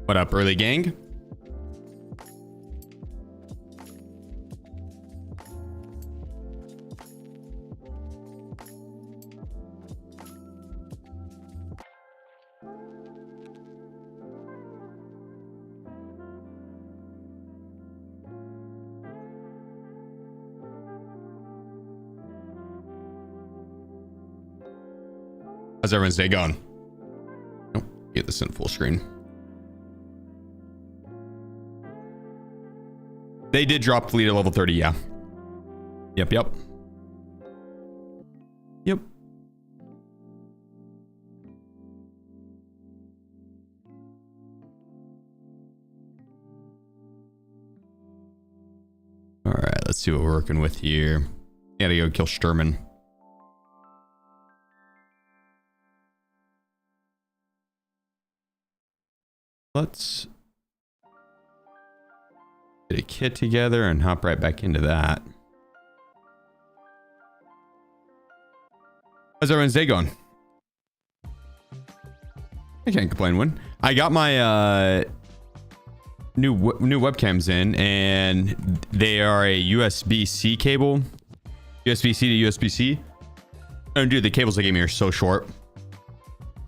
What up, early gang? How's everyone's day going? Oh, get this in full screen. They did drop fleet at level 30, yeah. Yep. All right, let's see what we're working with here. Gotta go kill Sturman. Let's get a kit together and hop right back into that. How's everyone's day going? I can't complain. When I got my new webcams in, and they are a USB-C cable, USB-C to USB-C. Oh, dude, the cables they gave me are so short.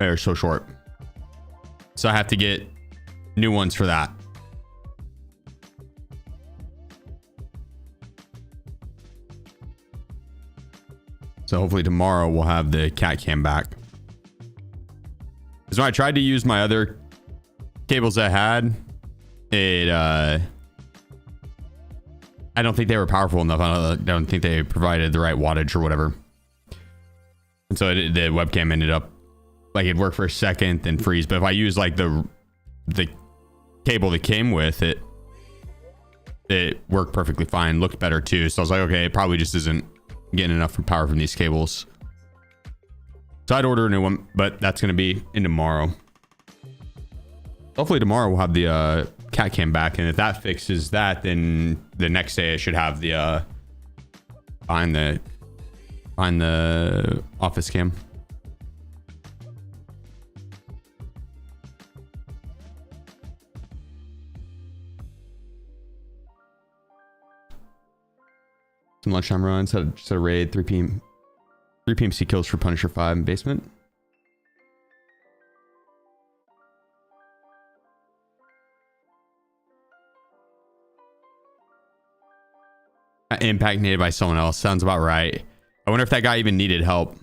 They're so short, so I have to get new ones for that. So hopefully tomorrow we'll have the cat cam back. Because when I tried to use my other cables I had, I don't think they were powerful enough. I don't think they provided the right wattage or whatever. And so the webcam ended up like it'd work for a second then freeze. But if I use like the cable that came with it, it worked perfectly fine, looked better too. So I was like, okay, it probably just isn't getting enough power from these cables. So I'd order a new one, but that's going to be in tomorrow. Hopefully tomorrow we'll have the cat cam back, and if that fixes that, then the next day I should have the find the office cam. Some lunchtime runs, set a raid, 3 p.m. 3 p.m. C kills for Punisher 5 in basement. Impact needed by someone else. Sounds about right. I wonder if that guy even needed help.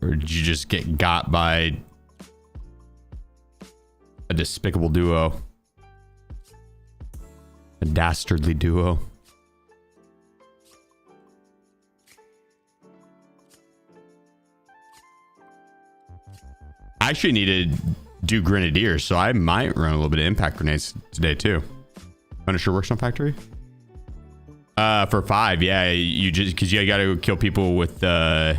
Or did you just get got by a despicable duo? A dastardly duo. I actually need to do grenadiers, so I might run a little bit of impact grenades today too. Punisher works on factory. For 5, yeah, you just because you got to kill people with P.A.K.A.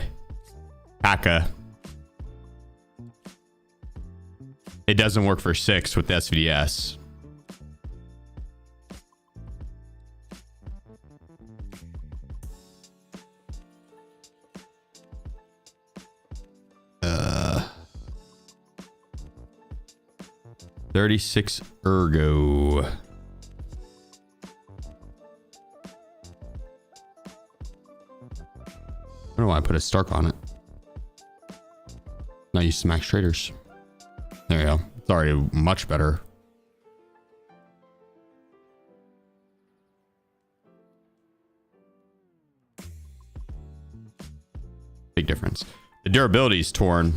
It doesn't work for 6 with the SVDS. Uh, 36 ergo. I don't know why I put a Stark on it. Not used to max traders. There you go. It's already much better. Big difference. The durability is torn.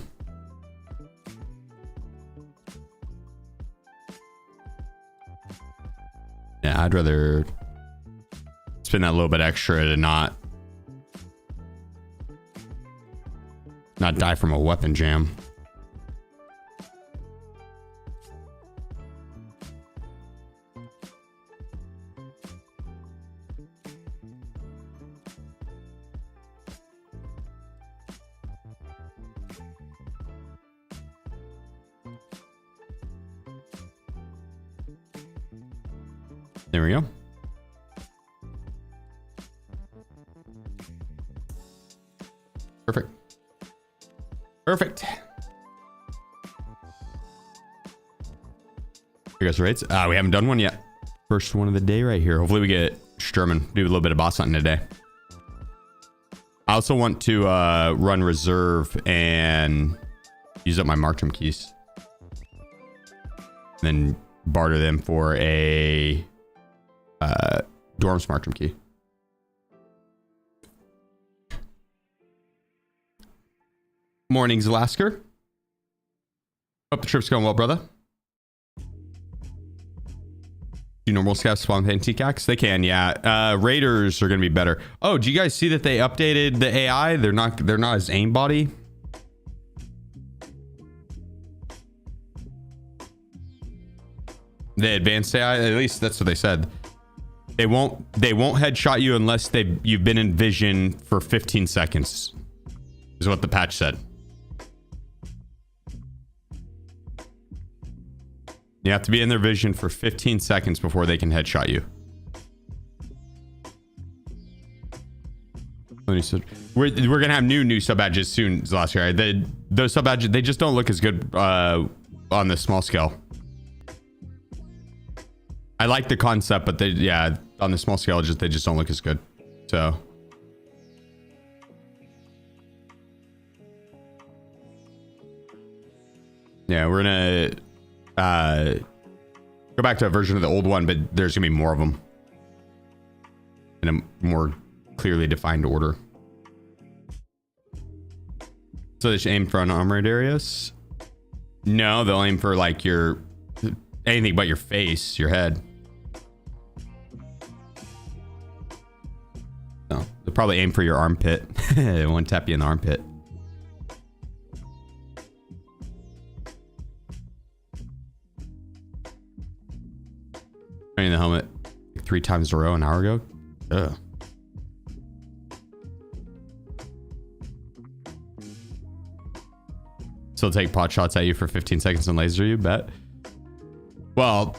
Yeah, I'd rather spend that little bit extra to not die from a weapon jam. There we go. Perfect. Perfect. Here goes rates. We haven't done one yet. First one of the day right here. Hopefully we get Sturman. Do a little bit of boss hunting today. I also want to run reserve and use up my Markram keys. Then barter them for a Dorm's Markram key. Morning, Zalasker. Hope the trip's going well, brother. Do normal scouts spawn paint TCAX? They can, yeah. Raiders are gonna be better. Oh, do you guys see that they updated the AI? They're not as aimbody. The advanced AI, at least that's what they said. They won't headshot you unless you've been in vision for 15 seconds. Is what the patch said. You have to be in their vision for 15 seconds before they can headshot you. We're gonna have new sub badges soon, Zalasker. Those sub badges, they just don't look as good on the small scale. I like the concept, but on the small scale, they just don't look as good. So yeah, we're gonna go back to a version of the old one, but there's gonna be more of them in a more clearly defined order. So they should aim for unarmored areas. No, they'll aim for like anything but your face, your head. No, they'll probably aim for your armpit. They won't tap you in the armpit. In the helmet 3 times in a row an hour ago. Ugh. Still take pot shots at you for 15 seconds and laser you, bet. Well,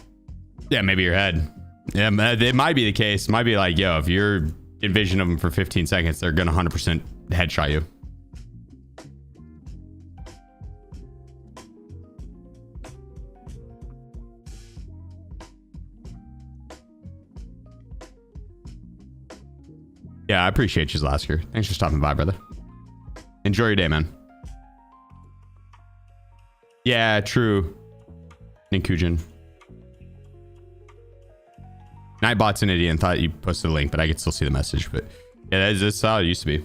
yeah, maybe your head. Yeah, it might be the case. It might be like, yo, if you're in vision of them for 15 seconds, they're gonna 100% headshot you. Yeah, I appreciate you, Zalasker. Thanks for stopping by, brother. Enjoy your day, man. Yeah, true. Ninkujin. Nightbot's an idiot and thought you posted a link, but I could still see the message. But yeah, that's how it used to be.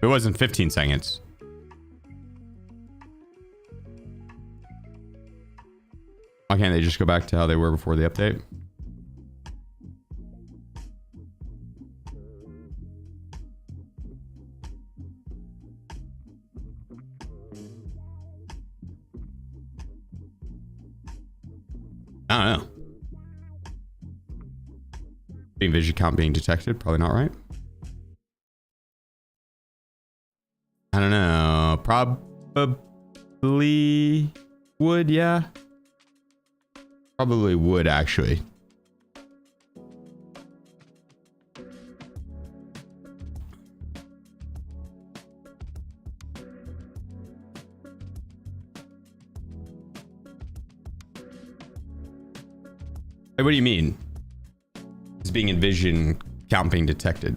It wasn't 15 seconds. Why can't they just go back to how they were before the update? I don't know. Being vision count being detected, probably not right. I don't know. Probably would, yeah. Probably would actually. Hey, what do you mean? It's being in vision count being detected.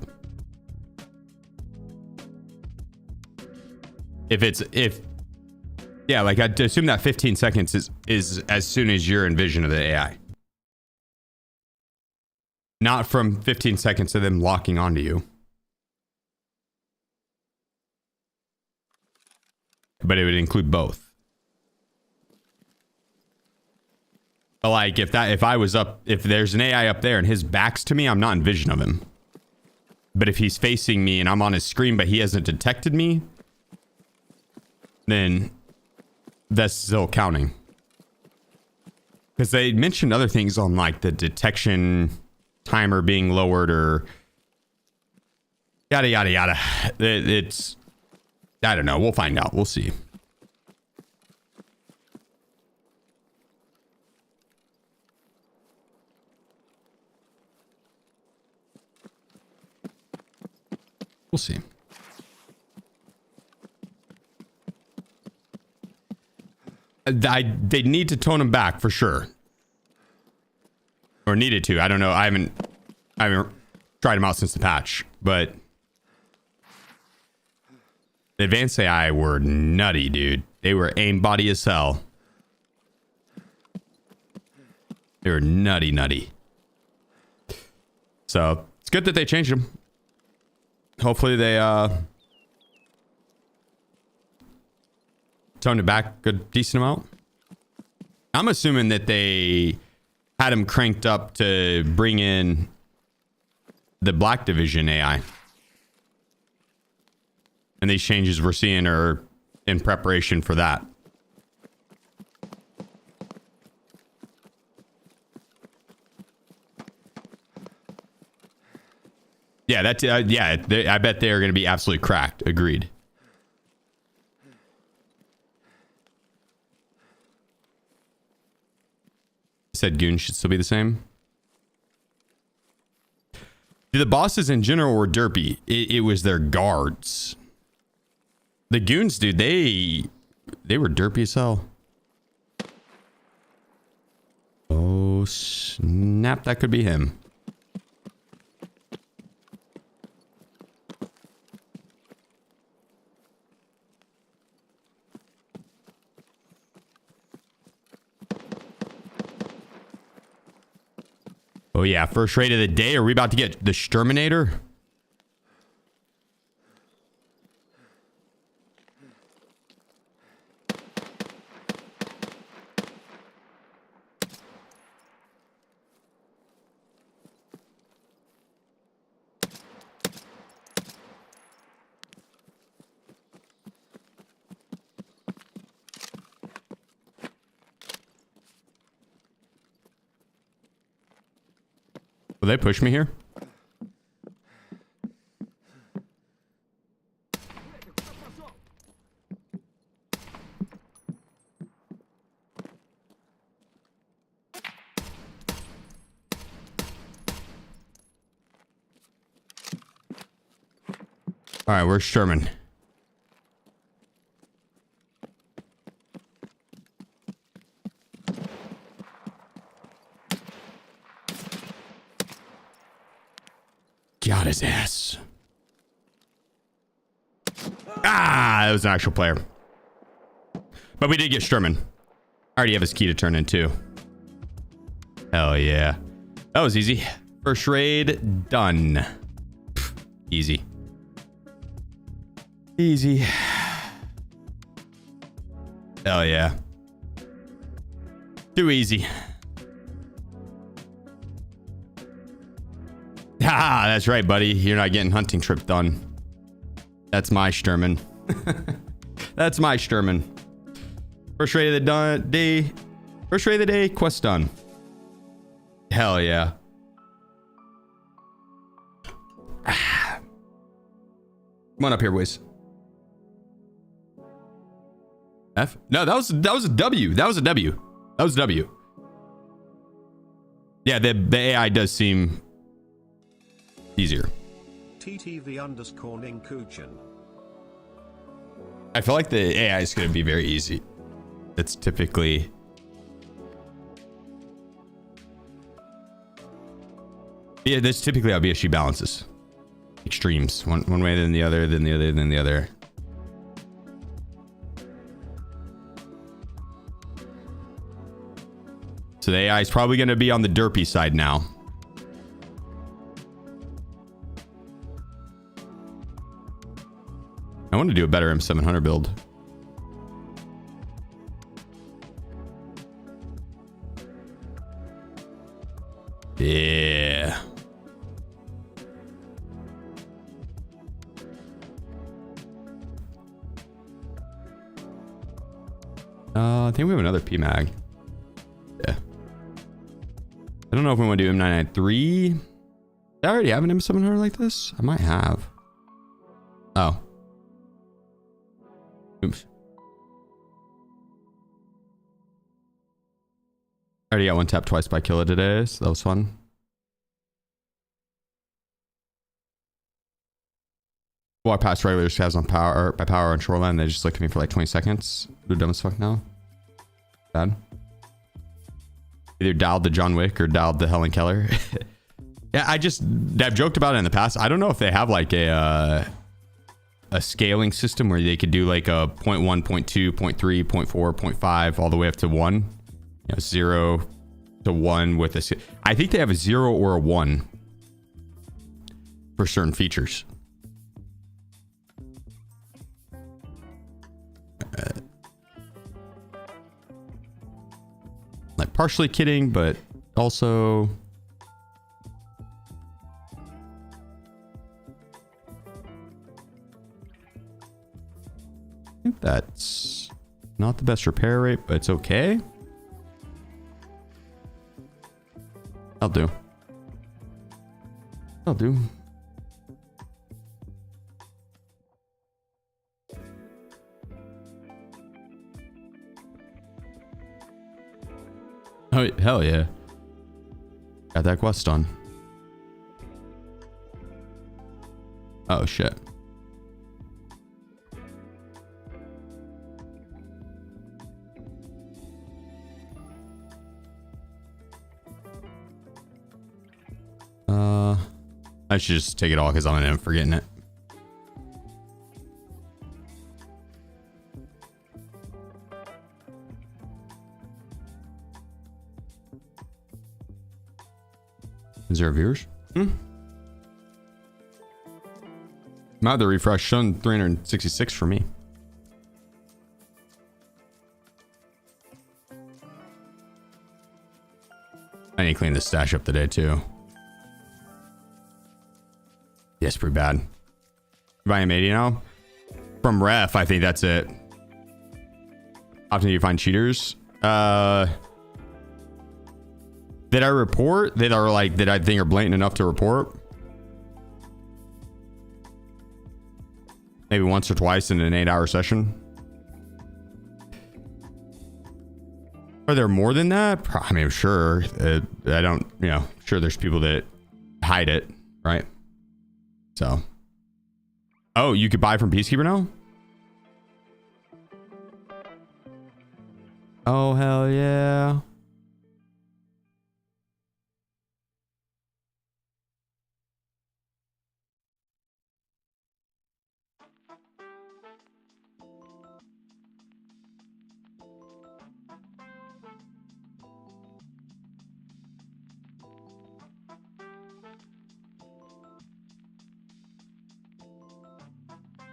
Yeah, like I'd assume that 15 seconds is as soon as you're in vision of the AI. Not from 15 seconds to them locking onto you. But it would include both. Like if there's an AI up there and his back's to me, I'm not in vision of him. But if he's facing me and I'm on his screen, but he hasn't detected me, then that's still counting. Because they mentioned other things on like the detection timer being lowered or yada, yada, yada. It's, I don't know. We'll find out. We'll see. We'll see. They need to tone him back for sure. Or needed to. I don't know. I haven't tried him out since the patch, but the advanced AI were nutty, dude. They were aimbody as hell. They were nutty. So it's good that they changed them. Hopefully they toned it back a decent amount. I'm assuming that they had him cranked up to bring in the Black Division AI. And these changes we're seeing are in preparation for that. Yeah, that's I bet they are going to be absolutely cracked. Agreed. Said goons should still be the same. The bosses in general were derpy. It was their guards. The goons, dude, they were derpy as hell. Oh snap! That could be him. Oh yeah, first raid of the day. Are we about to get the Exterminator? Will they push me here? All right, where's Sherman? Got his ass. Ah, that was an actual player. But we did get Sherman. I already have his key to turn in too. Hell yeah. That was easy. First raid done. Easy. Easy. Hell yeah. Too easy. Ah, that's right, buddy. You're not getting hunting trip done. That's my Sturman. That's my Sturman. First raid of the day. First raid of the day. Quest done. Hell yeah. Come on up here, boys. F? No, that was a W. That was a W. That was a W. Yeah, the AI does seem easier. TTV_Ninkuchin. I feel like the AI is going to be very easy. It's typically... Yeah, that's typically how BSG balances. Extremes. One way, then the other, then the other, then the other. So the AI is probably going to be on the derpy side now. I want to do a better M700 build. Yeah. I think we have another PMAG. Yeah. I don't know if we want to do M993. Did I already have an M700 like this? I might have. Oh. Oops. I already got one tap twice by Killa today, so that was fun. Walk past regular scavs on power by power on shoreline. They just look at me for like 20 seconds. They're dumb as fuck now. Bad. Either dialed to John Wick or dialed to Helen Keller. Yeah, I've joked about it in the past. I don't know if they have like a scaling system where they could do like a 0.1, 0.2, 0.3, 0.4, 0.5, all the way up to 1. You know, 0 to 1 with a... I think they have a 0 or a 1 for certain features. Like partially kidding, but also... I think that's not the best repair rate, but it's okay. I'll do. I'll do. Oh, hell yeah. Got that quest done. Oh, shit. I should just take it all because I'm gonna end up forgetting it. Is there viewers? Not the refresh shown 366 for me. I need to clean this stash up today too. Yes, pretty bad. By M80 now. From ref, I think that's it. Often you find cheaters. Did I report that are like that I think are blatant enough to report? Maybe once or twice in an 8-hour session. Are there more than that? I mean, sure. I don't, you know, sure there's people that hide it, right? So. Oh, you could buy from Peacekeeper now? Oh, hell yeah.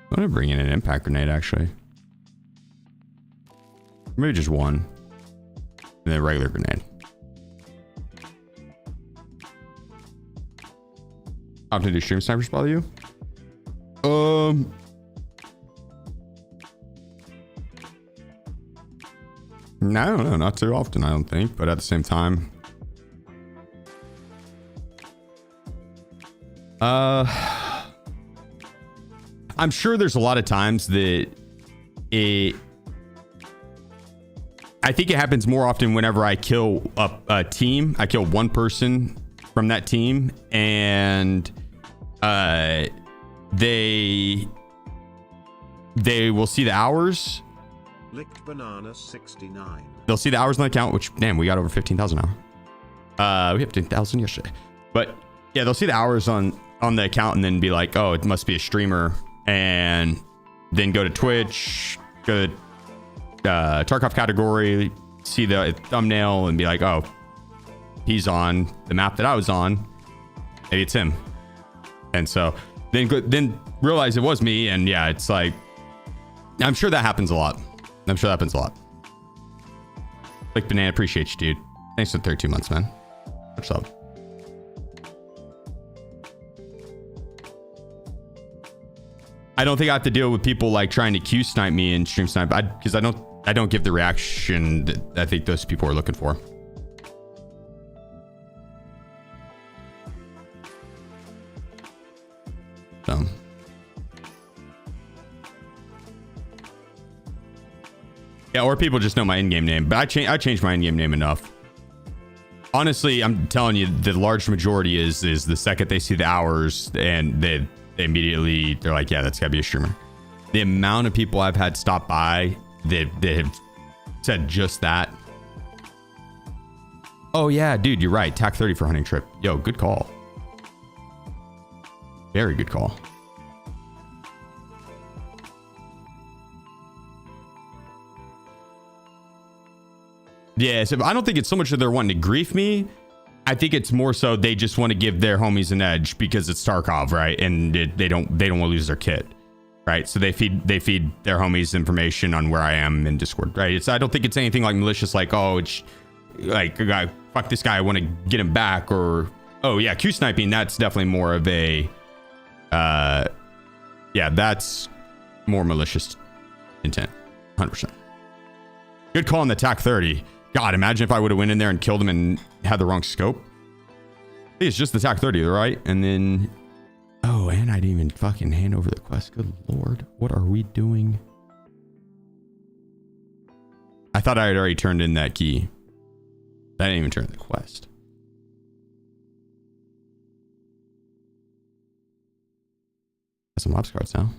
I'm gonna bring in an impact grenade actually. Maybe just one. And then a regular grenade. Often do stream snipers bother you? No, I don't know, not too often I don't think, but at the same time. I'm sure there's a lot of times that I think it happens more often whenever I kill a team. I kill one person from that team and they will see the hours. Licked banana 69. They'll see the hours on the account, which damn, we got over 15,000 now. We have 10,000 yesterday. But yeah, they'll see the hours on the account and then be like, oh, it must be a streamer. And then go to Twitch, go to Tarkov category, see the thumbnail and be like, oh, he's on the map that I was on. Maybe it's him. And so then realize it was me. And yeah, it's like, I'm sure that happens a lot. Like Banana, appreciate you, dude. Thanks for 32 months, man. What's up? I don't think I have to deal with people like trying to Q snipe me and stream snipe because I don't give the reaction that I think those people are looking for. So. Yeah, or people just know my in-game name, but I changed my in-game name enough. Honestly, I'm telling you, the large majority is the second they see the hours and they immediately they're like, yeah, that's gotta be a streamer. The amount of people I've had stop by that have said just that Oh yeah, dude, you're right. TAC 30 for hunting trip. Yo, good call. Very good call. Yeah, so I don't think it's so much that they're wanting to grief me. I think it's more so they just want to give their homies an edge because it's Tarkov, right? And they don't want to lose their kit, right? So they feed their homies information on where I am in Discord, right? I don't think it's anything like malicious, like, oh, it's like, fuck this guy, I want to get him back, or oh yeah, Q sniping. That's definitely more of a yeah, that's more malicious intent, 100%. Good call on the TAC 30. God, imagine if I would have went in there and killed him and had the wrong scope. I think it's just the TAC 30, right? And then, oh, and I didn't even fucking hand over the quest. Good Lord. What are we doing? I thought I had already turned in that key. I didn't even turn in the quest. Got some ops cards now.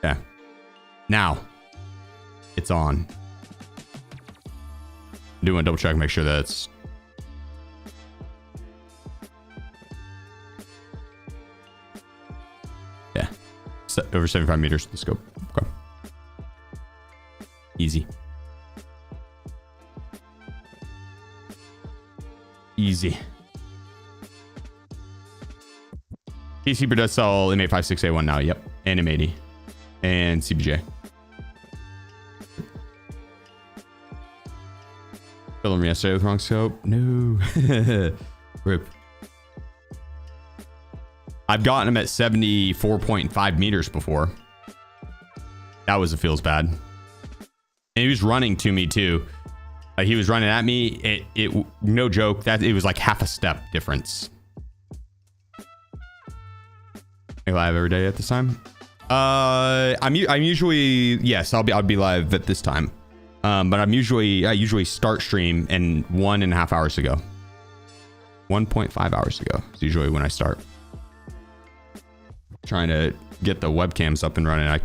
Yeah. Now it's on. Do want to double check, make sure that's yeah. Over 75 meters to the scope. Okay. Easy. Easy. Peacekeeper does sell M856A1 now. Yep. And M80. And CBJ. Killed him yesterday with wrong scope. No. Rip. I've gotten him at 74.5 meters before. That was, it feels bad. And he was running to me too. Like he was running at me. It no joke, that it was like half a step difference. Are you live every day at this time? I'm usually, yes, I'll be live at this time. But I usually start stream and 1.5 hours ago. 1.5 hours ago is usually when I start. Trying to get the webcams up and running. I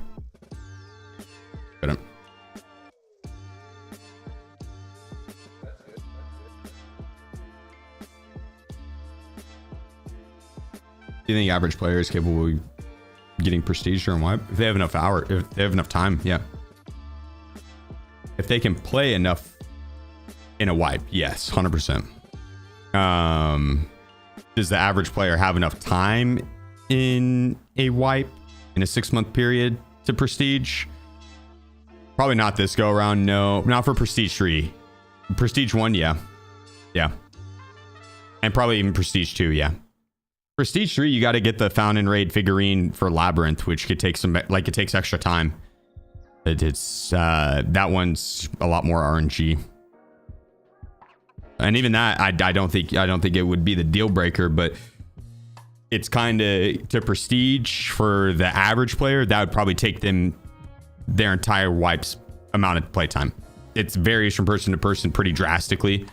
couldn't. Do you think average player is capable of getting prestige during wipe? If they have enough if they have enough time, yeah. If they can play enough in a wipe, yes, 100%. Does the average player have enough time in a wipe in a 6-month period to prestige? Probably not this go around. No, not for prestige 3. Prestige 1, yeah. Yeah. And probably even prestige 2, yeah. Prestige 3, you got to get the found and raid figurine for Labyrinth, which could take some, like, it takes extra time. It's that one's a lot more RNG. And even that, I don't think it would be the deal breaker, but it's kind of to prestige for the average player. That would probably take them their entire wipes amount of playtime. It varies from person to person pretty drastically,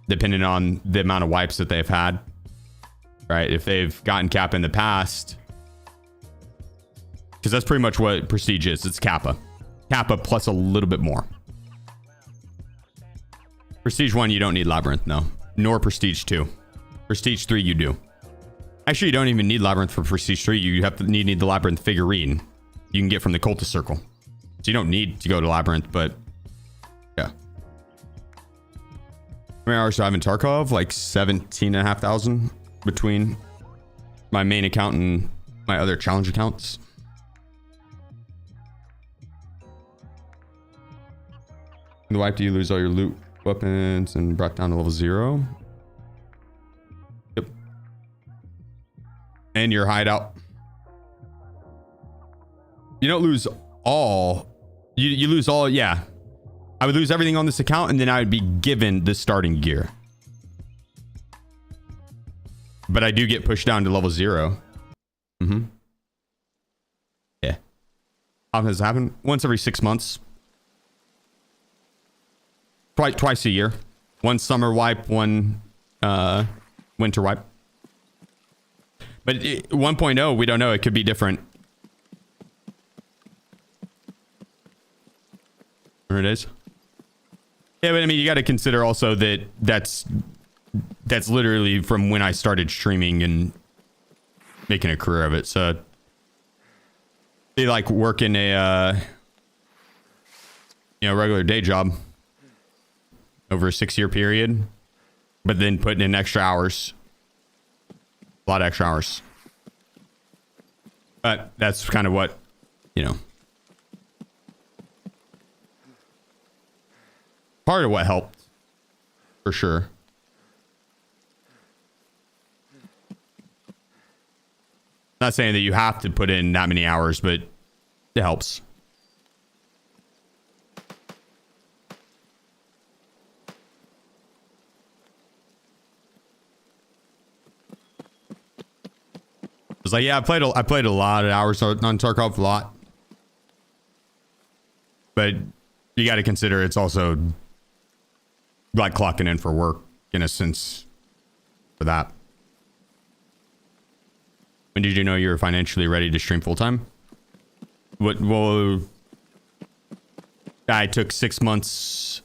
depending on the amount of wipes that they've had. Right? If they've gotten Kappa in the past, because that's pretty much what prestige is. It's Kappa plus a little bit more. Prestige 1, you don't need Labyrinth, no. Nor Prestige 2. Prestige 3, you do. Actually, you don't even need Labyrinth for Prestige 3. You need the Labyrinth figurine you can get from the Cultist Circle. So you don't need to go to Labyrinth, but yeah. How many hours do I have in Tarkov? Like 17,500 between my main account and my other challenge accounts. In the wipe, do you lose all your loot, weapons, and brought down to level 0? Yep. And your hideout. You don't lose all. You lose all, yeah. I would lose everything on this account, and then I would be given the starting gear. But I do get pushed down to level 0. Mm-hmm. Yeah. How often does it happen? Once every 6 months. Twice a year. One summer wipe, one winter wipe. But 1.0, we don't know. It could be different 100 days. Yeah, but I mean, you got to consider also that that's literally from when I started streaming and making a career of it. So they like working a regular day job over a 6-year period, but then putting in extra hours, a lot of extra hours. But that's kind of what, part of what helped, for sure. Not saying that you have to put in that many hours, but it helps. It's like, yeah, I played a lot of hours on Tarkov, a lot. But you got to consider it's also like clocking in for work in a sense for that. When did you know you were financially ready to stream full time? Well, I took 6 months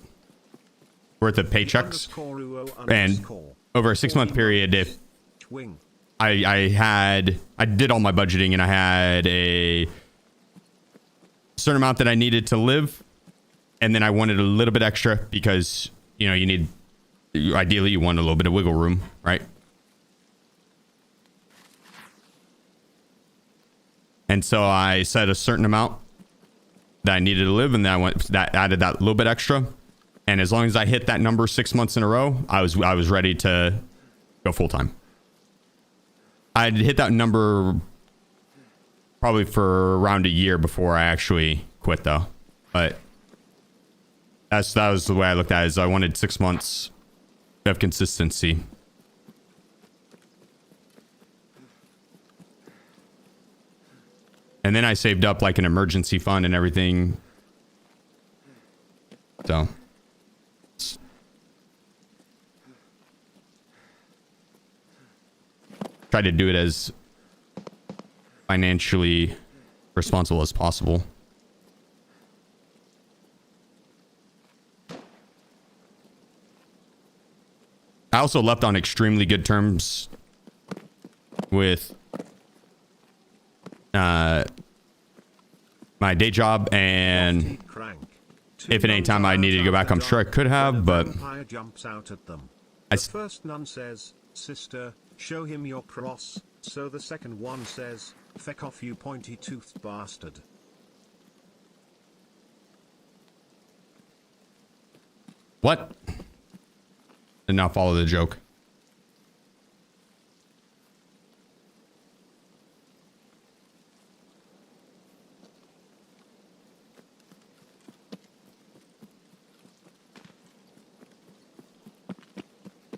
worth of paychecks, and over a 6-month period, if I did all my budgeting and I had a certain amount that I needed to live, and then I wanted a little bit extra because ideally you want a little bit of wiggle room, right? And so I set a certain amount that I needed to live, and then that added that little bit extra. And as long as I hit that number 6 months in a row, I was ready to go full time. I'd hit that number probably for around a year before I actually quit, though. But that was the way I looked at it. Is I wanted 6 months of consistency. And then I saved up like an emergency fund and everything. So try to do it as financially responsible as possible. I also left on extremely good terms with my day job, and if at any time I needed to go back, I'm sure I could have, but the first nun says, "Sister, show him your cross," so the second one says, "Feck off, you pointy-toothed bastard." What? Did not follow the joke.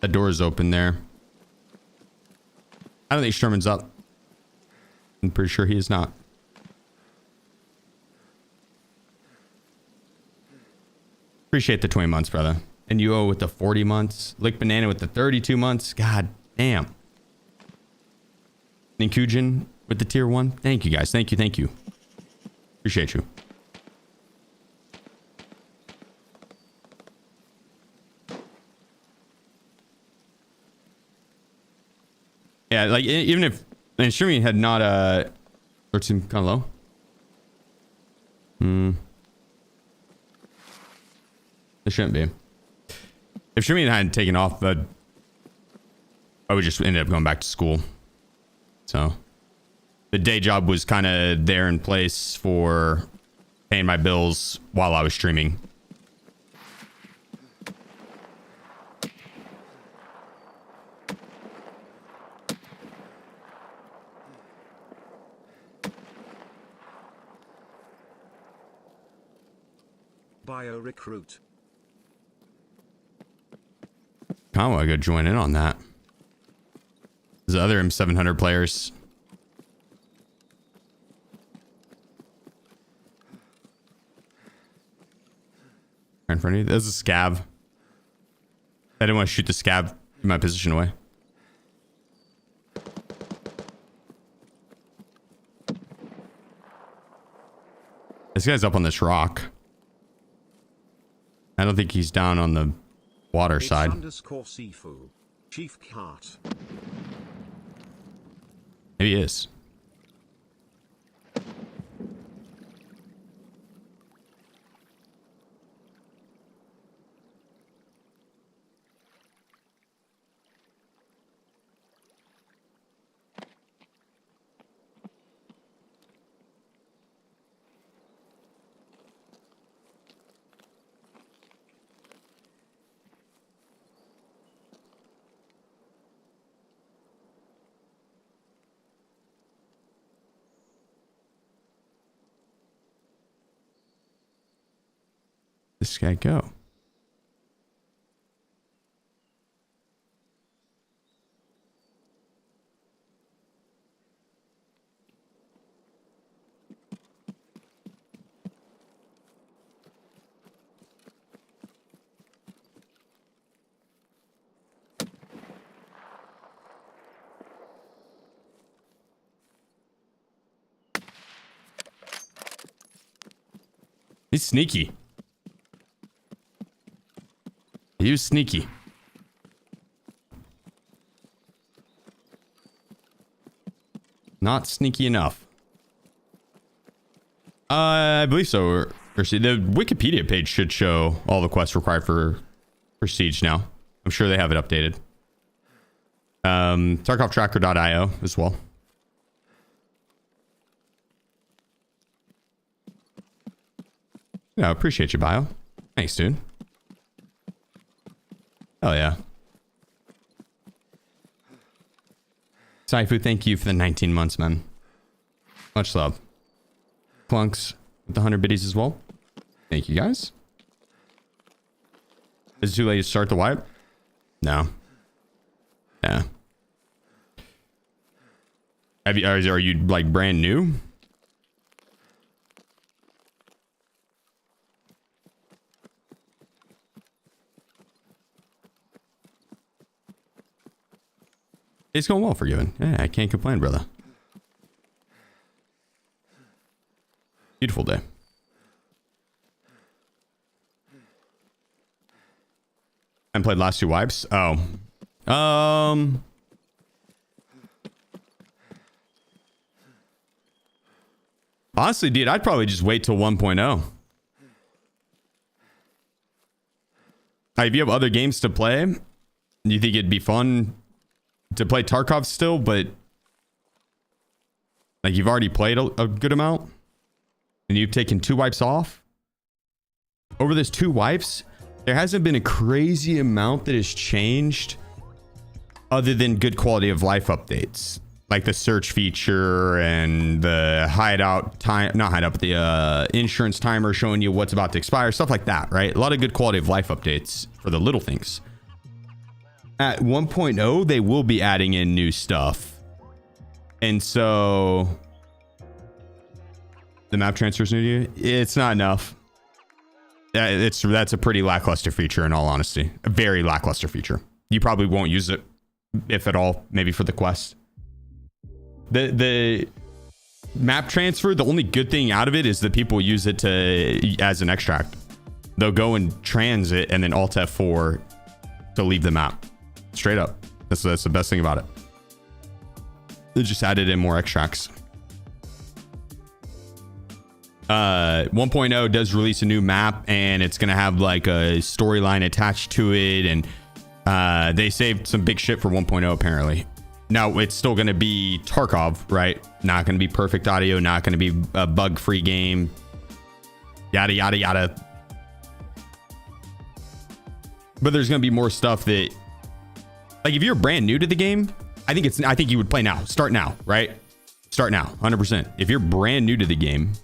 The door is open there. I don't think Sherman's up. I'm pretty sure he is not. Appreciate the 20 months, brother. And you with the 40 months. Lick Banana with the 32 months. God damn. Ninkujin with the tier 1. Thank you, guys. Thank you. Appreciate you. Yeah, like even if streaming had not or it seemed kind of low. It shouldn't be. If streaming hadn't taken off, I would just end up going back to school. So the day job was kind of there in place for paying my bills while I was streaming. Bio recruit. I want to go join in on that. There's other M700 players. Right in front of you. There's a scav. I didn't want to shoot the scav in my position away. This guy's up on this rock. I don't think he's down on the water side. _Sifu. Chief Cart. Maybe he is. This guy go? He's sneaky. He was sneaky. Not sneaky enough. I believe so. Or see, the Wikipedia page should show all the quests required for Siege now. I'm sure they have it updated. TarkovTracker.io as well. Yeah, appreciate you, Bio. Thanks, dude. Hell yeah. Saifu, thank you for the 19 months, man. Much love. Clunks with the 100 biddies as well. Thank you, guys. Is it too late to start the wipe? No. Yeah. Have you, are you like brand new? It's going well, Forgiven. Yeah, I can't complain, brother. Beautiful day. And played last two wipes. Oh. Honestly, dude, I'd probably just wait till 1.0. If you have other games to play, do you think it'd be fun to play Tarkov still, but like you've already played a good amount and you've taken 2 wipes off? Over this 2 wipes, there hasn't been a crazy amount that has changed other than good quality of life updates, like the search feature and the hideout time, not hideout, but the insurance timer showing you what's about to expire, stuff like that, right? A lot of good quality of life updates for the little things. At 1.0, they will be adding in new stuff. And so the map transfers new to you. It's not enough. That's a pretty lackluster feature, in all honesty. A very lackluster feature. You probably won't use it, if at all, maybe for the quest. The map transfer, the only good thing out of it is that people use it as an extract. They'll go and transit and then Alt F4 to leave the map. Straight up. That's the best thing about it. They just added in more extracts. 1.0 does release a new map, and it's gonna have like a storyline attached to it, and they saved some big shit for 1.0 apparently. Now it's still gonna be Tarkov, right? Not gonna be perfect audio, not gonna be a bug-free game, yada yada yada. But there's gonna be more stuff that, like, if you're brand new to the game, I think you would play now. Start now, right? Start now, 100%. If you're brand new to the game,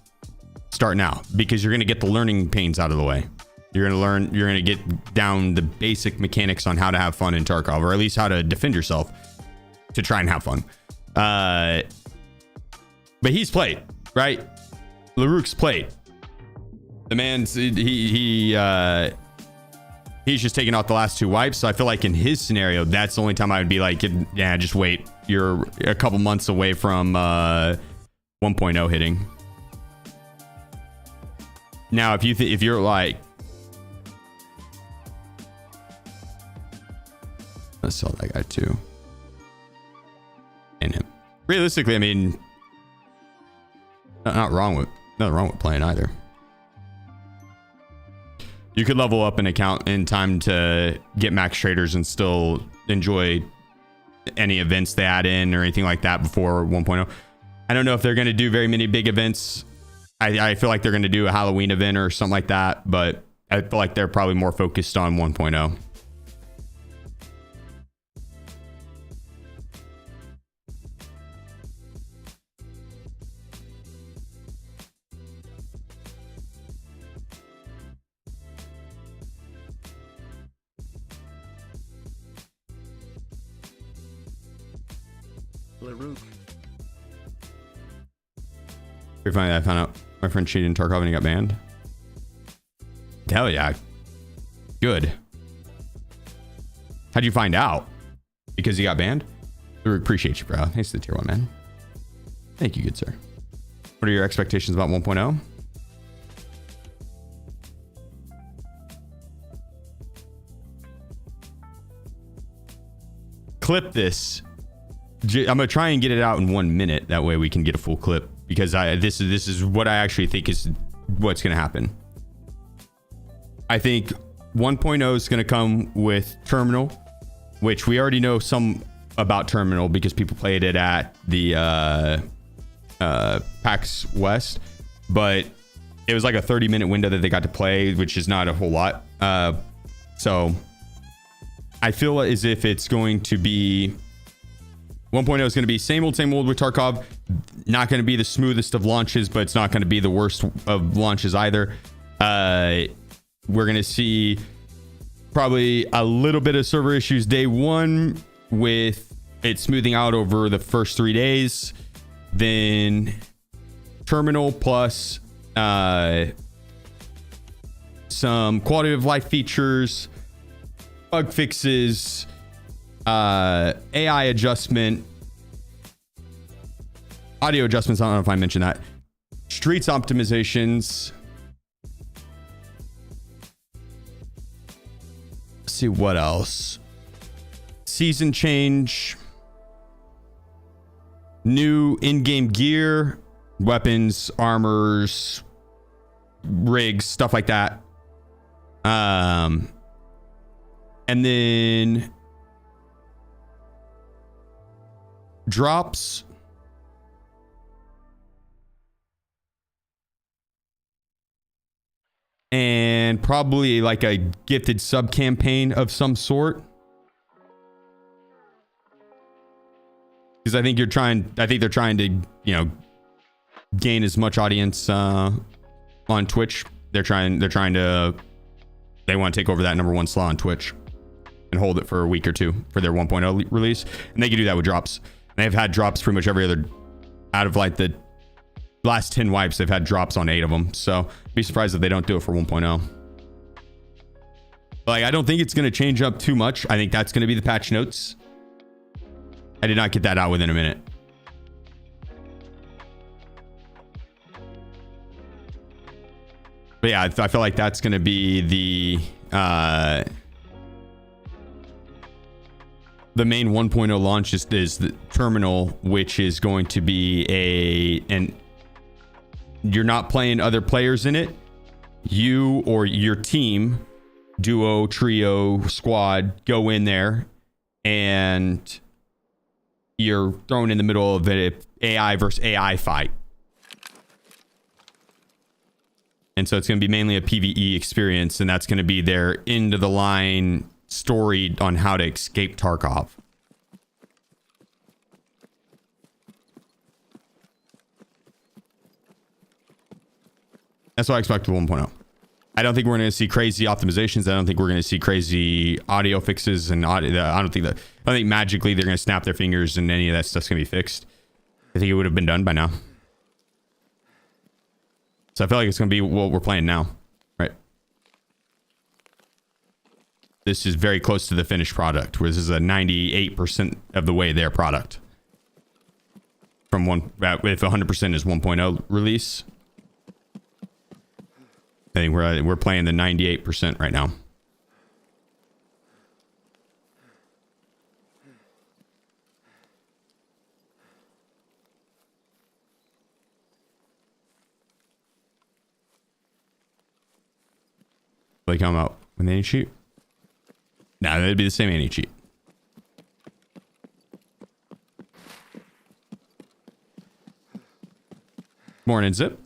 start now, because you're going to get the learning pains out of the way. You're going to get down the basic mechanics on how to have fun in Tarkov, or at least how to defend yourself to try and have fun. But he's played, right? Larouk's played. The man's, he's just taking out the last 2 wipes. So I feel like in his scenario, that's the only time I would be like, yeah, just wait. You're a couple months away from 1.0 hitting. Now, if you're like, to sell that guy too. And him. Realistically, I mean, nothing wrong with playing either. You could level up an account in time to get max traders and still enjoy any events they add in or anything like that before 1.0. I don't know if they're going to do very many big events. I feel like they're going to do a Halloween event or something like that, but I feel like they're probably more focused on 1.0. Pretty funny that I found out my friend cheated in Tarkov and he got banned. Hell yeah. Good. How'd you find out? Because he got banned? We appreciate you, bro. Thanks to the tier 1, man. Thank you, good sir. What are your expectations about 1.0? Clip this. I'm gonna try and get it out in 1 minute. That way we can get a full clip, because this is what I actually think is what's gonna happen. I think 1.0 is gonna come with Terminal, which we already know some about Terminal because people played it at the PAX West, but it was like a 30-minute window that they got to play, which is not a whole lot. So I feel as if it's going to be 1.0 is going to be same old with Tarkov. Not going to be the smoothest of launches, but it's not going to be the worst of launches either. We're going to see probably a little bit of server issues day 1 with it smoothing out over the first 3 days. Then Terminal plus some quality of life features, bug fixes, AI adjustment, audio adjustments. I don't know if I mentioned that. Streets optimizations. Let's see what else. Season change. New in-game gear, weapons, armors, rigs, stuff like that. And then drops. And probably like a gifted sub campaign of some sort. Because I think they're trying to, you know, gain as much audience on Twitch. They want to take over that #1 slot on Twitch and hold it for a week or two for their 1.0 release. And they can do that with drops. They've had drops pretty much every other, out of like the last 10 wipes, they've had drops on 8 of them. So be surprised if they don't do it for 1.0. Like, I don't think it's going to change up too much. I think that's going to be the patch notes. I did not get that out within a minute. But yeah, I feel like that's going to be the main 1.0 launch is the Terminal, which is going to be and you're not playing other players in it. You or your team, duo, trio, squad, go in there and you're thrown in the middle of an AI versus AI fight. And so it's going to be mainly a PvE experience, and that's going to be their end of the line story on how to escape Tarkov. That's what I expect with 1.0. I don't think we're going to see crazy optimizations. I don't think we're going to see crazy audio fixes and I think magically they're going to snap their fingers and any of that stuff's going to be fixed. I think it would have been done by now. So I feel like it's going to be what we're playing now, right? This is very close to the finished product, where this is a 98% of the way their product. From if 100% is 1.0 release. I think we're playing the 98% right now. They come out with any cheat? Nah, that'd be the same any cheat. Morning, Zip.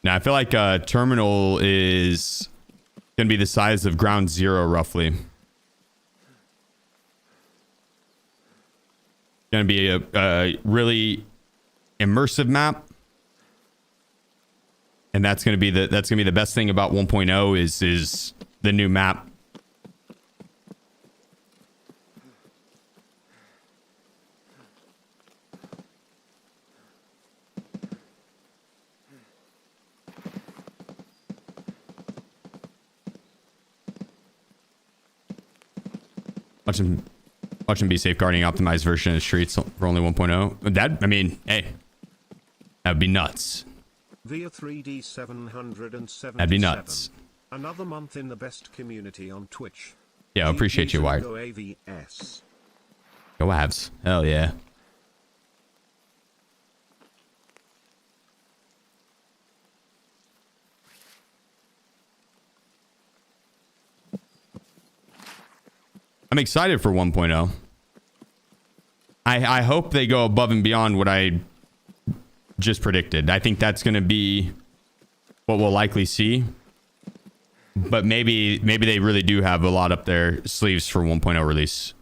Now, I feel like terminal is going to be the size of ground zero, roughly. Going to be a really immersive map. And that's going to be the best thing about 1.0 is the new map. Watch them be safeguarding optimized version of streets for only 1.0. That, I mean, hey, that would be nuts. Via 3D 777. That'd be nuts. Another month in the best community on Twitch. Yeah, I appreciate you, Wired. Go AVS. Go Avs. Hell yeah. I'm excited for 1.0. I hope they go above and beyond what I just predicted. I think that's going to be what we'll likely see. But maybe they really do have a lot up their sleeves for 1.0 release.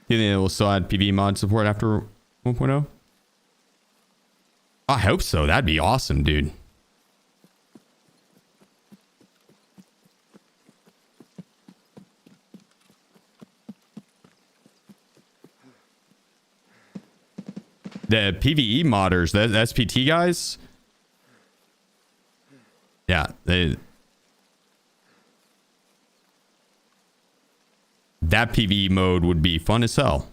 Do you think it will still add PvE mod support after 1.0? I hope so. That'd be awesome, dude. The PvE modders, the SPT guys. Yeah, that PvE mode would be fun as hell.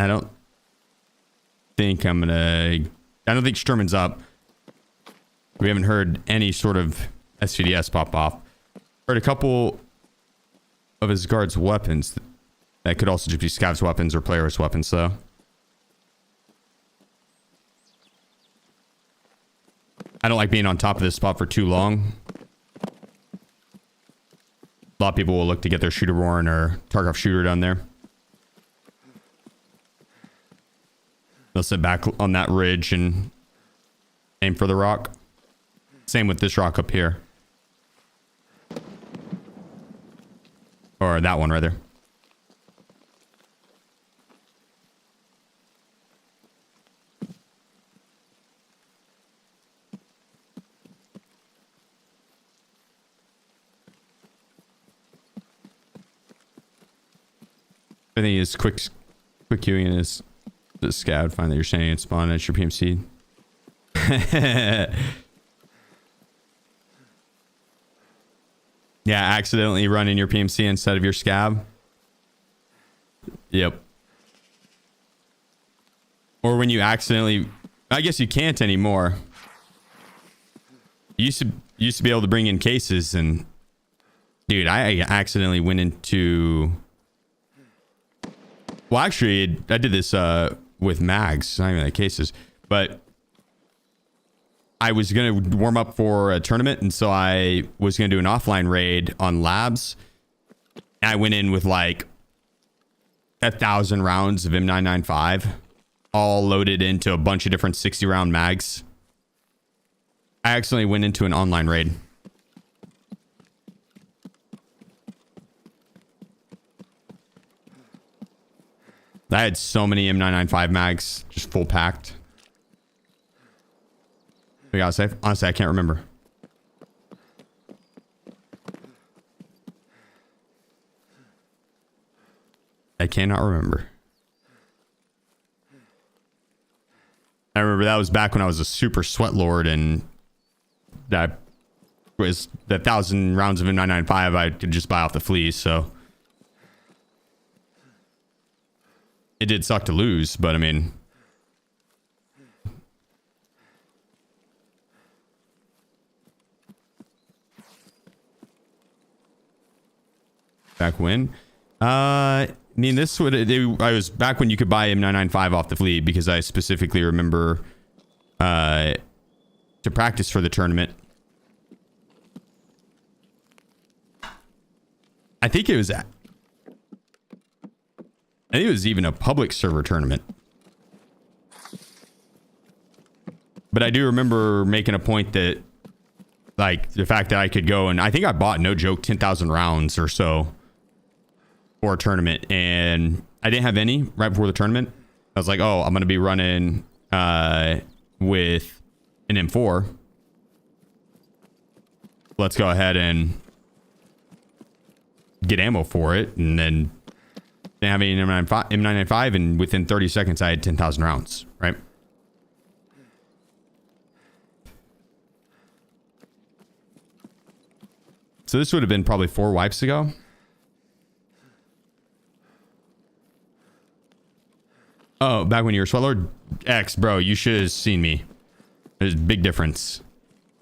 I don't think Sturman's up. We haven't heard any sort of SVDS pop off. Heard a couple of his guards' weapons that could also just be scavs weapons or players' weapons, though. I don't like being on top of this spot for too long. A lot of people will look to get their shooter warren or Tarkov shooter down there. They'll sit back on that ridge and aim for the rock. Same with this rock up here. Or that one, rather. I think is quick queuing is the scout. Find that you're standing in spawn at your PMC. Yeah, accidentally running your PMC instead of your scab. Yep. Or when you accidentally, I guess you can't anymore. You used to be able to bring in cases, and dude, I accidentally went into. Well, actually, I did this with mags, not even like cases, but I was going to warm up for a tournament, and so I was going to do an offline raid on labs. And I went in with like 1,000 rounds of M995, all loaded into a bunch of different 60-round mags. I accidentally went into an online raid. I had so many M995 mags, just full packed. We got safe. Honestly, I can't remember. I cannot remember. I remember that was back when I was a super sweat lord, and that was the 1,000 rounds of M995 I could just buy off the fleas. So it did suck to lose, but I mean, back when, I mean, this would, I was back when you could buy M995 off the fleet, because I specifically remember to practice for the tournament. I think it was even a public server tournament. But I do remember making a point that, like, the fact that I could go, and I think I bought, no joke, 10,000 rounds or so for a tournament, and I didn't have any right before the tournament. I was like, oh, I'm going to be running with an M4. Let's go ahead and get ammo for it, and then didn't have any M995, and within 30 seconds I had 10,000 rounds, right? So this would have been probably 4 wipes ago. Oh, back when you were Sweatlord X, bro, you should have seen me. There's a big difference.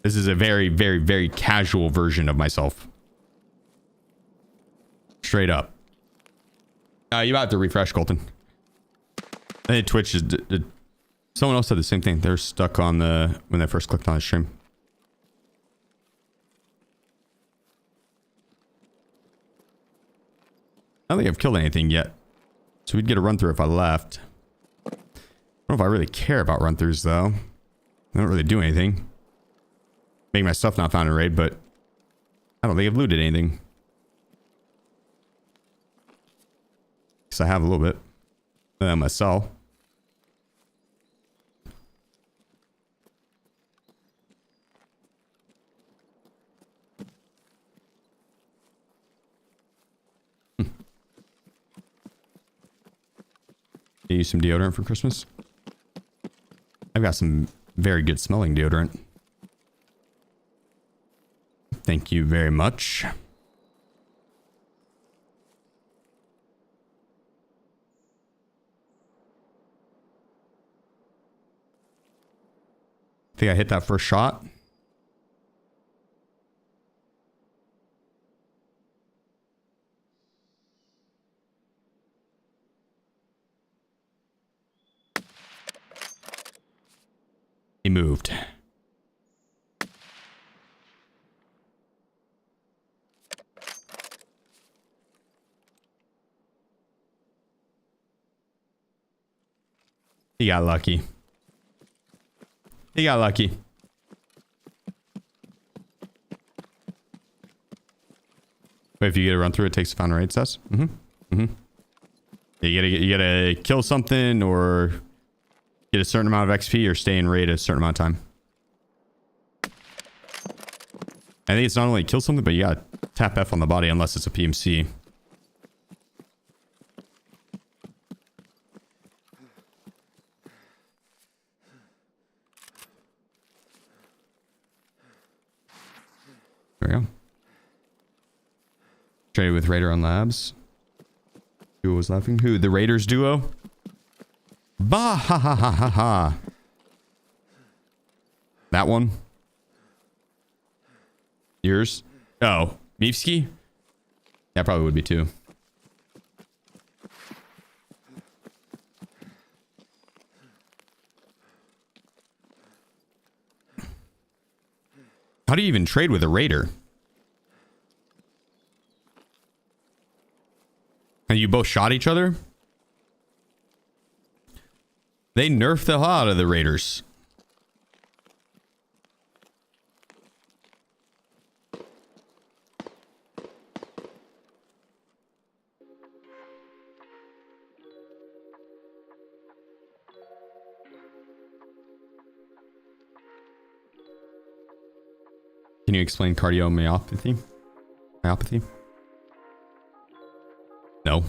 This is a very, very, very casual version of myself. Straight up. You about to refresh, Colton. I think Twitch is... someone else said the same thing. They're stuck on the... when they first clicked on the stream. I don't think I've killed anything yet. So we'd get a run through if I left. I don't know if I really care about run throughs though. I don't really do anything. Make my stuff not found in raid, but I don't think I've looted anything. Because I have a little bit. Myself. You use some deodorant for Christmas? I've got some very good smelling deodorant. Thank you very much. I think I hit that first shot. He moved. He got lucky. He got lucky. But if you get a run through, it takes a found raid sus. You gotta kill something or get a certain amount of XP or stay in raid a certain amount of time. I think it's not only kill something, but you gotta tap F on the body unless it's a PMC. There we go. Traded with Raider on labs. Duo was laughing. Who? The Raiders duo? Bah ha ha ha ha ha. That one? Yours? Oh, Meefsky? That probably would be too. How do you even trade with a Raider? And you both shot each other? They nerfed the hell out of the Raiders. Can you explain cardiomyopathy? Myopathy? No.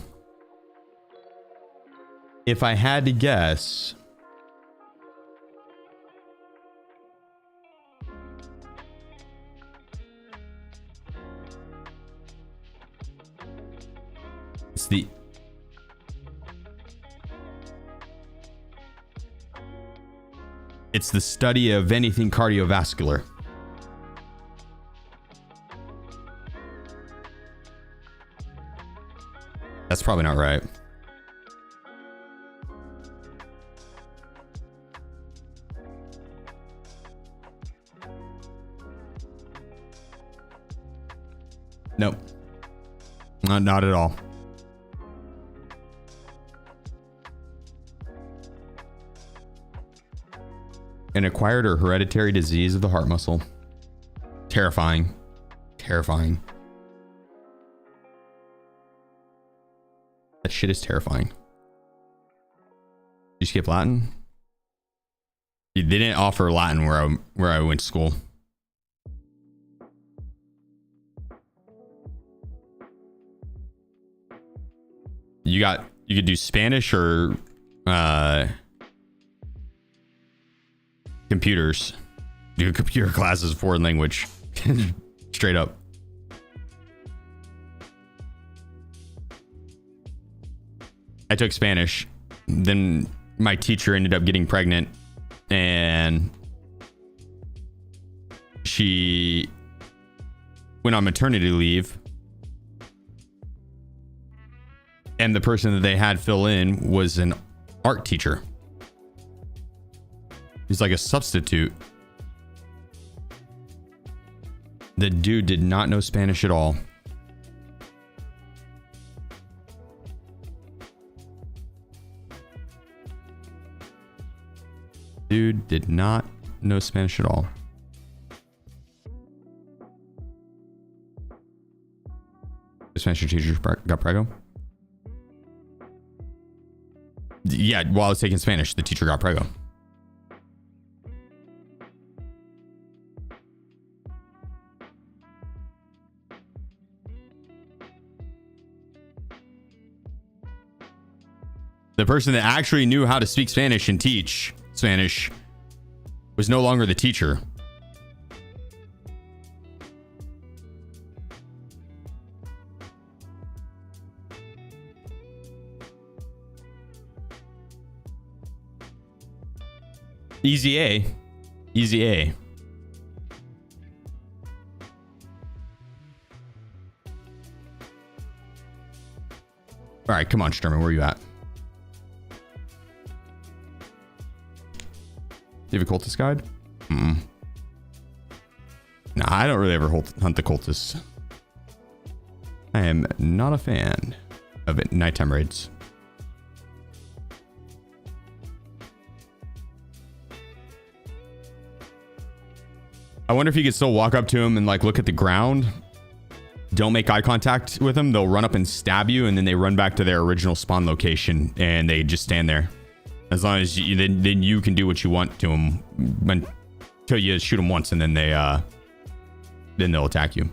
If I had to guess, It's the study of anything cardiovascular. That's probably not right. Nope. Not at all. An acquired or hereditary disease of the heart muscle. Terrifying. Terrifying. That shit is terrifying. You skip Latin? They didn't offer Latin where I went to school. You could do Spanish or computers. Do computer classes, foreign language. Straight up. I took Spanish. Then my teacher ended up getting pregnant and she went on maternity leave. And the person that they had fill in was an art teacher. He's like a substitute. The dude did not know Spanish at all. Dude did not know Spanish at all. The Spanish teacher got prego? Yeah, while I was taking Spanish, the teacher got prego. The person that actually knew how to speak Spanish and teach Spanish was no longer the teacher. Easy A. Easy A. All right, come on, Sturman, where are you at? Do you have a cultist guide? Nah, I don't really ever hunt the cultists. I am not a fan of it. Nighttime raids. I wonder if you could still walk up to him and like look at the ground. Don't make eye contact with them. They'll run up and stab you, and then they run back to their original spawn location, and they just stand there. As long as you, then you can do what you want to them until you shoot them once, and then they'll attack you.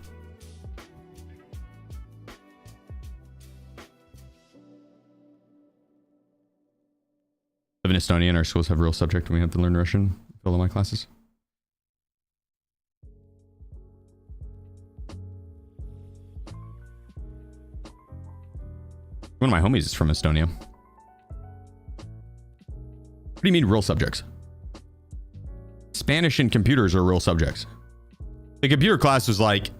Live in Estonia, and our schools have real subject, and we have to learn Russian. Fill in my classes. One of my homies is from Estonia. What do you mean real subjects? Spanish and computers are real subjects. The computer class was like,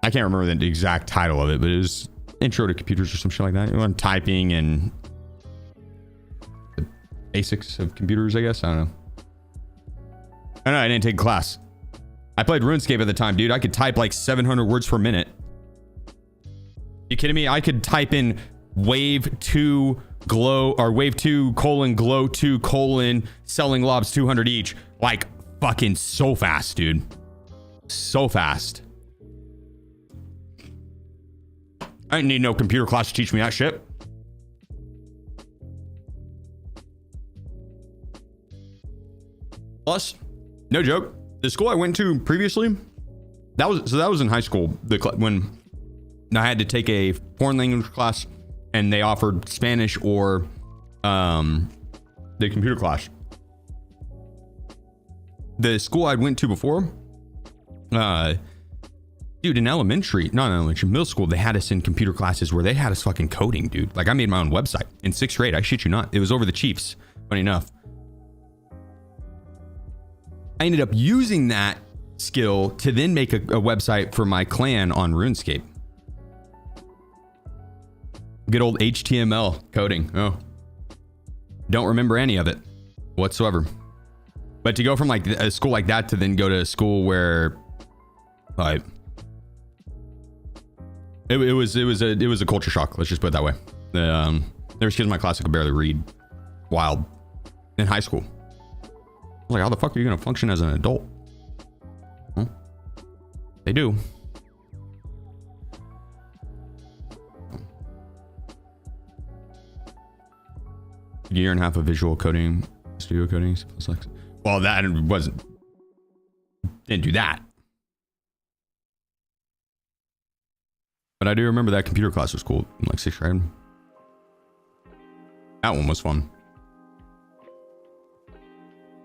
I can't remember the exact title of it, but it was intro to computers or some shit like that. You learn typing and the basics of computers, I guess. I don't know. I didn't take a class. I played RuneScape at the time, dude. I could type like 700 words per minute. You kidding me? I could type in wave 2 glow or wave 2 colon glow 2 colon selling lobs 200 each, like fucking so fast, dude. So fast. I didn't need no computer class to teach me that shit. Plus, no joke, the school I went to previously, that was in high school. When I had to take a foreign language class, and they offered Spanish or the computer class. The school I went to before, Dude, in elementary, not in elementary, middle school, they had us in computer classes where they had us fucking coding, dude. Like, I made my own website in 6th grade. I shit you not. It was over the Chiefs. Funny enough. I ended up using that skill to then make a website for my clan on RuneScape. Good old HTML coding. Oh. Don't remember any of it whatsoever. But to go from like a school like that to then go to a school where like it was a culture shock. Let's just put it that way. There was kids in my class that could barely read. Wild. In high school. I was like, how the fuck are you gonna function as an adult? Huh? They do. A year and a half of visual coding, studio coding. Well, that didn't do that. But I do remember that computer class was cool in like 6th grade. That one was fun.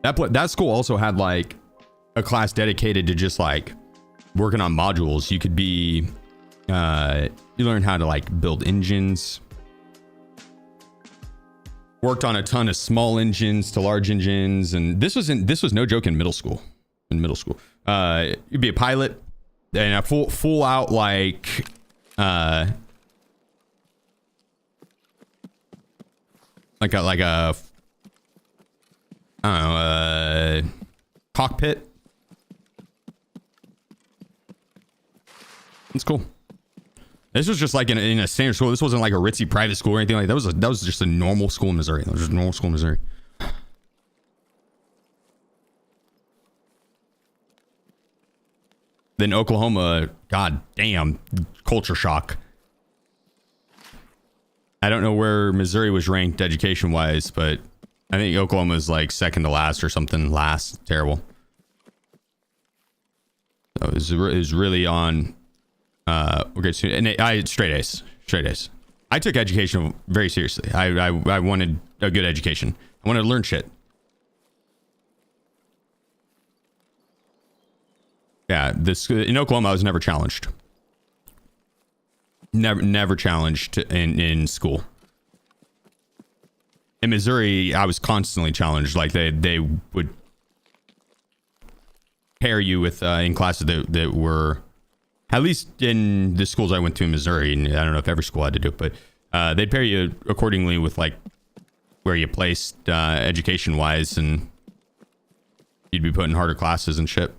That school also had like a class dedicated to just like working on modules. You could be, you learn how to like build engines. Worked on a ton of small engines to large engines, and this was no joke in middle school. You'd be a pilot and a full out like a I don't know, cockpit. It's cool. This was just like in a standard school. This wasn't like a ritzy private school or anything like that. That was just a normal school in Missouri. That was just a normal school in Missouri. Then Oklahoma, god damn, culture shock. I don't know where Missouri was ranked education wise, but I think Oklahoma is like second to last or something. Last, terrible. So it was really on. Okay, so and I straight A's. I took education very seriously. I wanted a good education. I wanted to learn shit. Yeah, this in Oklahoma, I was never challenged. Never challenged in school. In Missouri, I was constantly challenged. Like they would pair you with in classes that were, at least in the schools I went to in Missouri, and I don't know if every school had to do it, but they'd pair you accordingly with like where you placed education wise, and you'd be put in harder classes and shit.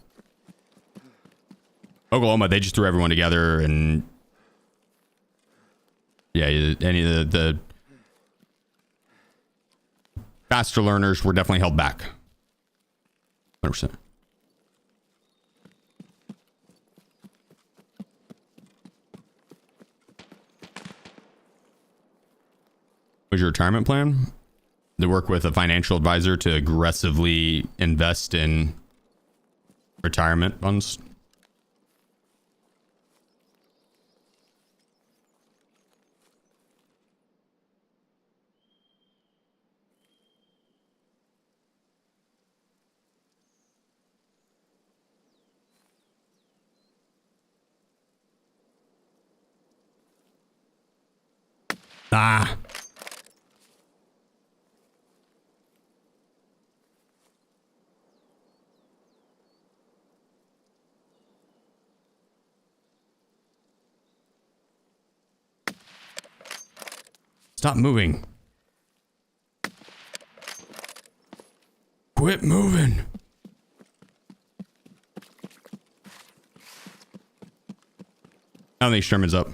Oklahoma, they just threw everyone together, and yeah, any of the faster learners were definitely held back. 100%. What's your retirement plan? To work with a financial advisor to aggressively invest in retirement funds. Ah. Stop moving. Quit moving. I don't think Sherman's up.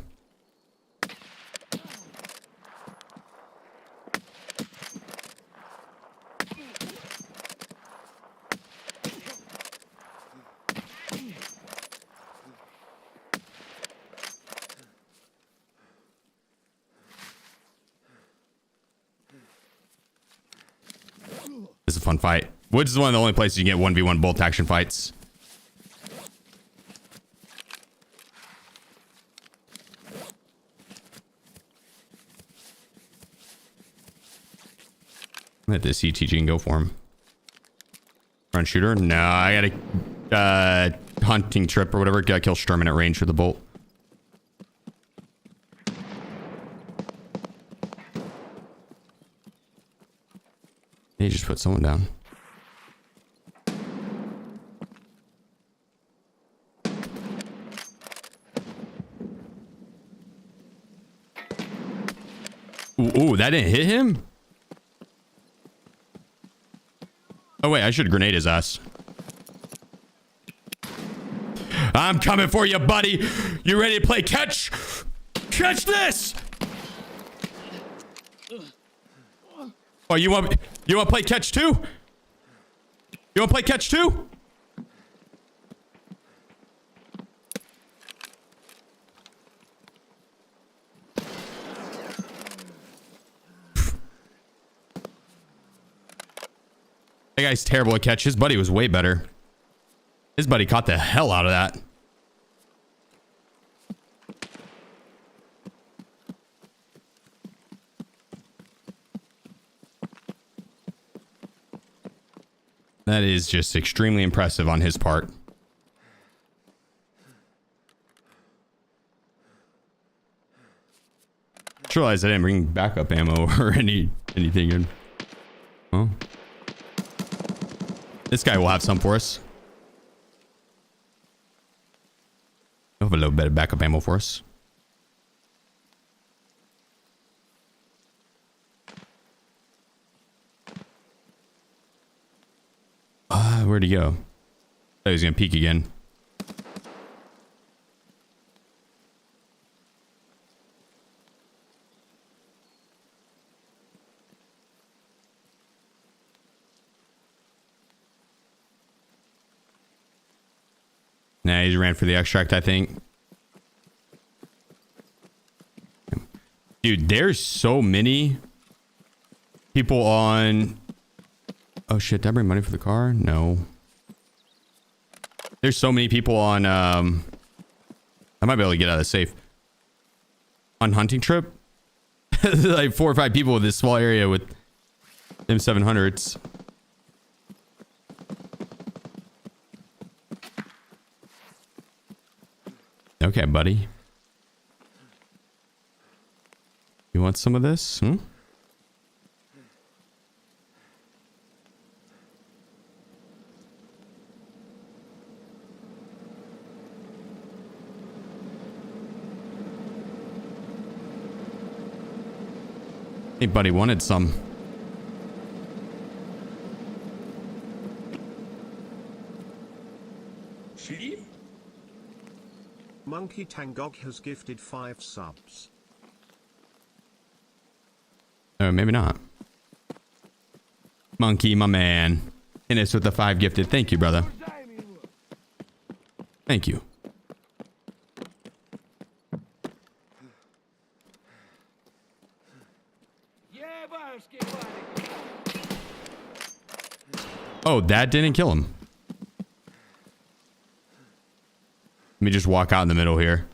It's a fun fight. Woods is one of the only places you can get 1v1 bolt action fights. Let this CTG and go for him. Front shooter? No, I gotta hunting trip or whatever. Gotta kill Sturman at range with a bolt. He just put someone down. Ooh, that didn't hit him? Oh, wait, I should grenade his ass. I'm coming for you, buddy. You ready to play catch? Catch this! Oh, you want to play catch too? You want to play catch too? That guy's terrible at catch. His buddy was way better. His buddy caught the hell out of that. That is just extremely impressive on his part. Just realized I didn't bring backup ammo or anything in. Well, this guy will have some for us. He'll have a little bit of backup ammo for us. Where'd he go? I thought he was gonna peek again. Nah, he ran for the extract, I think. Dude, there's so many people on... Oh shit, did I bring money for the car? No. There's so many people on, I might be able to get out of the safe. On hunting trip? Like 4 or 5 people in this small area with M700s. Okay, buddy. You want some of this? Hmm? Hey, buddy, wanted some. Monkey Tangog has gifted 5 subs. Oh, maybe not. Monkey, my man. Hit us with the 5 gifted. Thank you, brother. Thank you. Oh, that didn't kill him. Let me just walk out in the middle here.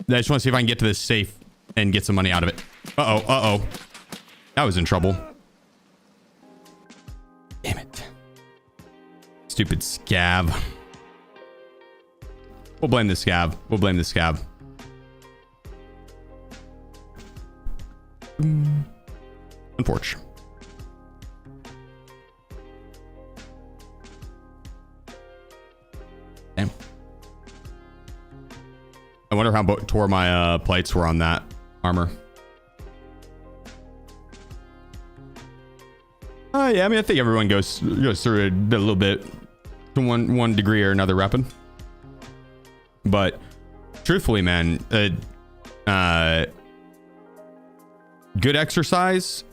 I just want to see if I can get to this safe and get some money out of it. Uh-oh, uh-oh. That was in trouble. Damn it. Stupid scab. We'll blame the scab. We'll blame the scab. Unfortunate. Damn. I wonder how tore my plates were on that armor. Yeah, I mean, I think everyone goes through it a little bit to one degree or another weapon. But truthfully, man, good exercise,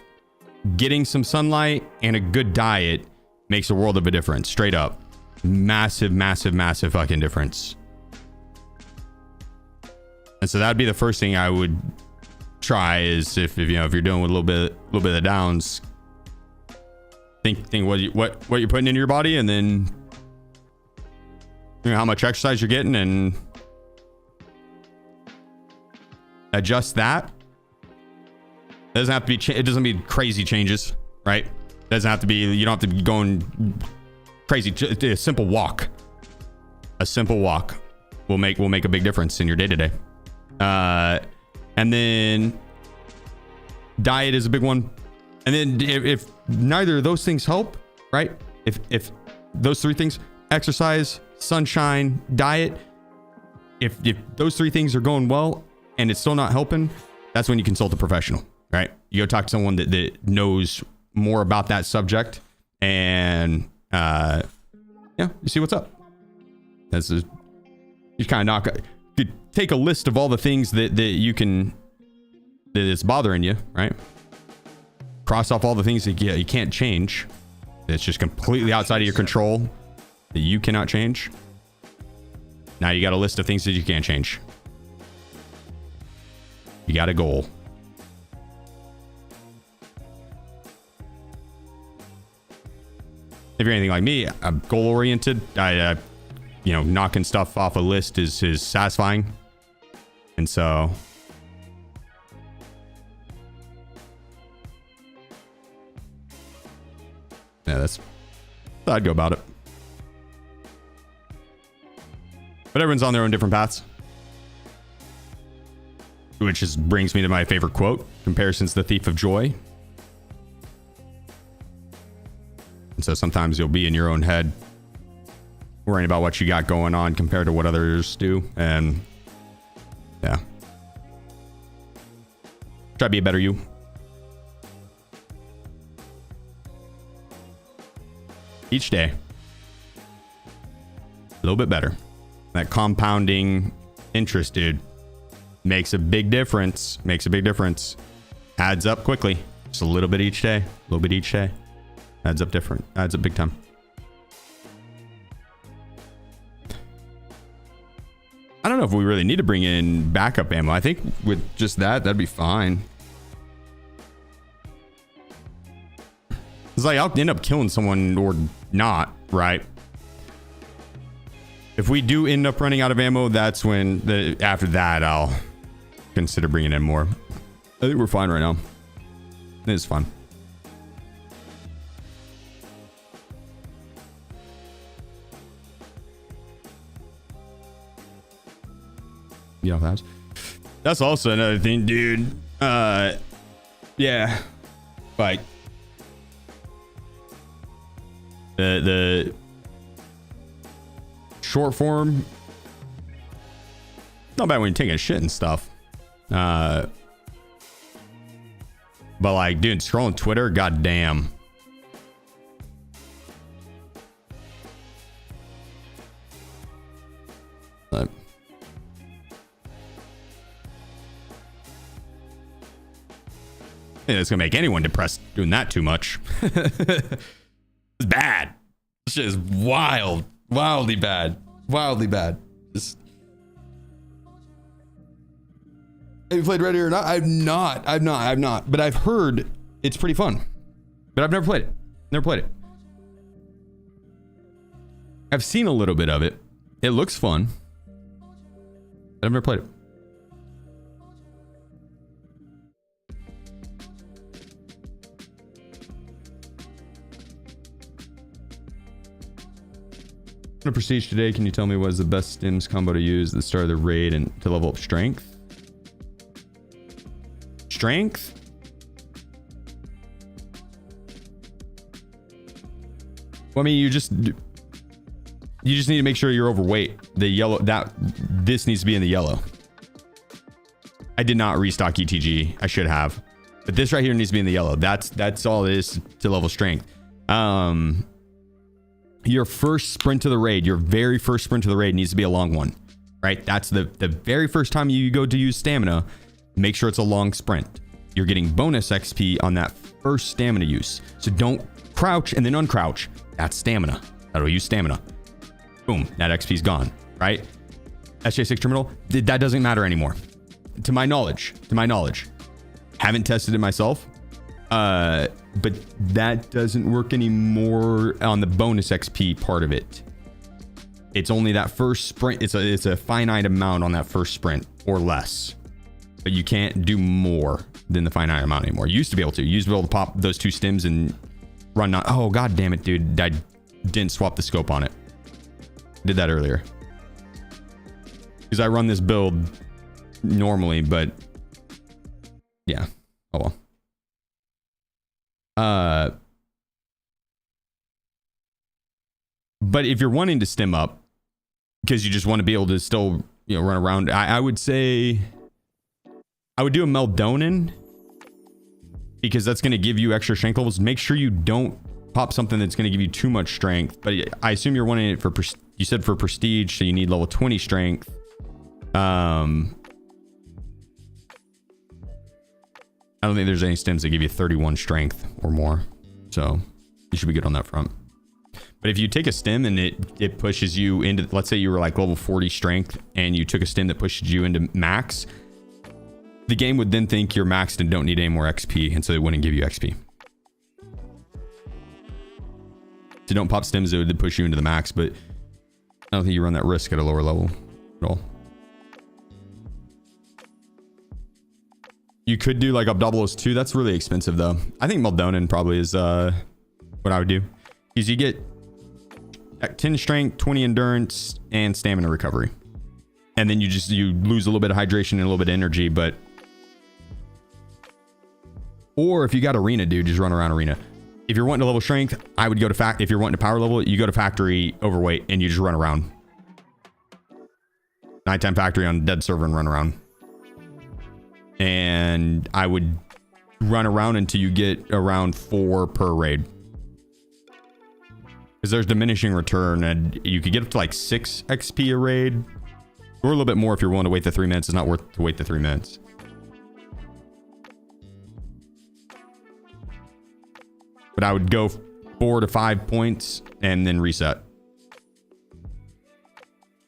getting some sunlight, and a good diet makes a world of a difference. Straight up. Massive, massive, massive fucking difference. And so that'd be the first thing I would try is if you know, if you're doing with a little bit of the downs, think what you're putting into your body, and then you know how much exercise you're getting, and adjust that. It doesn't have to be, it doesn't be crazy changes, right? It doesn't have to be, you don't have to be going crazy. A simple walk. A simple walk will make a big difference in your day-to-day. And then diet is a big one. And then if neither of those things help, right? If those three things, exercise, sunshine, diet, if those three things are going well and it's still not helping, that's when you consult a professional, right? You go talk to someone that knows more about that subject, and yeah, you see what's up. That's just, you kind of you take a list of all the things that you can, that is bothering you, right? Cross off all the things that you can't change. It's just completely outside of your control that you cannot change. Now you got a list of things that you can't change. You got a goal. If you're anything like me, I'm goal oriented. I you know, knocking stuff off a list is satisfying. And so yeah, that's how I'd go about it. But everyone's on their own different paths. Which just brings me to my favorite quote. Comparison's the thief of joy. And so sometimes you'll be in your own head worrying about what you got going on compared to what others do. And yeah. Try to be a better you. Each day. A little bit better. That compounding interest, dude, makes a big difference. Makes a big difference. Adds up quickly. Just a little bit each day. A little bit each day. Adds up different. Adds up big time. I don't know if we really need to bring in backup ammo. I think with just that'd be fine. It's like I'll end up killing someone or not, right? If we do end up running out of ammo, that's when after that I'll consider bringing in more. I think we're fine right now. It's fun. You know, that's also another thing, dude. Yeah, like the short form, not bad when you're taking a shit and stuff. But like, dude, scrolling Twitter, goddamn. Yeah, it's gonna make anyone depressed doing that too much. It's bad. This shit is wild. Wildly bad. Wildly bad. Just... Have you played Ready or Not? I've not. But I've heard it's pretty fun. But I've never played it. Never played it. I've seen a little bit of it. It looks fun. But I've never played it. On a prestige today, can you tell me what is the best stims combo to use at the start of the raid and to level up strength? Strength? Well, I mean, you just need to make sure you're overweight. The yellow, this needs to be in the yellow. I did not restock ETG. I should have, but this right here needs to be in the yellow. That's all it is to level strength. Your first sprint to the raid, your very first sprint to the raid needs to be a long one, right? That's the very first time you go to use stamina. Make sure it's a long sprint. You're getting bonus XP on that first stamina use. So don't crouch and then uncrouch. That's stamina. That'll use stamina. Boom, that XP's gone, right? SJ6 terminal, that doesn't matter anymore. To my knowledge. Haven't tested it myself. But that doesn't work anymore on the bonus XP part of it. It's only that first sprint. It's a finite amount on that first sprint or less, but you can't do more than the finite amount anymore. You used to be able to. You used to be able to pop those 2 stims and run not. Oh, god damn it, dude. I didn't swap the scope on it. Did that earlier. Because I run this build normally, but yeah. Oh well. But if you're wanting to stim up, because you just want to be able to still, you know, run around, I would say I would do a Meldonin, because that's going to give you extra strength levels. Make sure you don't pop something that's going to give you too much strength. But I assume you're wanting it for, you said for prestige, so you need level 20 strength. I don't think there's any stims that give you 31 strength or more, so you should be good on that front. But if you take a stim and it pushes you into, let's say you were like level 40 strength and you took a stim that pushes you into max, the game would then think you're maxed and don't need any more XP, and so it wouldn't give you XP. So don't pop stims that would push you into the max, but I don't think you run that risk at a lower level at all. You could do like Abdoblos 2. That's really expensive though. I think Meldonin probably is what I would do, because you get 10 strength, 20 endurance, and stamina recovery, and then you lose a little bit of hydration and a little bit of energy. But or if you got arena, dude, just run around arena. If you're wanting to level strength, I would go to if you're wanting to power level, you go to factory overweight and you just run around. Nighttime factory on dead server and run around. And I would run around until you get around 4 per raid, because there's diminishing return, and you could get up to like 6 XP a raid, or a little bit more if you're willing to wait the 3 minutes. It's not worth to wait the 3 minutes. But I would go 4 to 5 points and then reset.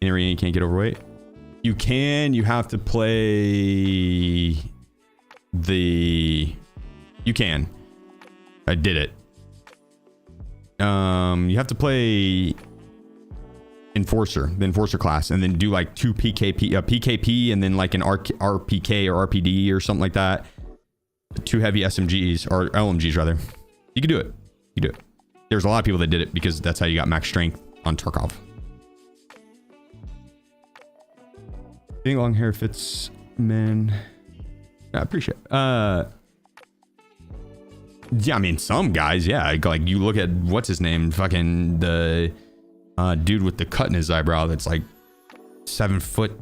In arena, you can't get overweight. You can. You have to play the. You can. I did it. You have to play Enforcer, the Enforcer class, and then do like 2 PKP, and then like an RPK or RPD or something like that. 2 heavy SMGs or LMGs rather. You can do it. You do it. There's a lot of people that did it because that's how you got max strength on Tarkov. I think long hair fits men. I appreciate it. Yeah, I mean, some guys, yeah. Like you look at what's his name, fucking the dude with the cut in his eyebrow that's like 7 foot,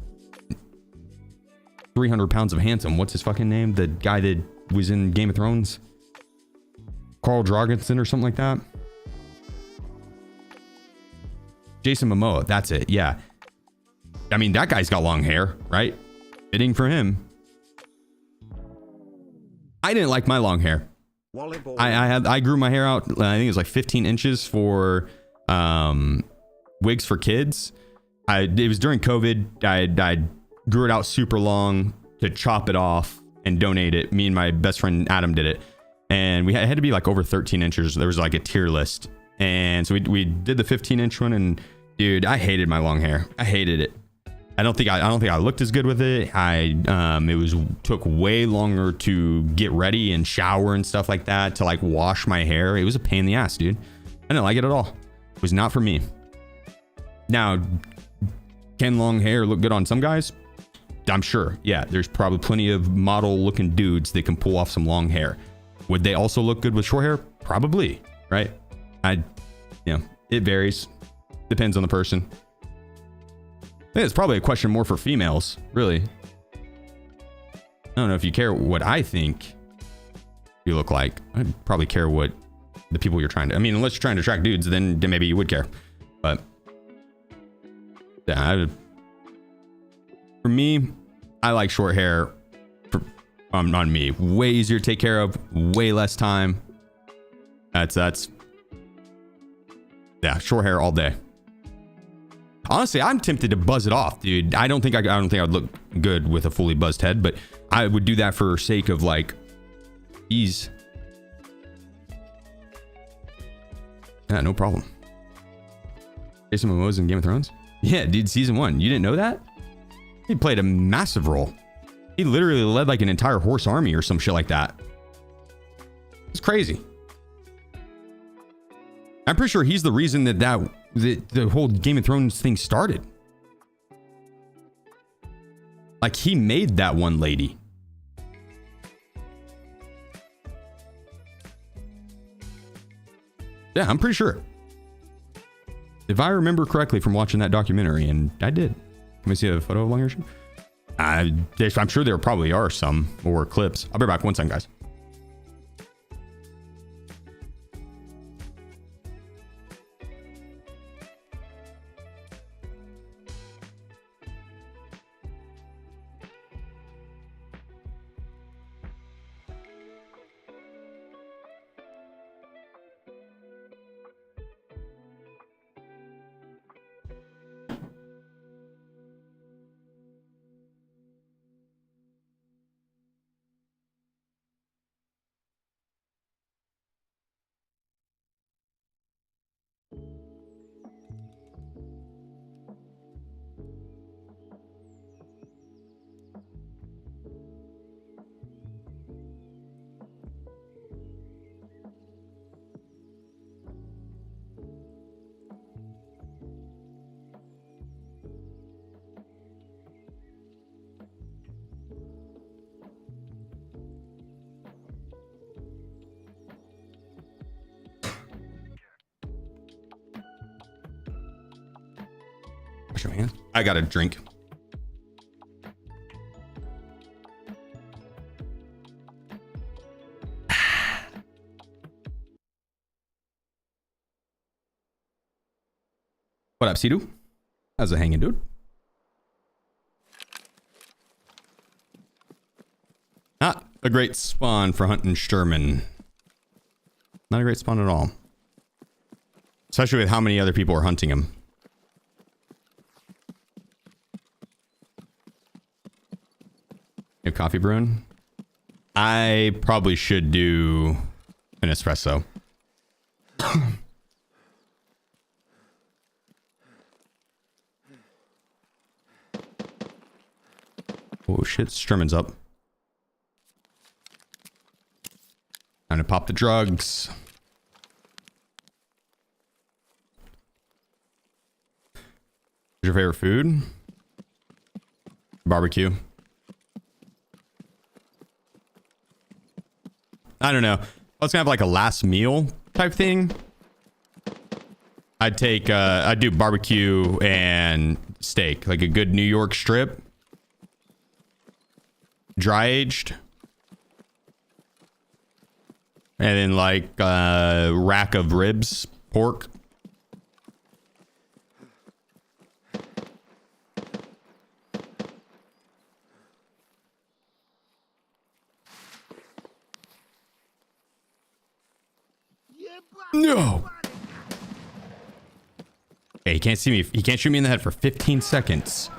300 pounds of handsome. What's his fucking name? The guy that was in Game of Thrones, Carl Drogonson or something like that. Jason Momoa, that's it. Yeah. I mean, that guy's got long hair, right? Fitting for him. I didn't like my long hair. I grew my hair out. I think it was like 15 inches for wigs for kids. It was during COVID. I grew it out super long to chop it off and donate it. Me and my best friend Adam did it, and we had to be like over 13 inches. There was like a tier list, and so we did the 15-inch one. And dude, I hated my long hair. I hated it. I don't think I looked as good with it. Took way longer to get ready and shower and stuff like that, to like wash my hair. It was a pain in the ass, dude. I didn't like it at all. It was not for me. Now, can long hair look good on some guys? I'm sure. Yeah, there's probably plenty of model looking dudes that can pull off some long hair. Would they also look good with short hair? Probably, right? It varies. Depends on the person. I think it's probably a question more for females, really. I don't know if you care what I think you look like. I'd probably care what the people you're trying to. I mean, unless you're trying to attract dudes, then maybe you would care. But yeah, for me, I like short hair on me. Way easier to take care of, way less time. That's yeah, short hair all day. Honestly, I'm tempted to buzz it off, dude. I don't think I'd look good with a fully buzzed head, but I would do that for sake of like ease. Yeah, no problem. Jason Momoa's in Game of Thrones? Yeah, dude, season 1. You didn't know that? He played a massive role. He literally led like an entire horse army or some shit like that. It's crazy. I'm pretty sure he's the reason that the whole Game of Thrones thing started. Like, he made that one lady. Yeah, I'm pretty sure. If I remember correctly from watching that documentary, and I did. Let me see a photo of Longership. I'm sure there probably are some or clips. I'll be back one second, guys. Wash your hands. I got a drink. What up, Sidu? How's it hanging, dude? Not a great spawn for hunting Sherman. Not a great spawn at all. Especially with how many other people are hunting him. You have coffee brewing? I probably should do an espresso. Oh shit, Sturman's up. Time to pop the drugs. What's your favorite food? Barbecue. I don't know. I was gonna have like a last meal type thing. I'd do barbecue and steak, like a good New York strip. Dry aged. And then like a rack of ribs, pork. No. Hey, he can't see me. He can't shoot me in the head for 15 seconds.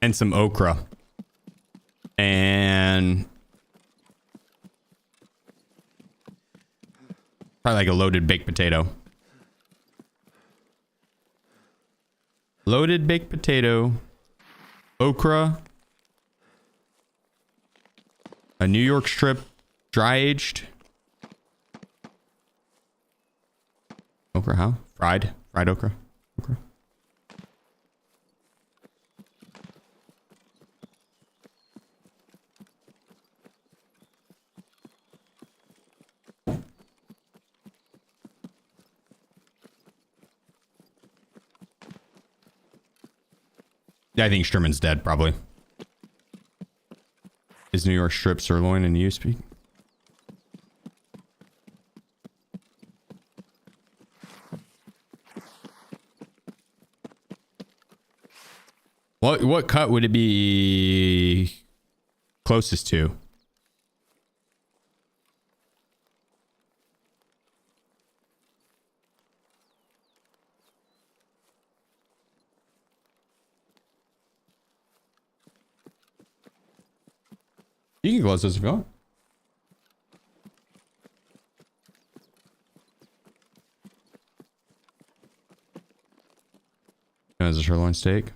And some okra. And probably like a loaded baked potato. Loaded baked potato. Okra. A New York strip. Dry aged. Okra, how? Fried okra. Okra. Yeah, I think Sturman's dead, probably. Is New York strip sirloin and you speak? What cut would it be closest to? You can close this if you want. sirloin steak.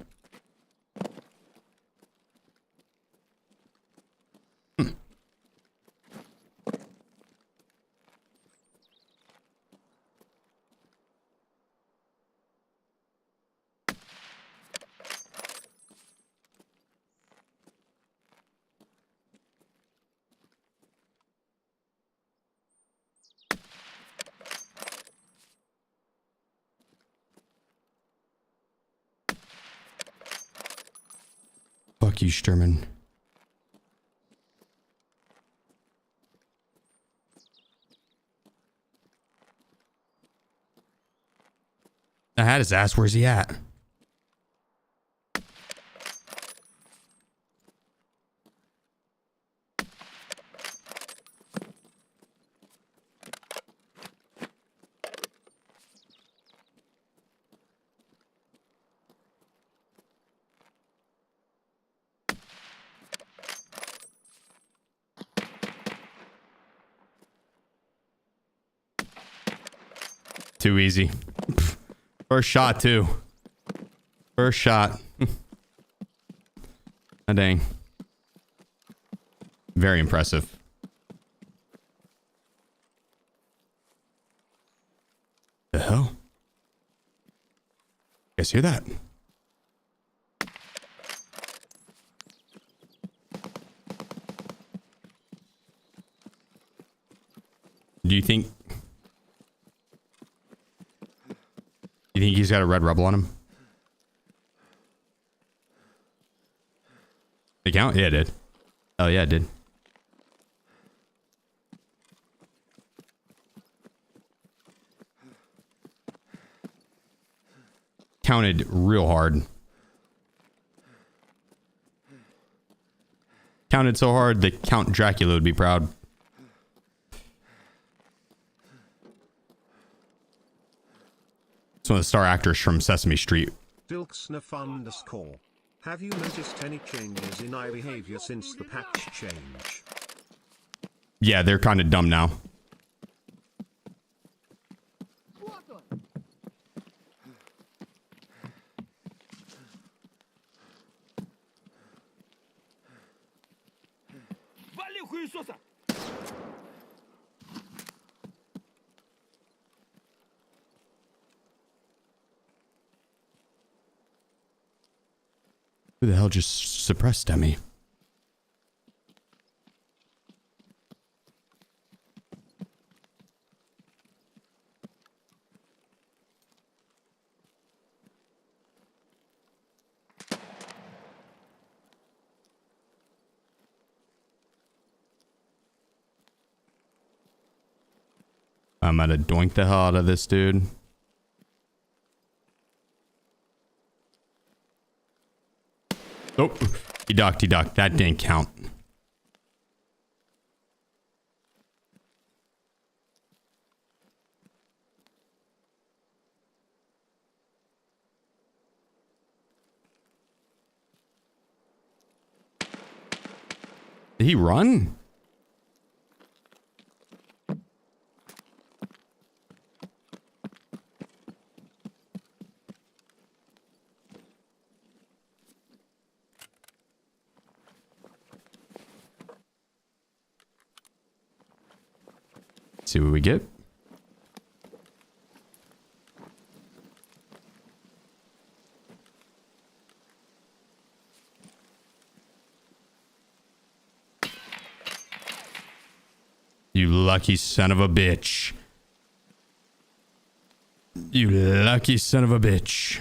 Fuck you, Sturman. I had his ass. Where's he at? Too easy. First shot, too. First shot. Ah, dang. Very impressive. The hell? You guys hear that? Do you think... You think he's got a red rebel on him? Did it count? Yeah, it did. Oh, yeah, it did. Counted real hard. Counted so hard that Count Dracula would be proud. It's one of the star actors from Sesame Street. Dilksnuff_. Have you noticed any changes in eye behavior since the patch change? Yeah, they're kind of dumb now. Who the hell just suppressed Demi? I'm gonna doink the hell out of this dude. Oh, he ducked, he ducked. That didn't count. Did he run? See what we get. You lucky son of a bitch. You lucky son of a bitch.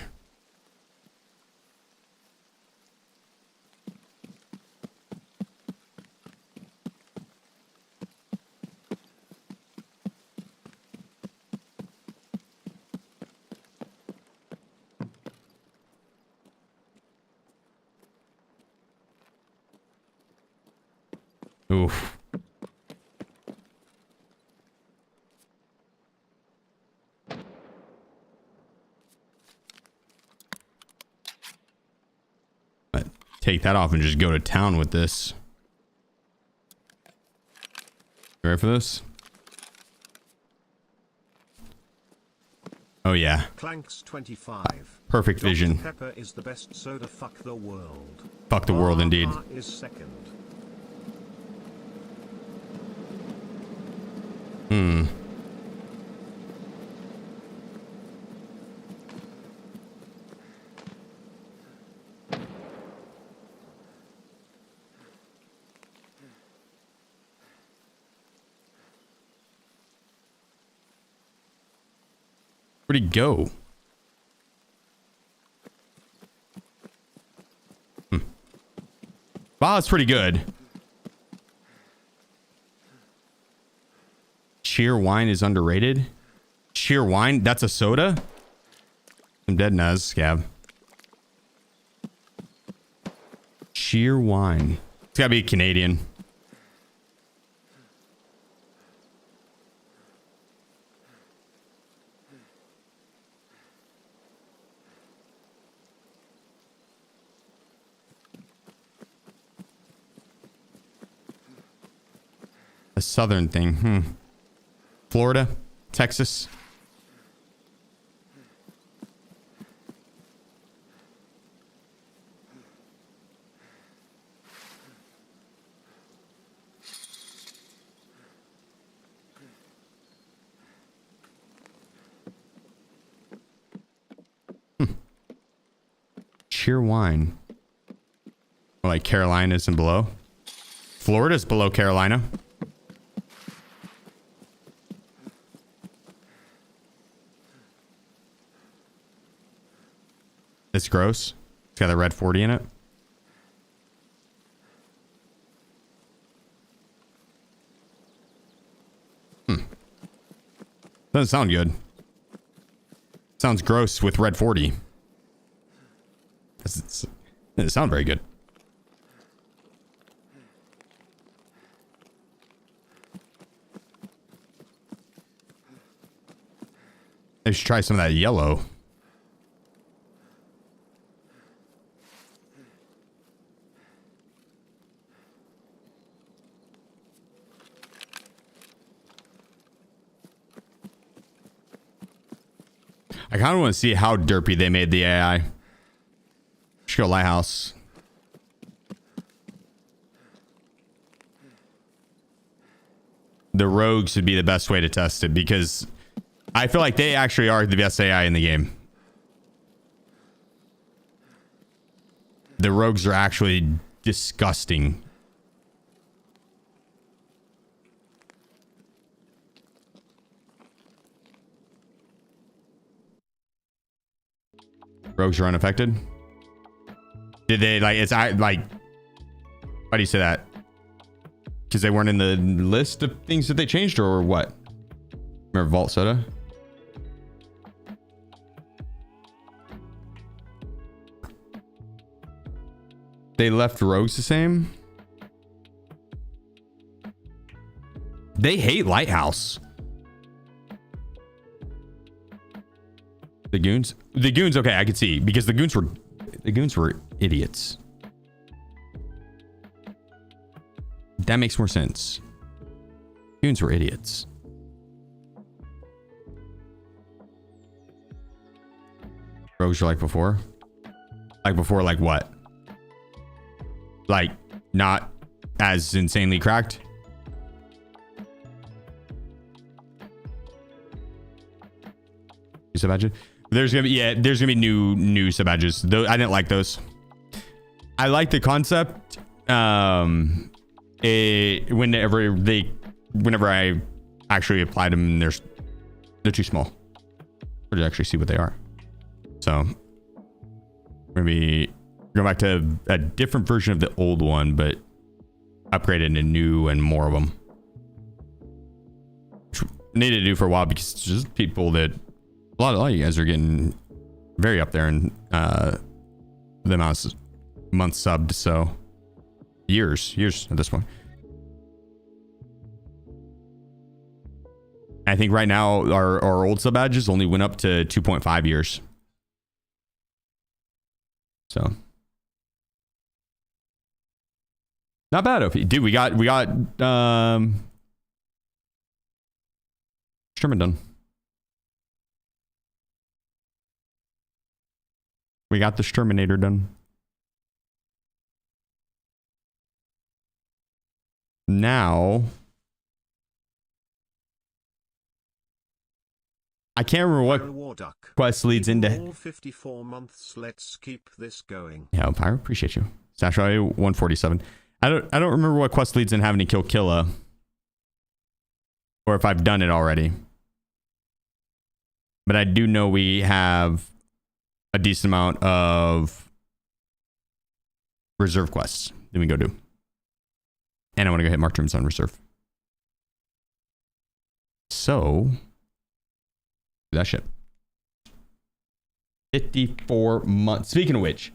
Oof. But take that off and just go to town with this. You ready for this? Oh yeah. Clanks 25. Perfect vision. Dr. Pepper is the best soda. Fuck the world. Fuck the world indeed. Is second. Where'd he go? Wow, that's pretty good. Cheer wine is underrated. Cheer wine? That's a soda? I'm dead Nuz, Scab. Cheer wine. It's gotta be Canadian. A southern thing. Florida, Texas. Cheer wine. Or like Carolinas and below. Florida's below Carolina. It's gross. It's got a red 40 in it. Doesn't sound good. Sounds gross with red 40. It doesn't sound very good. I should try some of that yellow. I kind of want to see how derpy they made the AI. Let's go Lighthouse. The rogues would be the best way to test it because I feel like they actually are the best AI in the game. The rogues are actually disgusting. Rogues are unaffected. Did they like? It's like. Why do you say that? Because they weren't in the list of things that they changed, or what? Remember Vault Soda? They left rogues the same. They hate Lighthouse. The goons? The goons, okay, I could see. Because the goons were idiots. That makes more sense. Goons were idiots. Rogues are like before? Like before, like what? Like, not as insanely cracked? Sub-badges? There's gonna be new sub-badges. Though I didn't like those. I like the concept. Whenever I actually applied them, they're too small to actually see what they are. So maybe go back to a different version of the old one, but upgrade it into new and more of them. Which I needed to do for a while because it's just people that a lot of you guys are getting very up there in the amount of months subbed, so years at this point. I think right now our old sub badges only went up to 2.5 years. So not bad, OP. Dude, we got Sherman done. We got the Terminator done. Now, I can't remember what quest leads into. All 54 months. Let's keep this going. Yeah, Pyro, appreciate you. Stash value 147. I don't remember what quest leads in having to kill Killa, or if I've done it already. But I do know we have a decent amount of reserve quests that we go do. And I want to go hit Mark Rooms on reserve. So, do that shit. 54 months. Speaking of which.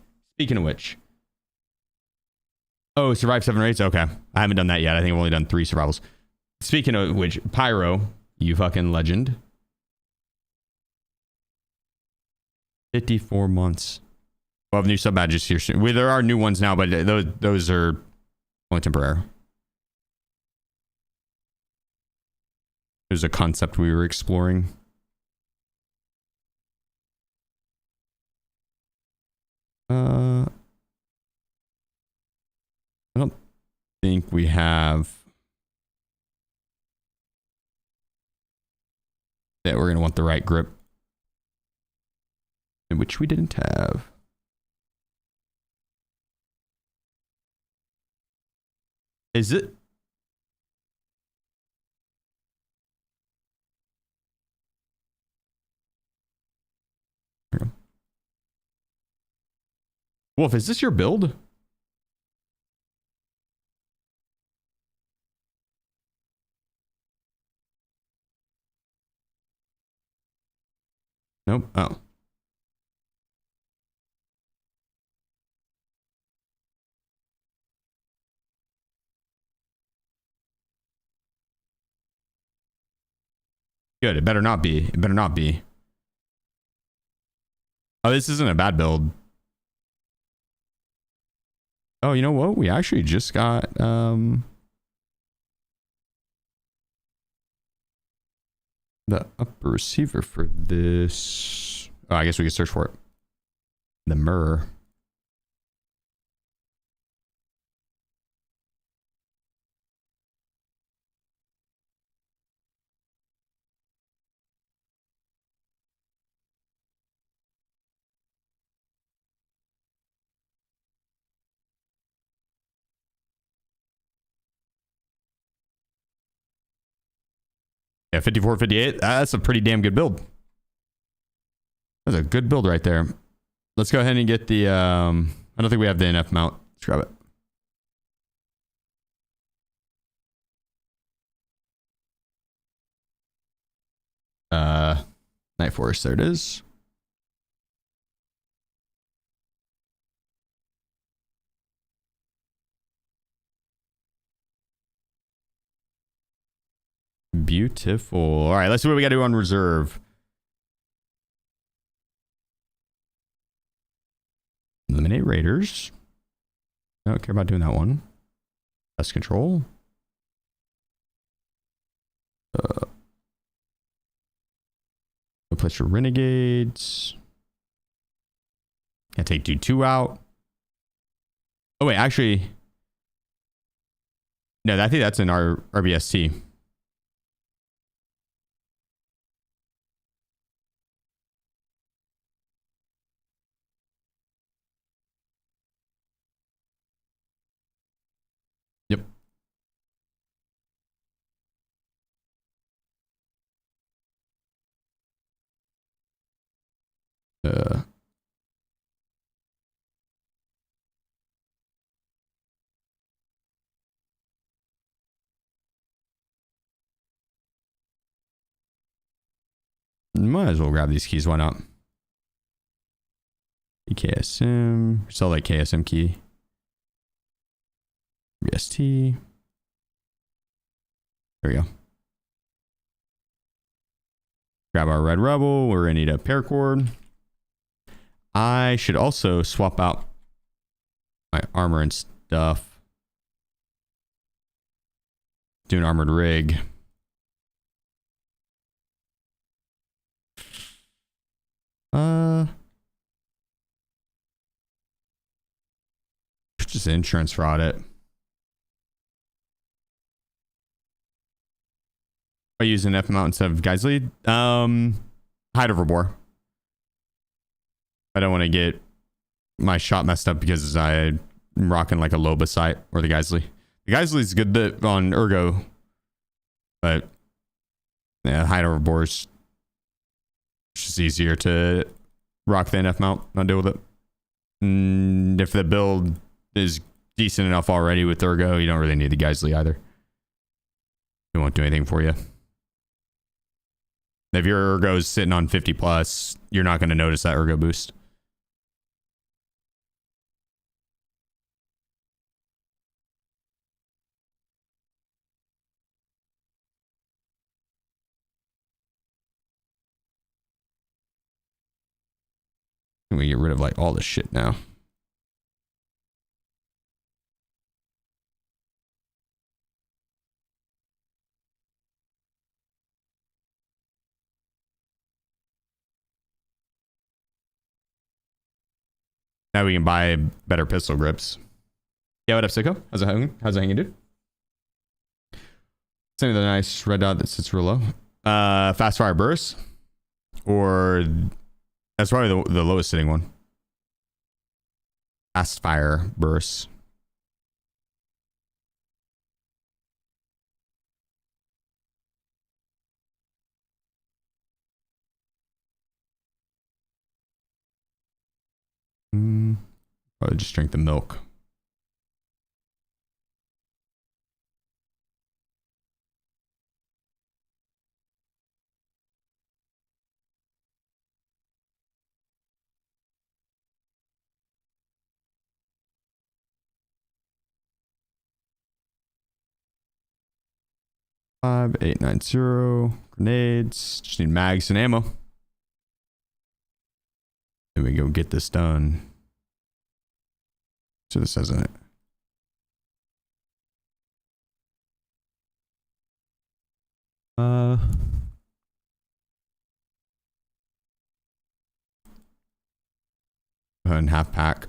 Oh, survive 7 raids? Okay. I haven't done that yet. I think I've only done 3 survivals. Speaking of which, Pyro, you fucking legend. 54 months. We'll have new sub badges here soon. There are new ones now, but those are only temporary. There's a concept we were exploring. I don't think we have. Yeah, we're gonna want the right grip, which we didn't have. Is it? Wolf, is this your build? Nope. Oh. Good. It better not be. It better not be. Oh, this isn't a bad build. Oh, you know what? We actually just got the upper receiver for this. Oh, I guess we could search for it. The mirror. Yeah, 54, 58. That's a pretty damn good build. That's a good build right there. Let's go ahead and get the I don't think we have the NF mount. Let's grab it. Night Forest, there it is. Beautiful. All right, let's see what we got to do on reserve. Eliminate raiders. I don't care about doing that one. Pest control. Replace your renegades. Can't take dude 2 out. Oh wait, actually, no, I think that's in our RBST. Yep. Might as well grab these keys. Why not? KSM. Sell that KSM key. BST. There we go. Grab our red rebel. We're gonna need a paracord. I should also swap out my armor and stuff. Do an armored rig. Just insurance fraud it. I use an F mount instead of Geisley. Hide over bore. I don't want to get my shot messed up because I'm rocking like a Loba sight or the Geisley. The Geisley's good on Ergo, but yeah, hide over bore is just easier to rock the NF mount, not deal with it. And if the build is decent enough already with Ergo, you don't really need the Geisley either. It won't do anything for you. If your Ergo is sitting on 50 plus, you're not going to notice that Ergo boost. We get rid of like all this shit now. Now we can buy better pistol grips. Yeah, what up, Sicko? How's it hanging? How's it hanging, dude? Send me the nice red dot that sits real low. Fast fire burst, or that's probably the lowest sitting one. Fast fire burst. Probably just drink the milk. Five, 890 grenades. Just need mags and ammo. Then we go get this done. So this says in it. Go ahead and half pack.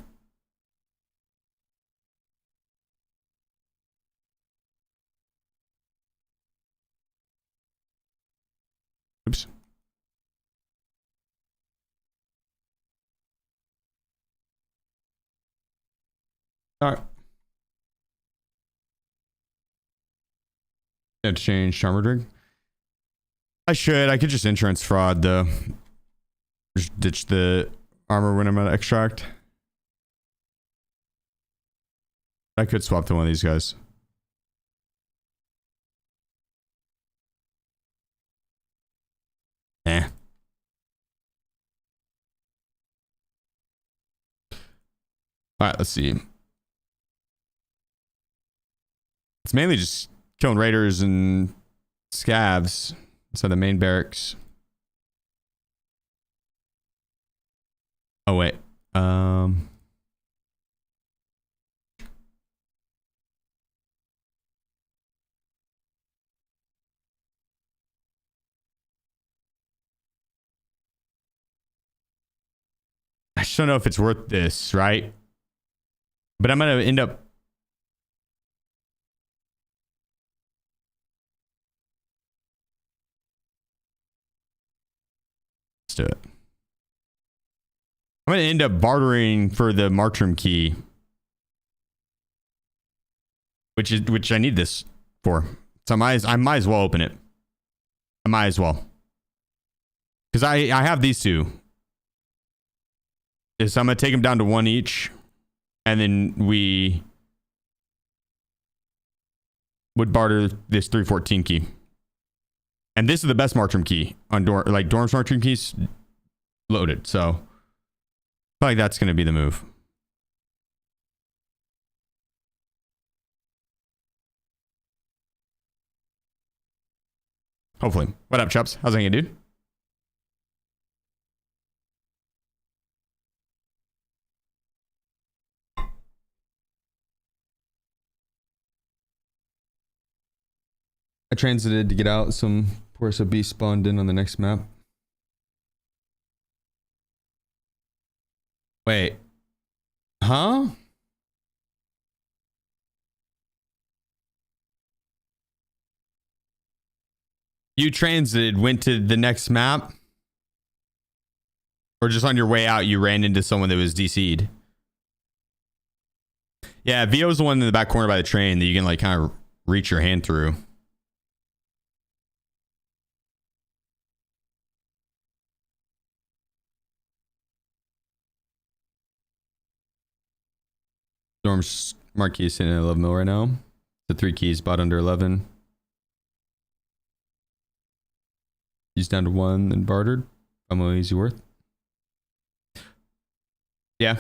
Oops. All right. Interchange charmer drink. I could just insurance fraud though. Just ditch the armor when I'm at extract. I could swap to one of these guys. Eh. Alright, let's see. It's mainly just killing raiders and scavs inside the main barracks. Oh wait. I just don't know if it's worth this, right? But I'm gonna end up. Let's do it. I'm gonna end up bartering for the Martrim key, which I need this for. So I might as well open it. I might as well, because I have these two. So I'm gonna take them down to one each, and then we would barter this 314 key. And this is the best Martrim key on Dorm's Martrim keys loaded. So I feel like that's gonna be the move. Hopefully. What up, Chups? How's it going, dude? I transited to get out. Some Porsa B spawned in on the next map. Wait. Huh? You transited, went to the next map, or just on your way out, you ran into someone that was DC'd. Yeah, VO's the one in the back corner by the train that you can like kind of reach your hand through. Storm's marquee is sitting at 11 mil right now. The 3 keys bought under 11. He's down to 1 and bartered. How much is he worth? Yeah.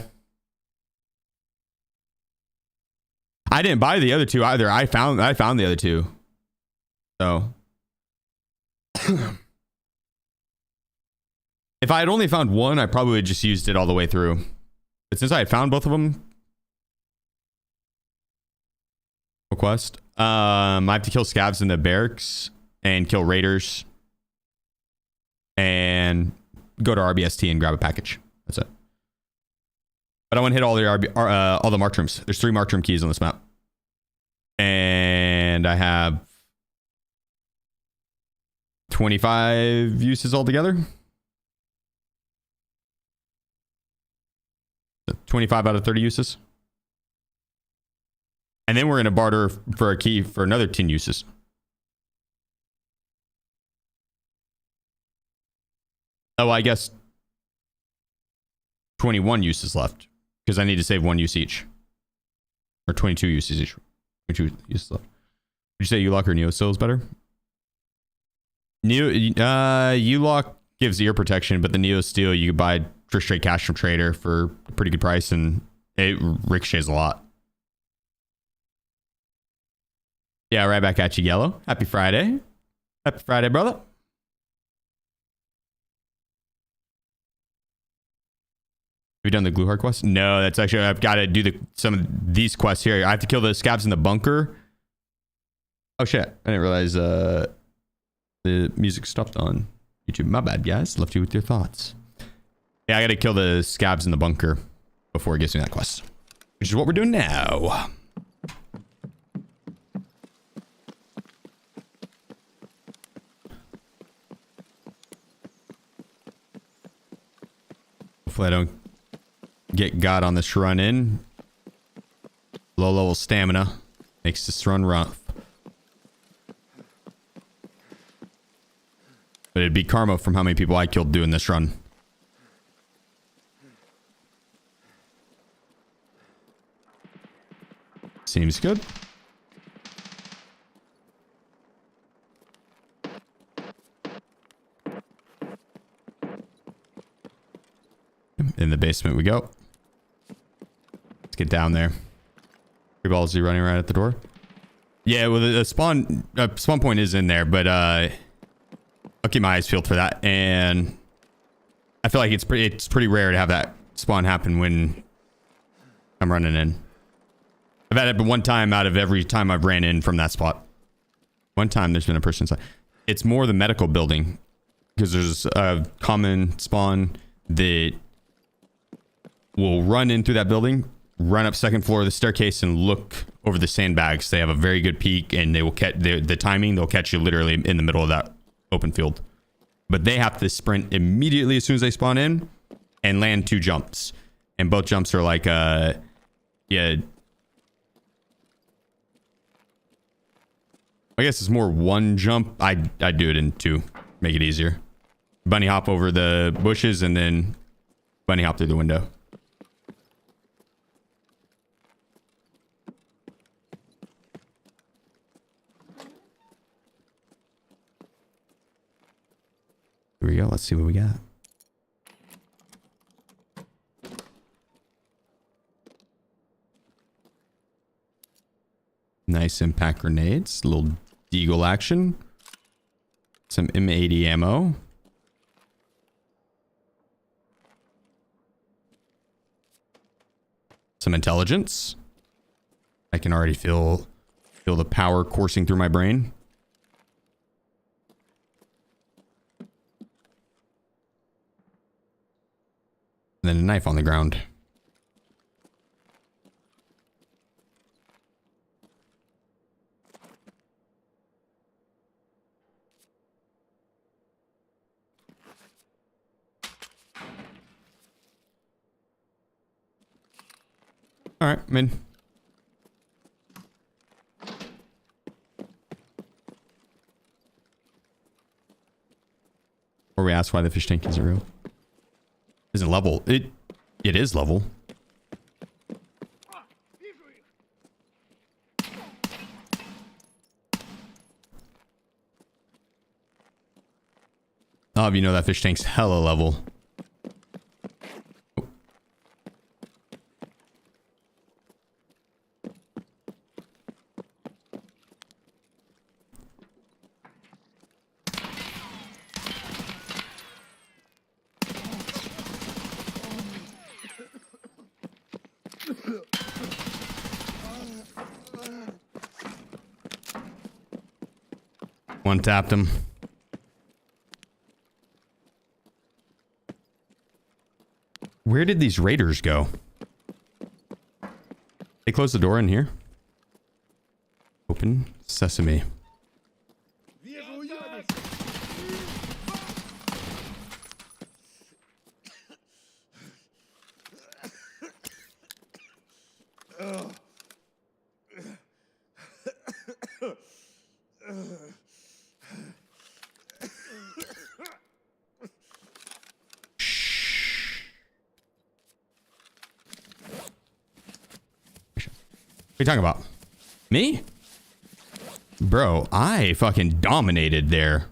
I didn't buy the other 2 either. I found the other 2. So if I had only found 1, I probably would have just used it all the way through. But since I had found both of them, quest. I have to kill scavs in the barracks and kill raiders and go to RBST and grab a package. That's it. But I want to hit all the marked rooms. There's 3 marked room keys on this map, and I have 25 uses altogether. 25 out of 30 uses. And then we're going to barter for a key for another 10 uses. Oh, I guess 21 uses left because I need to save 1 use each. Or 22 uses each. 22 uses left. Would you say U-Lock or Neo Steel is better? U-Lock gives ear protection, but the Neo Steel you can buy for straight cash from Trader for a pretty good price, and it ricochets a lot. Yeah, right back at you, Yellow. Happy Friday. Happy Friday, brother. Have you done the glue heart quest? No, that's actually, I've got to do some of these quests here. I have to kill the scabs in the bunker. Oh shit, I didn't realize the music stopped on YouTube. My bad, guys. Left you with your thoughts. Yeah, I got to kill the scabs in the bunker before it gets me that quest, which is what we're doing now. Hopefully I don't get God on this run in. Low level stamina makes this run rough. But it'd be karma from how many people I killed doing this run. Seems good. In the basement we go. Let's get down there. Three balls is running right at the door. Yeah, well the spawn point is in there, but I'll keep my eyes peeled for that. And I feel like it's pretty rare to have that spawn happen when I'm running in. I've had it one time out of every time I've ran in from that spot. One time there's been a person inside. It's more the medical building because there's a common spawn that will run in through that building, run up second floor of the staircase and look over the sandbags. They have a very good peek and they will catch the timing. They'll catch you literally in the middle of that open field, but they have to sprint immediately as soon as they spawn in and land 2 jumps. And both jumps are like, yeah, I guess it's more 1 jump. I do it in 2, make it easier. Bunny hop over the bushes and then bunny hop through the window. Here we go. Let's see what we got. Nice impact grenades. A little deagle action. Some M80 ammo. Some intelligence. I can already feel the power coursing through my brain. And then a knife on the ground. All right, I'm in. Or we ask why the fish tank isn't real. Isn't level. It is level. Oh, you know that fish tank's hella level. One tapped him. Where did these raiders go? They closed the door in here. Open sesame. What are you talking about? Me? Bro, I fucking dominated there.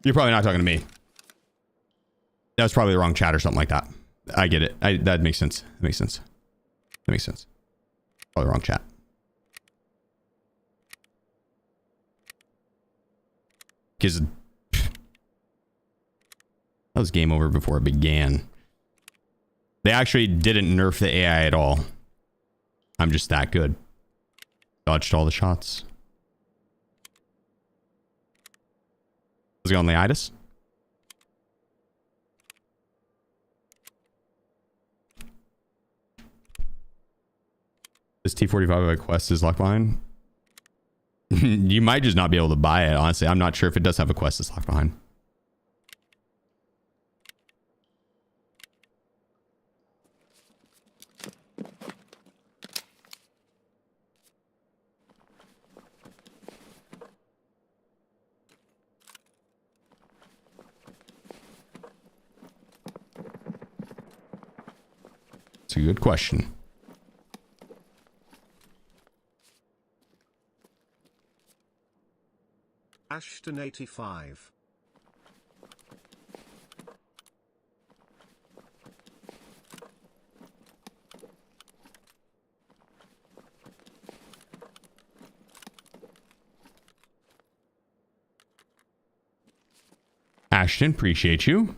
You're probably not talking to me. That was probably the wrong chat or something like that. I get it. That makes sense. That makes sense. That makes sense. Probably wrong chat. Because that was game over before it began. They actually didn't nerf the AI at all. I'm just that good. Dodged all the shots. Was he on Lighthouse? This T45 quest is locked behind. You might just not be able to buy it, honestly. I'm not sure if it does have a quest that's locked behind. It's a good question. Ashton 85. Ashton, appreciate you.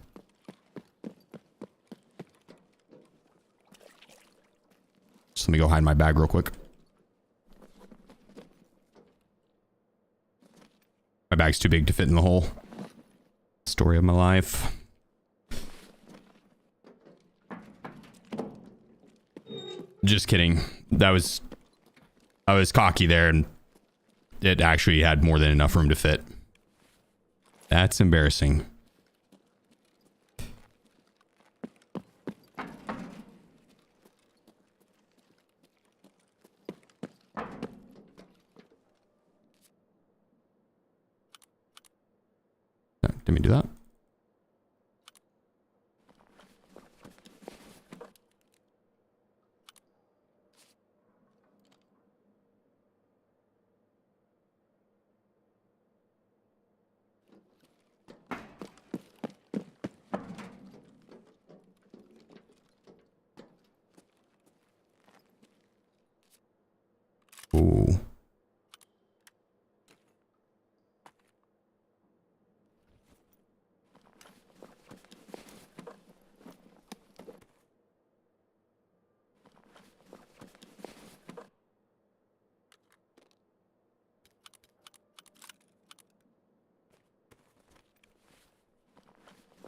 Just let me go hide my bag real quick. My bag's too big to fit in the hole. Story of my life. Just kidding. I was cocky there and it actually had more than enough room to fit. That's embarrassing. Didn't we do that? Ooh.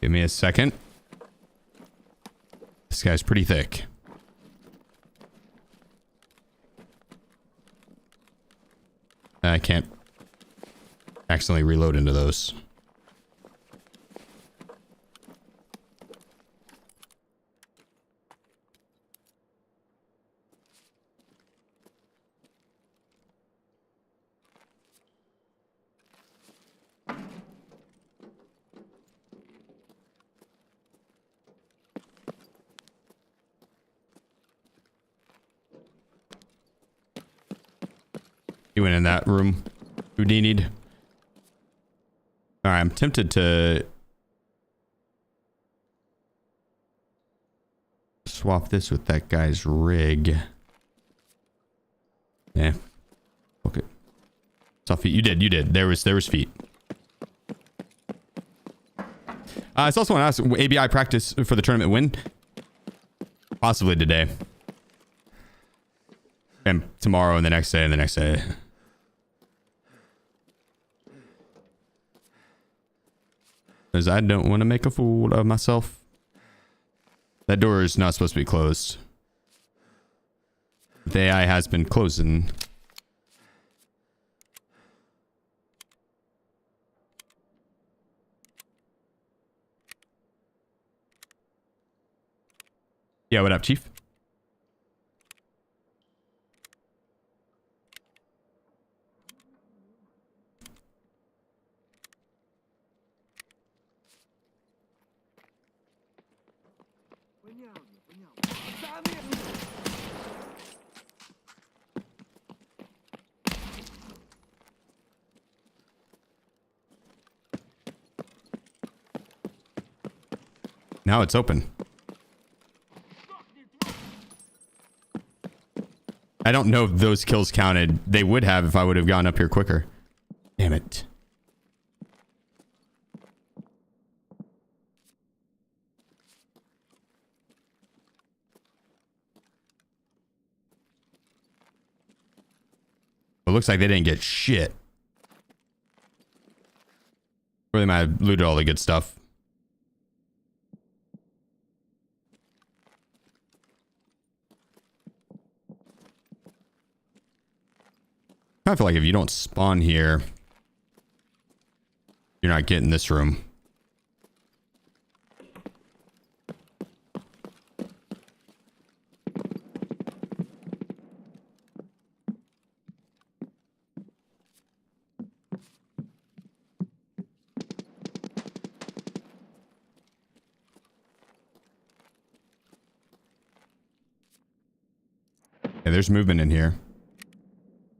Give me a second. This guy's pretty thick. I can't accidentally reload into those. He went in that room. Houdini'd. All right, I'm tempted to swap this with that guy's rig. Yeah. Okay. Saw feet. You did. There was feet. I also want to ask, ABI practice for the tournament win? Possibly today. And tomorrow and the next day and the next day. Because I don't want to make a fool of myself. That door is not supposed to be closed. The AI has been closing. Yeah, what up, Chief? Now it's open. I don't know if those kills counted. They would have if I would have gone up here quicker. Damn it. It looks like they didn't get shit. Or they might have looted all the good stuff. I feel like if you don't spawn here, you're not getting this room. Yeah, there's movement in here.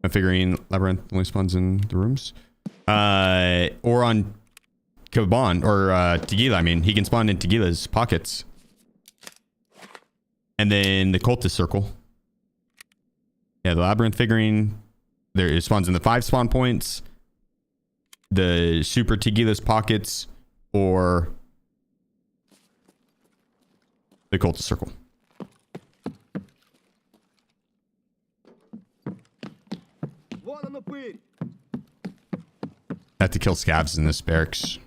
A figurine labyrinth only spawns in the rooms. Or on Kaban or Tequila. I mean, he can spawn in Tequila's pockets. And then the cultist circle. Yeah, the labyrinth figurine. There it spawns in the 5 spawn points. The super Tequila's pockets or the cultist circle. I have to kill scavs in this barracks.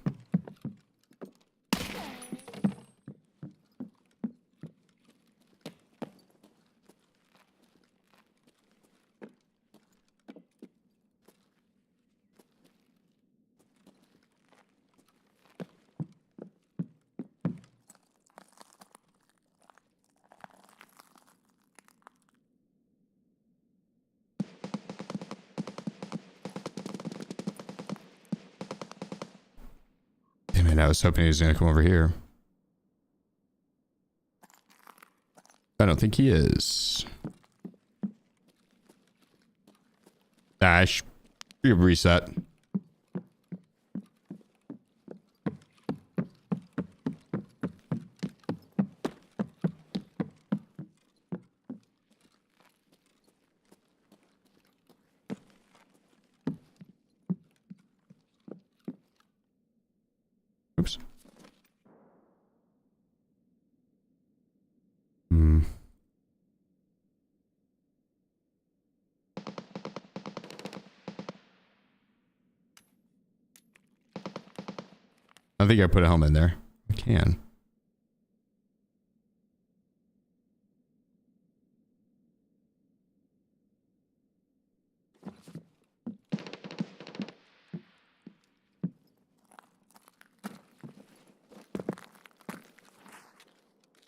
I was hoping he was going to come over here. I don't think he is. Dash. Reset. Oops. I think I put a helmet in there. I can.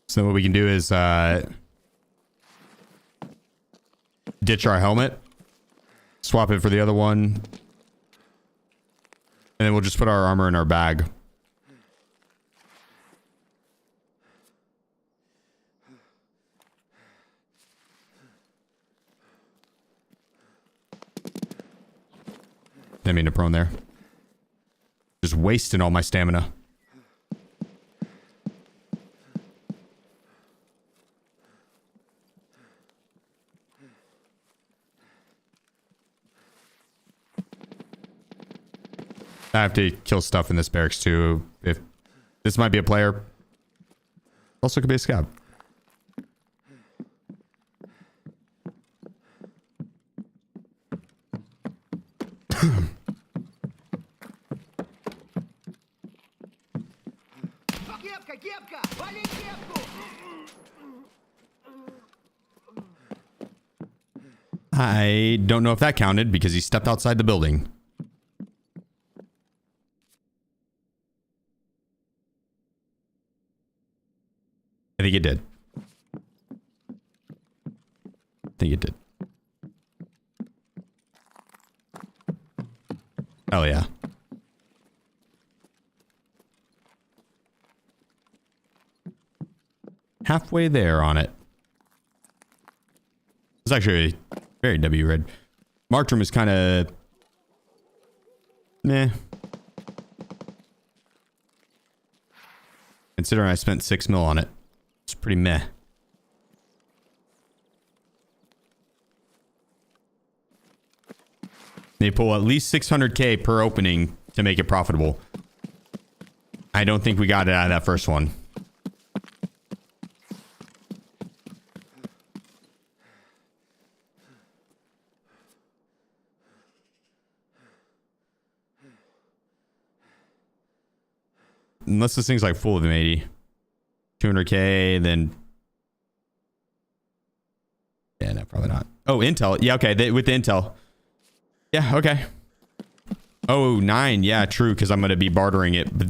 So what we can do is ditch our helmet, swap it for the other one, and then we'll just put our armor in our bag. I mean, to prone there. Just wasting all my stamina. I have to kill stuff in this barracks too. If this might be a player, also could be a scout. I don't know if that counted because he stepped outside the building. I think it did. I think it did. Oh yeah. Halfway there on it. It's actually very W red. Marked room is kind of meh. Considering I spent 6 mil on it. It's pretty meh. They pull at least 600k per opening to make it profitable. I don't think we got it out of that first one. Unless this thing's like full of M80. 200k, then... Yeah, no, probably not. Oh, Intel. Yeah, okay, with the Intel. Yeah, okay. Oh, 9. Yeah, true, because I'm going to be bartering it. But...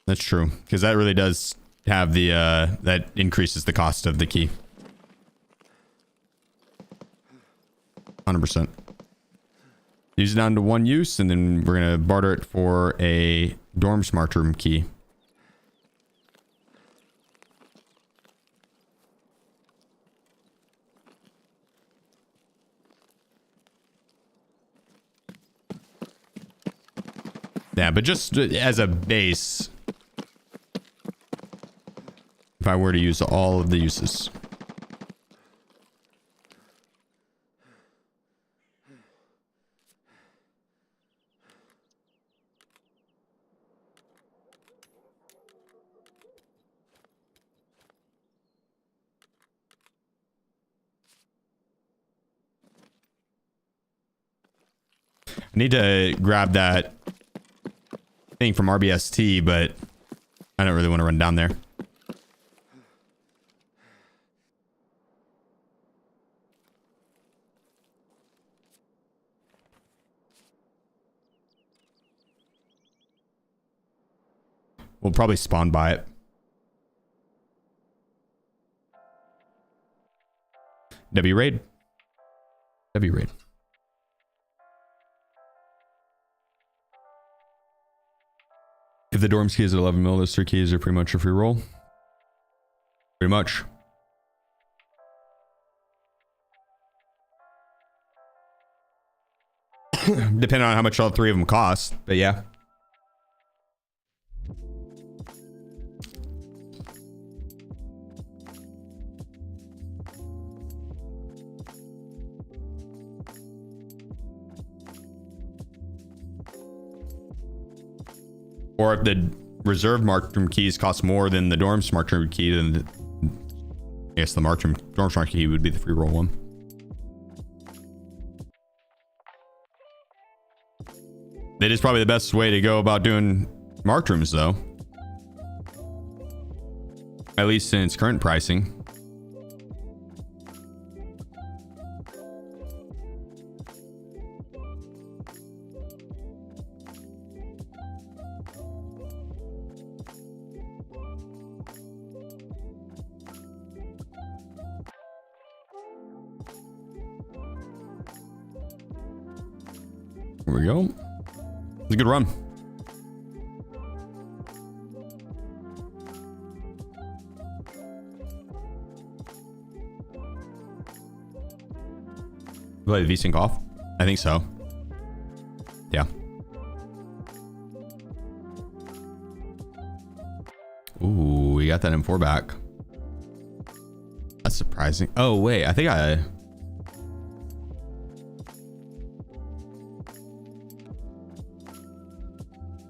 That's true, because that really does have the... that increases the cost of the key. 100%. Use it down to 1 use, and then we're going to barter it for a dorm smart room key. Yeah, but just as a base, if I were to use all of the uses. I need to grab that thing from RBST, but I don't really want to run down there. We'll probably spawn by it. W raid. W raid. If the dorms key is at 11 mil, those 3 keys are pretty much a free roll. Pretty much. Depending on how much all 3 of them cost, but yeah. Or if the reserve marked room keys cost more than the dorm smart room key, then I guess the dorm smart key would be the free roll one. It is probably the best way to go about doing marked rooms, though. At least in its current pricing. Here we go. It's a good run. Play the VSync off? I think so. Yeah. Ooh, we got that M4 back. That's surprising. Oh, wait. I think I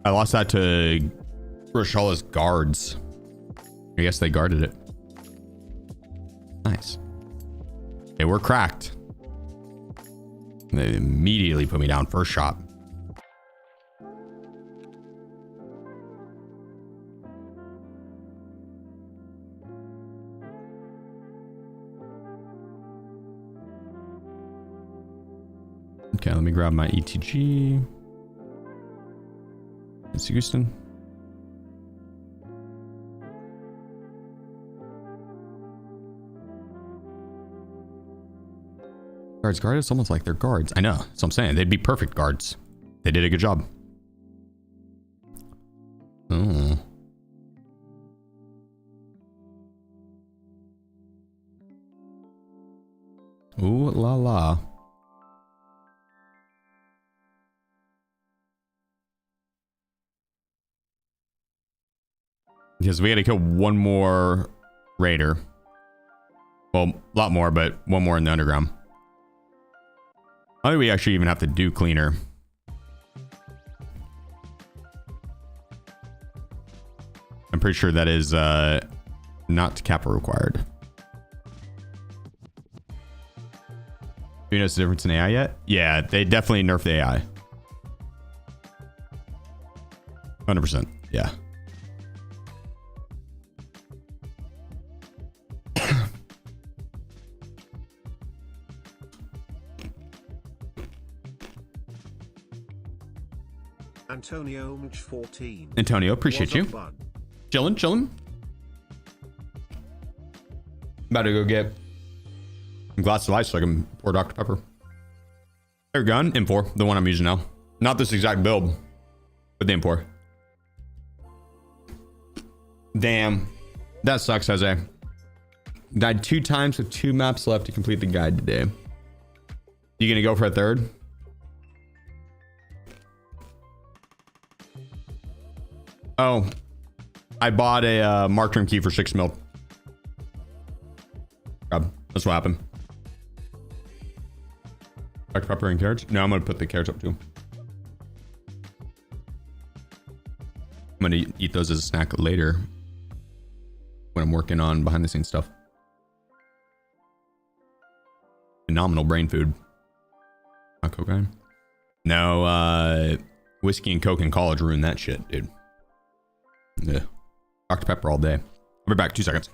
lost that to Roshalla's guards. I guess they guarded it. Nice. Okay, we're cracked. They immediately put me down first shot. Okay, let me grab my ETG. It's Houston. Guards guard, it's almost like they're guards. I know, that's what I'm saying. They'd be perfect guards. They did a good job. Oh. Ooh la la. Because we had to kill one more raider. Well, a lot more, but one more in the underground. I think we actually even have to do cleaner. I'm pretty sure that is not kappa required. Do you notice the difference in AI yet? Yeah, they definitely nerfed the AI. 100%. Yeah. Antonio Mch 14. Antonio, appreciate you. Chillin'. About to go get a glass of ice so I can pour Dr. Pepper. There we go. M4, the one I'm using now. Not this exact build, but the M4. Damn. That sucks, Jose. Died 2 times with 2 maps left to complete the guide today. You gonna go for a third? Oh, I bought a mark term key for 6 mil. That's what happened. Dr. Pepper and carrots? No, I'm gonna put the carrots up too. I'm gonna eat those as a snack later when I'm working on behind the scenes stuff. Phenomenal brain food. Not cocaine? No, whiskey and coke in college ruined that shit, dude. Yeah. Dr. Pepper all day. I'll be back 2 seconds.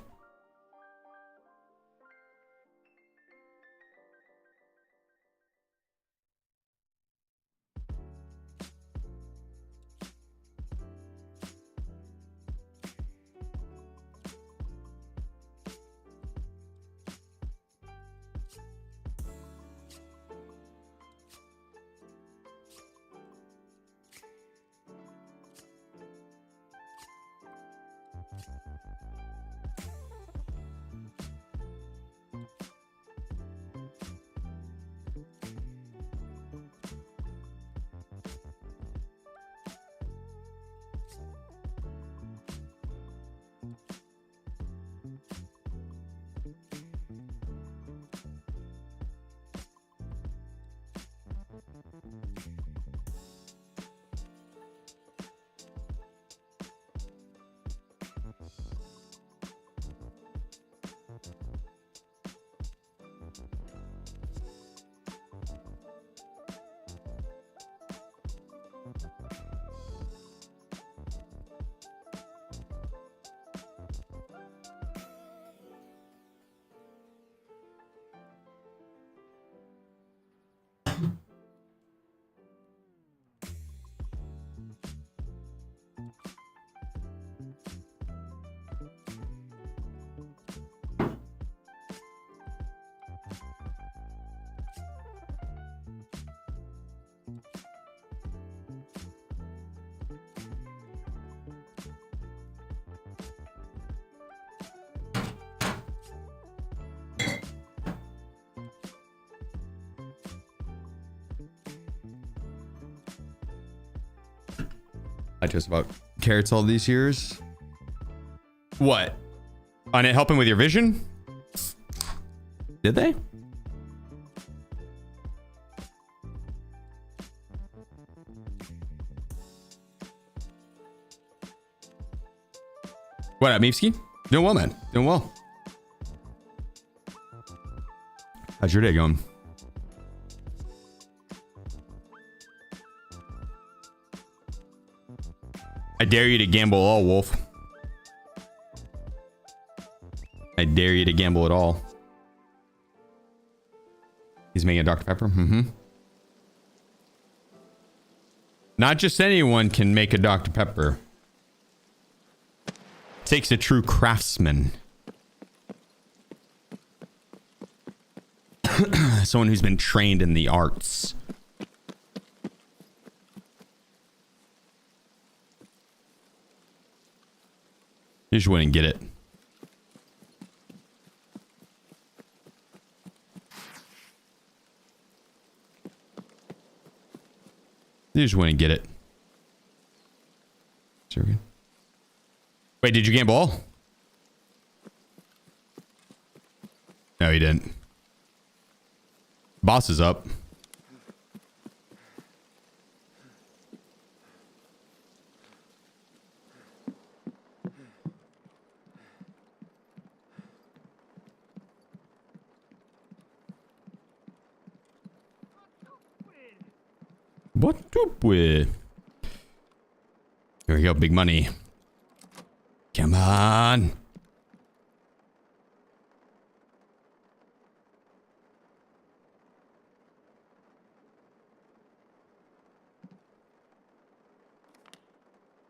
I just about carrots all these years. What? On it helping with your vision? Did they? What up, Meefsky? Doing well, man. Doing well. How's your day going? I dare you to gamble all, Wolf. I dare you to gamble it all. He's making a Dr. Pepper? Mm-hmm. Not just anyone can make a Dr. Pepper. Takes a true craftsman. Someone who's been trained in the arts. You just wouldn't get it. You just wouldn't get it. Wait, did you gamble all? No, he didn't. Boss is up. What up with? Here we go, big money. Come on.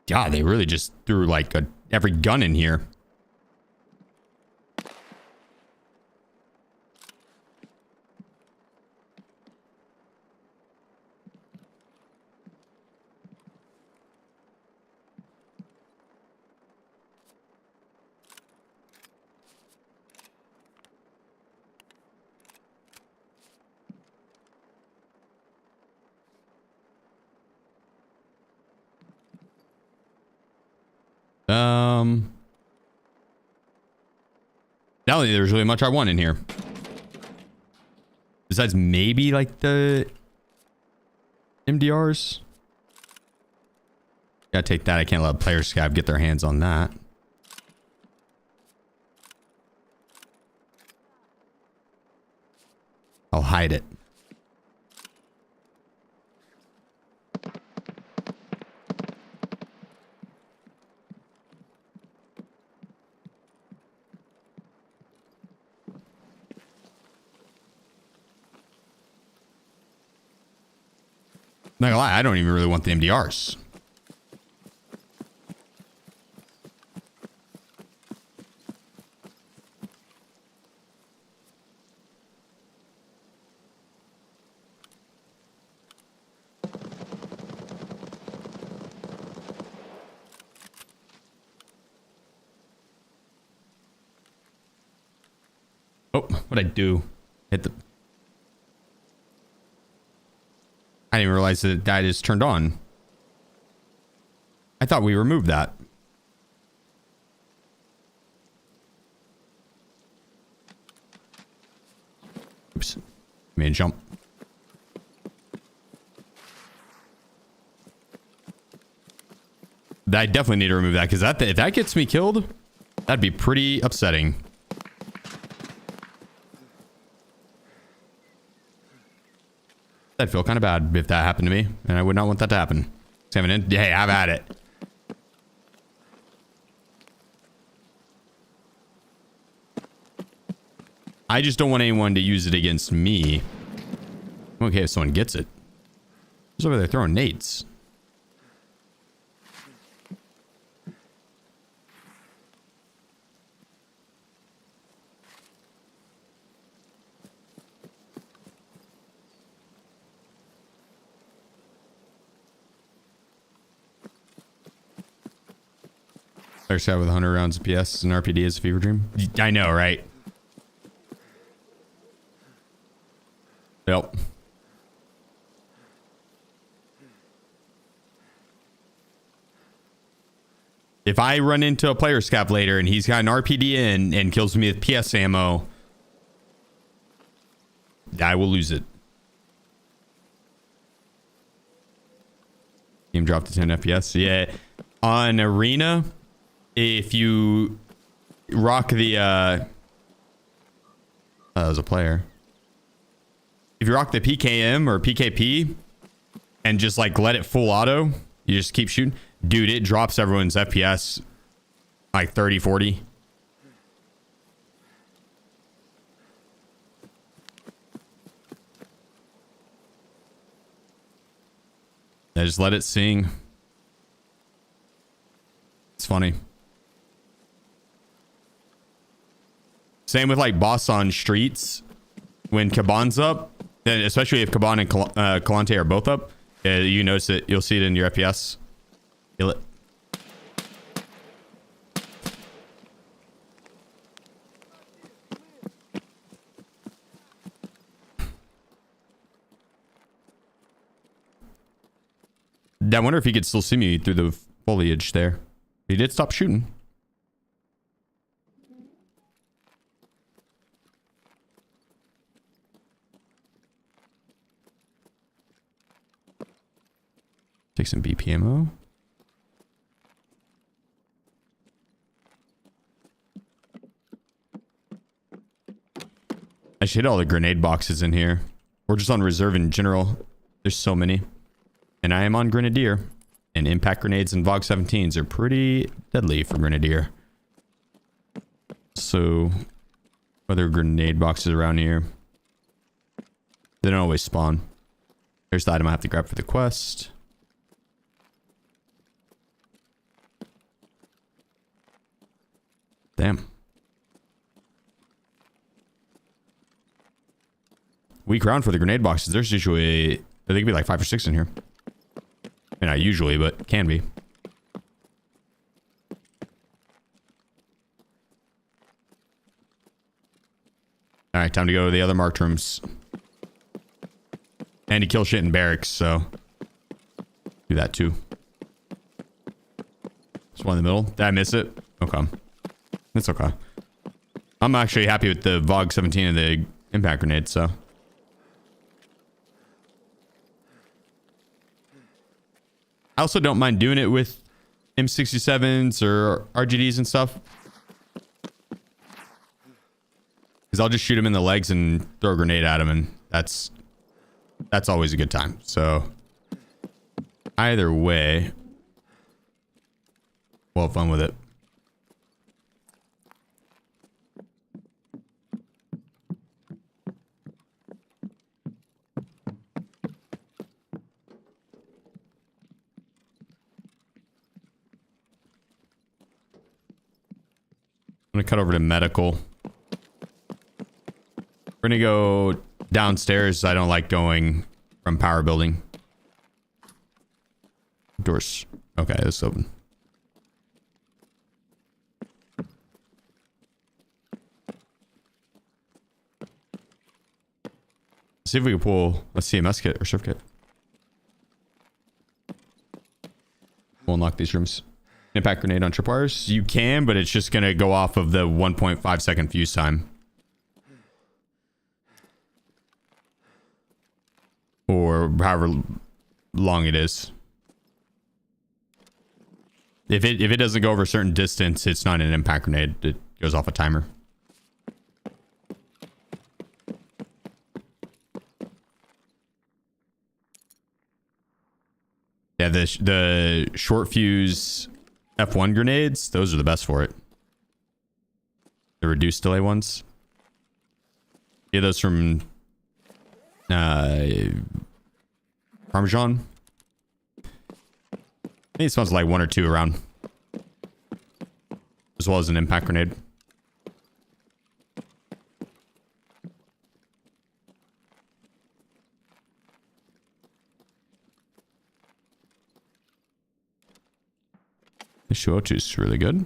God, they really just threw like every gun in here. I don't think there's really much I want in here. Besides maybe like the MDRs. Gotta take that. I can't let player scab get their hands on that. I'll hide it. Not gonna lie, I don't even really want the MDRs. Oh, what'd I do? Hit the... I didn't even realize that that is turned on. I thought we removed that. Oops. Made a jump. I definitely need to remove that, because if that gets me killed, that'd be pretty upsetting. I'd feel kind of bad if that happened to me, and I would not want that to happen. Hey, have at it. I just don't want anyone to use it against me. Okay, if someone gets it. Who's over there throwing nades? First shot with 100 rounds of PS and RPD is a fever dream. I know, right? Yep. If I run into a player scav later and he's got an RPD in and kills me with PS ammo, I will lose it. Game dropped to 10 FPS. Yeah. On Arena, if you rock the... that was a player. If you rock the PKM or PKP and just like let it full auto, you just keep shooting. Dude, it drops everyone's FPS like 30, 40. I just let it sing. It's funny. Same with like boss on streets. When Kaban's up, and especially if Kaban and Kalante are both up, you notice it. You'll see it in your FPS. Feel it. I wonder if he could still see me through the foliage there. He did stop shooting. Take some BPMO. I should hit all the grenade boxes in here. Or just on reserve in general. There's so many. And I am on Grenadier. And impact grenades and VOG 17s are pretty deadly for Grenadier. So, other grenade boxes around here. They don't always spawn. There's the item I have to grab for the quest. Damn. Weak round for the grenade boxes. There's usually, I think it'd be like 5 or 6 in here. I mean, not usually, but can be. All right, time to go to the other marked rooms. And to kill shit in barracks, so do that too. There's one in the middle. Did I miss it? Okay. It's okay. I'm actually happy with the VOG 17 and the impact grenade, so. I also don't mind doing it with M67s or RGDs and stuff. Because I'll just shoot him in the legs and throw a grenade at him, and that's always a good time. So either way, we'll have fun with it. I'm gonna cut over to medical. We're gonna go downstairs. I don't like going from power building. Doors. Okay, this is open. See if we can pull a CMS kit or surf kit. We'll unlock these rooms. Impact grenade on tripwires. You can, but it's just gonna go off of the 1.5 second fuse time. Or however long it is. If it doesn't go over a certain distance, it's not an impact grenade. It goes off a timer. Yeah, the short fuse F1 grenades, those are the best for it. The reduced delay ones. Yeah, those from Parmesan. I think it smells like 1 or 2 around. As well as an impact grenade. The Shuochu is really good.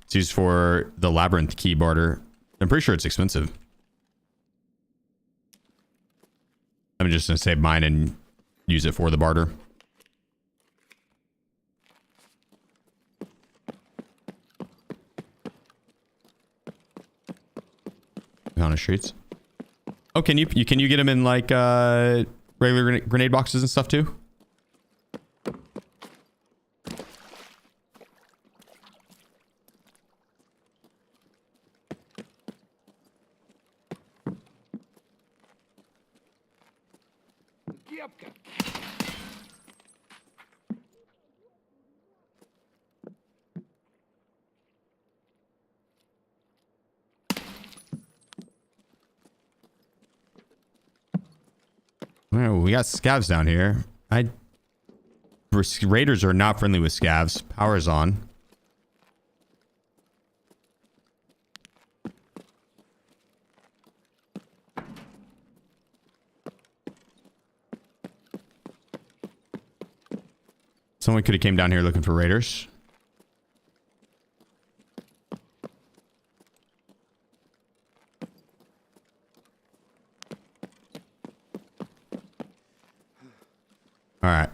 It's used for the Labyrinth key barter. I'm pretty sure it's expensive. I'm just going to save mine and use it for the barter. On the streets. Oh, can you get them in like regular grenade boxes and stuff too? Oh, we got scavs down here. Raiders are not friendly with scavs. Power's on. Someone could have came down here looking for raiders. All right.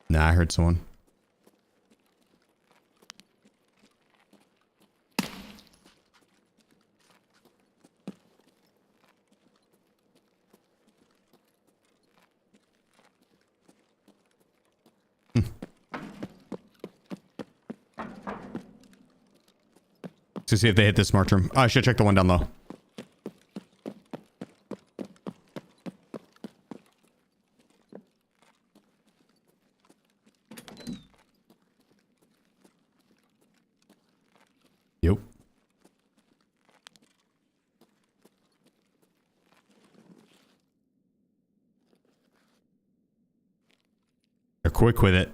Nah, I heard someone. To see if they hit this smart room. Oh, I should check the one down low. Yep. They're quick with it.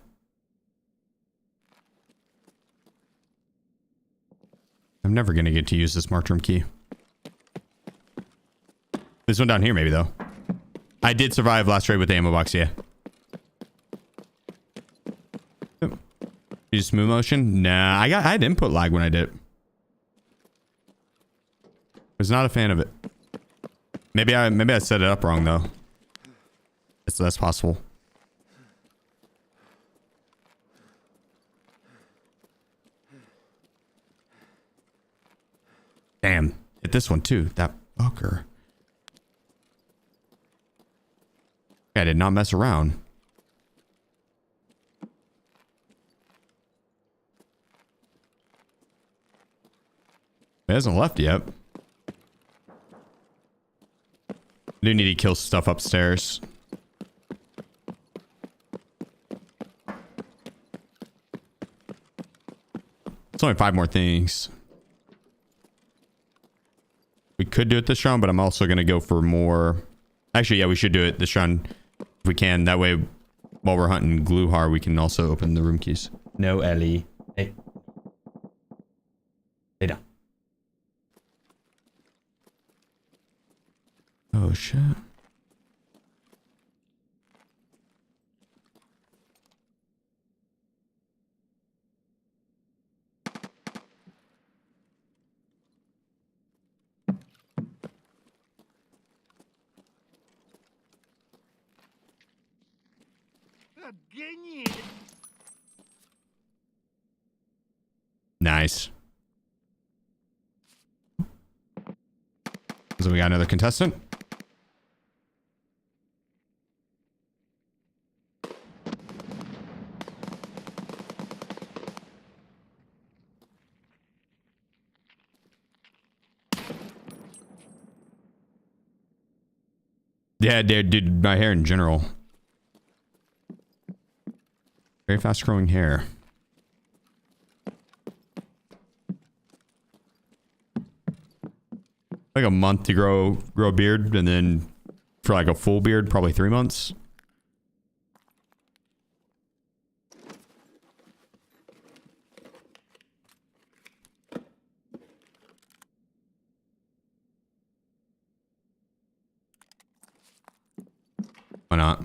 I'm never going to get to use this marked room key. This one down here maybe though. I did survive last raid with the ammo box, yeah. Use smooth motion? Nah, I had input lag when I did it. Was not a fan of it. Maybe I set it up wrong though. That's possible. Damn, hit this one too. That fucker. I did not mess around. It hasn't left yet. I do need to kill stuff upstairs. It's only 5 more things. We could do it this round, but I'm also going to go for more. Actually, yeah, we should do it this round if we can. That way, while we're hunting Gluhar, we can also open the room keys. No, Ellie. Hey. Lay down. Oh, shit. Nice. So we got another contestant. Yeah, dude, my hair in general. Very fast growing hair. Like a month to grow a beard, and then for like a full beard, probably 3 months. Why not?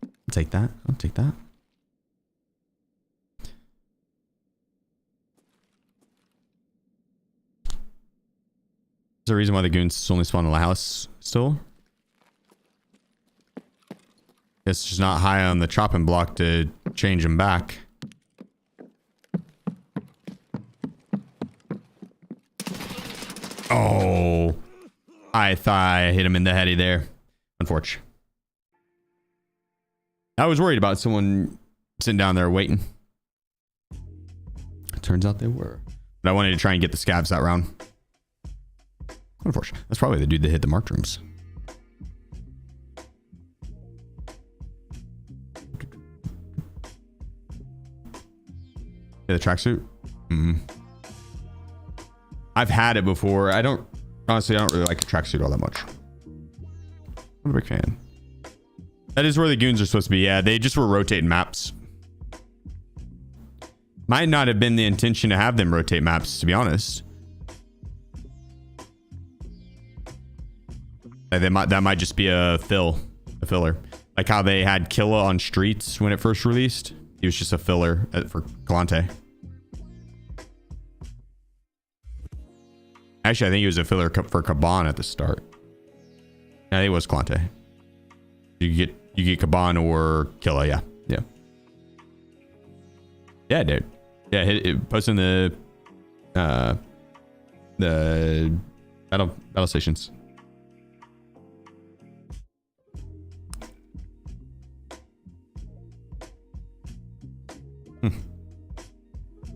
I'll take that. I'll take that. Is there a reason why the goons only spawn in the Lighthouse still? It's just not high on the chopping block to change them back. Oh, I thought I hit him in the heady there. Unfortunate. I was worried about someone sitting down there waiting. It turns out they were. But I wanted to try and get the scavs that round. Unfortunate. That's probably the dude that hit the marked rooms. Yeah, the tracksuit? I've had it before. Honestly, I don't really like the tracksuit all that much. I'm a big fan. That is where the goons are supposed to be. Yeah, they just were rotating maps. Might not have been the intention to have them rotate maps, to be honest. That might just be a filler. Like how they had Killa on Streets when it first released. He was just a filler for Kalante. Actually, I think he was a filler for Kaban at the start. Yeah, it was Kalante. You get Kaban or Killa, yeah. Yeah, dude. Yeah, post in the battle stations.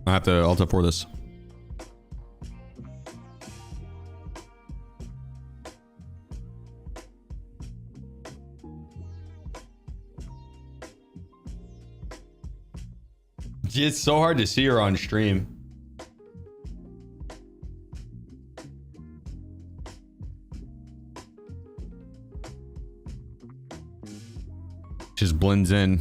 I have to Alta for this. It's so hard to see her on stream. Just blends in.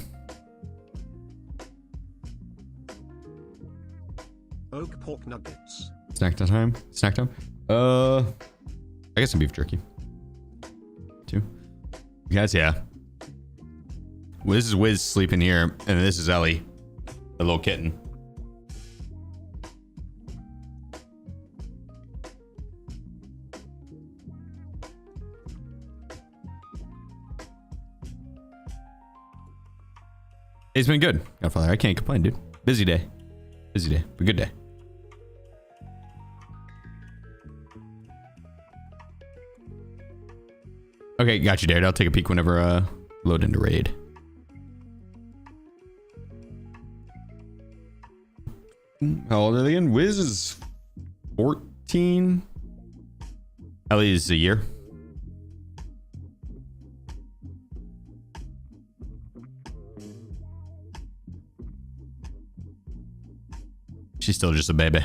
Oak pork nuggets. Snack time. I guess some beef jerky. Two. Guys, yeah. Well, this is Wiz sleeping here, and this is Ellie. The little kitten. It's been good, Godfather. I can't complain, dude. Busy day, but good day. Okay, got you, Dared. I'll take a peek whenever load into raid. How old are they again? Wiz is 14. Ellie's a year. She's still just a baby.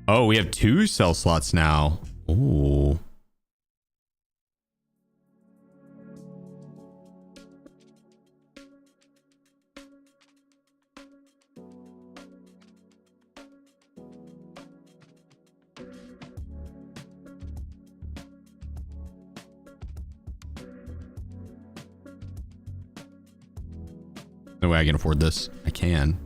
Oh, we have 2 cell slots now. Ooh. No way I can afford this. I can.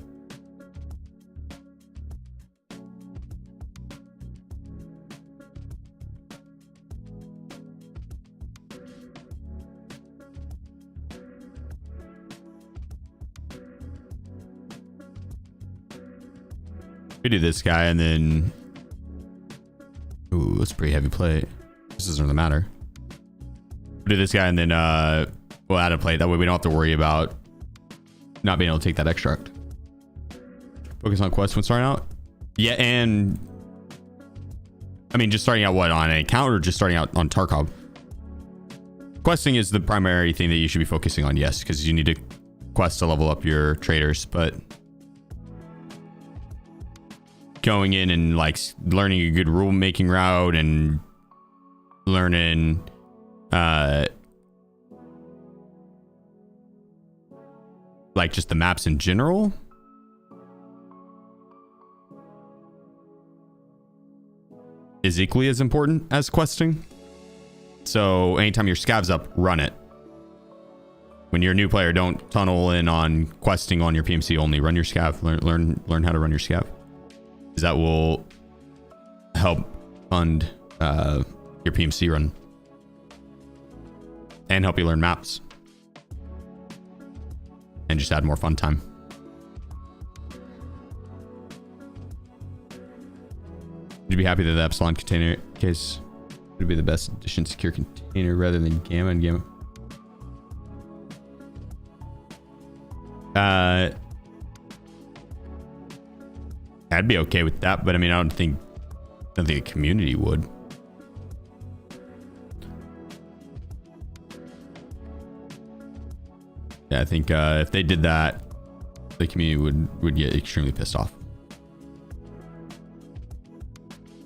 We do this guy and then... Ooh, that's a pretty heavy plate. This doesn't really matter. We do this guy and then we'll add a plate. That way we don't have to worry about not being able to take that extract. Focus on quests when starting out. Yeah, and I mean, just starting out what, on an account or just starting out on Tarkov? Questing is the primary thing that you should be focusing on, yes, because you need to quest to level up your traders, but going in and like learning a good rule making route and learning like just the maps in general is equally as important as questing. So anytime your scav's up, run it. When you're a new player, don't tunnel in on questing on your PMC only. Run your scav. Learn how to run your scav, because that will help fund your PMC run. and help you learn maps. And just add more fun time. Would you be happy that the Epsilon container case would be the best addition secure container rather than Gamma and Gamma? I'd be okay with that, but I mean, I don't think the community would. Yeah, I think if they did that, the community would get extremely pissed off.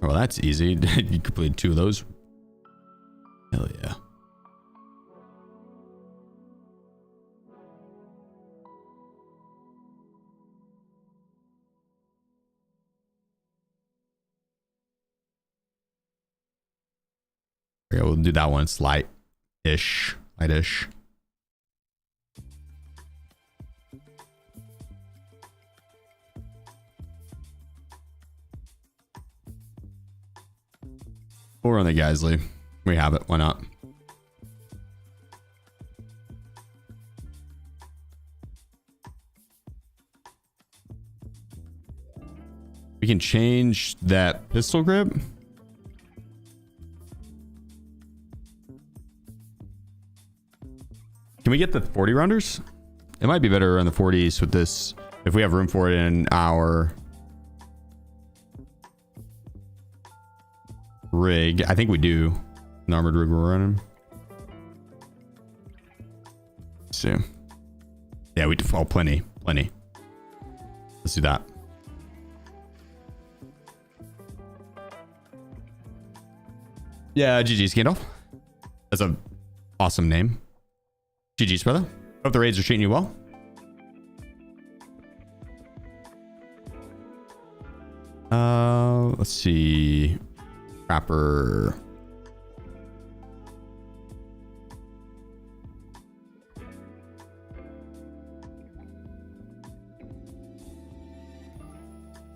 Oh, well, that's easy. You completed 2 of those. Hell yeah. Yeah, we'll do that one. It's light-ish. Light-ish. We'll run the Geisley. We have it. Why not? We can change that pistol grip. Can we get the 40 rounders? It might be better on the 40s with this if we have room for it in our rig. I think we do. An armored rig we're running. Let's see. Yeah, we do. Oh, plenty. Let's do that. Yeah, GG's Gandalf. That's an awesome name. GG's, brother. Hope the raids are treating you well. Let's see. Trapper.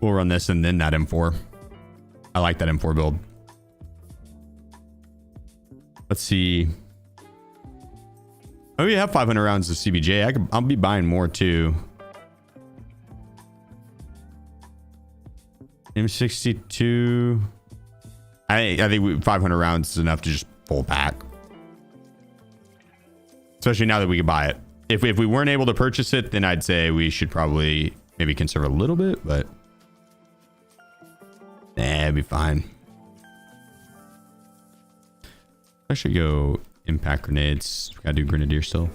We'll run this and then that M4. I like that M4 build. Let's see. Oh, we have 500 rounds of CBJ. I'll be buying more too. M62. I think 500 rounds is enough to just pull back. Especially now that we can buy it. If we weren't able to purchase it, then I'd say we should probably maybe conserve a little bit, but it'd be fine. I should go impact grenades. Gotta do grenadier still.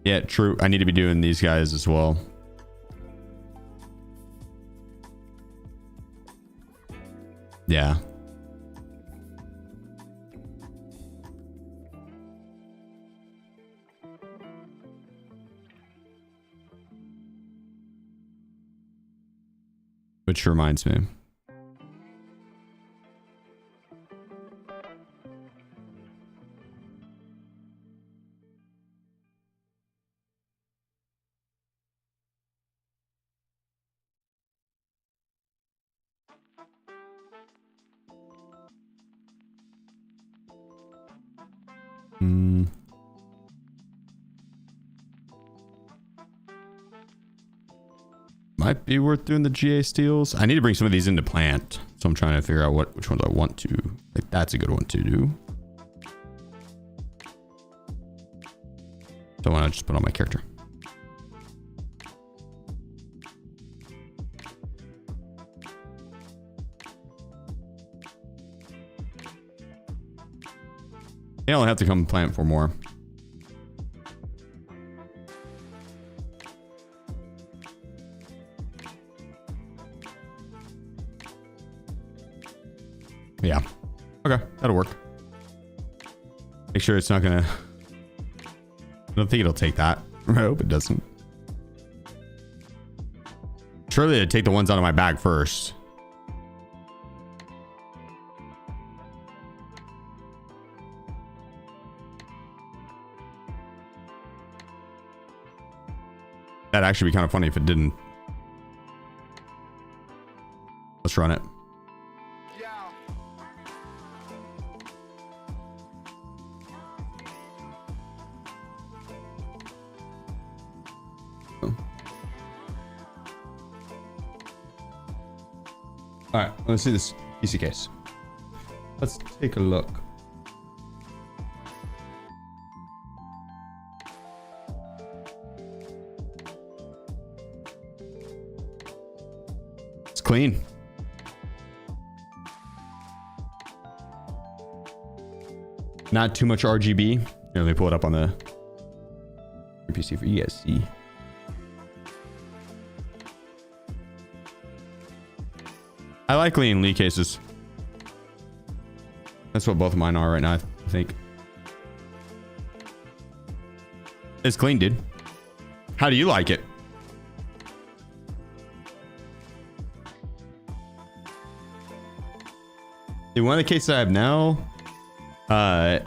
Yeah, true. I need to be doing these guys as well. Yeah. Which reminds me. Might be worth doing the GA steals. I need to bring some of these into plant, so I'm trying to figure out which ones I want to. Like, that's a good one to do. So why not just put on my character? Yeah, I'll have to come plant for more. Yeah. Okay, that'll work. Make sure it's not gonna... I don't think it'll take that. I hope it doesn't. Surely it'd take the ones out of my bag first. That'd actually be kind of funny if it didn't. Let's run it. Oh. All right, let's see this PC case. Let's take a look. It's clean. Not too much RGB. Here, let me pull it up on the PC for you guys to see. I like clean lead cases. That's what both of mine are right now, I think. It's clean, dude. How do you like it? Dude, one of the cases I have now, I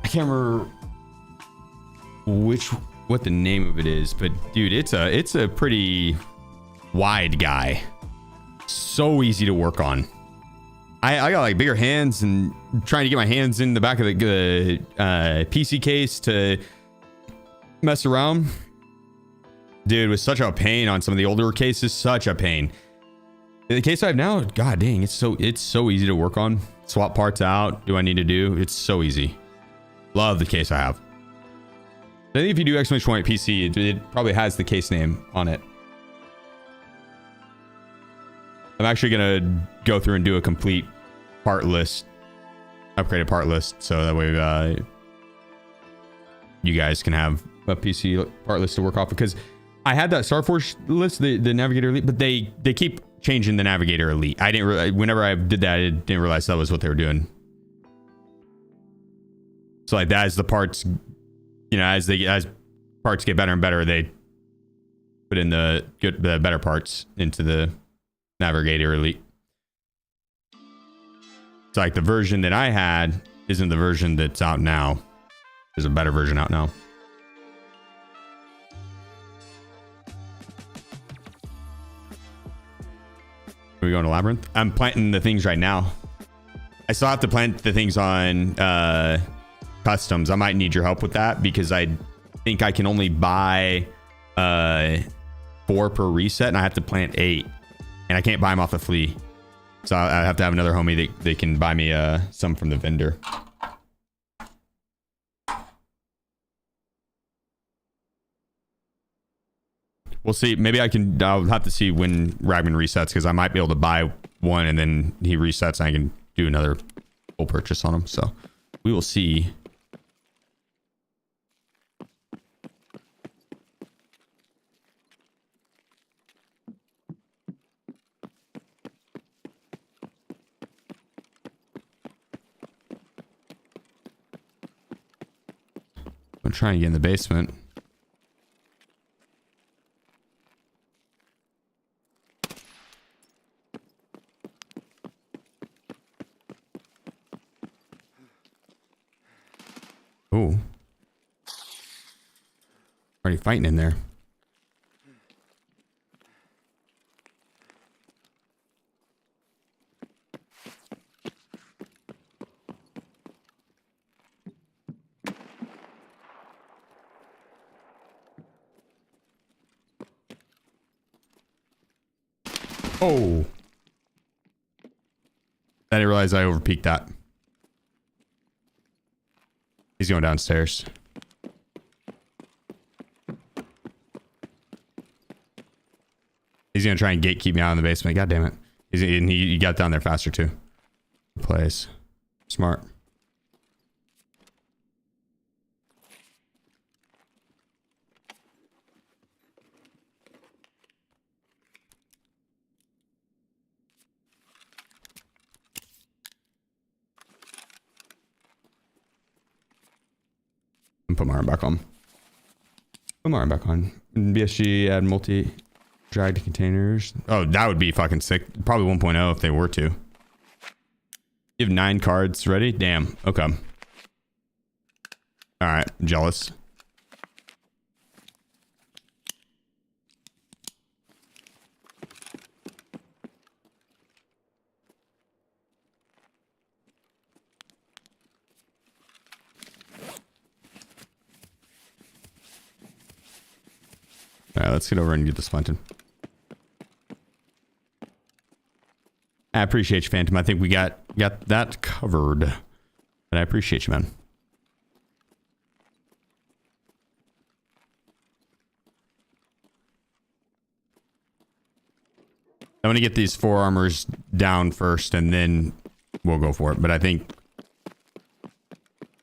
can't remember what the name of it is, but dude, it's a pretty wide guy. So easy to work on. I got like bigger hands, and trying to get my hands in the back of the PC case to mess around, dude, was such a pain on some of the older cases. Such a pain. The case I have now, god dang, it's so easy to work on. Swap parts out. Do I need to do? It's so easy. Love the case I have. I think if you do exclamation point PC, it probably has the case name on it. I'm actually gonna go through and do a complete part list, upgraded part list, so that way you guys can have a PC part list to work off. Because I had that Starforge list, the Navigator Elite, but they keep changing the Navigator Elite. I didn't whenever I did that, I didn't realize that was what they were doing. So like that, as the parts, you know, as parts get better and better, they put in the better parts into the Navigator Elite. It's like the version that I had isn't the version that's out now. There's a better version out now. Are we going to Labyrinth? I'm planting the things right now. I still have to plant the things on customs. I might need your help with that, because I think I can only buy 4 per reset, and I have to plant 8. And I can't buy them off the flea. So I have to have another homie that can buy me some from the vendor. We'll see. Maybe I'll have to see when Ragman resets, because I might be able to buy one and then he resets and I can do another full purchase on him. So we will see. I'm trying to get in the basement. Oh. Already fighting in there. Oh. I didn't realize I overpeaked that. He's going downstairs. He's gonna try and gatekeep me out in the basement. God damn it. He got down there faster too. Place. Smart. Put my arm back on. Put my arm back on. BSG add multi dragged containers. Oh, that would be fucking sick. Probably 1.0 if they were to. You have 9 cards ready? Damn. Okay. Alright. Jealous. All right, let's get over and get this planted. I appreciate you, Phantom. I think we got that covered. But I appreciate you, man. I want to get these 4 armors down first, and then we'll go for it. But I think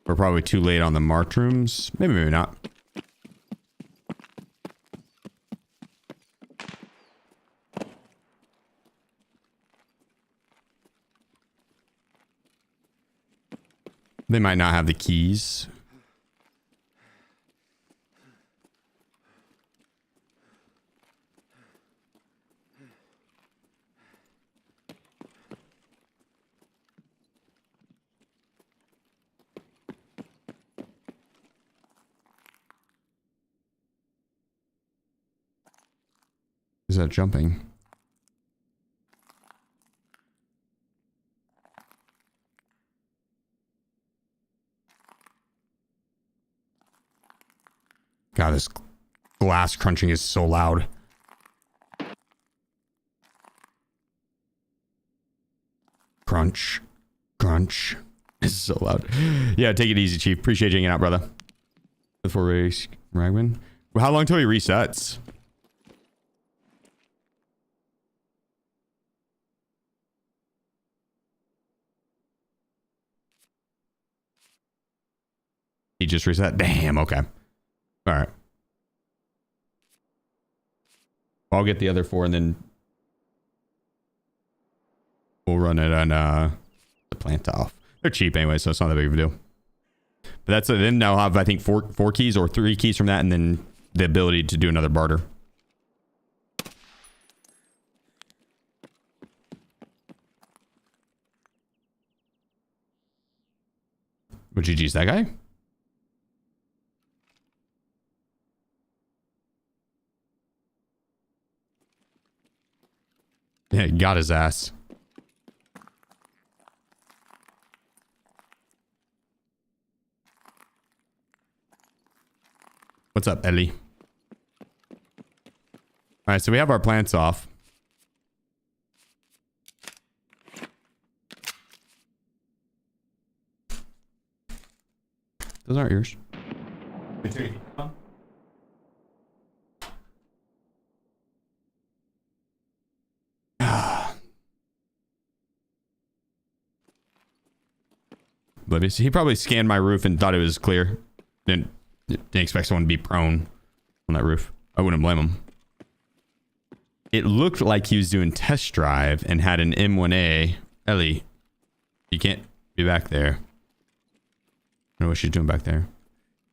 we're probably too late on the march rooms. Maybe, maybe not. They might not have the keys. Is that jumping? God, this glass crunching is so loud. Crunch. Crunch. This is so loud. Yeah, take it easy, Chief. Appreciate you hanging out, brother. Before race, Ragman. Well, how long till he resets? He just reset? Damn, okay. All right. I'll get the other 4 and then we'll run it on the plant off. They're cheap anyway, so it's not that big of a deal. But that's it. Then I'll have, I think, 4 keys or 3 keys from that, and then the ability to do another barter. What GG's that guy? Yeah, got his ass. What's up, Ellie? All right, so we have our plants off. Those aren't yours. Oblivious. He probably scanned my roof and thought it was clear. Didn't expect someone to be prone on that roof. I wouldn't blame him. It looked like he was doing test drive and had an M1A. Ellie, you can't be back there. I don't know what she's doing back there.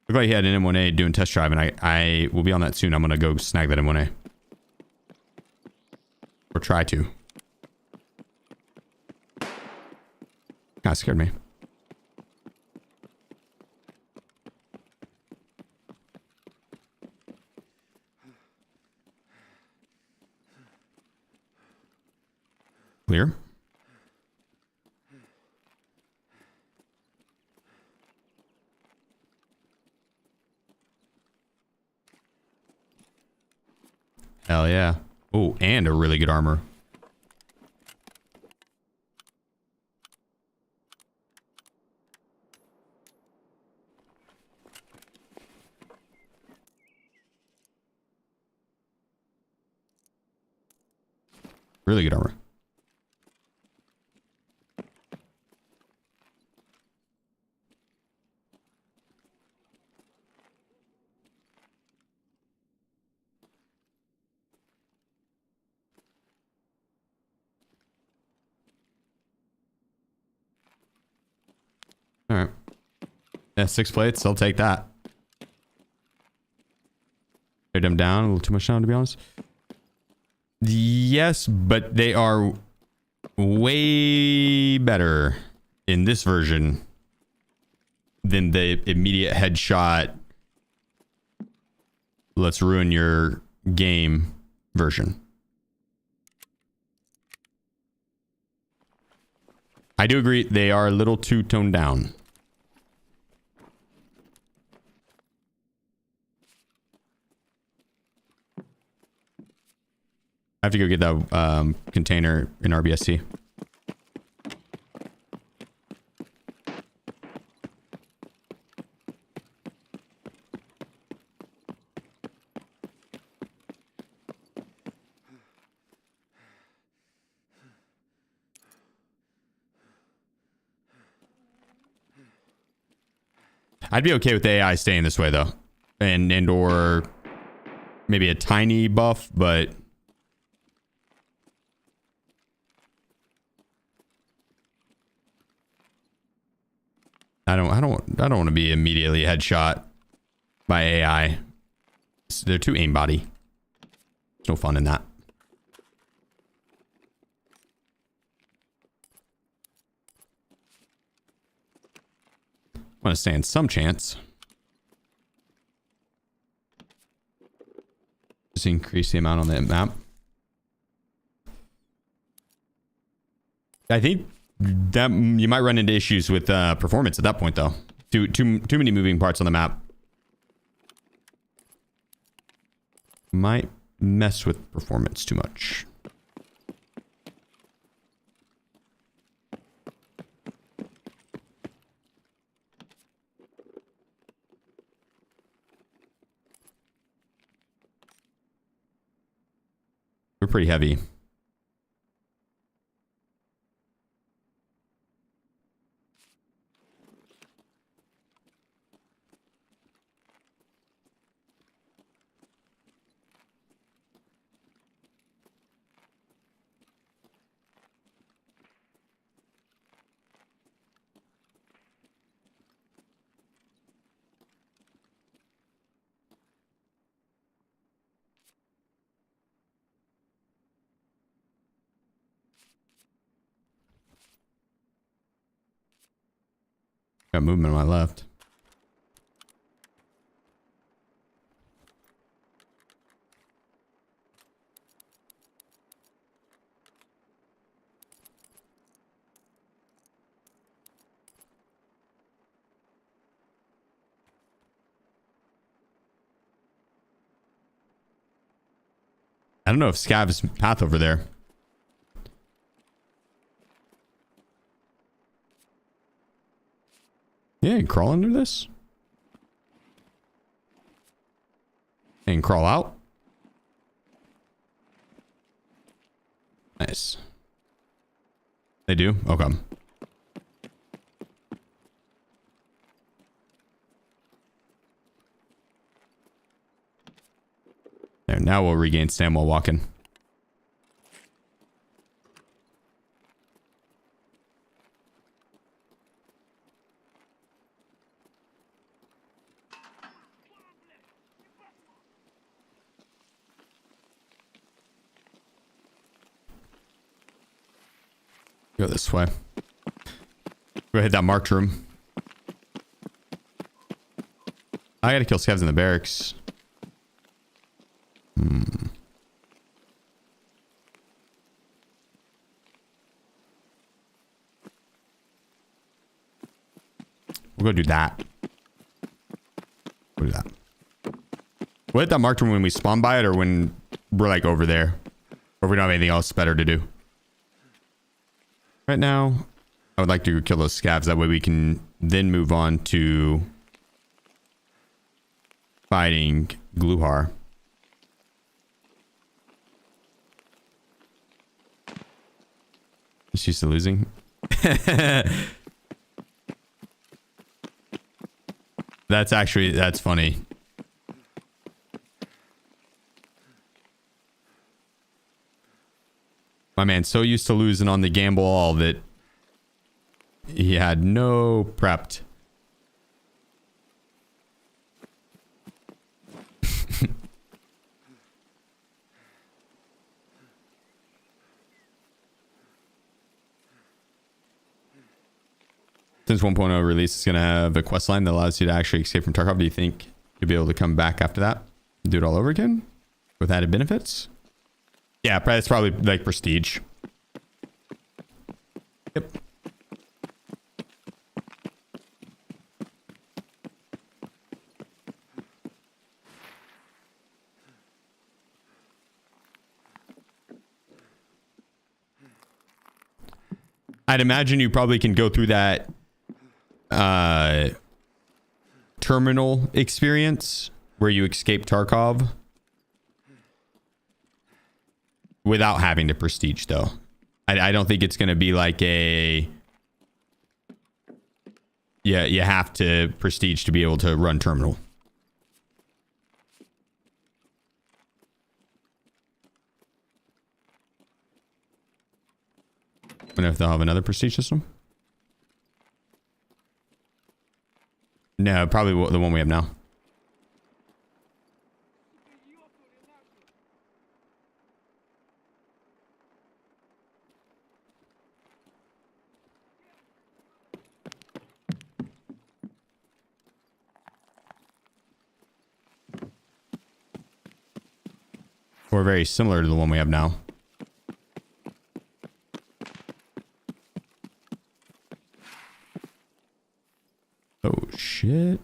Looked like he had an M1A doing test drive, and I will be on that soon. I'm gonna go snag that M1A. Or try to. God, scared me. Clear. Hell yeah. Oh, and a really good armor. Really good armor. All right. Yeah, 6 plates. I'll take that. They're dumbed down. A little too much down, to be honest. Yes, but they are way better in this version than the immediate headshot, let's ruin your game version. I do agree they are a little too toned down. I have to go get that container in RBSC. I'd be okay with the AI staying this way though, and or maybe a tiny buff, but I don't want to be immediately headshot by AI. They're too aimbody. There's no fun in that. Want to stand some chance. Just increase the amount on the map. I think that you might run into issues with performance at that point, though. Too many moving parts on the map might mess with performance too much. We're pretty heavy. Got movement on my left. I don't know if Scav's path over there. Yeah, you crawl under this. And crawl out. Nice. They do? Okay. There, now we'll regain stamina while walking. Go this way. Go hit that marked room. I gotta kill scavs in the barracks. We'll go do that. We'll do that. We'll hit that marked room when we spawn by it or when we're like over there. Or if we don't have anything else better to do. Right now, I would like to kill those scavs. That way we can then move on to fighting Gluhar. Is she still losing? That's funny. My man's so used to losing on the gamble all that he had no prepped. Since 1.0 release is going to have a quest line that allows you to actually escape from Tarkov, do you think you'll be able to come back after that? Do it all over again? With added benefits? Yeah, it's probably like prestige. Yep. I'd imagine you probably can go through that terminal experience where you escape Tarkov without having to prestige, though. I don't think it's going to be like a... Yeah, you have to prestige to be able to run terminal. I wonder if they'll have another prestige system. No, probably the one we have now. Or very similar to the one we have now. Oh, shit.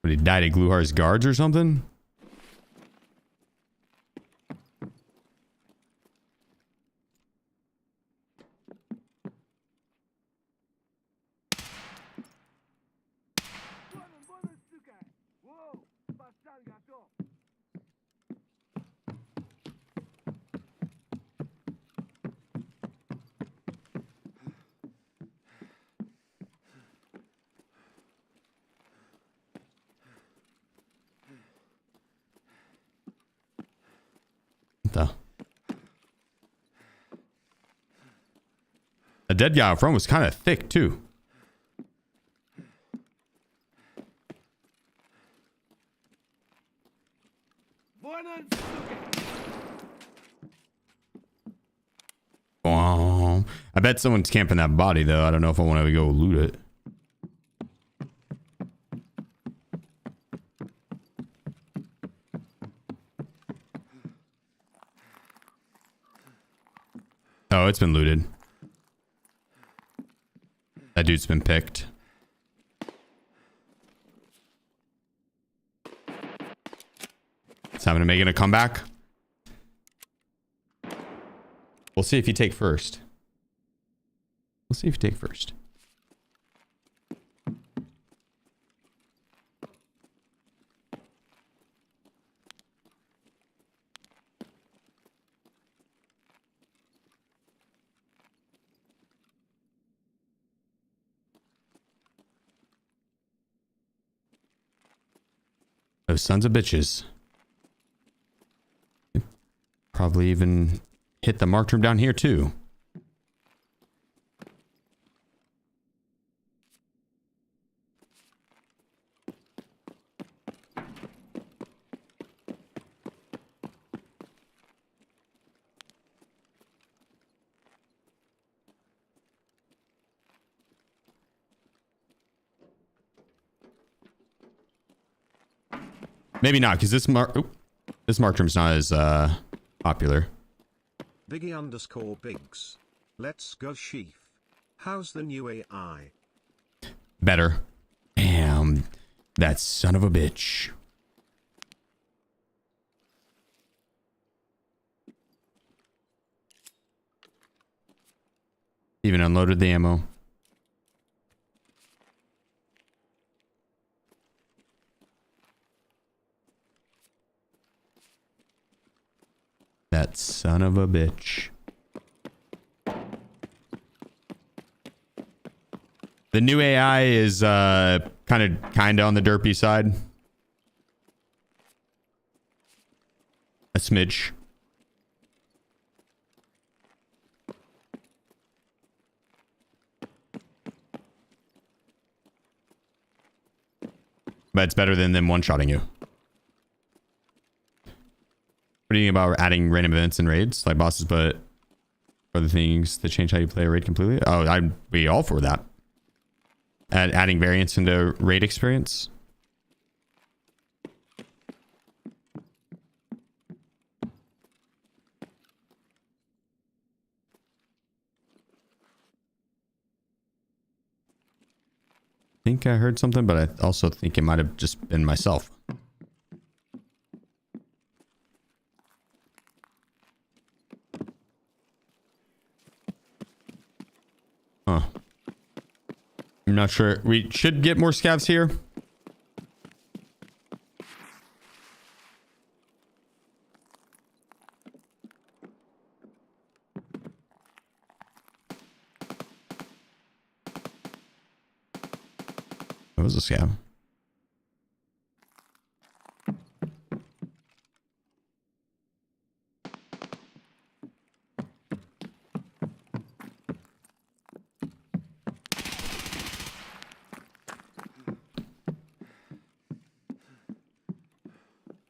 But he died at Gluhar's guards or something? The dead guy up front was kind of thick too. I bet someone's camping that body though. I don't know if I want to go loot it. Oh, it's been looted. That dude's been picked. It's having to make it a comeback. We'll see if you take first. We'll see if you take first. Those sons of bitches. Probably even hit the marked room down here too. Maybe not, because this marked room's not as popular. Biggie_Biggs. Let's go, Sheef. How's the new AI? Better. Damn. That son of a bitch. Even unloaded the ammo. That son of a bitch. The new AI is kind of on the derpy side. A smidge. But it's better than them one-shotting you. What do you think about adding random events and raids like bosses, but other things that change how you play a raid completely? Oh, I'd be all for that. Adding variance into raid experience. I think I heard something, but I also think it might have just been myself. not sure. We should get more scavs here. That was a scav.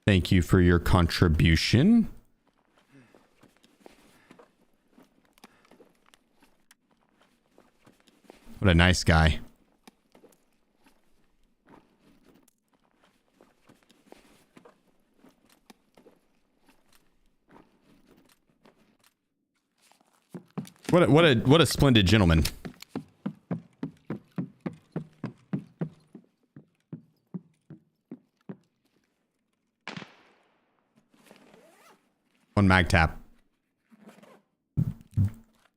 Thank you for your contribution. What a nice guy. What a splendid gentleman. One mag tap.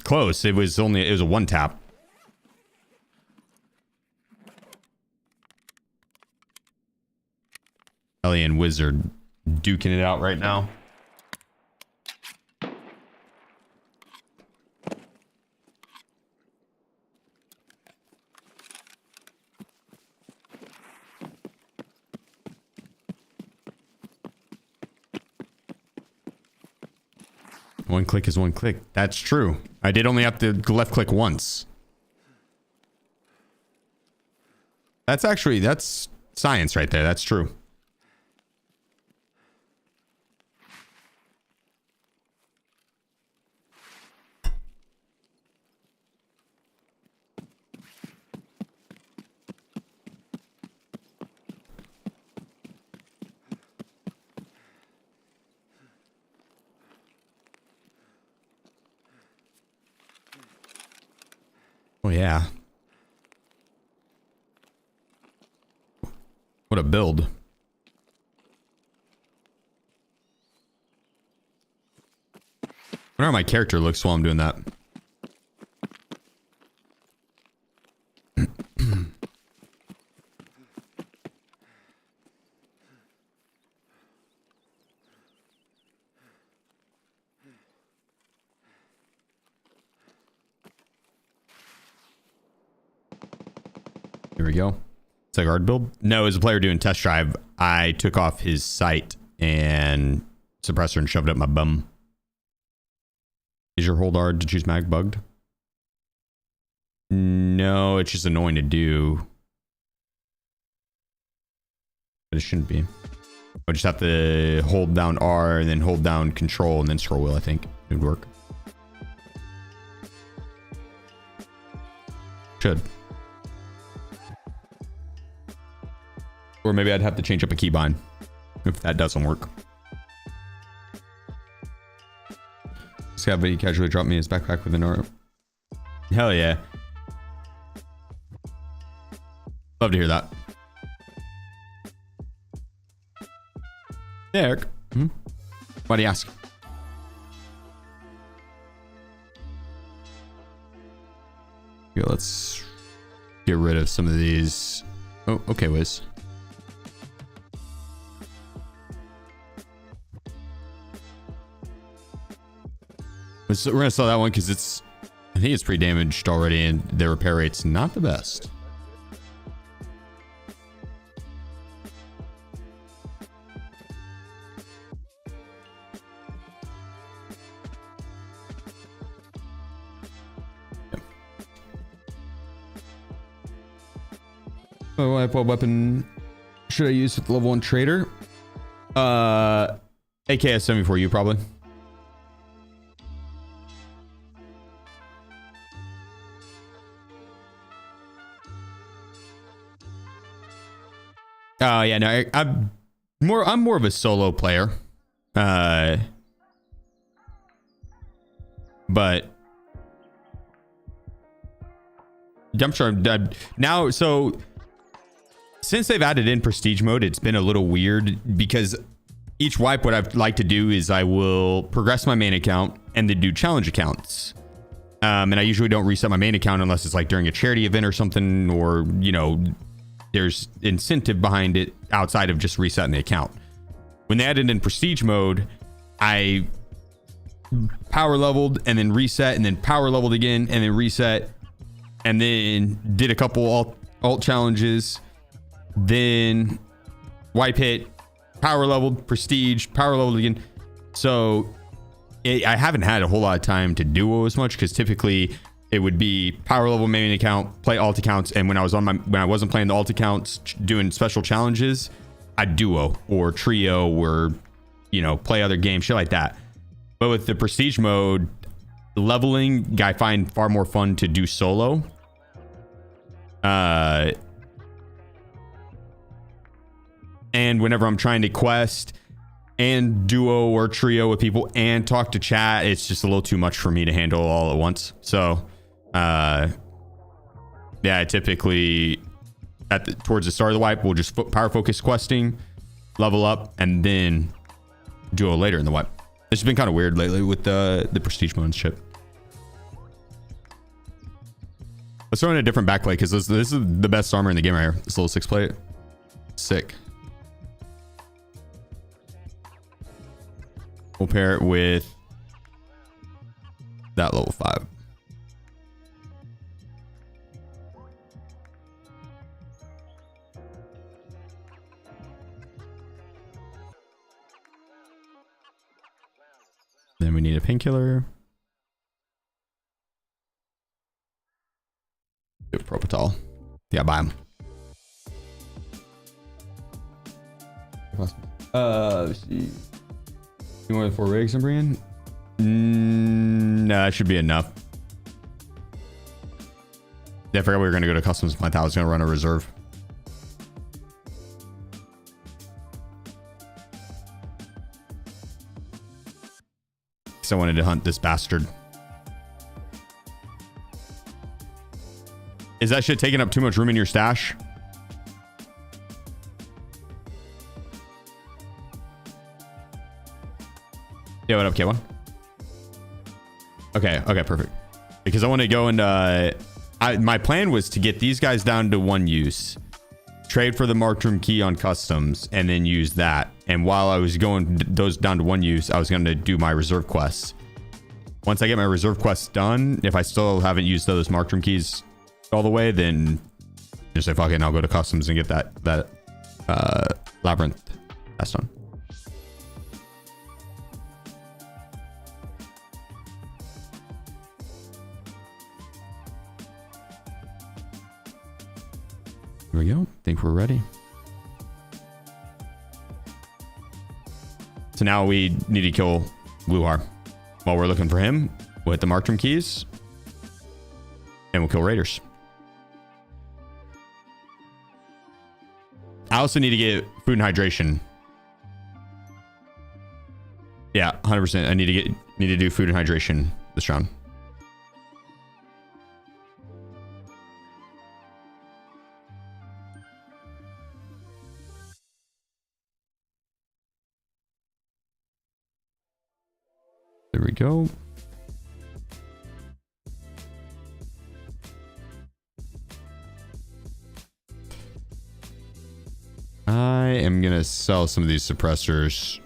Close. It was a one tap. Alien wizard duking it out right now. One click is one click. That's true. I did only have to left click once. That's science right there. That's true. Oh, yeah. What a build. I wonder how my character looks while I'm doing that. Here we go. It's a guard build. No, as a player doing test drive, I took off his sight and suppressor and shoved it up my bum. Is your hold hard to choose mag bugged? No, it's just annoying to do. But it shouldn't be. I just have to hold down R and then hold down control and then scroll wheel, I think. It would work. Should. Or maybe I'd have to change up a keybind if that doesn't work. This guy buddy casually dropped me his backpack with an arrow. Hell yeah. Love to hear that. Yeah, Eric. Why do you ask? Okay, let's get rid of some of these. Oh, okay, Wiz. We're gonna sell that one because I think it's pretty damaged already, and the repair rate's not the best. Yep. Oh, what weapon should I use with the level 1 trader? AKS 74U probably. Oh yeah, no, I'm more of a solo player. But I'm sure now, so since they've added in prestige mode, it's been a little weird because each wipe, what I'd like to do is I will progress my main account and then do challenge accounts. And I usually don't reset my main account unless it's like during a charity event or something, or, you know, there's incentive behind it outside of just resetting the account. When they added in prestige mode, I power leveled and then reset and then power leveled again and then reset and then did a couple alt challenges, then wipe hit, power leveled, prestige, power leveled again. So I haven't had a whole lot of time to duo as much, because typically it would be power level main account, play alt accounts, and when I wasn't playing the alt accounts doing special challenges, I'd duo or trio or, you know, play other games, shit like that. But with the prestige mode, leveling I find far more fun to do solo. And whenever I'm trying to quest and duo or trio with people and talk to chat, it's just a little too much for me to handle all at once. So yeah, I typically towards the start of the wipe, we'll just power focus questing, level up, and then duo later in the wipe. It's been kind of weird lately with the prestige mode and shit. Let's throw in a different backplate, because this is the best armor in the game right here. This little 6 plate, sick. We'll pair it with that level 5. Then we need a painkiller. Propital. Yeah, buy them. Let's see. You want 4 rigs I'm bringing? No, that should be enough. Yeah, I forgot we were going to go to customs plant. I was going to run a reserve. So I wanted to hunt this bastard. Is that shit taking up too much room in your stash? Yeah, what up, K1? Okay, perfect. Because I want to go and my plan was to get these guys down to 1 use, trade for the marked room key on customs, and then use that. And while I was going those down to 1 use, I was going to do my reserve quests. Once I get my reserve quests done, if I still haven't used those marked room keys all the way, then just say fuck it, and I'll go to customs and get that labyrinth. That's done. Here we go. Think we're ready. So now we need to kill Gluhar. While we're looking for him, we'll hit the marked room keys, and we'll kill raiders. I also need to get food and hydration. Yeah, 100%. I need to do food and hydration this round. There we go. I am gonna sell some of these suppressors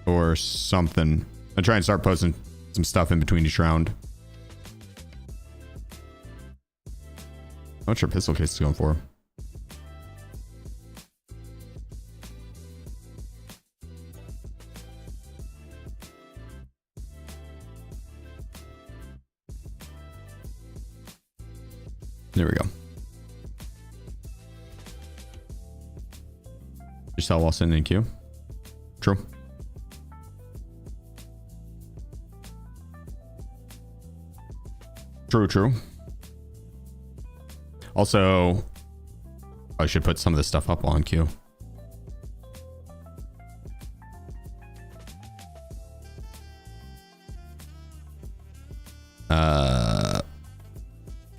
or something. I'll try and start posting some stuff in between each round. How much our pistol case is going for? There we go. Just sell while sending in queue. True. True. Also, I should put some of this stuff up on queue.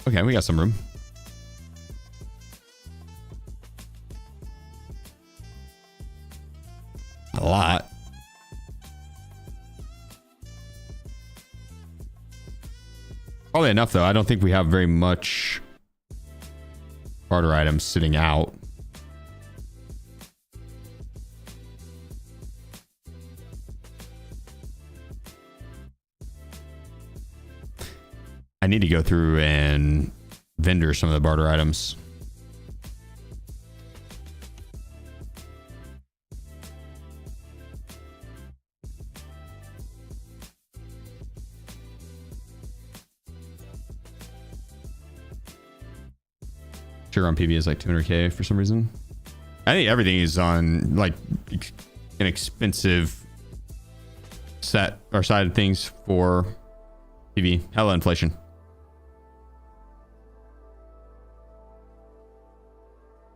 Okay, we got some room. A lot. Funnily enough, though, I don't think we have very much barter items sitting out. I need to go through and vendor some of the barter items. Sure, on PB is like 200k for some reason. I think everything is on like an expensive set or side of things for PB. Hella inflation.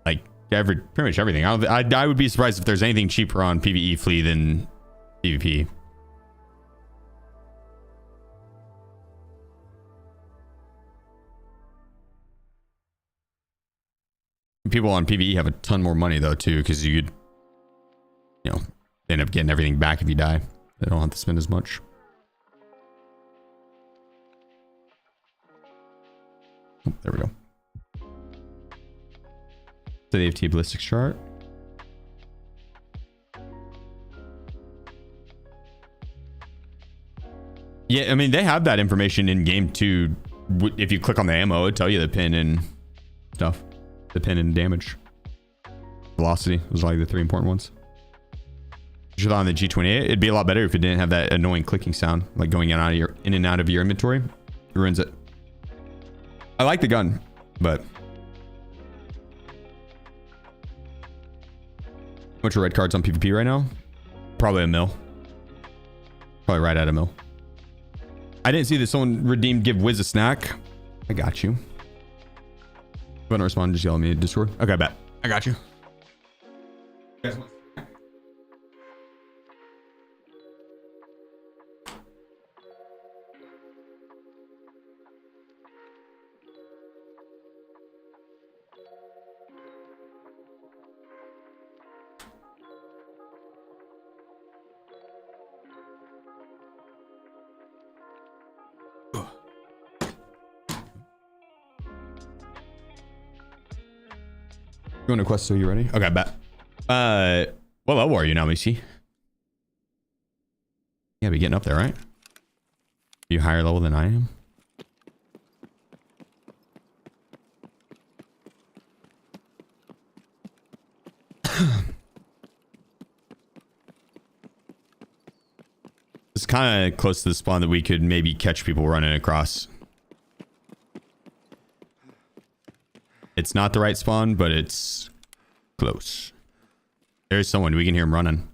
Like pretty much everything. I would be surprised if there's anything cheaper on PvE flea than PvP. People on PvE have a ton more money though too, because you could, you know, end up getting everything back if you die. They don't have to spend as much. Oh, there we go. So they have T ballistics chart. Yeah, I mean they have that information in game too. If you click on the ammo, it'll tell you the pin and stuff. The pin and damage. Velocity was like the 3 important ones. Should on the G28, it'd be a lot better if it didn't have that annoying clicking sound, like going in and out of your inventory. It ruins it. I like the gun, but how much are red cards on PvP right now? Probably a mil. Probably right at a mil. I didn't see that someone redeemed give Wiz a snack. I got you. If you want to respond, just yell at me at Discord. Okay, bet. I got you. You want to quest? So you ready? Okay, bet. What level are you now, Missy? Yeah, be getting up there, right? Are you higher level than I am? It's kind of close to the spawn that we could maybe catch people running across. It's not the right spawn, but it's close. There's someone. We can hear him running.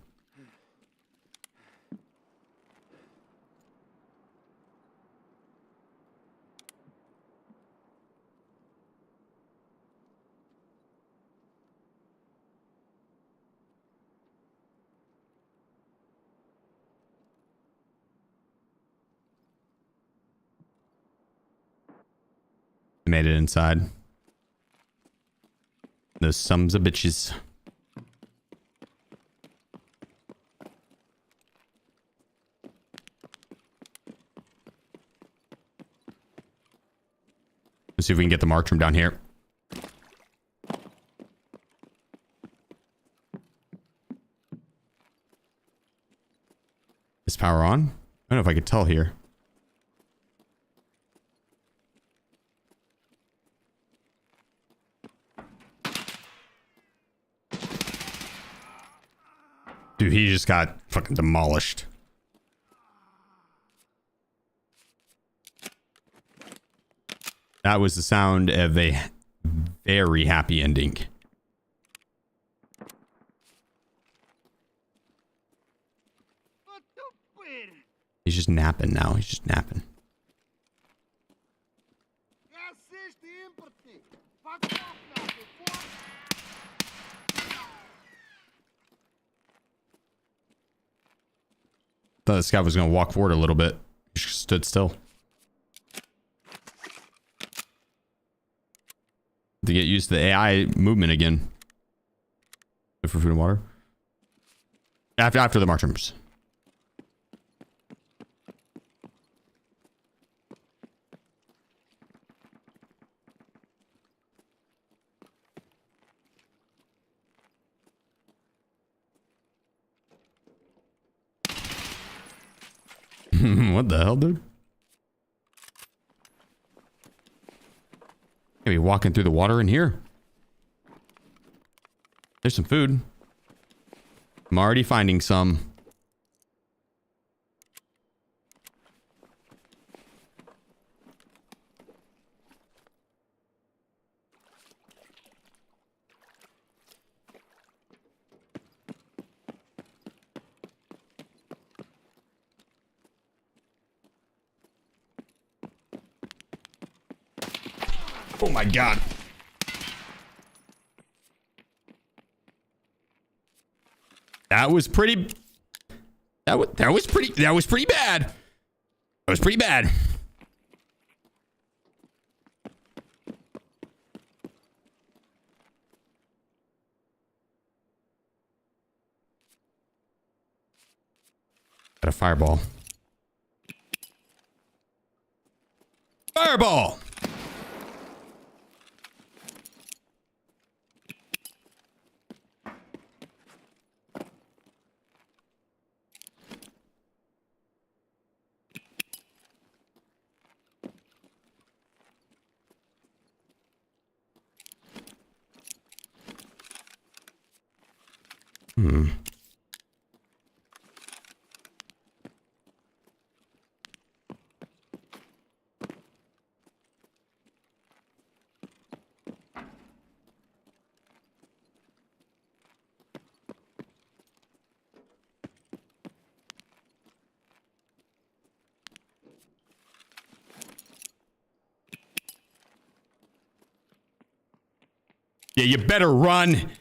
Made it inside. Those sums of bitches. Let's see if we can get the mark from down here. Is power on? I don't know if I could tell here. Dude, he just got fucking demolished. That was the sound of a very happy ending. He's just napping now. He's just napping. Thought this guy was going to walk forward a little bit. He just stood still. To get used to the AI movement again. Good for food and water. After the march rooms. What the hell, dude? Maybe walking through the water in here. There's some food. I'm already finding some. Oh my god. That was pretty that was pretty bad. That was pretty bad. Got a fireball. Fireball. Yeah, you better run.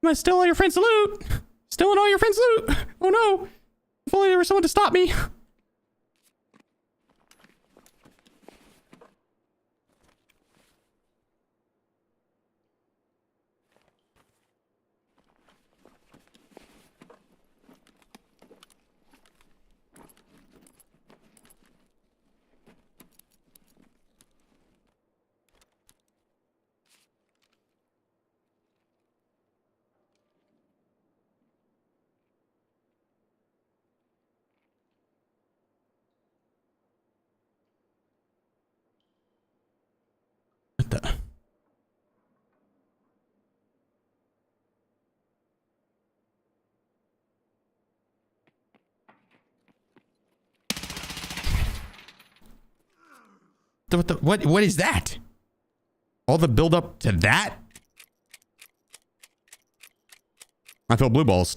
Am I still all your friends' loot? Stealing all your friends' loot. Oh no. If only there was someone to stop me. What the? What is that? All the build up to that? I feel blue balls.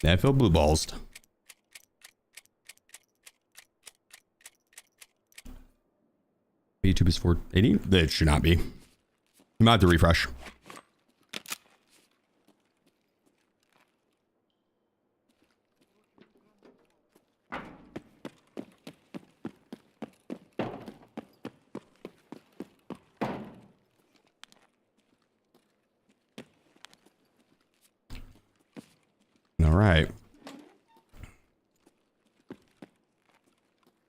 I feel blue balls. YouTube is 480? It should not be. I'm about to refresh. All right.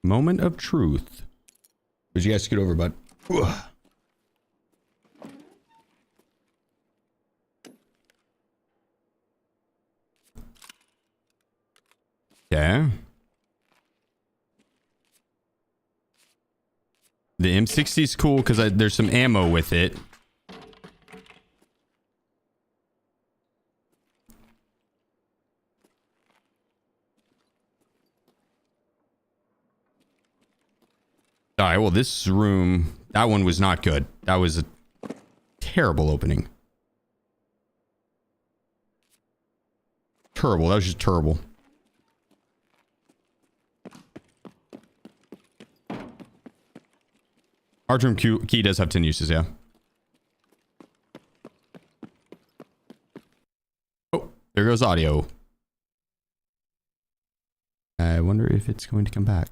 Moment of truth. Would you guys scoot over, bud? Ugh. Okay. The M60 is cool because there's some ammo with it. All right, well, this room, that one was not good. That was a terrible opening. Terrible. That was just terrible. Hard room key does have 10 uses, yeah. Oh, there goes audio. I wonder if it's going to come back.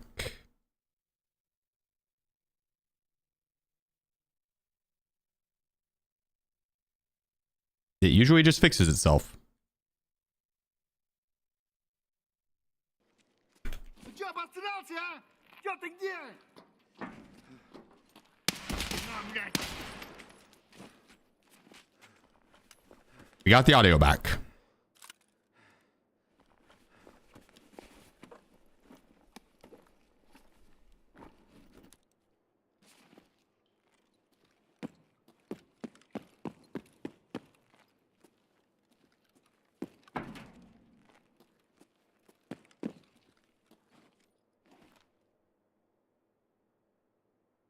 It usually just fixes itself. We got the audio back.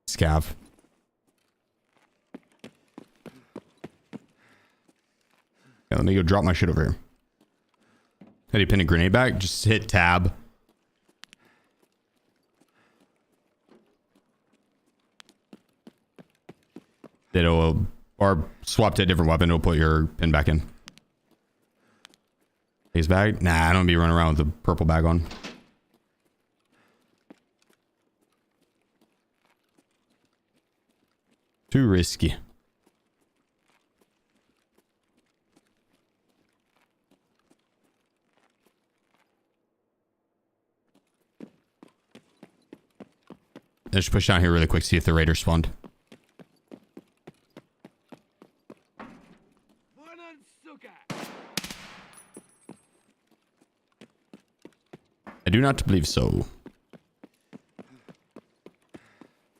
Scav. Yeah, let me go drop my shit over here. How do you pin a grenade back? Just hit tab. It'll, or swap to a different weapon, it'll put your pin back in. His bag? Nah, I don't be running around with the purple bag on. Too risky. Let's push down here really quick, see if the raiders spawned. I do not believe so.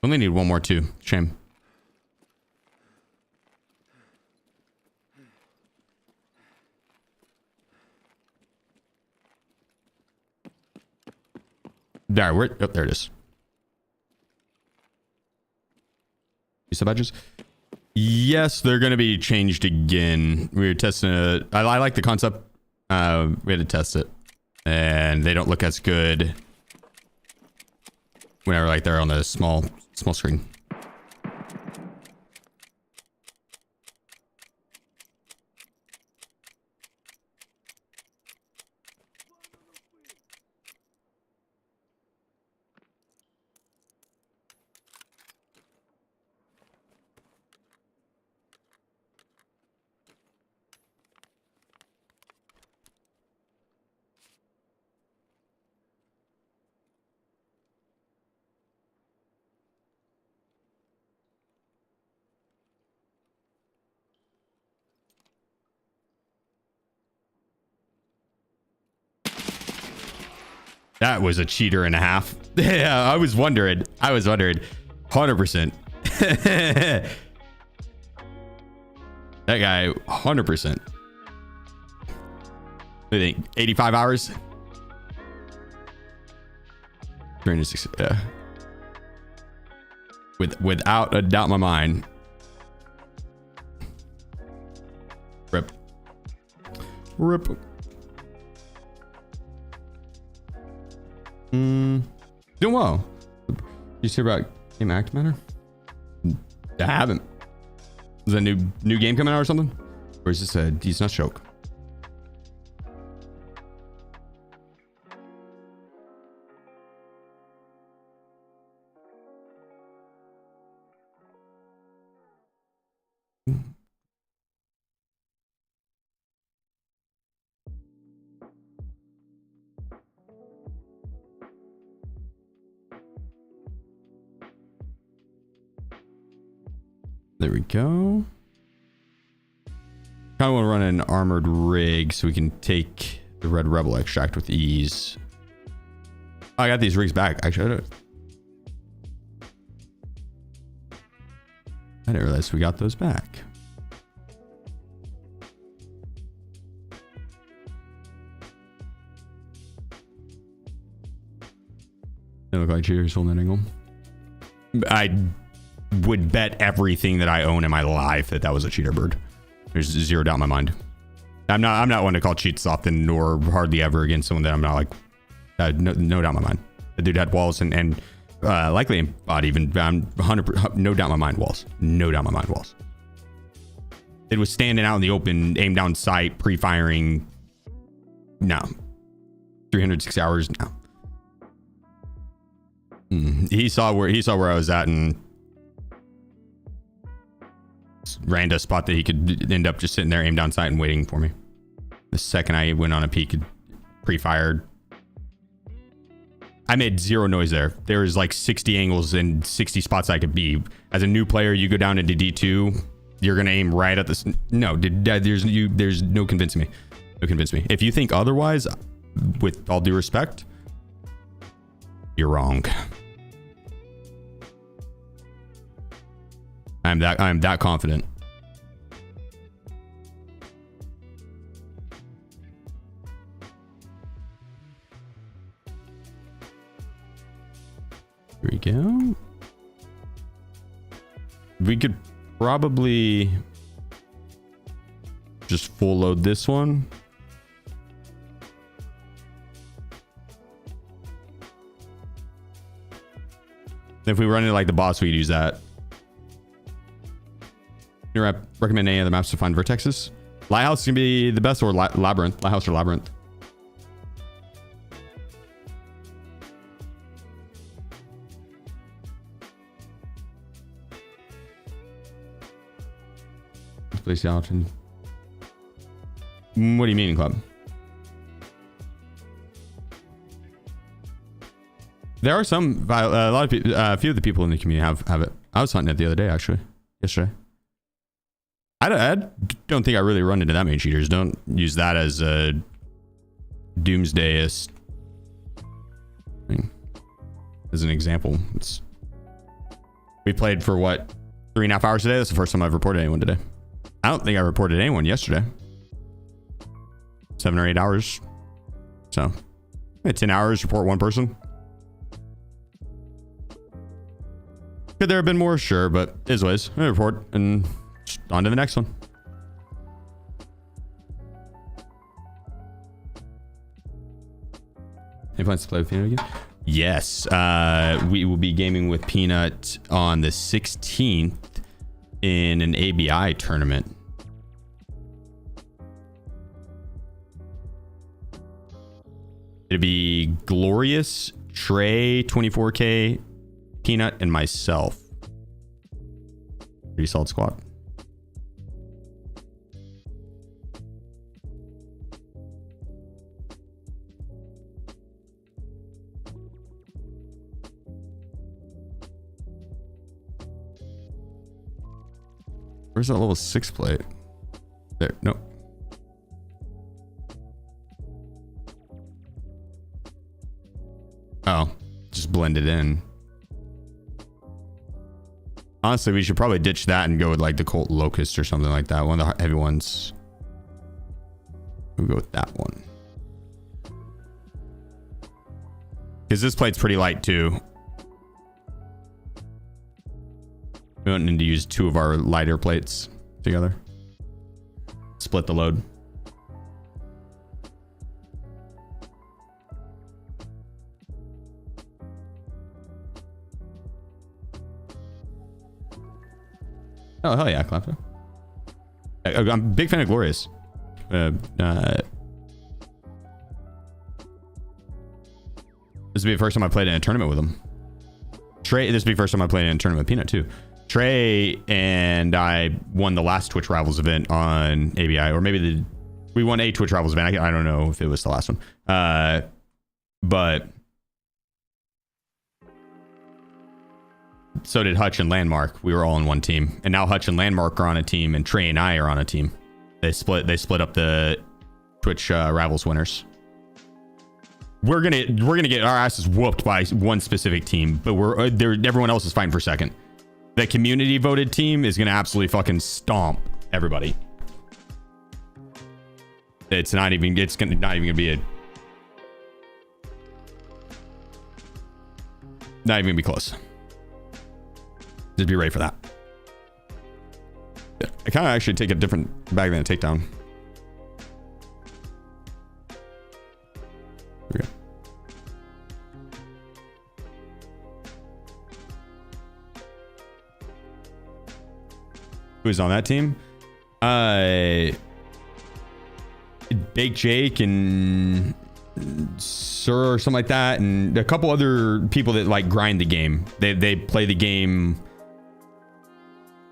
Only need one more too. Shame. There, where? Oh, there it is. Sub badges? Yes, they're going to be changed again. We were testing it. I like the concept. We had to test it, and they don't look as good whenever like they're on the small screen. That was a cheater and a half. Yeah, I was wondering. 100%. That guy, 100%. I think 85 hours. 360. Yeah. Without a doubt in my mind. Rip. Doing well. You see about Game Act Matter? I haven't. Is a new game coming out or something? Or is this a decent joke? There we go. Kind of want to run an armored rig so we can take the red rebel extract with ease. Oh, I got these rigs back. Actually, I didn't realize we got those back. They look like cheaters holding an angle. would bet everything that I own in my life that that was a cheater bird. There's zero doubt in my mind. I'm not one to call cheats often or hardly ever against someone that I'm not like, no doubt in my mind. The dude had walls and likely in body even. I'm 100%, no doubt in my mind walls. No doubt in my mind walls. It was standing out in the open, aim down sight, pre-firing. No. 306 hours. No. He saw where I was at and ran to a spot that he could end up just sitting there, aim down sight and waiting for me. The second I went on a peek, pre-fired. I made zero noise there. There was like 60 angles and 60 spots I could be. As a new player, you go down into D2, you're gonna aim right at this. No, there's no convincing me. No convincing me. If you think otherwise, with all due respect, you're wrong. I'm that confident. Here we go. We could probably just full load this one. If we run it like the boss, we'd use that. You recommend any other maps to find vertexes? Lighthouse is gonna be the best, or Labyrinth. Lighthouse or Labyrinth. Place the option. What do you mean, club? There are some, a lot of people, a few of the people in the community have it. I was hunting it the other day, actually, yesterday. I don't think I really run into that many cheaters. Don't use that as a doomsdayist thing. As an example, we played for what, 3.5 hours today. That's the first time I've reported anyone today. I don't think I reported anyone yesterday. 7 or 8 hours. So 10 hours, report one person. Could there have been more? Sure, but is ways. I report and on to the next one. Any plans to play with Peanut again? Yes. We will be gaming with Peanut on the 16th in an ABI tournament. It'd be Glorious, Trey, 24K, Peanut, and myself. Pretty solid squad. Where's that level 6 plate? There, nope. Oh, just blend it in. Honestly, we should probably ditch that and go with like the Colt Locust or something like that. One of the heavy ones. We'll go with that one. Because this plate's pretty light too. We don't need to use 2 of our lighter plates together. Split the load. Oh, hell yeah, Clapton. I'm a big fan of Glorious. This will be the first time I played in a tournament with him. Trey, this will be the first time I played in a tournament with Peanut too. Trey and I won the last Twitch Rivals event on ABI, or maybe we won a Twitch Rivals event. I don't know if it was the last one. But so did Hutch and Landmark. We were all in one team, and now Hutch and Landmark are on a team, and Trey and I are on a team. They split up the Twitch Rivals winners. We're gonna get our asses whooped by one specific team, but everyone else is fighting for second. The community voted team is gonna absolutely fucking stomp everybody. It's not even gonna be not even gonna be close. Just be ready for that. I kind of actually take a different bag than a takedown. Here we go. Who's on that team? Bake Jake and Sir or something like that, and a couple other people that like grind the game. They play the game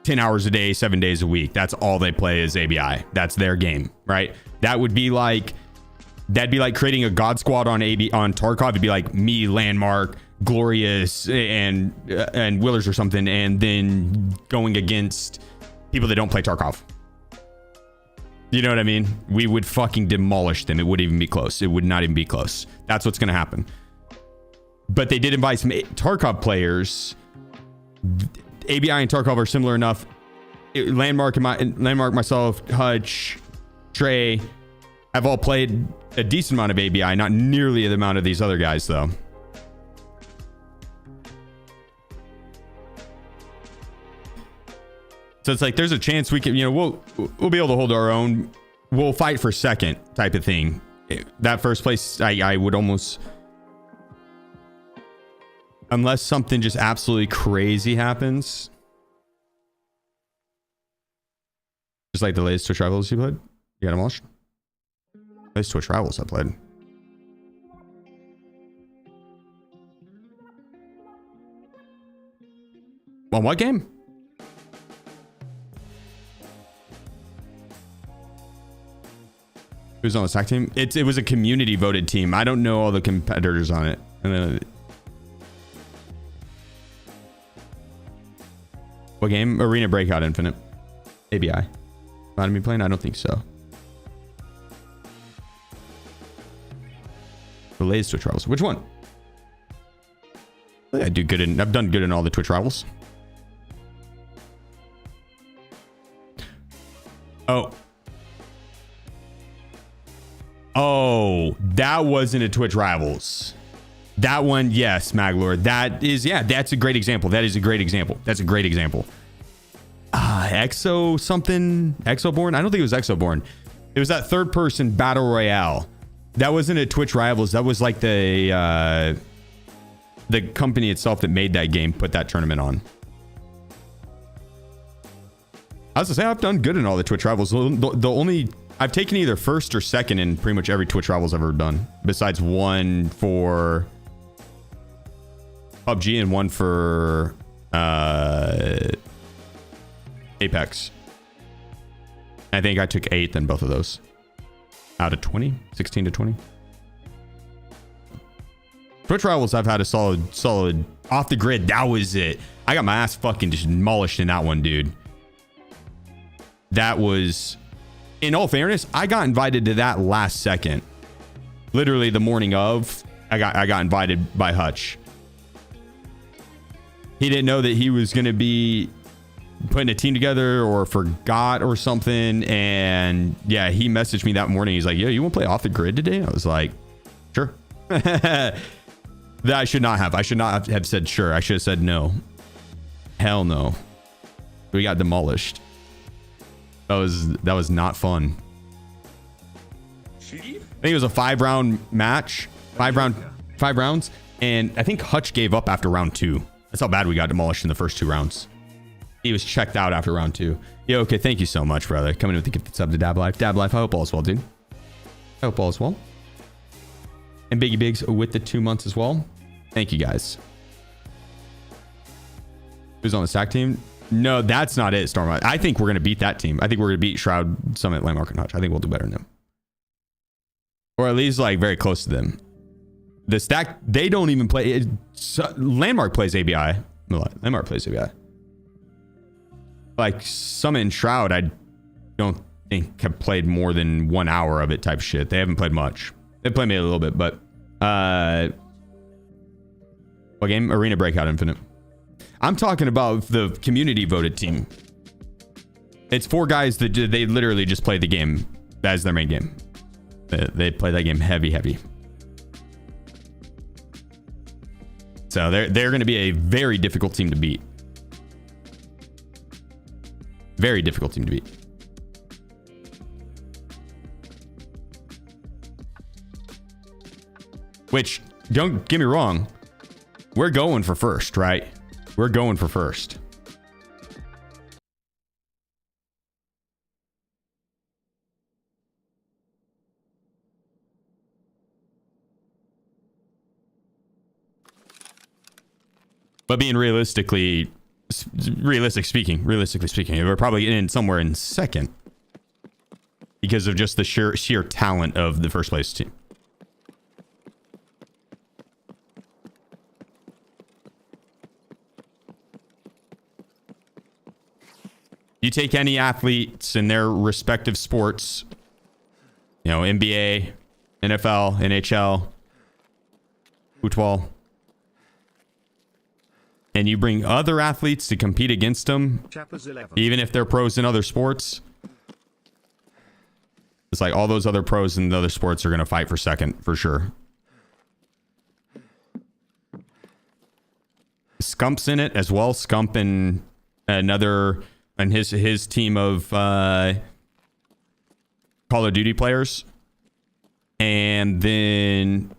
10 hours a day, 7 days a week. That's all they play is ABI. That's their game, right? That'd be like creating a God Squad on Tarkov. It'd be like me, Landmark, Glorious, and Willers or something, and then going against people that don't play Tarkov. You know what I mean? We would fucking demolish them. It wouldn't even be close. It would not even be close. That's what's going to happen. But they did invite some Tarkov players. ABI and Tarkov are similar enough. Landmark, myself, Hutch, Trey have all played a decent amount of ABI. Not nearly the amount of these other guys, though. So it's like there's a chance we can, you know, we'll be able to hold our own. We'll fight for second type of thing. That first place, I would almost, unless something just absolutely crazy happens. Just like the latest Twitch Rivals you played. You got them watched? Latest Twitch Rivals I played. On what game? Who's on the SAC team? It was a community voted team. I don't know all the competitors on it. What game? Arena Breakout Infinite. ABI. Not me playing? I don't think so. The latest Twitch Rivals. Which one? I've done good in all the Twitch Rivals. Oh, that wasn't a Twitch Rivals. That one, yes, Maglord. That is, yeah, that's a great example. That is a great example. That's a great example. Exoborn? I don't think it was Exoborn. It was that third person battle royale. That wasn't a Twitch Rivals. That was like the company itself that made that game put that tournament on. I was to say, I've done good in all the Twitch Rivals. The only, I've taken either first or second in pretty much every Twitch Rivals I've ever done, besides one for PUBG and one for Apex. I think I took 8th in both of those out of 20, 16 to 20. Twitch Rivals, I've had a solid off the grid. That was it. I got my ass fucking demolished in that one, dude. That was, in all fairness, I got invited to that last second. Literally the morning of, I got invited by Hutch. He didn't know that he was going to be putting a team together or forgot or something. And yeah, he messaged me that morning. He's like, yo, you want to play off the grid today? I was like, sure. That I should not have. I should not have said sure. I should have said no. Hell no. We got demolished. That was not fun. I think it was a 5-round match. 5 rounds. And I think Hutch gave up after round 2. That's how bad we got demolished in the first 2 rounds. He was checked out after round 2. Yeah, okay. Thank you so much, brother. Coming in with the gifted sub to Dab Life. Dab Life, I hope all is well, dude. I hope all is well. And Biggie Biggs with the 2 months as well. Thank you, guys. Who's on the stack team? No, that's not it, Storm. I think we're going to beat that team. I think we're going to beat Shroud, Summit, Landmark, and Hutch. I think we'll do better than them. Or at least, like, very close to them. The stack, they don't even play. Landmark plays ABI. Landmark plays ABI. Like, Summit and Shroud, I don't think have played more than 1 hour of it type shit. They haven't played much. They played maybe a little bit, but... what game? Arena Breakout Infinite. I'm talking about the community voted team. It's 4 guys that they literally just play the game as their main game. They play that game heavy. So they're going to be a very difficult team to beat. Very difficult team to beat. Which, don't get me wrong, we're going for first, right? We're going for first. But being realistically speaking, we're probably in somewhere in second because of just the sheer talent of the first place team. You take any athletes in their respective sports, you know, NBA, NFL, NHL, football, and you bring other athletes to compete against them, even if they're pros in other sports, it's like all those other pros in the other sports are going to fight for second, for sure. Scump's in it as well. Scump and another... and his team of Call of Duty players. And then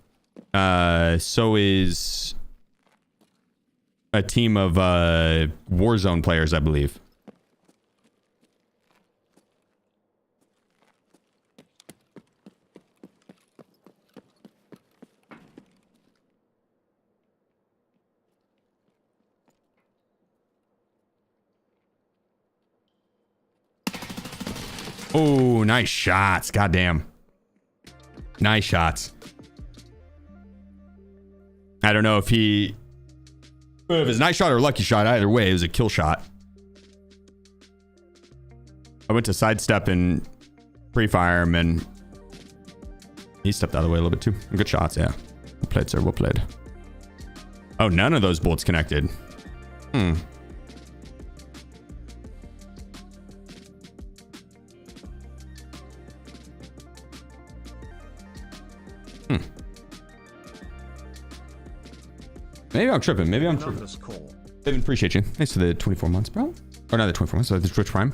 so is a team of Warzone players, I believe. Oh, nice shots. Goddamn. Nice shots. I don't know if it's a nice shot or a lucky shot. Either way, it was a kill shot. I went to sidestep and pre-fire him, and he stepped out of the way a little bit too. Good shots, yeah. Well played, sir. Well played. Oh, none of those bullets connected. Hmm. Maybe I'm tripping. Maybe I'm tripping. David, appreciate you. Thanks for the 24 months, bro. Or not the 24 months, so the Twitch Prime.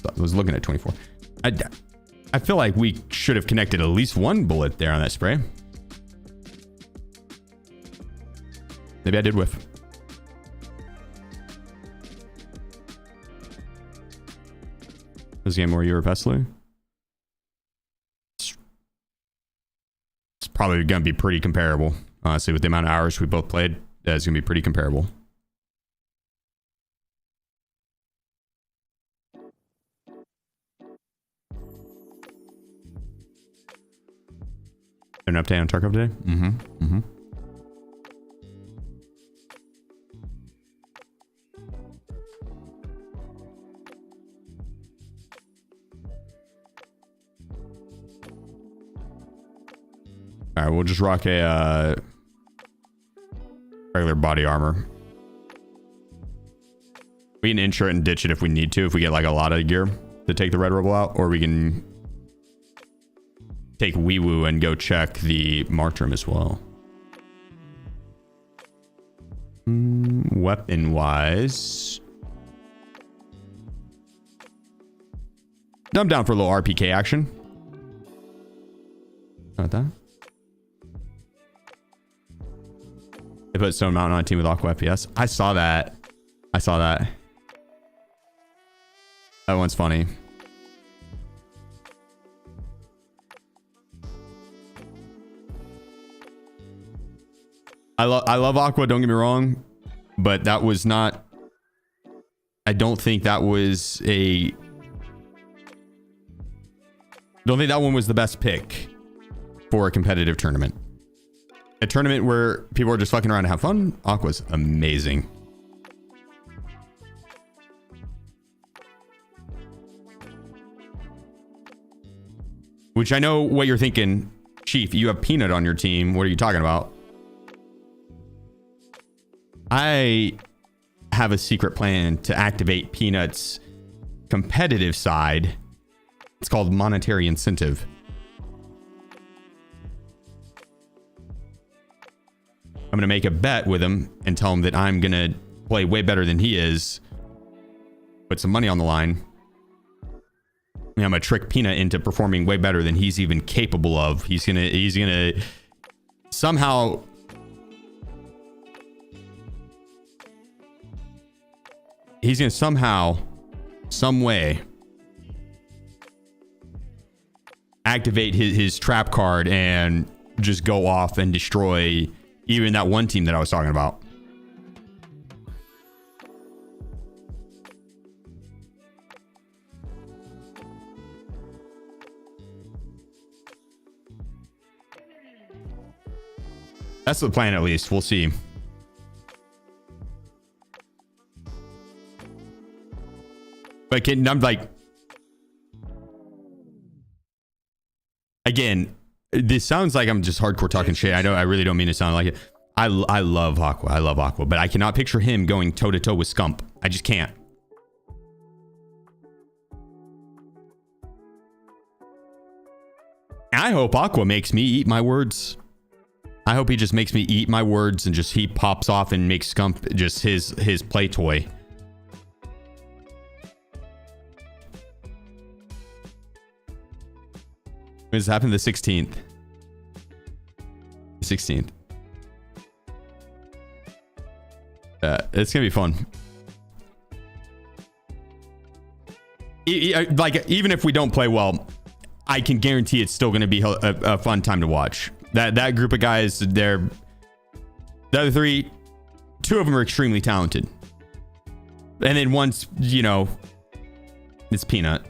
I was looking at 24. I feel like we should have connected at least one bullet there on that spray. Maybe I did whiff. This game where you were Pesley? It's probably going to be pretty comparable. Honestly, with the amount of hours we both played, it's going to be pretty comparable. An update on Tarkov today? Mm-hmm. All right, we'll just rock a regular body armor. We can insure it and ditch it if we need to, if we get like a lot of gear to take the red rebel out, or we can take wee woo and go check the Martyrum as well. Weapon wise, I'm down for a little RPK action. How about that? They put Stone Mountain on a team with Aqua FPS. I saw that. That one's funny. I love Aqua, don't get me wrong, but that was not... I don't think that was a... don't think that one was the best pick for a competitive tournament. A tournament where people are just fucking around to have fun, Aqua's amazing. Which I know what you're thinking, Chief. You have Peanut on your team. What are you talking about? I have a secret plan to activate Peanut's competitive side. It's called monetary incentive. I'm going to make a bet with him and tell him that I'm going to play way better than he is, put some money on the line. I'm gonna trick Peanut into performing way better than he's even capable of. He's gonna somehow some way activate his trap card and just go off and destroy even that one team that I was talking about. That's the plan, at least. We'll see. But I'm like, again, this sounds like I'm just hardcore talking shit. I know I really don't mean to sound like it. I love Aqua. I love Aqua, but I cannot picture him going toe to toe with Scump. I just can't. I hope Aqua makes me eat my words. I hope he just makes me eat my words and just he pops off and makes Scump just his play toy. This happened the 16th. 16th. It's gonna be fun. Like, even if we don't play well, I can guarantee it's still gonna be a fun time to watch. That group of guys, the other three, two of them are extremely talented. And then once, you know, it's Peanut.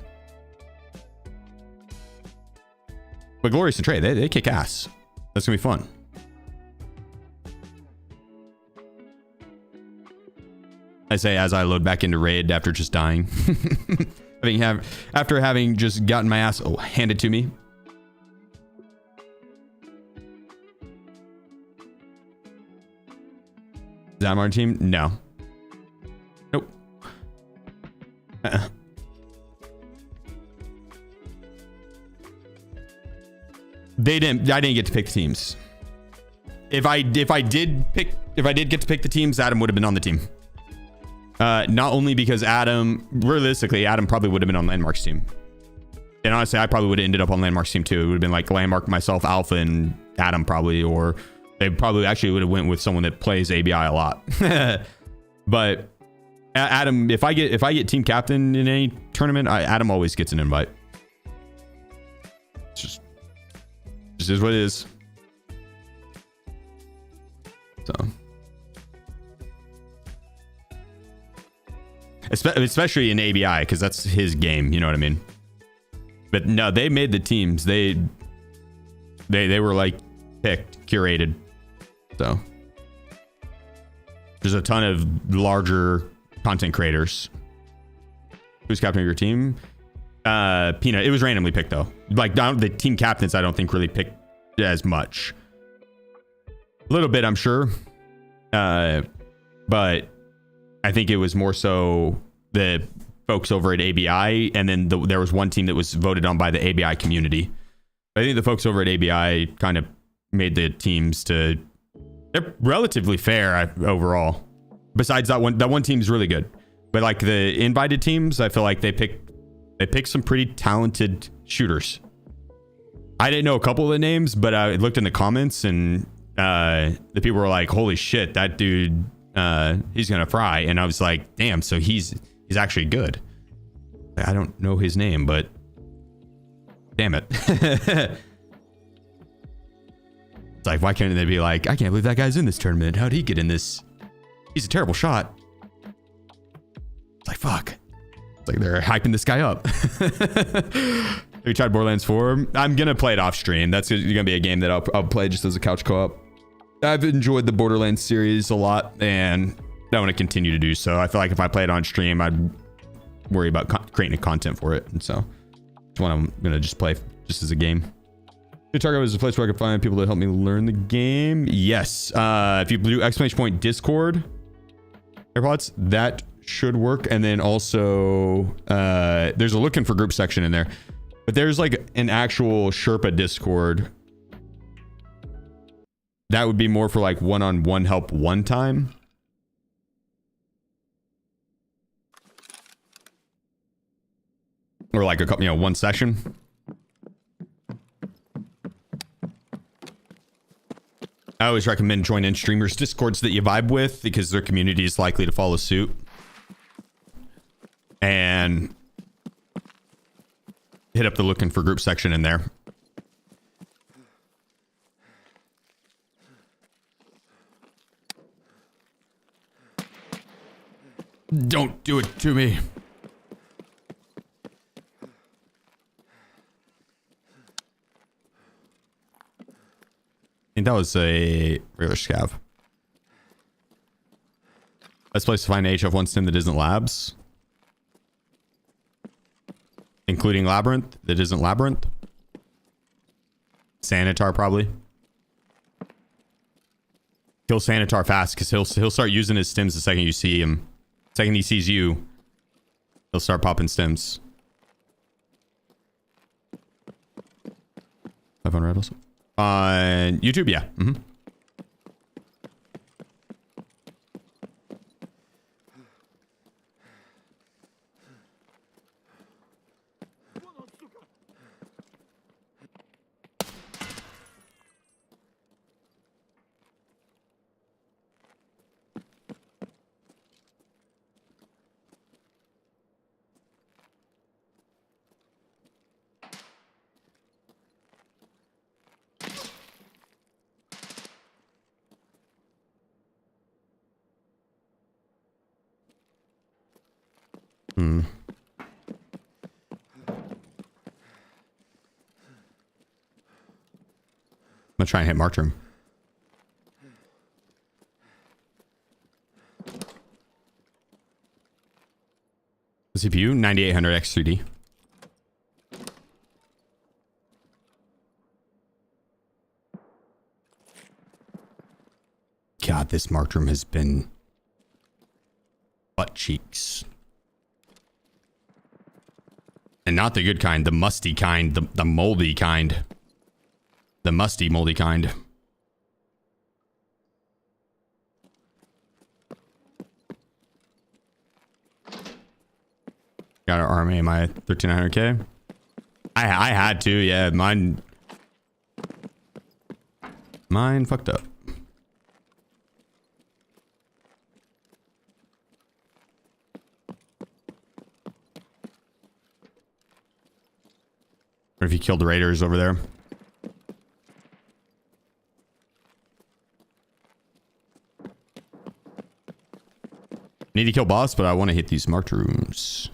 But Glorious and Trey, they kick ass. That's gonna be fun. I say as I load back into raid after just dying. After having just gotten my ass handed to me. Is that our team? No. Nope. I didn't get to pick the teams. If I did get to pick the teams, Adam would have been on the team. Not only because realistically, Adam probably would have been on Landmark's team. And honestly, I probably would have ended up on Landmark's team too. It would have been like Landmark, myself, Alpha, and Adam probably, or they probably actually would have went with someone that plays ABI a lot. But Adam, if I get team captain in any tournament, Adam always gets an invite. It's just is what it is. So, especially in ABI, because that's his game. You know what I mean? But no, they made the teams. They were like picked, curated. So there's a ton of larger content creators. Who's captain of your team? Peanut. It was randomly picked though. Like the team captains, I don't think really picked as much. A little bit, I'm sure. But I think it was more so the folks over at ABI, and then there was one team that was voted on by the ABI community. I think the folks over at ABI kind of made the teams they're relatively fair overall. Besides that one team's really good. But like the invited teams, I feel like they picked some pretty talented shooters. I didn't know a couple of the names, but I looked in the comments and the people were like, holy shit, that dude, he's gonna fry. And I was like, damn, so he's actually good. I don't know his name, but damn it. It's like, why can't they be like, I can't believe that guy's in this tournament. How'd he get in this? He's a terrible shot. It's like, fuck. It's like they're hyping this guy up. Have you tried Borderlands 4? I'm gonna play it off stream. That's gonna be a game that I'll play just as a couch co-op. I've enjoyed the Borderlands series a lot, and I want to continue to do so. I feel like if I play it on stream, I'd worry about creating content for it, and so it's one I'm gonna just play just as a game. Tarkov is a place where I can find people to help me learn the game. Yes, if you do !point Discord AirPods, that should work. And then also there's a looking for group section in there, but there's like an actual Sherpa Discord that would be more for like one-on-one help one time. or like a couple, one session. I always recommend joining streamers' discords that you vibe with because their community is likely to follow suit. And hit up the looking for group section in there. Don't do it to me. I think that was a regular scav. Best place to find an HF1 stim that isn't labs. Including Labyrinth, that isn't Labyrinth. Sanitar, probably. Kill Sanitar fast, because he'll start using his stims the second you see him. Second he sees you, he'll start popping stims. 500 also. On YouTube, yeah. Mm-hmm. I'm gonna try and hit Markroom. CPU 9800 X3D. God, this Markroom has been butt cheeks. And not the good kind, the musty kind, the moldy kind. The musty, moldy kind. Got our army, my 1300K. I had to, yeah. Mine fucked up. What if you killed the raiders over there? Need to kill boss, but I want to hit these marked rooms.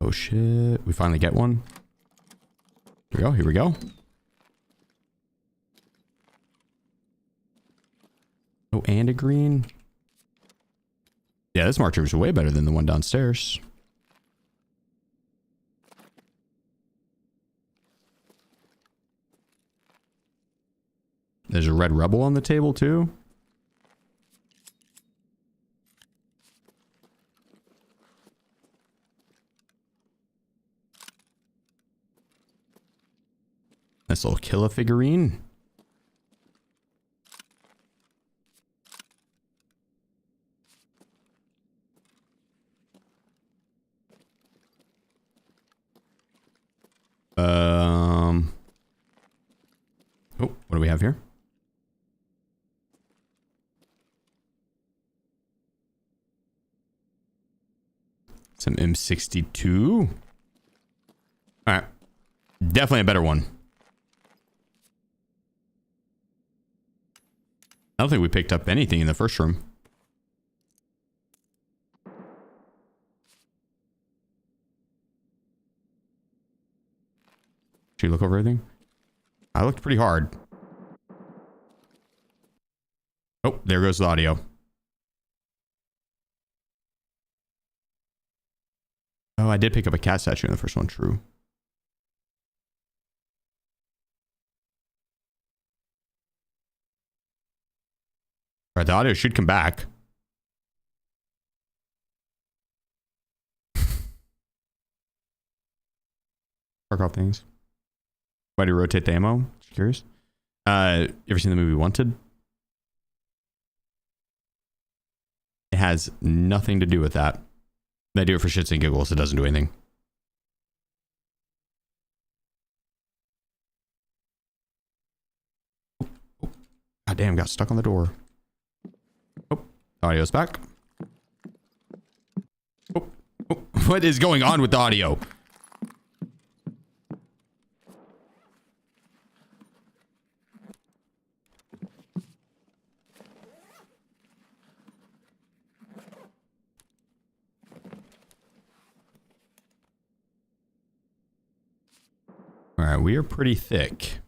Oh shit, we finally get one. Here we go, here we go. Oh, and a green. Yeah, this marked room is way better than the one downstairs. There's a red rebel on the table too. Nice little killer figurine. Oh, what do we have here? Some M62. All right. Definitely a better one. I don't think we picked up anything in the first room. Did you look over everything? I looked pretty hard. Oh, there goes the audio. Oh, I did pick up a cat statue in the first one. True. All right, the audio should come back. Tarkov things. Why do you rotate the ammo? Just curious. You ever seen the movie Wanted? It has nothing to do with that. They do it for shits and giggles. It doesn't do anything. God damn, got stuck on the door. Oh, audio's back. Oh, oh, what is going on with the audio? All right, we are pretty thick.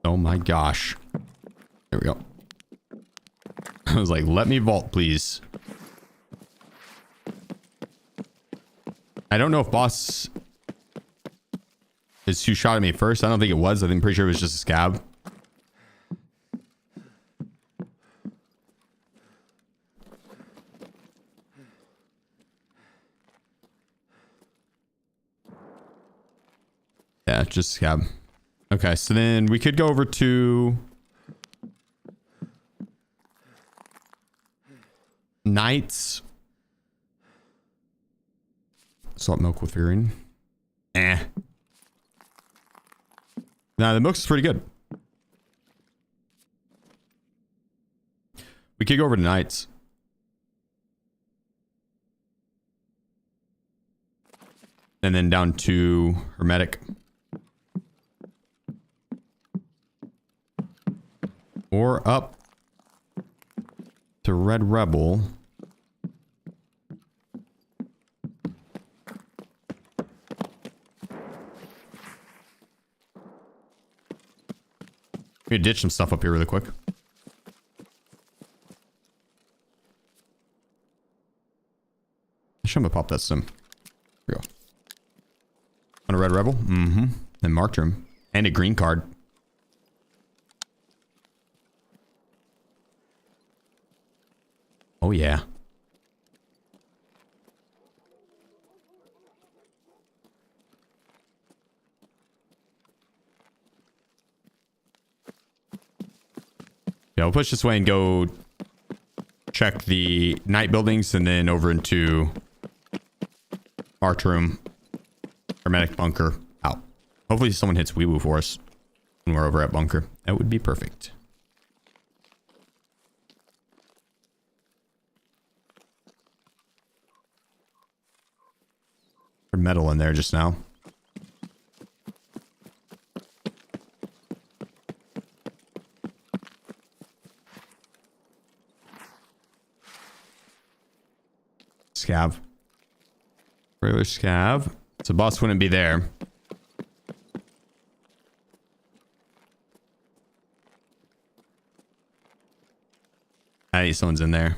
Oh my gosh. There we go. I was like, let me vault, please. I don't know if boss is who shot at me first. I don't think it was. I'm pretty sure it was just a scab. Yeah, just a scab. Okay, so then we could go over to Knights. Salt milk with veering. Nah, the milk's pretty good. We could go over to Knights. And then down to Hermetic. Or up to Red Rebel. Let me ditch some stuff up here really quick. I should have popped that sim. Here we go. On a Red Rebel? Mm-hmm. And marked him. And a green card. Oh, yeah. Yeah, we'll push this way and go check the night buildings and then over into Arch Room, Hermetic Bunker, out. Hopefully someone hits Wee Woo for us when we're over at Bunker. That would be perfect. Metal in there just now. Scav. Regular scav. So boss wouldn't be there. I think someone's in there.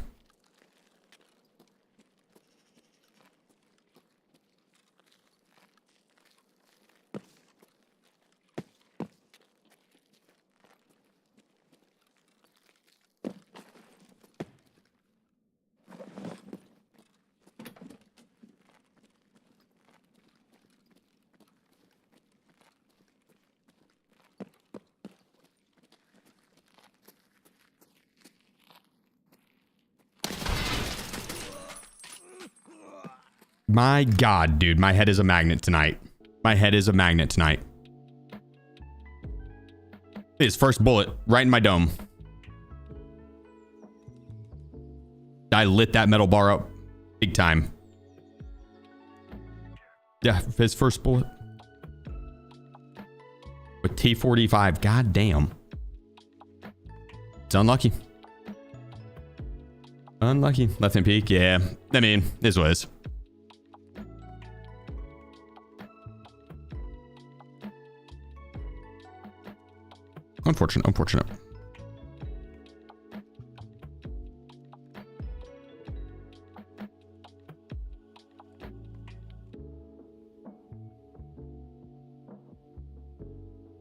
My God, dude, my head is a magnet tonight. My head is a magnet tonight. His first bullet right in my dome. I lit that metal bar up big time. Yeah, his first bullet. With T45, god damn. It's unlucky. Unlucky. Left hand peek, yeah. I mean, this was. Unfortunate, unfortunate.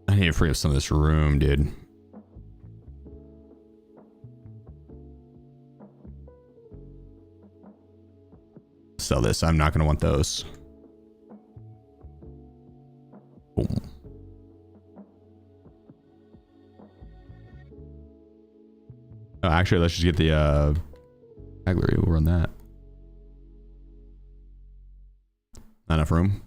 I need to free up some of this room, dude. sell this. I'm not going to want those. Boom. Oh, actually, let's just get the auxiliary. We'll run that. Not enough room.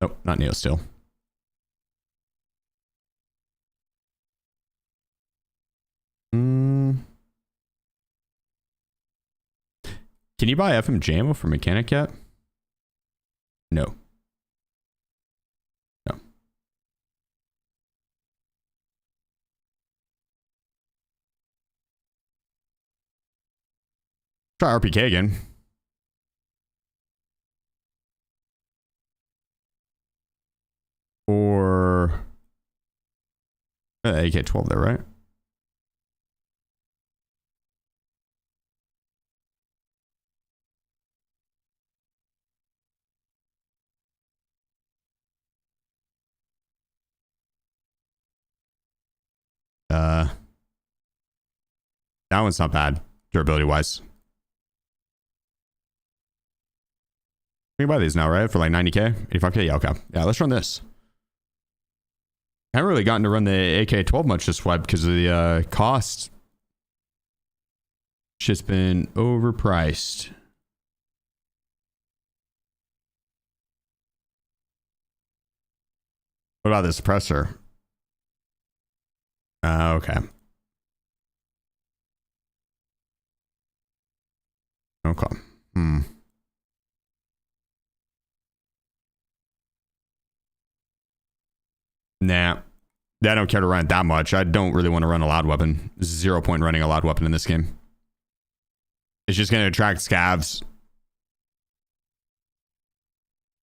Nope, not Neo still. Can you buy FMJ ammo for mechanic yet? No. No. Try RPK again. Or AK-12 there, right? That one's not bad, durability wise. We can buy these now, right? For like 90k, 85k. Yeah, okay. Yeah, let's run this. I haven't really gotten to run the AK-12 much this web because of the cost. Shit's been overpriced. What about the suppressor? Okay. Okay. Nah. I don't care to run it that much. I don't really want to run a loud weapon. 0 point running a loud weapon in this game. It's just going to attract scavs.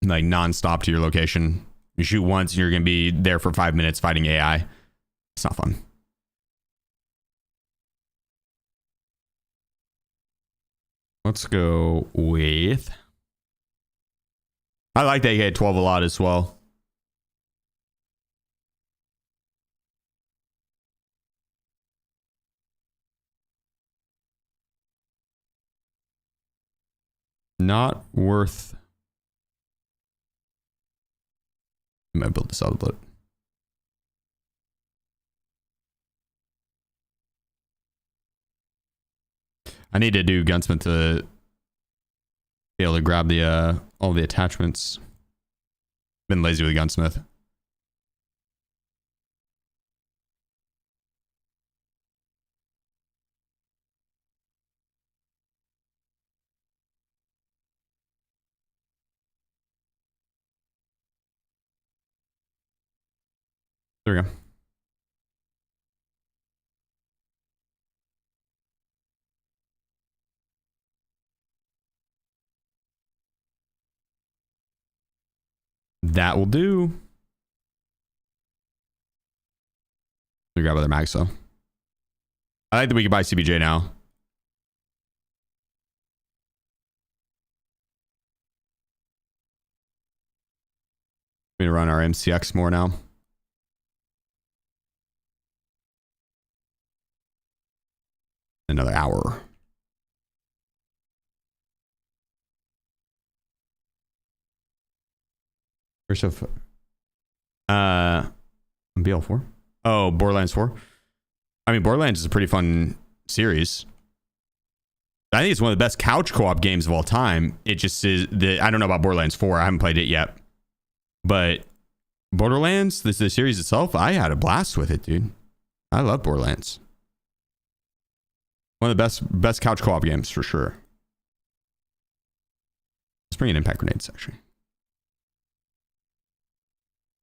Like non-stop to your location. You shoot once, you're going to be there for 5 minutes fighting AI. It's not fun. Let's go with... I like the AK-12 a lot as well. Not worth... I might build this out a bit. I need to do gunsmith to be able to grab the all the attachments. Been lazy with gunsmith. There we go. That will do. We grab other mags though. I like that we can buy CBJ now. We're gonna run our MCX more now. Another hour. Where's so BL4? Oh, Borderlands 4. I mean, Borderlands is a pretty fun series. I think it's one of the best couch co-op games of all time. It just is I don't know about Borderlands 4. I haven't played it yet. But Borderlands, the series itself, I had a blast with it, dude. I love Borderlands. One of the best couch co-op games for sure. Let's bring in impact grenades, actually.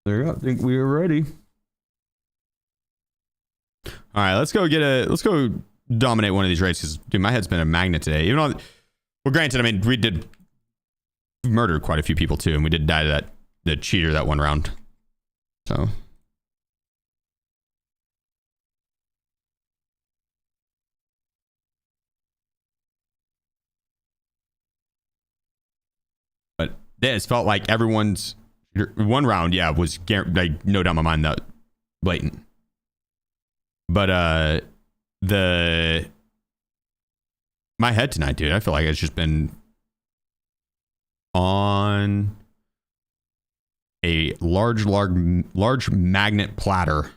There you go. I think we are ready. All right, let's go dominate one of these raids because, dude, my head's been a magnet today. Even though, well, granted, I mean, we did murder quite a few people too, and we did die to the cheater that one round. So this felt like everyone's one round, yeah, was like no doubt in my mind that blatant. But my head tonight, dude, I feel like it's just been on a large magnet platter.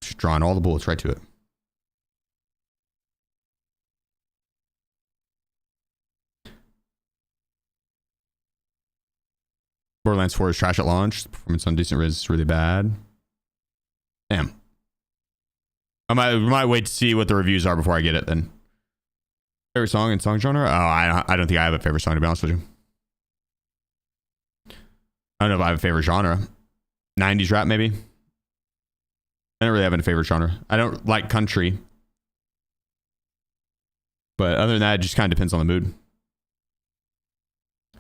Just drawing all the bullets right to it. Borderlands 4 is trash at launch. Performance on decent Riz is really bad. Damn. I might wait to see what the reviews are before I get it then. Favorite song and song genre? Oh, I don't think I have a favorite song, to be honest with you. I don't know if I have a favorite genre. 90s rap, maybe? I don't really have a favorite genre. I don't like country. But other than that, it just kind of depends on the mood.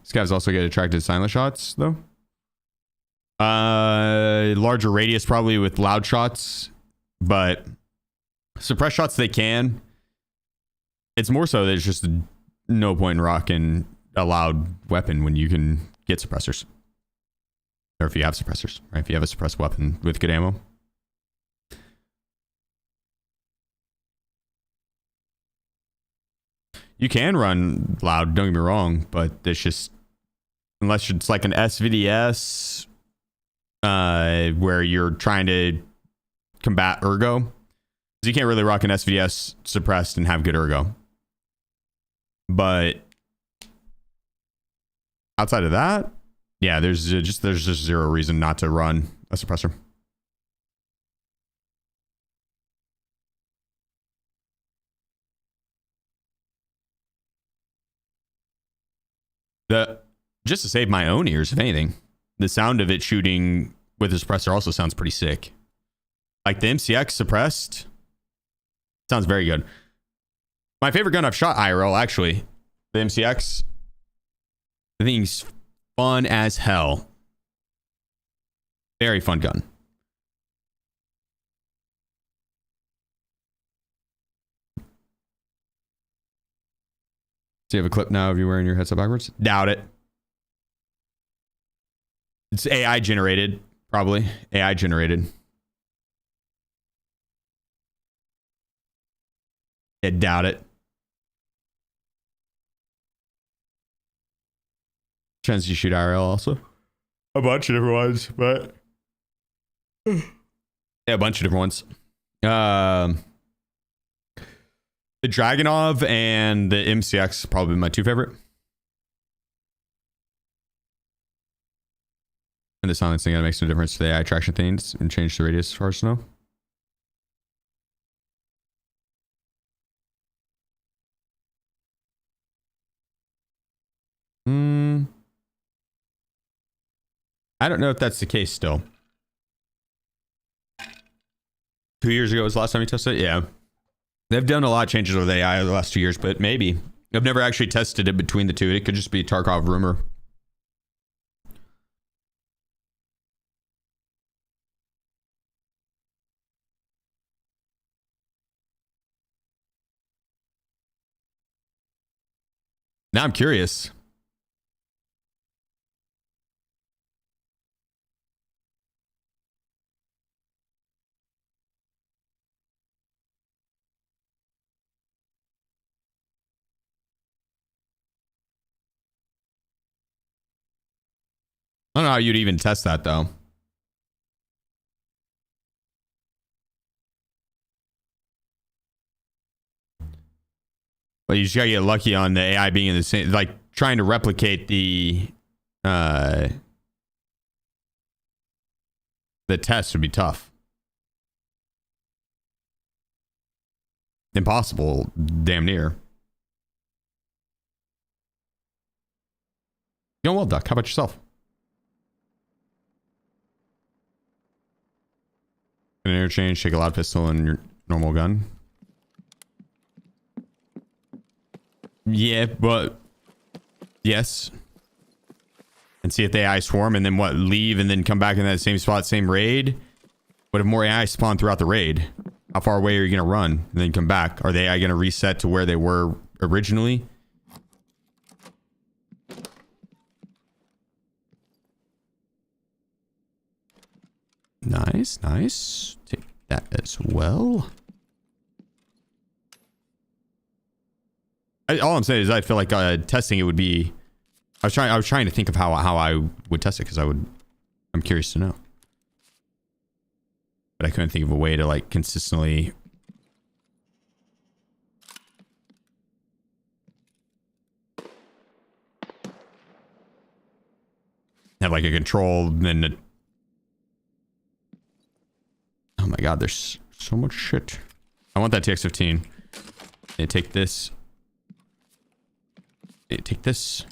Scavs also get attracted to silent shots, though. Larger radius, probably, with loud shots. But suppress shots, they can. It's more so there's just no point in rocking a loud weapon when you can get suppressors. Or if you have suppressors, right? If you have a suppressed weapon with good ammo. You can run loud, don't get me wrong, but it's just, unless it's like an SVDS, where you're trying to combat ergo. You can't really rock an SVDS suppressed and have good ergo. But outside of that, yeah, there's just zero reason not to run a suppressor. Just to save my own ears, if anything, the sound of it shooting with a suppressor also sounds pretty sick. Like the MCX suppressed sounds very good. My favorite gun I've shot IRL, actually, the MCX. The thing's fun as hell. Very fun gun. Do you have a clip now of you wearing your headset backwards? Doubt it. It's AI generated, probably. AI generated. I doubt it. Chance you shoot IRL also? A bunch of different ones, but yeah, a bunch of different ones. The Dragunov and the MCX probably my two favorite. And the silencing gotta make some difference to the AI traction things and change the radius as far as snow. I don't know if that's the case still. 2 years ago was the last time you tested it? Yeah. They've done a lot of changes with AI the last 2 years, but maybe. I've never actually tested it between the two. It could just be Tarkov rumor. Now I'm curious. I don't know how you'd even test that, though. But you just gotta get lucky on the AI being in the same, like trying to replicate the test would be tough. Impossible, damn near. Going well, Duck. How about yourself? An interchange, take a loud pistol and your normal gun. Yeah, but yes. And see if the AI swarm and then what, leave and then come back in that same spot, same raid. But if more AI spawn throughout the raid, how far away are you going to run and then come back? Are the AI going to reset to where they were originally? Nice, nice. Take that as well. All I'm saying is I feel like testing it would be. I was trying to think of how I would test it because I'm curious to know, but I couldn't think of a way to like consistently. Have like a control, then oh my god, there's so much shit. I want that TX-15. And take this. And take this.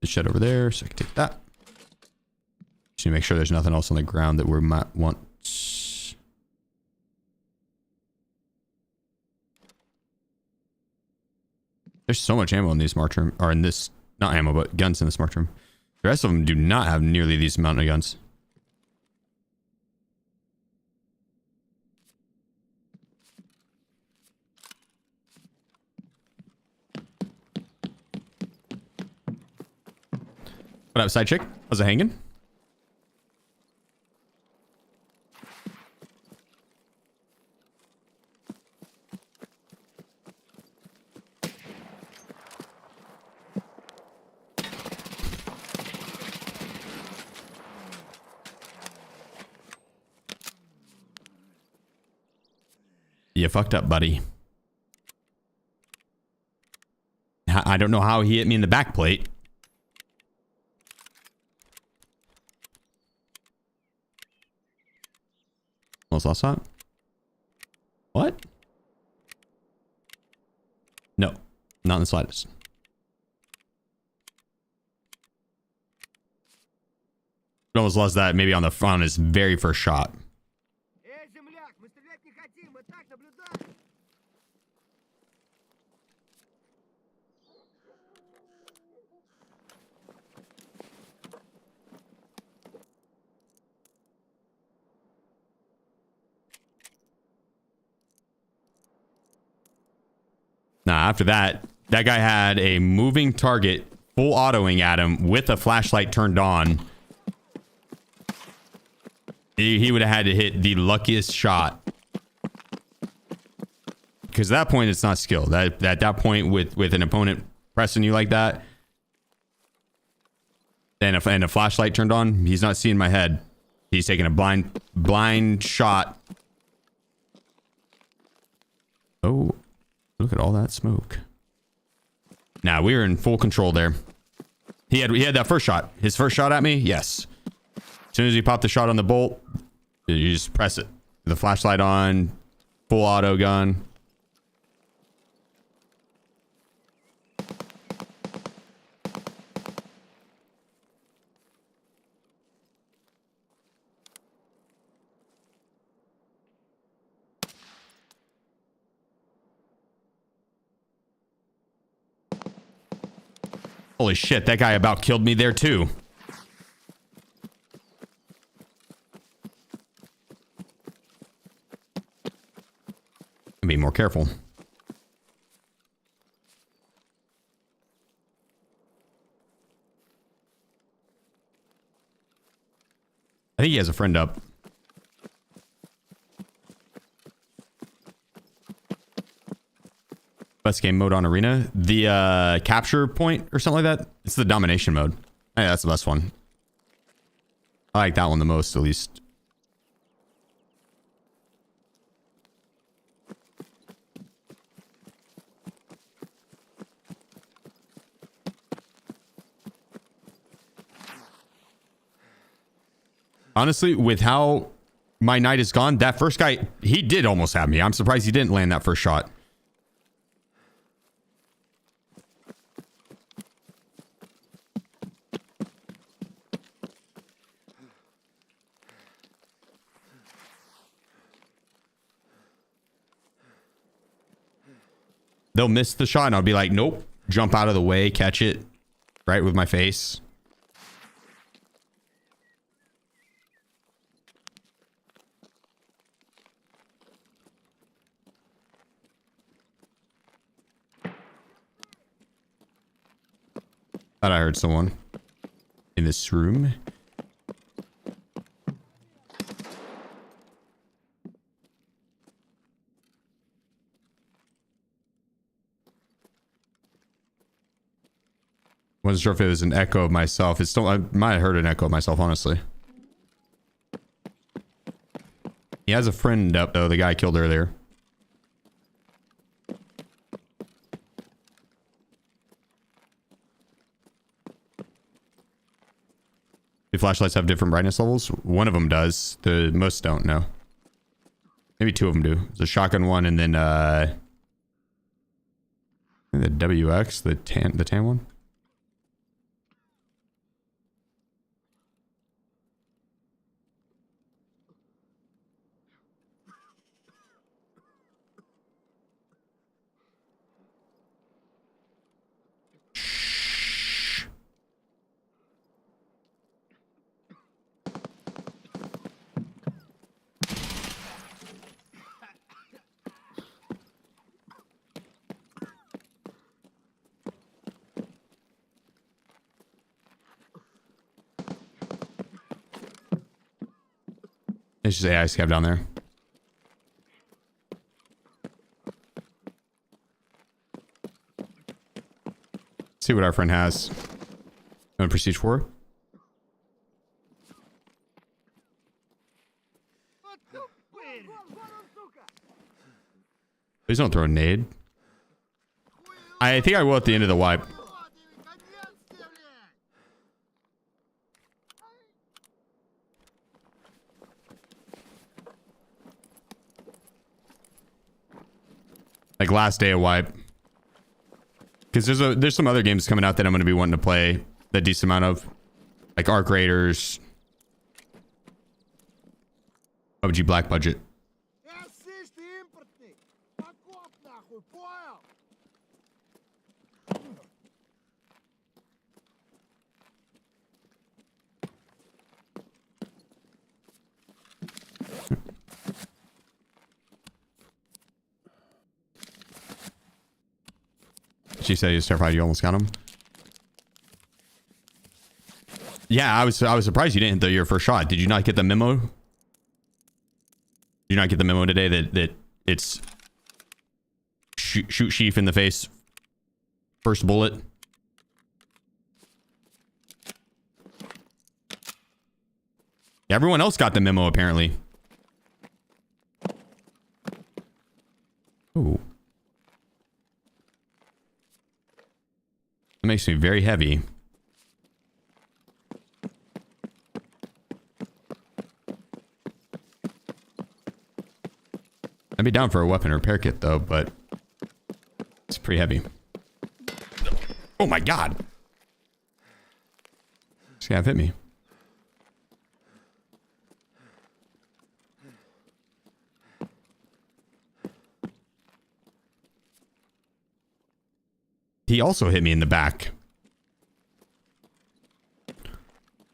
This shit over there, so I can take that. Just need to make sure there's nothing else on the ground that we might want. There's so much ammo in these smart room, or in this, not ammo, but guns in the smart room. The rest of them do not have nearly these amount of guns. What up, side chick? How's it hanging? You fucked up, buddy. I don't know how he hit me in the back plate. What was last shot? What? No, not in the slightest. It almost lost that maybe on the front his very first shot. Nah, after that, that guy had a moving target full autoing at him with a flashlight turned on. He would have had to hit the luckiest shot. Because at that point, it's not skill. At that point, with an opponent pressing you like that, and a flashlight turned on, he's not seeing my head. He's taking a blind shot. Oh, look at all that smoke. Nah, we were in full control there. He had that first shot. His first shot at me, yes. As soon as he popped the shot on the bolt, you just press it. The flashlight on, full auto gun. Holy shit, that guy about killed me there too. Be more careful. I think he has a friend up. Best game mode on Arena. The capture point or something like that. It's the domination mode. Hey, that's the best one. I like that one the most, at least. Honestly, with how my night is gone, that first guy, he did almost have me. I'm surprised he didn't land that first shot. They'll miss the shot and I'll be like, nope. Jump out of the way, catch it right with my face. Thought I heard someone in this room. Wasn't sure if it was an echo of myself. It's still, I might have heard an echo of myself, honestly. He has a friend up though, the guy I killed earlier. Do flashlights have different brightness levels? One of them does. The most don't, no. Maybe two of them do. There's a shotgun one and then the WX, the tan one. It's just AI scav down there. See what our friend has. Prestige 4. Please don't throw a nade. I think I will at the end of the wipe. Like last day of wipe. Because there's some other games coming out that I'm going to be wanting to play a decent amount of. Like Arc Raiders. PUBG Black Budget. She said he was terrified you almost got him. Yeah, I was surprised you didn't hit your first shot. Did you not get the memo? Did you not get the memo today that it's shoot Sheef in the face, first bullet? Everyone else got the memo apparently. Ooh. That makes me very heavy. I'd be down for a weapon repair kit though, but it's pretty heavy. Oh my god. This guy hit me. He also hit me in the back.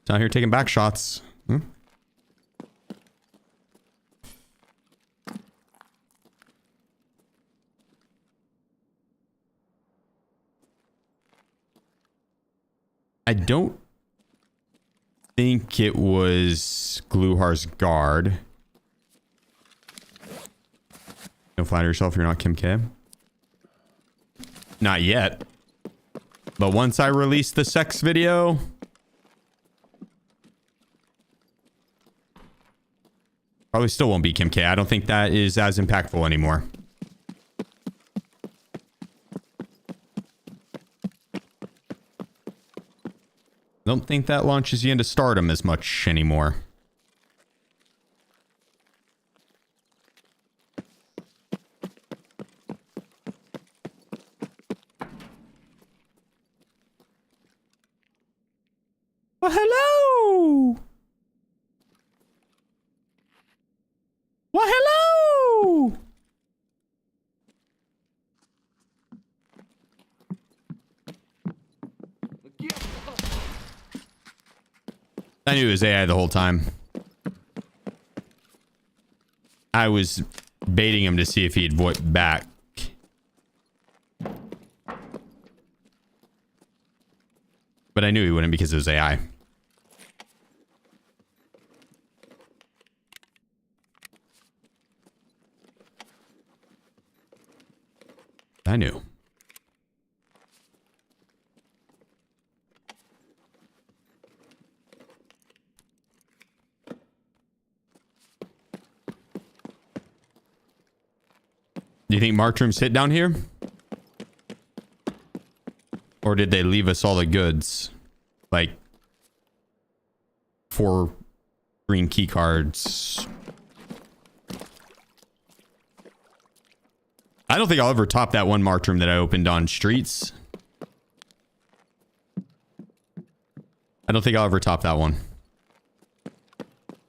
Down here taking back shots. Hmm? I don't think it was Gluhar's guard. Don't flatter yourself, you're not Kim K. Not yet. But once I release the sex video, probably still won't be Kim K. I don't think that is as impactful anymore. Don't think that launches you into stardom as much anymore. Well, hello. Well, hello. I knew it was AI the whole time. I was baiting him to see if he'd vote back. But I knew he wouldn't because it was AI. I knew. Do you think marked rooms hit down here? Or did they leave us all the goods? Like 4 green key cards. I don't think I'll ever top that one marked room that I opened on streets. I don't think I'll ever top that one. I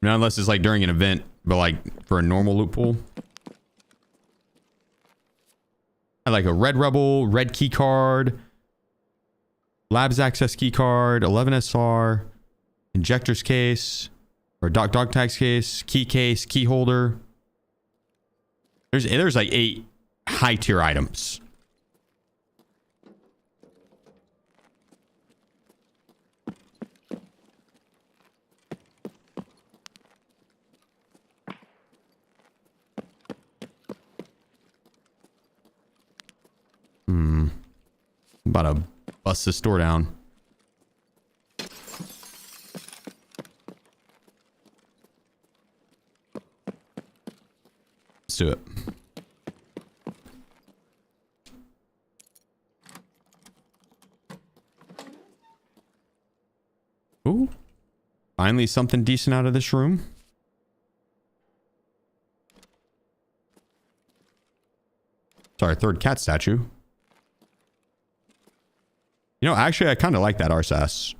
mean, unless it's like during an event, but like for a normal loot pool. I like a red rebel, red key card, labs access key card, 11 SR, injector's case, or dog tags case, key holder. There's like 8 high tier items. I'm about to bust this door down. Let's do it. Ooh. Finally something decent out of this room. Sorry, 3rd cat statue. You know, actually, I kind of like that RSS.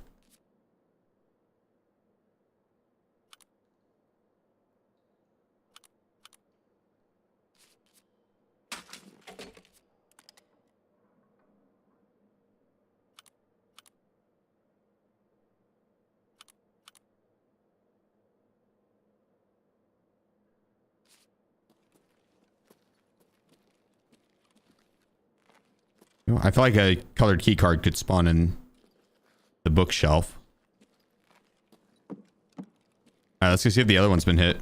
I feel like a colored key card could spawn in the bookshelf. All right, let's go see if the other one's been hit.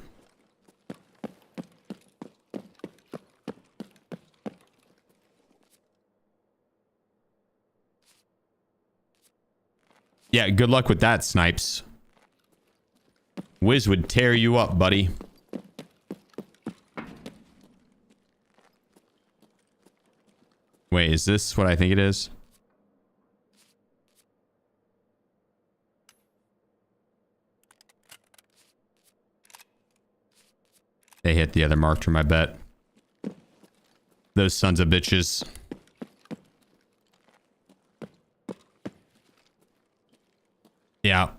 Yeah, good luck with that, Snipes. Wiz would tear you up, buddy. Wait, is this what I think it is? They hit the other marked room, I bet. Those sons of bitches. Yeah.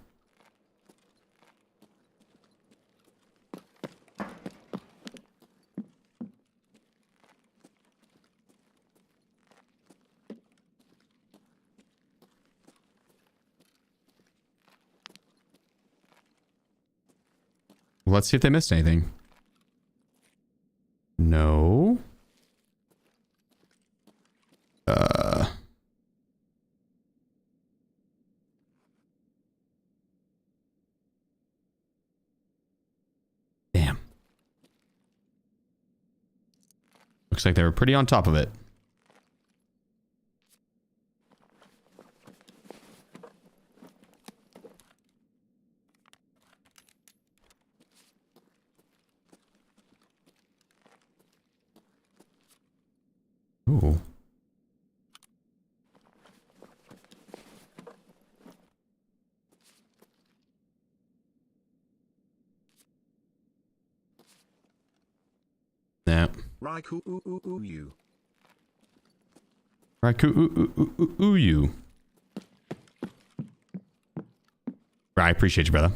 Let's see if they missed anything. No. Damn. Looks like they were pretty on top of it. Ooh. Yeah. Raikou you. Raikou you. I appreciate you, brother.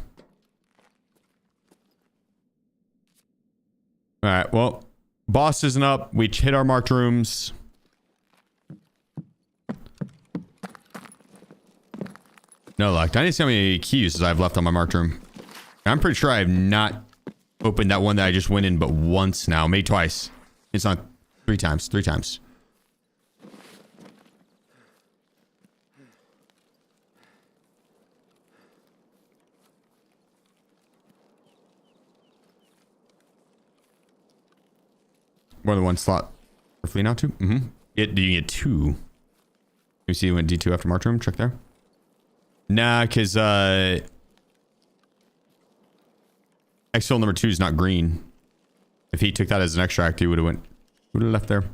All right, well, boss isn't up. We hit our marked rooms. No luck. I need to see how many key uses I've left on my marked room. I'm pretty sure I have not opened that one that I just went in but once now. Maybe twice. It's not 3 times. 3 times. More than 1 slot for flea now too? Mm-hmm. Do you get 2? You see you went D2 after marked room? Check there. Nah, because exfil number 2 is not green. If he took that as an extract, he would have went Who'd have left there?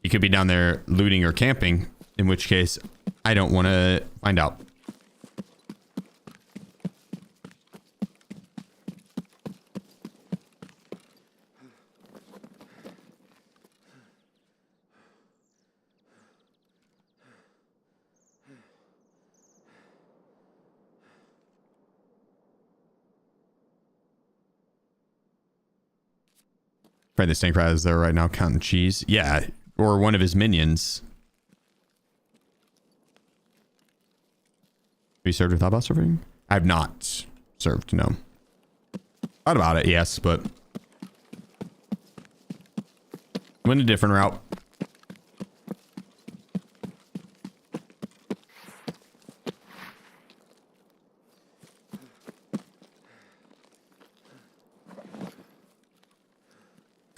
He could be down there looting or camping, in which case I don't want to find out. Probably the Stank Rat is there right now counting cheese. Yeah, or one of his minions. Have you served with Outbound serving? I have not served, no. Thought about it, yes, but went a different route.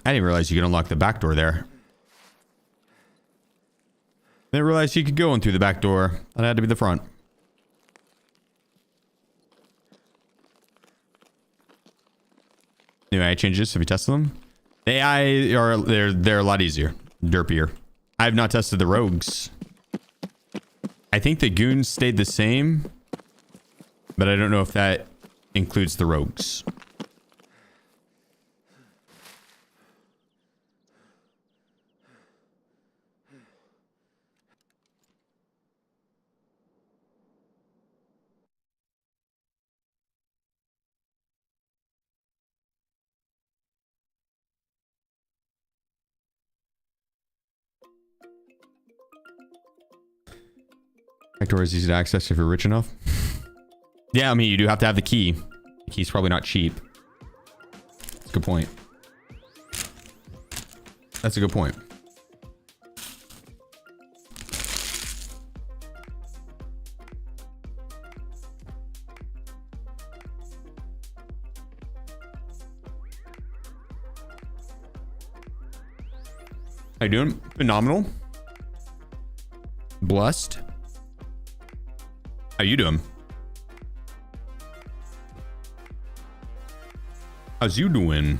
I didn't realize you could unlock the back door there. Didn't realize you could go in through the back door. That had to be the front. New AI changes. Have you tested them? The AI are they're a lot easier, derpier. I have not tested the rogues. I think the goons stayed the same, but I don't know if that includes the rogues. Backdoor is easy to access if you're rich enough. Yeah, I mean, you do have to have the key. The key's probably not cheap. That's a good point. That's a good point. How you doing? Phenomenal. Blessed. How you doing? How's you doing?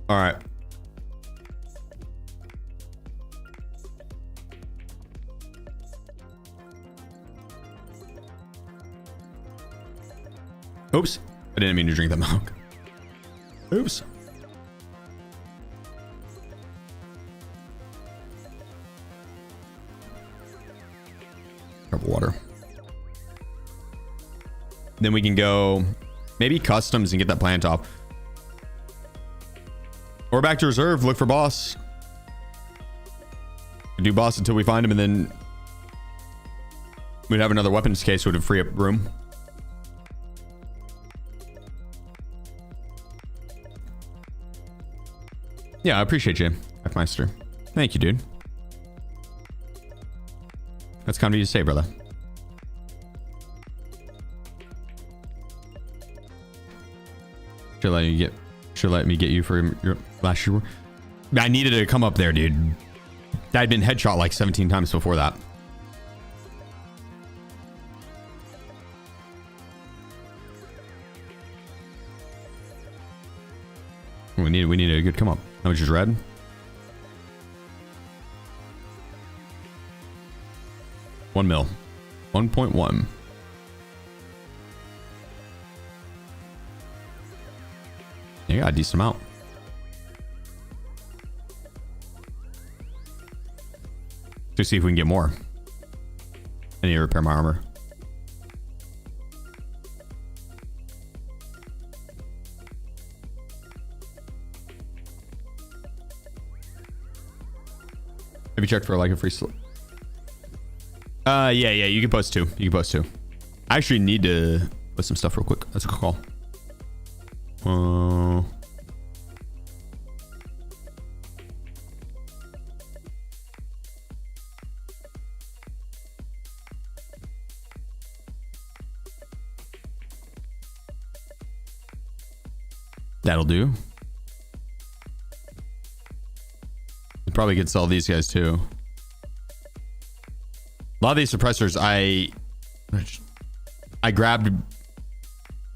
All right. Oops. I didn't mean to drink that milk. Oops. Cup of water. Then we can go maybe customs and get that plant off. Or back to reserve, look for boss. Do boss until we find him, and then we'd have another weapons case, would have free up room. Yeah, I appreciate you, F-Meister. Thank you, dude. That's kind of you to say, brother. Should let me get you for your last year. I needed to come up there, dude. I'd been headshot like 17 times before that. We need a good come up. How much is red? $1 mil. 1.1. You got a decent amount. To see if we can get more. I need to repair my armor. Have you checked for like a free slot? Yeah, you can post two. You can post two. I actually need to put some stuff real quick. That's a good call. That'll do. Probably could sell these guys too. lot of these suppressors I grabbed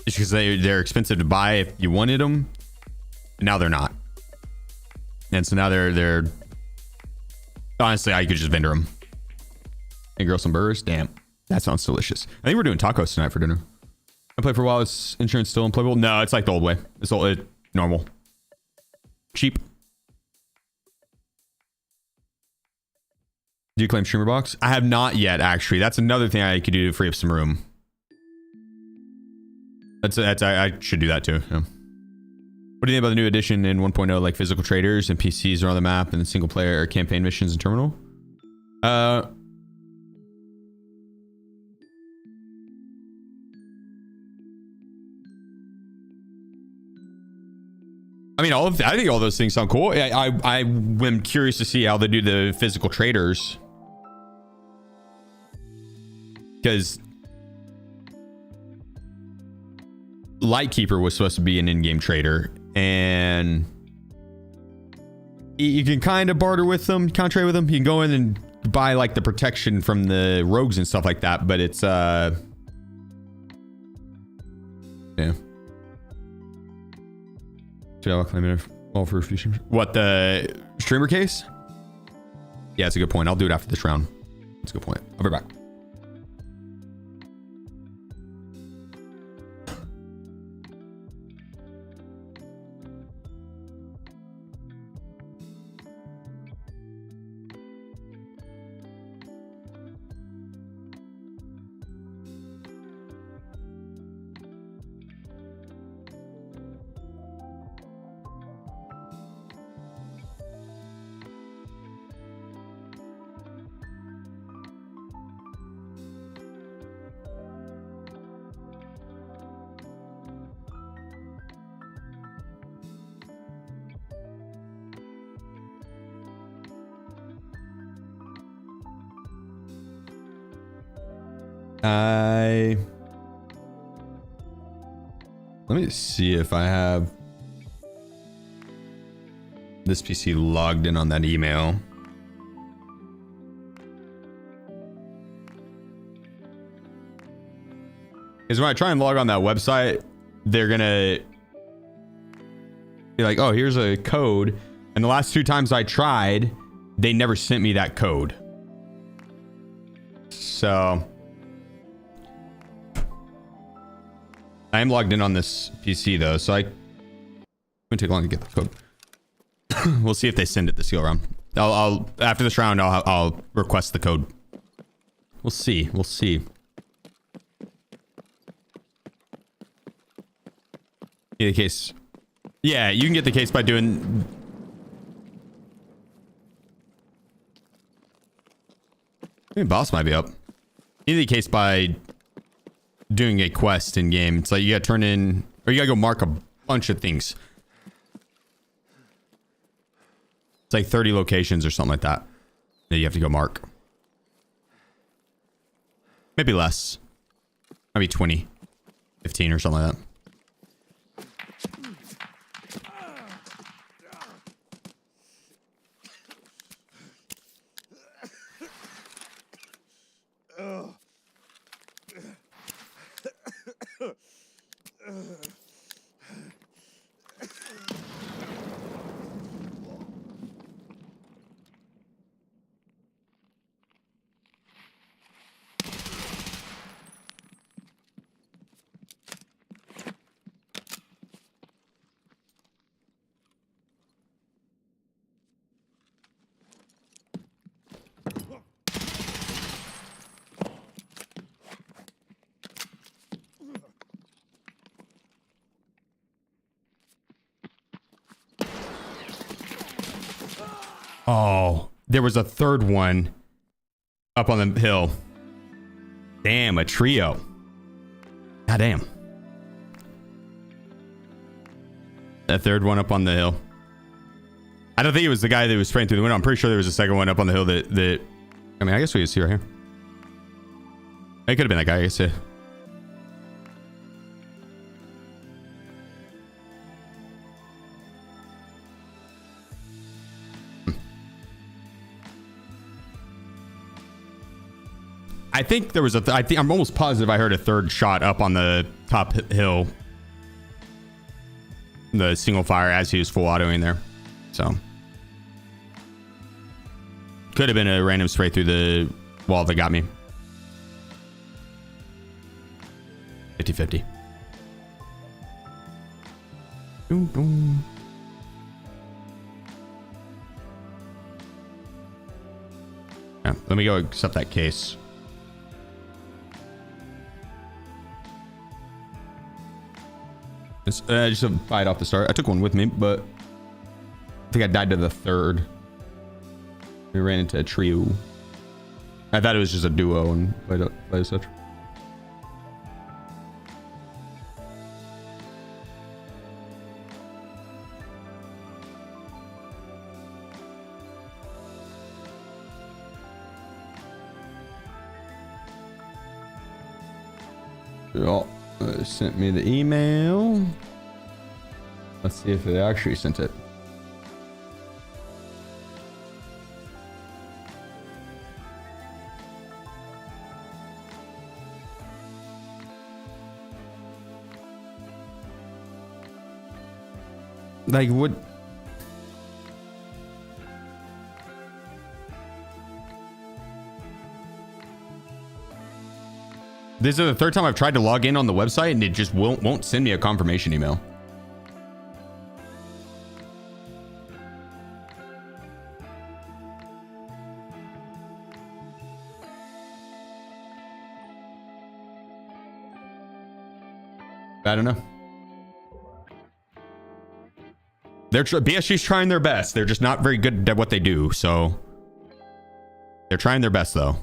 just because they're expensive to buy if you wanted them. Now they're not. And so now they're honestly, I could just vendor them. Hey, grill some burgers. Damn, that sounds delicious. I think we're doing tacos tonight for dinner. I played for a while. Is insurance still unplayable? No, it's like the old way. It's normal. Cheap. Do you claim streamer box? I have not yet, actually. That's another thing I could do to free up some room. I should do that too. Yeah. What do you think about the new addition in 1.0, like physical traders and PCs are on the map and the single player or campaign missions in terminal? I mean, I think all those things sound cool. I am curious to see how they do the physical traders, because Lightkeeper was supposed to be an in-game trader, and you can kind of barter with them, contract with them. You can go in and buy like the protection from the rogues and stuff like that, but it's yeah. What, the streamer case? Yeah, it's a good point. I'll do it after this round. That's a good point. I'll be back. Let me see if I have this PC logged in on that email. Because when I try and log on that website, they're gonna be like, oh, here's a code. And the last 2 times I tried, they never sent me that code. So I am logged in on this PC though, so it's gonna take long to get the code. We'll see if they send it this go round. I'll after this round, I'll request the code. We'll see. We'll see. Get the case. Yeah, you can get the case by doing. I mean, boss might be up. You get the case by doing a quest in game. It's like you gotta turn in, or you gotta go mark a bunch of things. It's like 30 locations or something like that that you have to go mark. Maybe less. Maybe 20, 15 or something like that. Oh, there was a third one up on the hill. Damn, a trio. God damn. That third one up on the hill. I don't think it was the guy that was spraying through the window. I'm pretty sure there was a second one up on the hill that I mean, I guess we could see right here. It could have been that guy, I guess, yeah. I think there was I'm almost positive I heard a third shot up on the top hill. The single fire as he was full autoing there. So. Could have been a random spray through the wall that got me. 50-50. Yeah, let me go accept that case. Just a fight off the start. I took one with me, but I think I died to the third. We ran into a trio. I thought it was just a duo and played such. Oh, sent me the email. Let's see if they actually sent it. Like what? This is the third time I've tried to log in on the website and it just won't send me a confirmation email. I don't know. BSG's trying their best. They're just not very good at what they do, so they're trying their best though.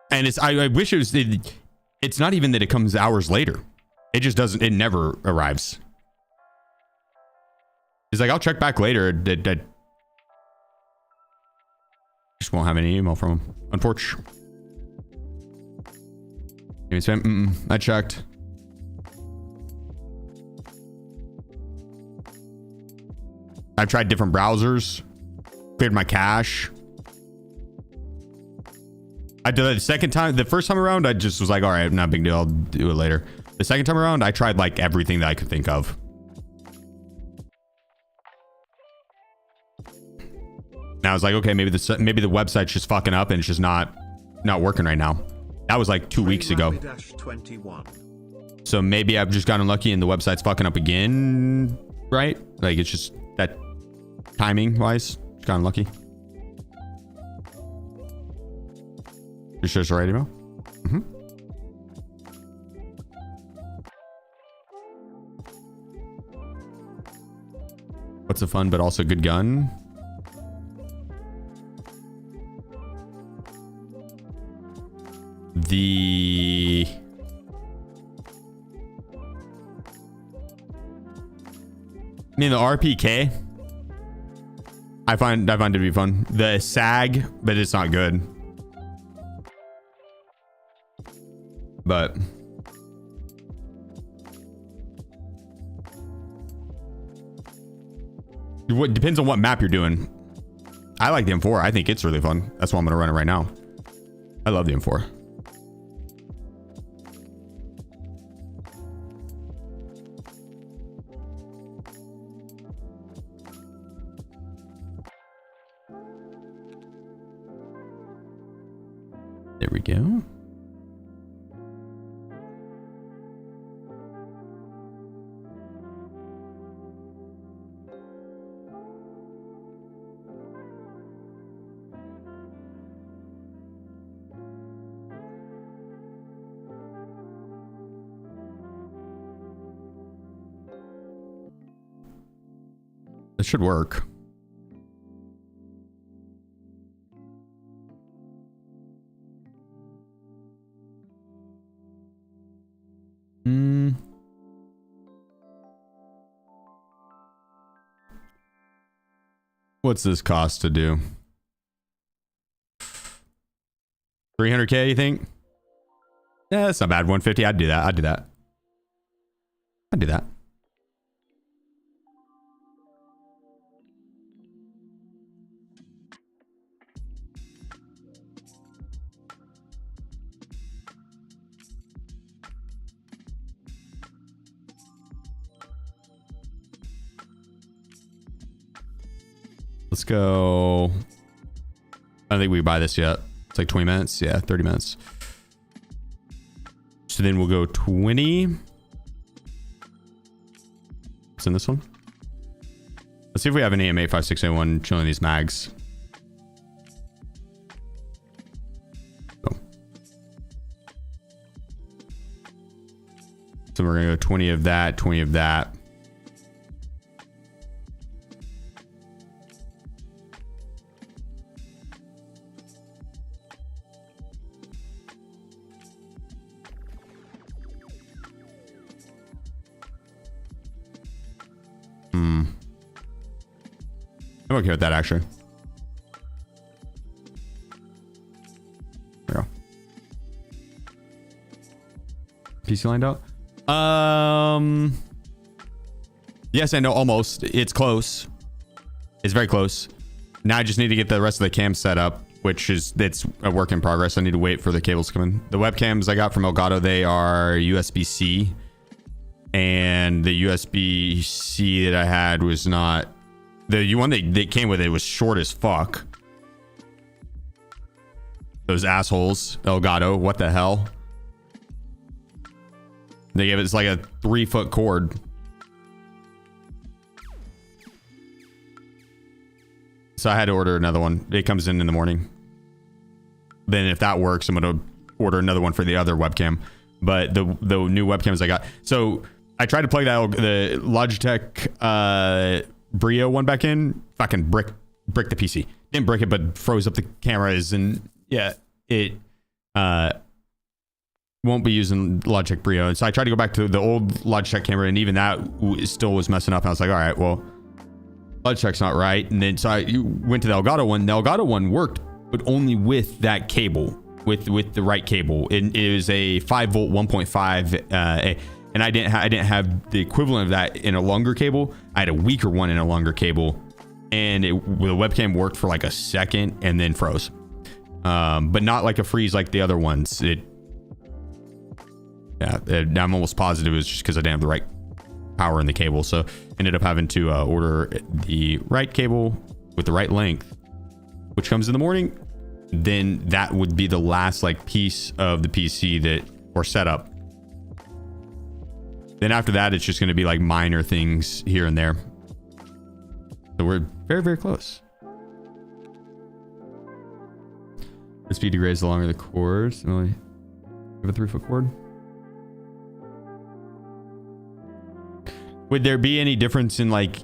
And I wish it was, it's not even that it comes hours later. It just doesn't, it never arrives. He's like, I'll check back later. I just won't have any email from him. Unfortunately. I checked. I've tried different browsers. Cleared my cache. I did it the second time. The first time around, I just was like, all right, not a big deal. I'll do it later. The second time around, I tried like everything that I could think of. And I was like, okay, maybe the website's just fucking up and it's just not working right now. That was like 2 weeks ago. So maybe I've just gotten lucky and the website's fucking up again, right? Like it's just that timing wise, just gotten lucky. You sure it's the right email? Mm-hmm. What's a fun but also good gun? You mean the RPK? I find it to be fun. The SAG, but it's not good. But it depends on what map you're doing. I like the M4. I think it's really fun. That's why I'm gonna run it right now. I love the M4. There we go. That should work. What's this cost to do? 300K, you think? Yeah, that's not bad. 150. I'd do that. I'd do that. I'd do that. Let's go. I don't think we buy this yet. It's like 20 minutes. Yeah, 30 minutes. So then we'll go 20. What's in this one? Let's see if we have any MA5681 chilling these mags. Oh. So we're going to go 20 of that, 20 of that. I'm okay with that, actually. There we go. PC lined out? Yes and no, almost. It's close. It's very close. Now I just need to get the rest of the cam set up, which is, it's a work in progress. I need to wait for the cables to come in. The webcams I got from Elgato, they are USB-C. And the USB-C that I had was not... The one that came with it was short as fuck. Those assholes, Elgato, what the hell? They gave it, it's like a 3-foot cord. So I had to order another one. It comes in the morning. Then if that works, I'm gonna order another one for the other webcam. But the new webcams I got. So I tried to plug that the Logitech Brio one back in. Fucking brick the PC. Didn't brick it, but froze up the cameras, and yeah, it won't be using Logitech Brio. And so I tried to go back to the old Logitech camera, and even that still was messing up. And I was like, all right, well, Logitech's not right. And then so I went to the Elgato one. The Elgato one worked, but only with that cable, with the right cable. It was a 5-volt 1.5. And I didn't have the equivalent of that in a longer cable. I had a weaker one in a longer cable, and the webcam worked for like a second and then froze. But not like a freeze like the other ones. I'm almost positive it was just because I didn't have the right power in the cable. So ended up having to order the right cable with the right length, which comes in the morning. Then that would be the last like piece of the PC or setup. Then after that, it's just going to be like minor things here and there. So we're very, very close. The speed degrades the longer the cord. Similarly, have a 3-foot cord. Would there be any difference in like...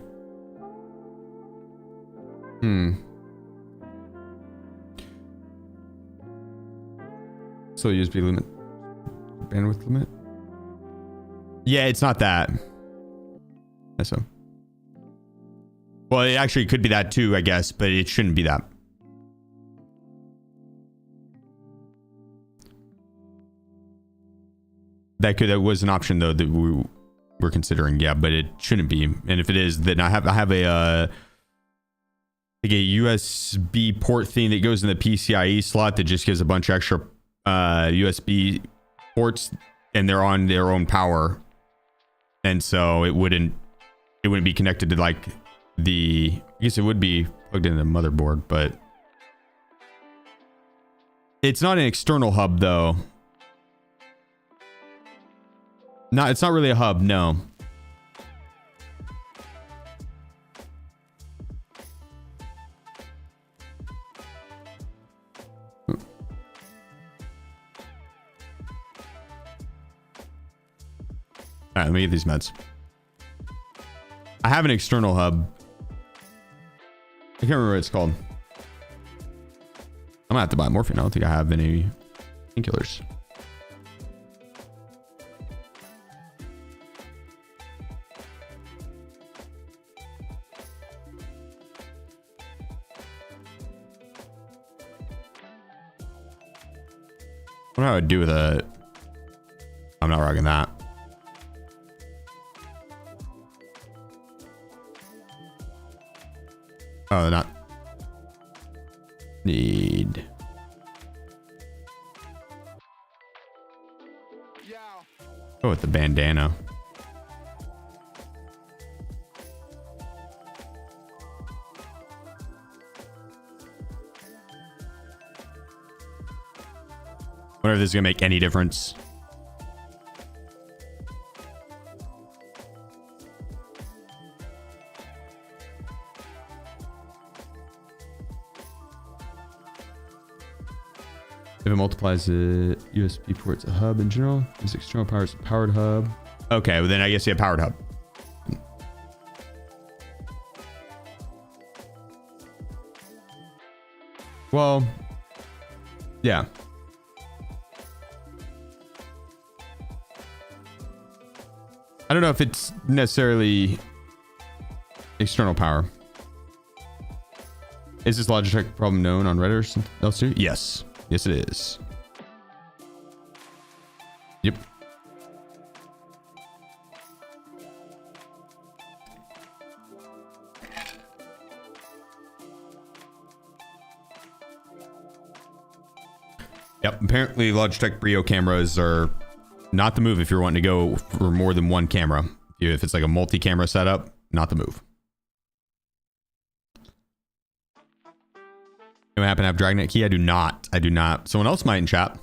So USB limit. Bandwidth limit. Yeah, it's not that. So. Well, it actually could be that too, I guess, but it shouldn't be that. That was an option though that we were considering, yeah, but it shouldn't be. And if it is, then I have a like a USB port thing that goes in the PCIe slot that just gives a bunch of extra USB ports, and they're on their own power. And so it wouldn't be connected to like I guess it would be plugged into the motherboard, but it's not an external hub though. No, it's not really a hub, no. All right, let me get these meds. I have an external hub. I can't remember what it's called. I'm gonna have to buy morphine. I don't think I have any painkillers. I don't know how I'd do with a... I'm not rocking that. Oh, they're not. Need. Go with the bandana. Wonder if this is gonna make any difference. If it multiplies the USB ports, a hub in general, is external power is a powered hub. Okay, well then I guess you have powered hub. Well, yeah. I don't know if it's necessarily external power. Is this Logitech problem known on Reddit or something else too? Yes. Yes, it is. Yep. Yep. Apparently, Logitech Brio cameras are not the move if you're wanting to go for more than one camera. If it's like a multi-camera setup, not the move. You happen to have Dragnet key? I do not. I do not. Someone else might in chat.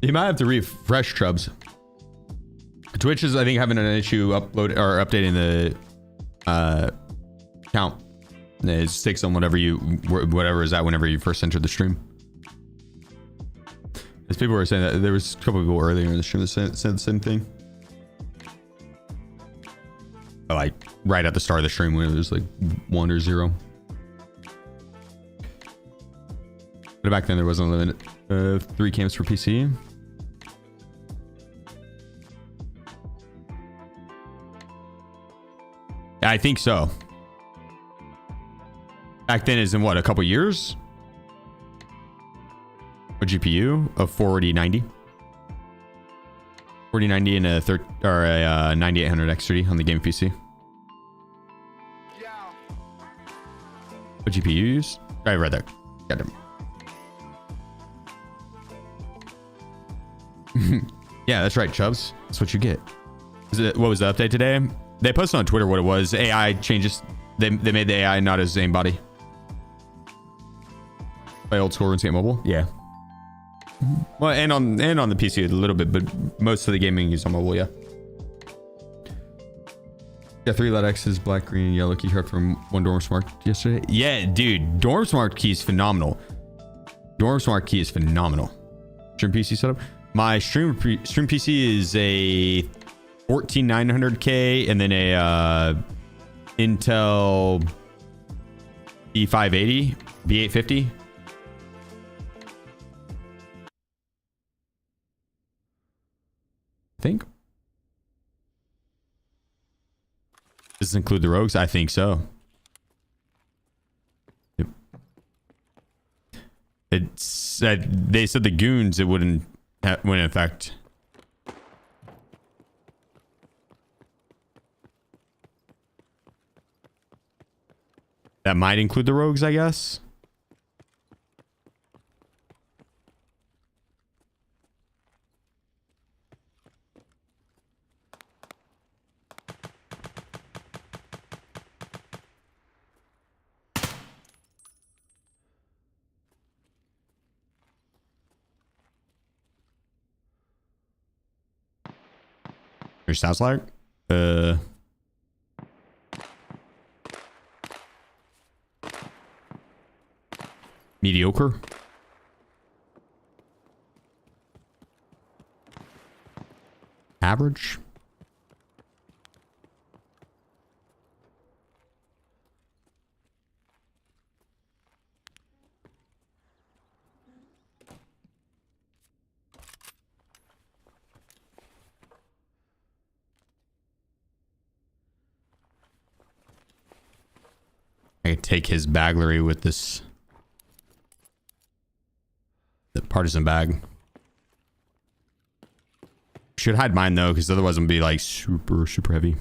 You might have to refresh Trubs. Twitch is, I think, having an issue updating the count. It sticks on whatever is that whenever you first entered the stream. As people were saying that there was a couple people earlier in the stream that said the same thing. Like right at the start of the stream when it was like 1 or 0. But back then there wasn't a limit of 3 cams for PC. I think so. Back then is in what, a couple years? A GPU of 4090. 4090 and a 9800 X3 on the game PC. What GPU you use? I read that. Got him. Yeah, that's right, Chubbs. That's what you get. What was the update today? They posted on Twitter what it was. AI changes. They made the AI not as aim body. By old school RuneScape mobile. Yeah. Well, and on the PC a little bit, but most of the gaming is on mobile. Yeah. Yeah, 3 LED X's, black, green, yellow key card from one Dorm Smart yesterday. Yeah, dude, Dorm Smart key is phenomenal. Dorm Smart key is phenomenal. Stream PC setup. My stream PC is a 14900K and then a Intel B580, B850. I think. Does this include the rogues? I think so. Yep. It's they said the goons it wouldn't affect. That might include the rogues, I guess. Your sounds like mediocre. Average. I could take his baglery with this. The partisan bag. Should hide mine though, because otherwise I'm gonna be like super heavy.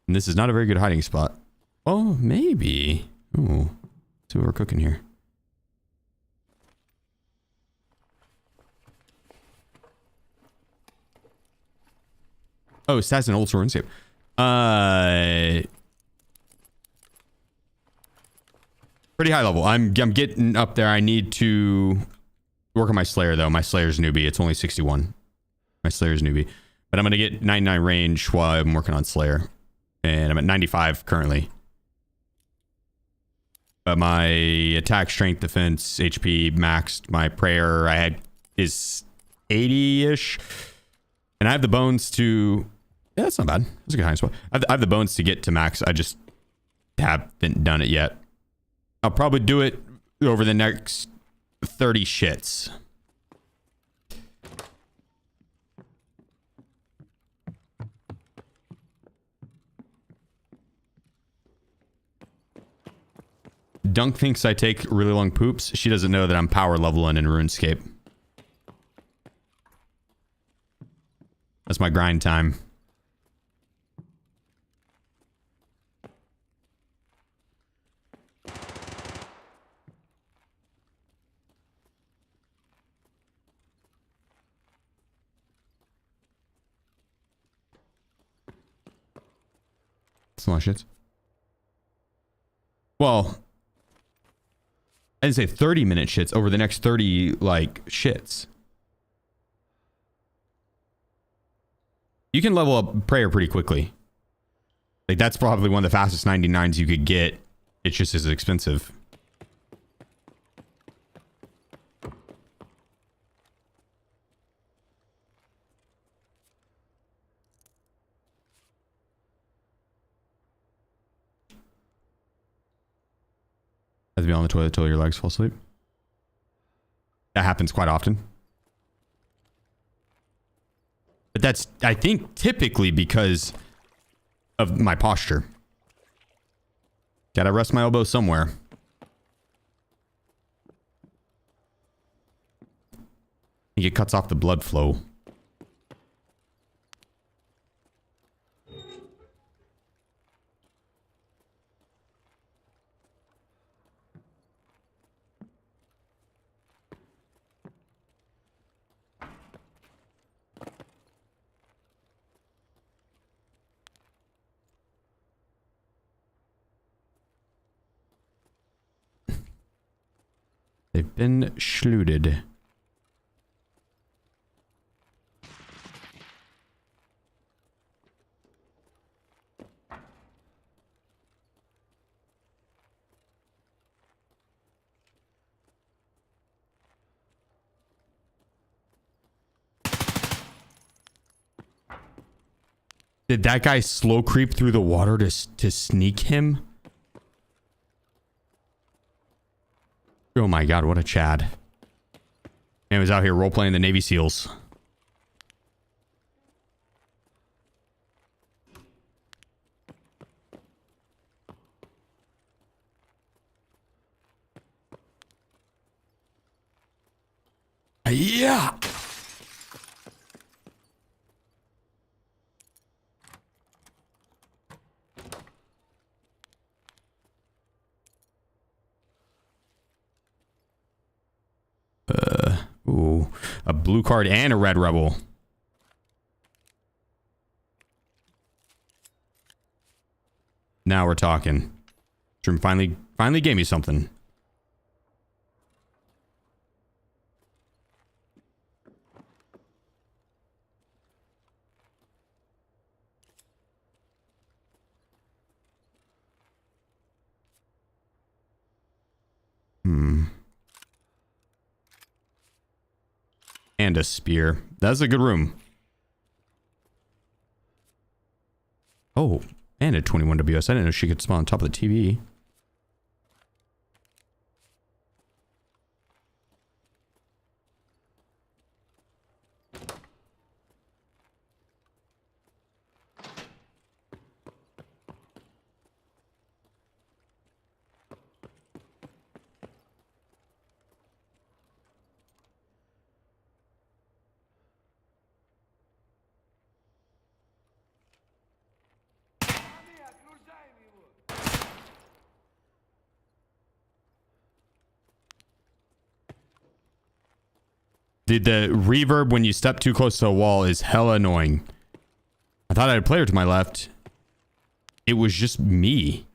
And this is not a very good hiding spot. Oh, maybe. Oh, see what we're cooking here. Oh, stats and ultra RuneScape. Pretty high level. I'm getting up there. I need to work on my Slayer though. My Slayer's newbie. It's only 61. My Slayer's newbie. But I'm gonna get 99 range while I'm working on Slayer. And I'm at 95 currently. But my attack, strength, defense, HP maxed. My prayer I had is 80-ish. And I have the bones to... Yeah, that's not bad. That's a good hiding spot. I have the bones to get to max. I just haven't done it yet. I'll probably do it over the next 30 shits. Dunk thinks I take really long poops. She doesn't know that I'm power leveling in RuneScape. That's my grind time. That's a lot of shits. Well, I didn't say 30-minute shits, over the next 30, like, shits. You can level up prayer pretty quickly. Like, that's probably one of the fastest 99s you could get. It's just as expensive. Have to be on the toilet till your legs fall asleep. That happens quite often. But that's, I think, typically because of my posture. Gotta rest my elbow somewhere. I think it cuts off the blood flow. They've been schlooted. Did that guy slow creep through the water to sneak him? Oh my god, what a Chad. Man was out here role-playing the Navy SEALs. Yeah! Ooh, a blue card and a red rebel. Now we're talking. Dream finally gave me something. And a spear. That's a good room. Oh, and a 21 WS. I didn't know she could spawn on top of the TV. The reverb when you step too close to a wall is hella annoying. I thought I had a player to my left. It was just me.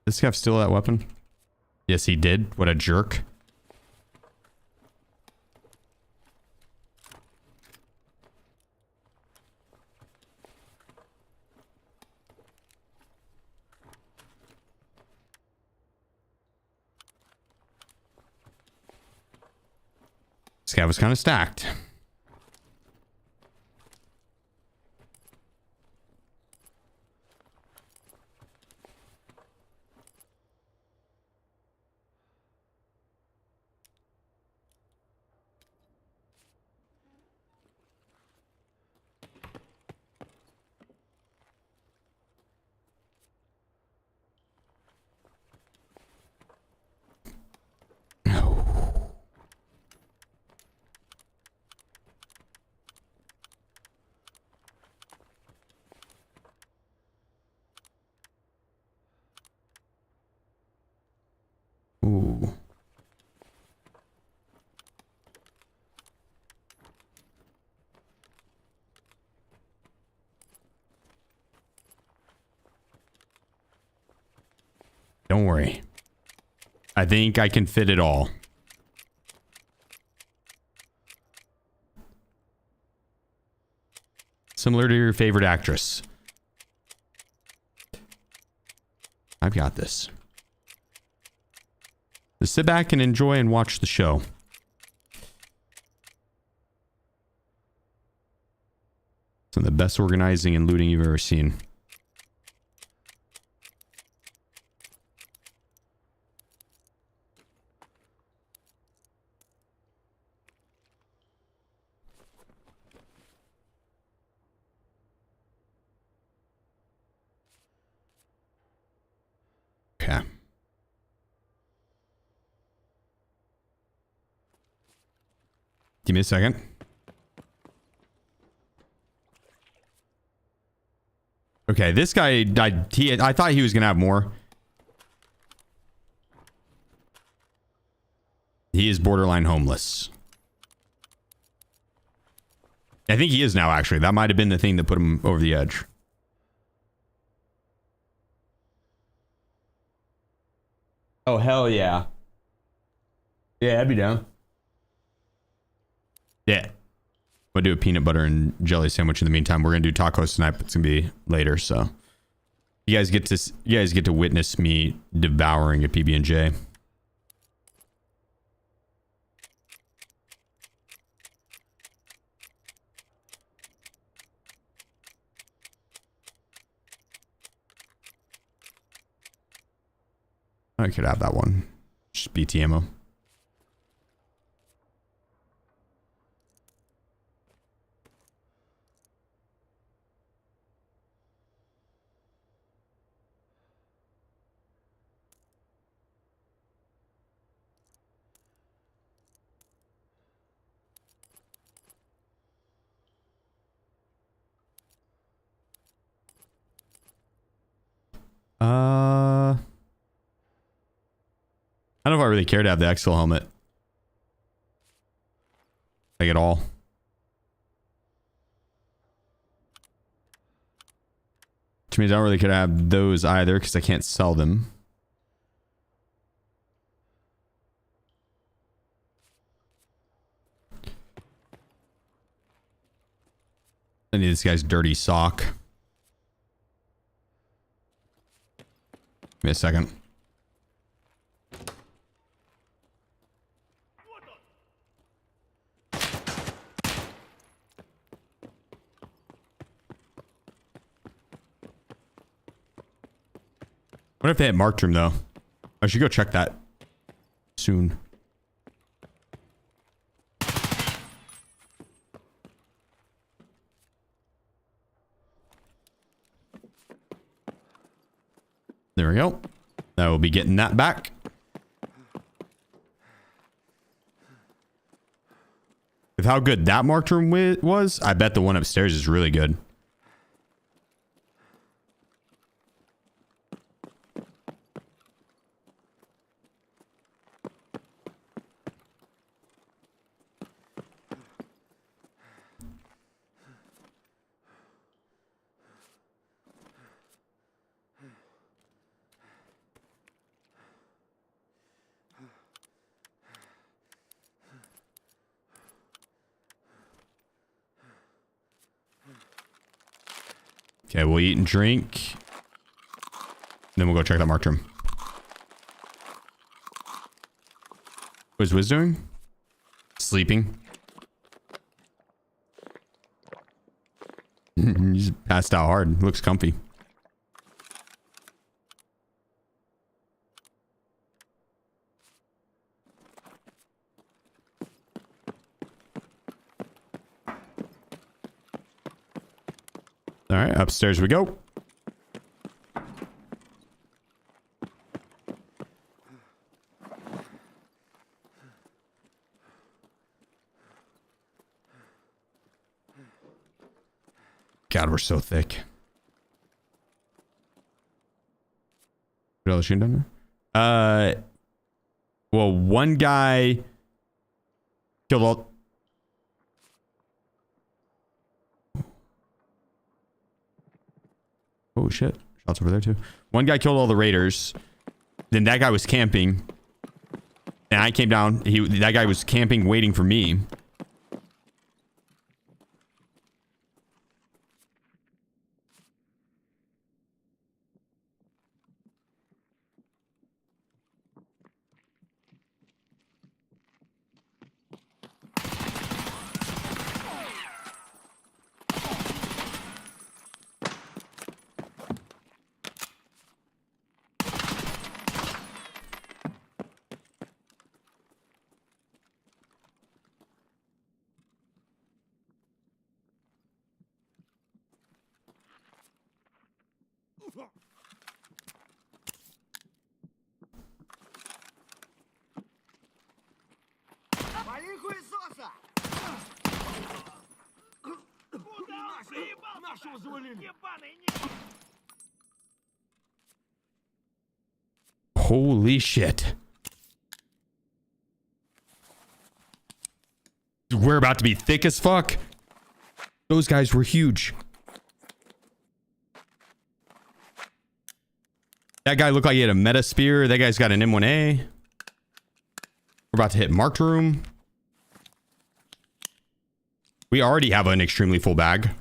This guy steal that weapon? Yes, he did. What a jerk. This guy was kind of stacked. Ooh. Don't worry. I think I can fit it all. Similar to your favorite actress. I've got this. Just sit back and enjoy and watch the show. Some of the best organizing and looting you've ever seen. Okay. Give me a second. Okay, this guy died. I thought he was gonna have more. He is borderline homeless. I think he is now, actually. That might have been the thing that put him over the edge. Oh, hell yeah. Yeah, I'd be down. Yeah. We'll do a peanut butter and jelly sandwich in the meantime. We're gonna do tacos tonight, but it's gonna be later, so you guys get to witness me devouring a PB&J. I could have that one. Just BT ammo. I don't know if I really care to have the Exfil helmet. Like at all. Which means I don't really care to have those either because I can't sell them. I need this guy's dirty sock. Give me a second. What if they had marked room though? I should go check that soon. There we go. I will be getting that back. how good that marked room was, I bet the one upstairs is really good. Okay, we'll eat and drink. Then we'll go check that marked room. What's Wiz doing? Sleeping. He's passed out hard. Looks comfy. All right, upstairs we go. God, we're so thick. What else you done there? Well, one guy killed all. Oh shit! Shots over there too. One guy killed all the raiders. Then that guy was camping. And I came down. That guy was camping, waiting for me. Holy shit. We're about to be thick as fuck. Those guys were huge. That guy looked like he had a meta spear. That guy's got an M1A. We're about to hit marked room. We already have an extremely full bag.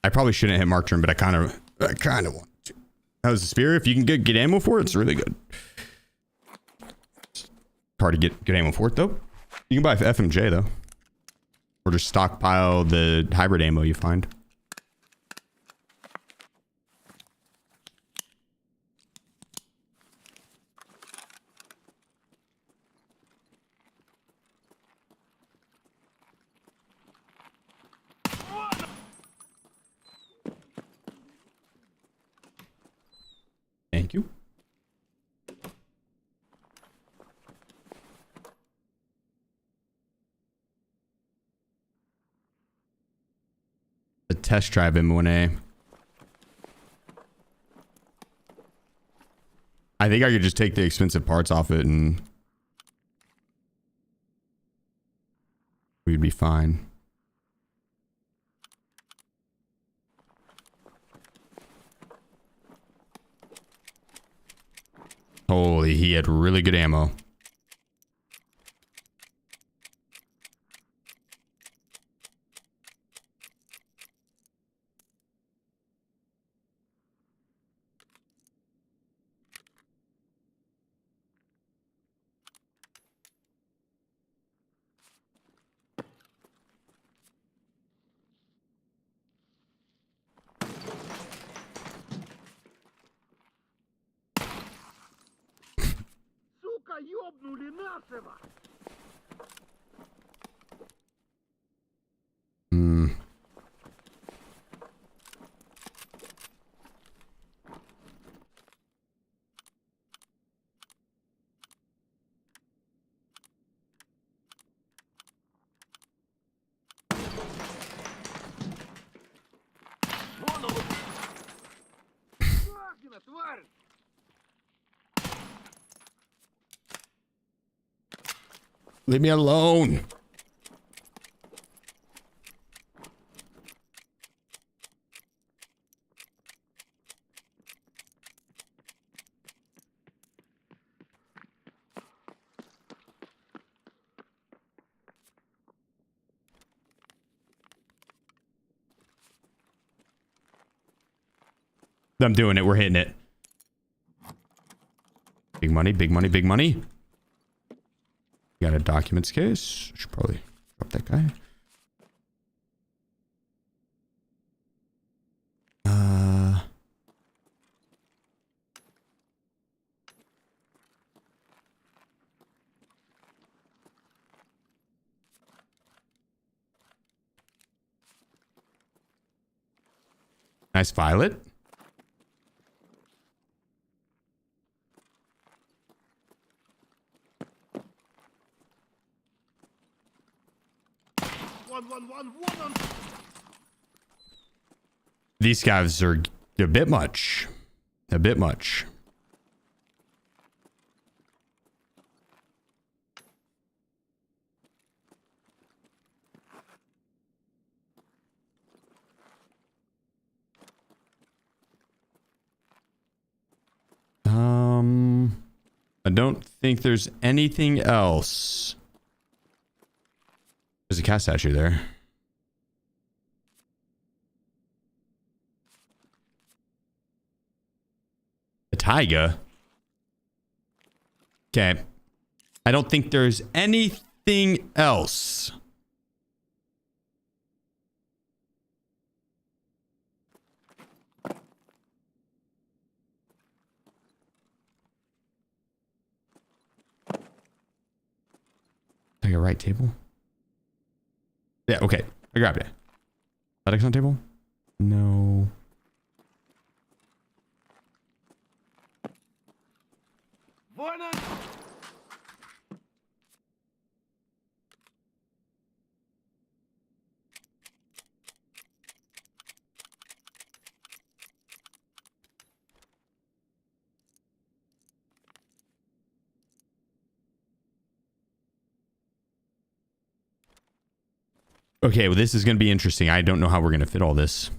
I probably shouldn't hit marked room, but I kind of want to. That was a spear. If you can get ammo for it, it's really good. It's hard to get good ammo for it though. You can buy FMJ though, or just stockpile the hybrid ammo you find. Thank you. The test drive M1A. I think I could just take the expensive parts off it and we'd be fine. Holy, he had really good ammo. Leave me alone. I'm doing it. We're hitting it. Big money, big money, big money. Got a documents case. Should probably drop that guy. Nice violet. One. These guys are a bit much. A bit much. I don't think there's anything else. There's a cat statue there. A taiga. Okay. I don't think there's anything else. Like a right table? Yeah, okay. I grabbed it. Athletics on table? No. Okay, well, this is going to be interesting. I don't know how we're going to fit all this.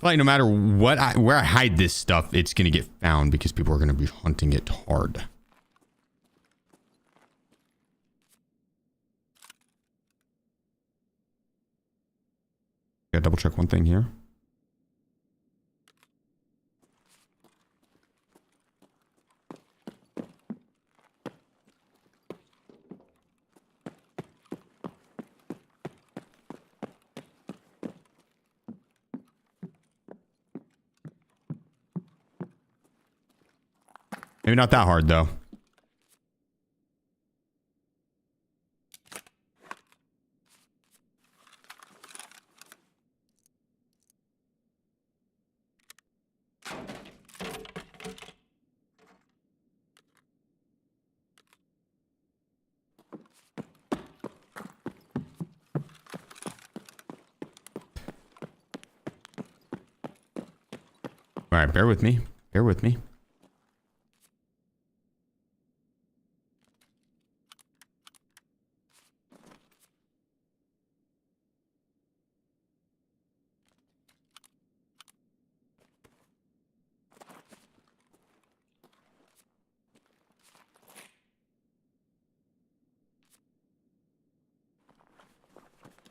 Like, no matter what where I hide this stuff, it's going to get found because people are going to be hunting it hard. Gotta double check one thing here. Maybe not that hard, though. All right, bear with me. Bear with me.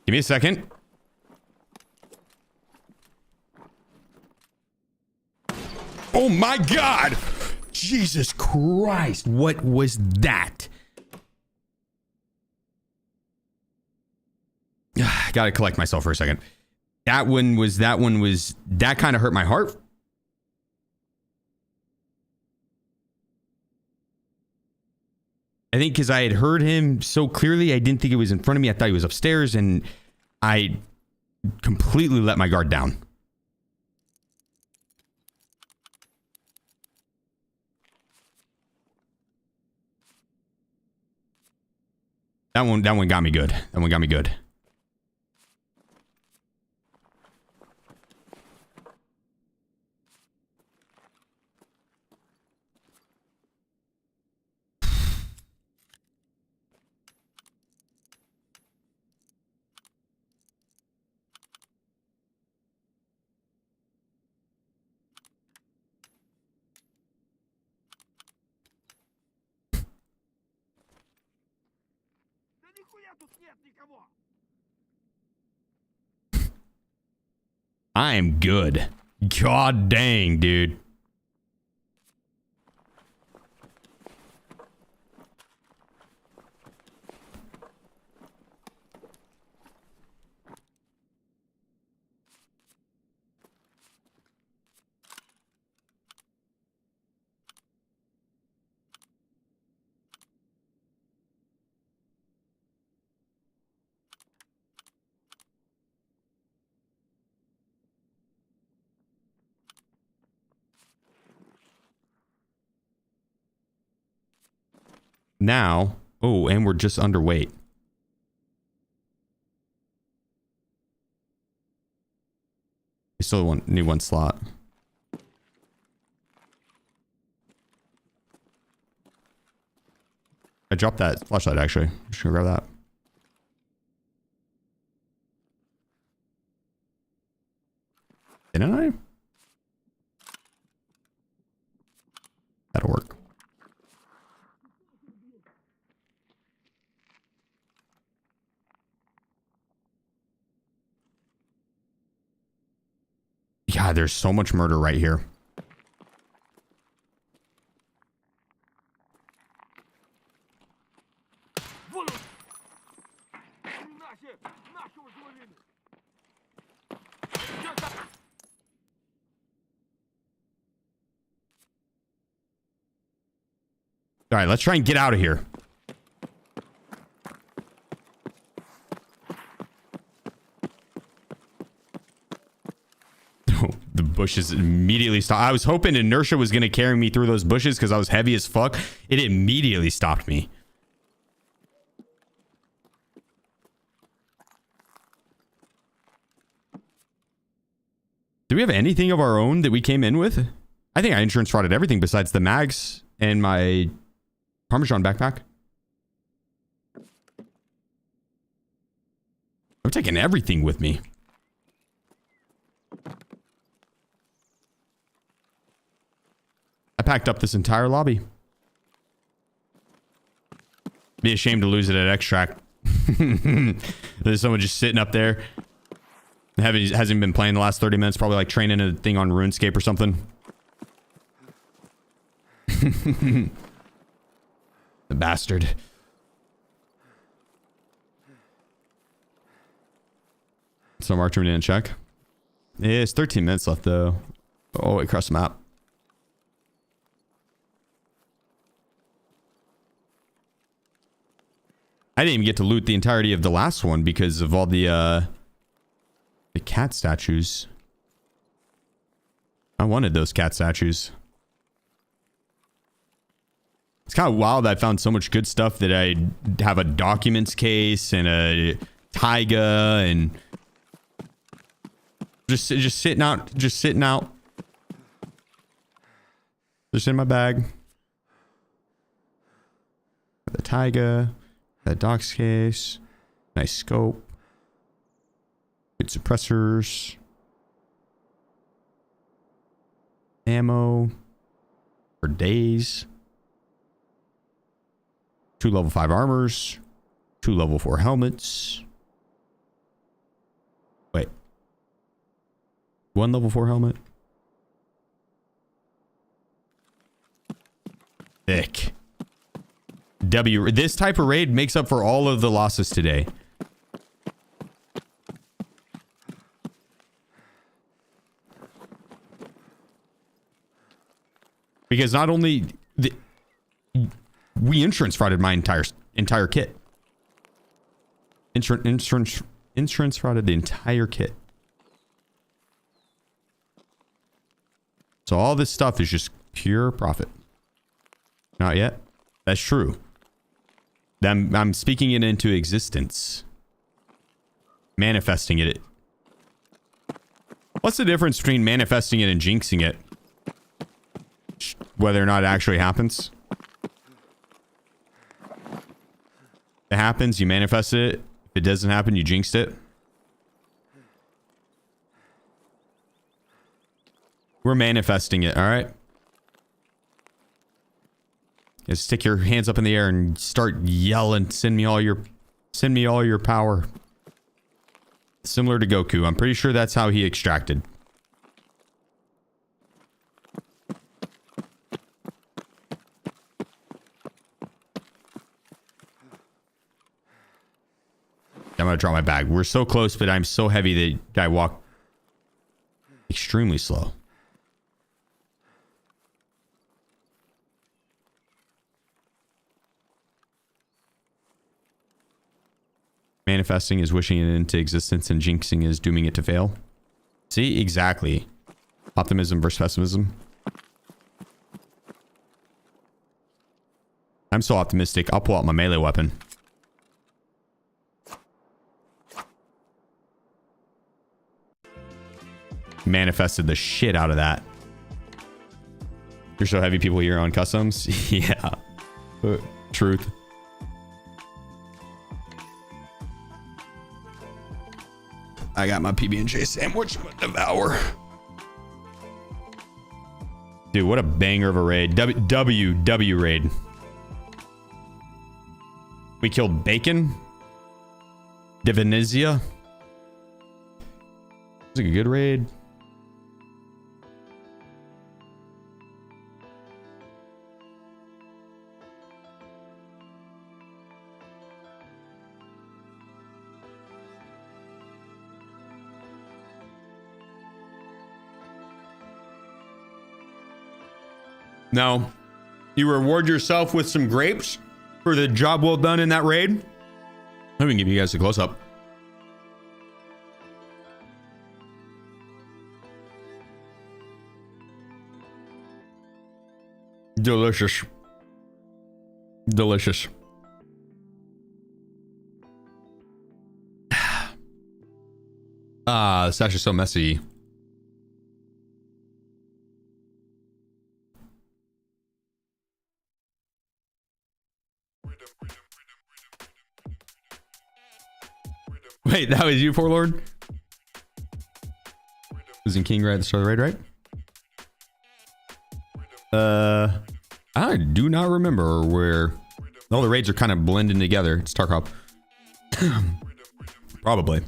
Give me a second. Oh my God! Jesus Christ, what was that? I gotta collect myself for a second. That one was, that kind of hurt my heart. I think because I had heard him so clearly, I didn't think it was in front of me. I thought he was upstairs, and I completely let my guard down. That one got me good. That one got me good. I am good. God dang, dude. Now, oh, and we're just underweight. We still need one slot. I dropped that flashlight, actually. Just gonna grab that. Didn't I? That'll work. God, there's so much murder right here. All right, let's try and get out of here. The bushes immediately stopped. I was hoping inertia was going to carry me through those bushes because I was heavy as fuck. It immediately stopped me. Do we have anything of our own that we came in with? I think I insurance frauded everything besides the mags and my Parmesan backpack. I'm taking everything with me. I packed up this entire lobby. Be ashamed to lose it at extract. There's someone just sitting up there. Hasn't been playing the last 30 minutes. Probably like training a thing on RuneScape or something. The bastard. So Mark didn't check. Yeah, it's 13 minutes left though. Oh, it crossed the map. I didn't even get to loot the entirety of the last one because of all the cat statues. I wanted those cat statues. It's kind of wild that I found so much good stuff that I have a documents case and a taiga and just sitting out. Just in my bag. The Taiga. That Docs case. Nice scope. Good suppressors. Ammo. For days. 2 level 5 armors. 2 level 4 helmets. Wait. 1 level 4 helmet. Thick. W. This type of raid makes up for all of the losses today. Because not only we insurance frauded my entire kit. Insurance frauded the entire kit. So all this stuff is just pure profit. Not yet. That's true. I'm speaking it into existence. Manifesting it. What's the difference between manifesting it and jinxing it? Whether or not it actually happens. If it happens, you manifested it. If it doesn't happen, you jinxed it. We're manifesting it, all right? Just stick your hands up in the air and start yelling, send me all your power. Similar to Goku. I'm pretty sure that's how he extracted. I'm gonna drop my bag. We're so close, but I'm so heavy that I walk extremely slow. Manifesting is wishing it into existence, and jinxing is dooming it to fail. See? Exactly. Optimism versus pessimism. I'm so optimistic, I'll pull out my melee weapon. Manifested the shit out of that. You're so heavy, people here on customs. Yeah. Truth. I got my PB&J sandwich to devour. Dude, what a banger of a raid. W raid. We killed Bacon. Divinizia. It's a good raid. Now, you reward yourself with some grapes for the job well done in that raid. Let me give you guys a close-up. Delicious. Delicious. This actually so messy. Wait, that was you, Forlord? Was in King right at the start of the raid, right? I do not remember where all the raids are kind of blending together. It's Tarkov. Probably.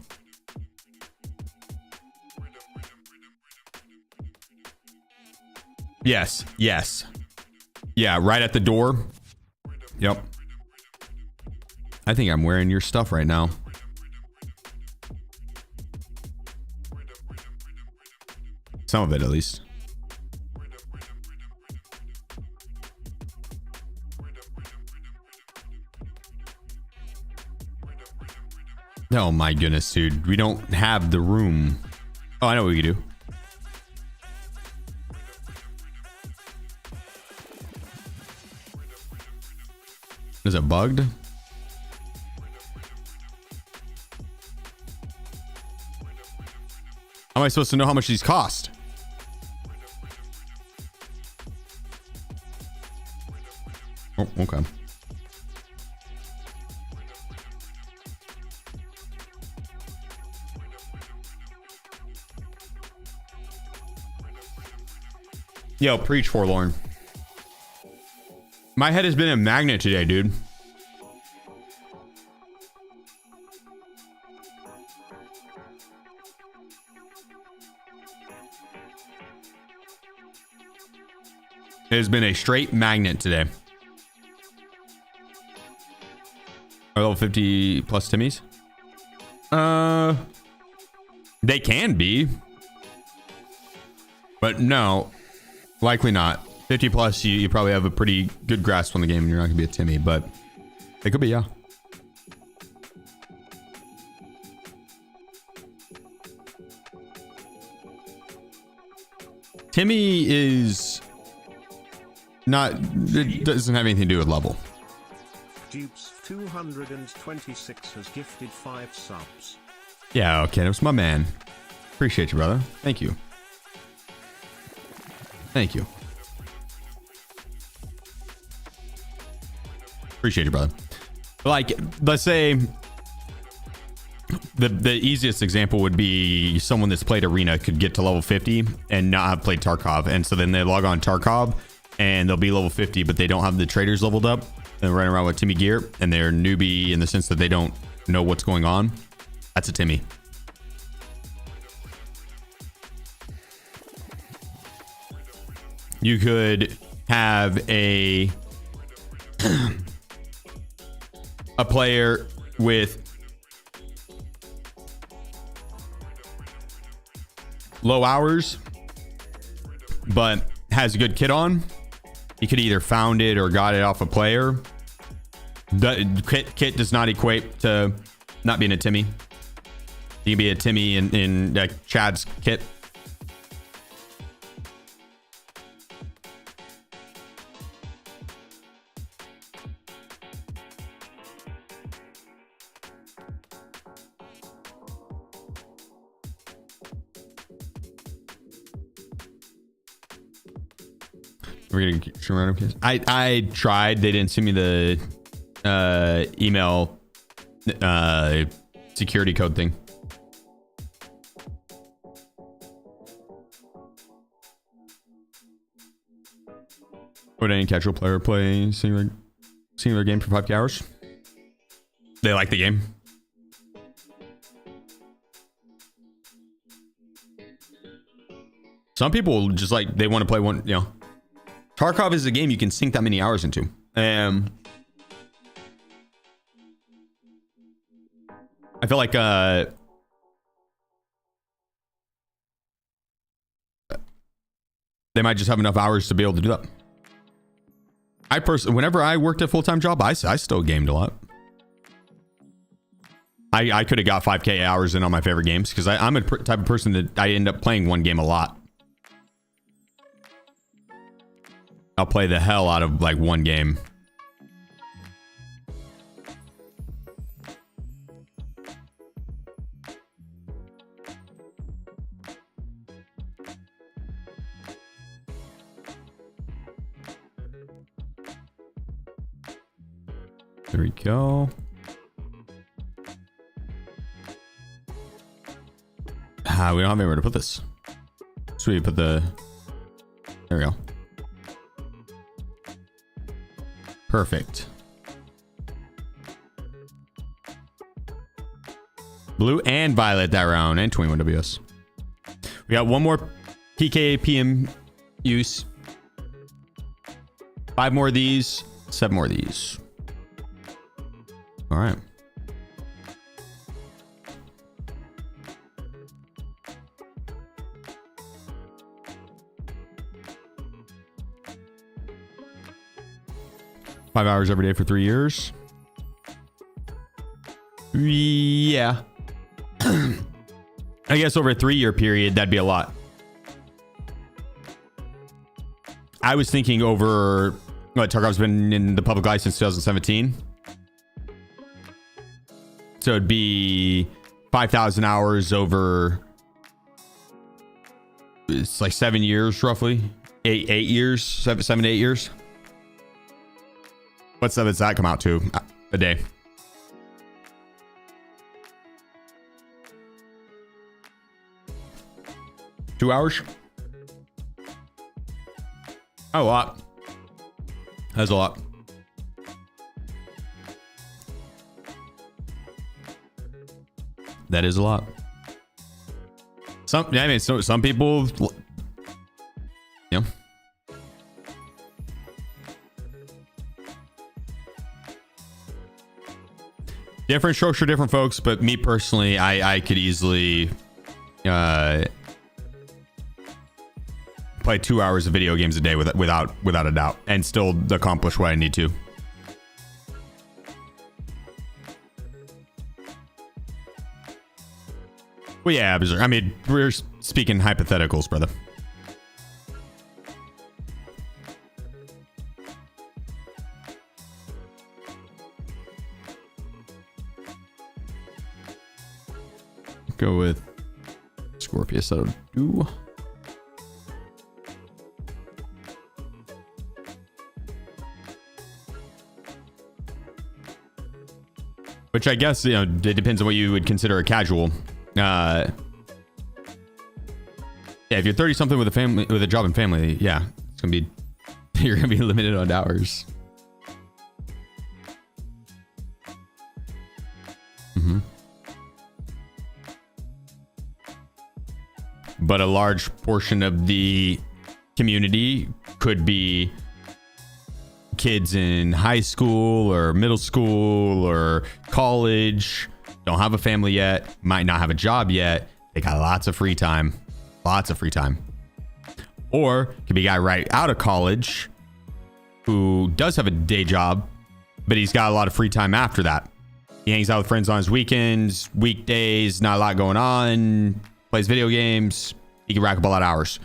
Yes. Yes. Yeah, right at the door. Yep. I think I'm wearing your stuff right now. Some of it, at least. Oh my goodness, dude. We don't have the room. Oh, I know what we can do. Is it bugged? How am I supposed to know how much these cost? Yo, preach, Forlorn. My head has been a magnet today, dude. It has been a straight magnet today. Are level 50 plus Timmys? They can be. But no, likely not. 50 plus, you probably have a pretty good grasp on the game and you're not going to be a Timmy, but it could be, yeah. Timmy is not, it doesn't have anything to do with level. Dupes 226 has gifted 5 subs. Yeah, okay, that was my man. Appreciate you, brother. Thank you. Thank you. Appreciate you, brother. Like, let's say the easiest example would be someone that's played Arena could get to level 50 and not have played Tarkov. And so then they log on Tarkov and they'll be level 50, but they don't have the traders leveled up and running around with Timmy gear. And they're newbie in the sense that they don't know what's going on. That's a Timmy. You could have a player with low hours, but has a good kit on. You could either found it or got it off a player. The kit does not equate to not being a Timmy. You can be a Timmy in Chad's kit. We're gonna get some random case. I tried. They didn't send me the email security code thing. Would any casual player play singular game for 5 hours? They like the game. Some people just like, they want to play one, you know. Tarkov is a game you can sink that many hours into. I feel like they might just have enough hours to be able to do that. Whenever I worked a full-time job, I still gamed a lot. I could have got 5K hours in on my favorite games because I'm a type of person that I end up playing one game a lot. I'll play the hell out of like one game. There we go. We don't have anywhere to put this. So we put the, there we go. Perfect. Blue and violet that round and 21 WS. We got one more PKPM use. 5 more of these, 7 more of these. All right. Five hours every day for 3 years. Yeah. I guess over a 3-year period, that'd be a lot. I was thinking over, what, Tarkov's been in the public license since 2017. So it'd be 5,000 hours over, it's like 7 years roughly. 8 years, 7 to 8 years. What's that come out to a day? $2 hours? A lot. That's a lot. That is a lot. Some, yeah, I mean, so some people, you know. Different strokes for different folks, but me personally, I could easily play 2 hours of video games a day without a doubt, and still accomplish what I need to. Well, yeah, I mean, we're speaking hypotheticals, brother. Go with Scorpius. That'll do. Which I guess, you know, it depends on what you would consider a casual. Yeah, if you're 30 something with a family, with a job and family, yeah, it's gonna be, you're gonna be limited on hours. But a large portion of the community could be kids in high school or middle school or college, don't have a family yet, might not have a job yet. They got lots of free time, Or could be a guy right out of college who does have a day job, but he's got a lot of free time after that. He hangs out with friends on his weekends, weekdays, not a lot going on, plays video games. He can rack up a lot of hours.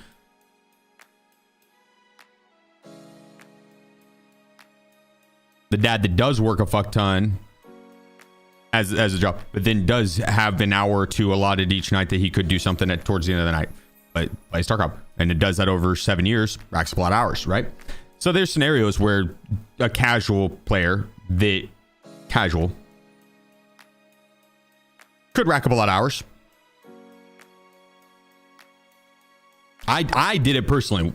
The dad that does work a fuck ton as a job, but then does have an hour or two allotted each night that he could do something at towards the end of the night, but plays Tarkov, and it does that over 7 years, racks up a lot of hours, right? So there's scenarios where a casual player could rack up a lot of hours. I did it personally.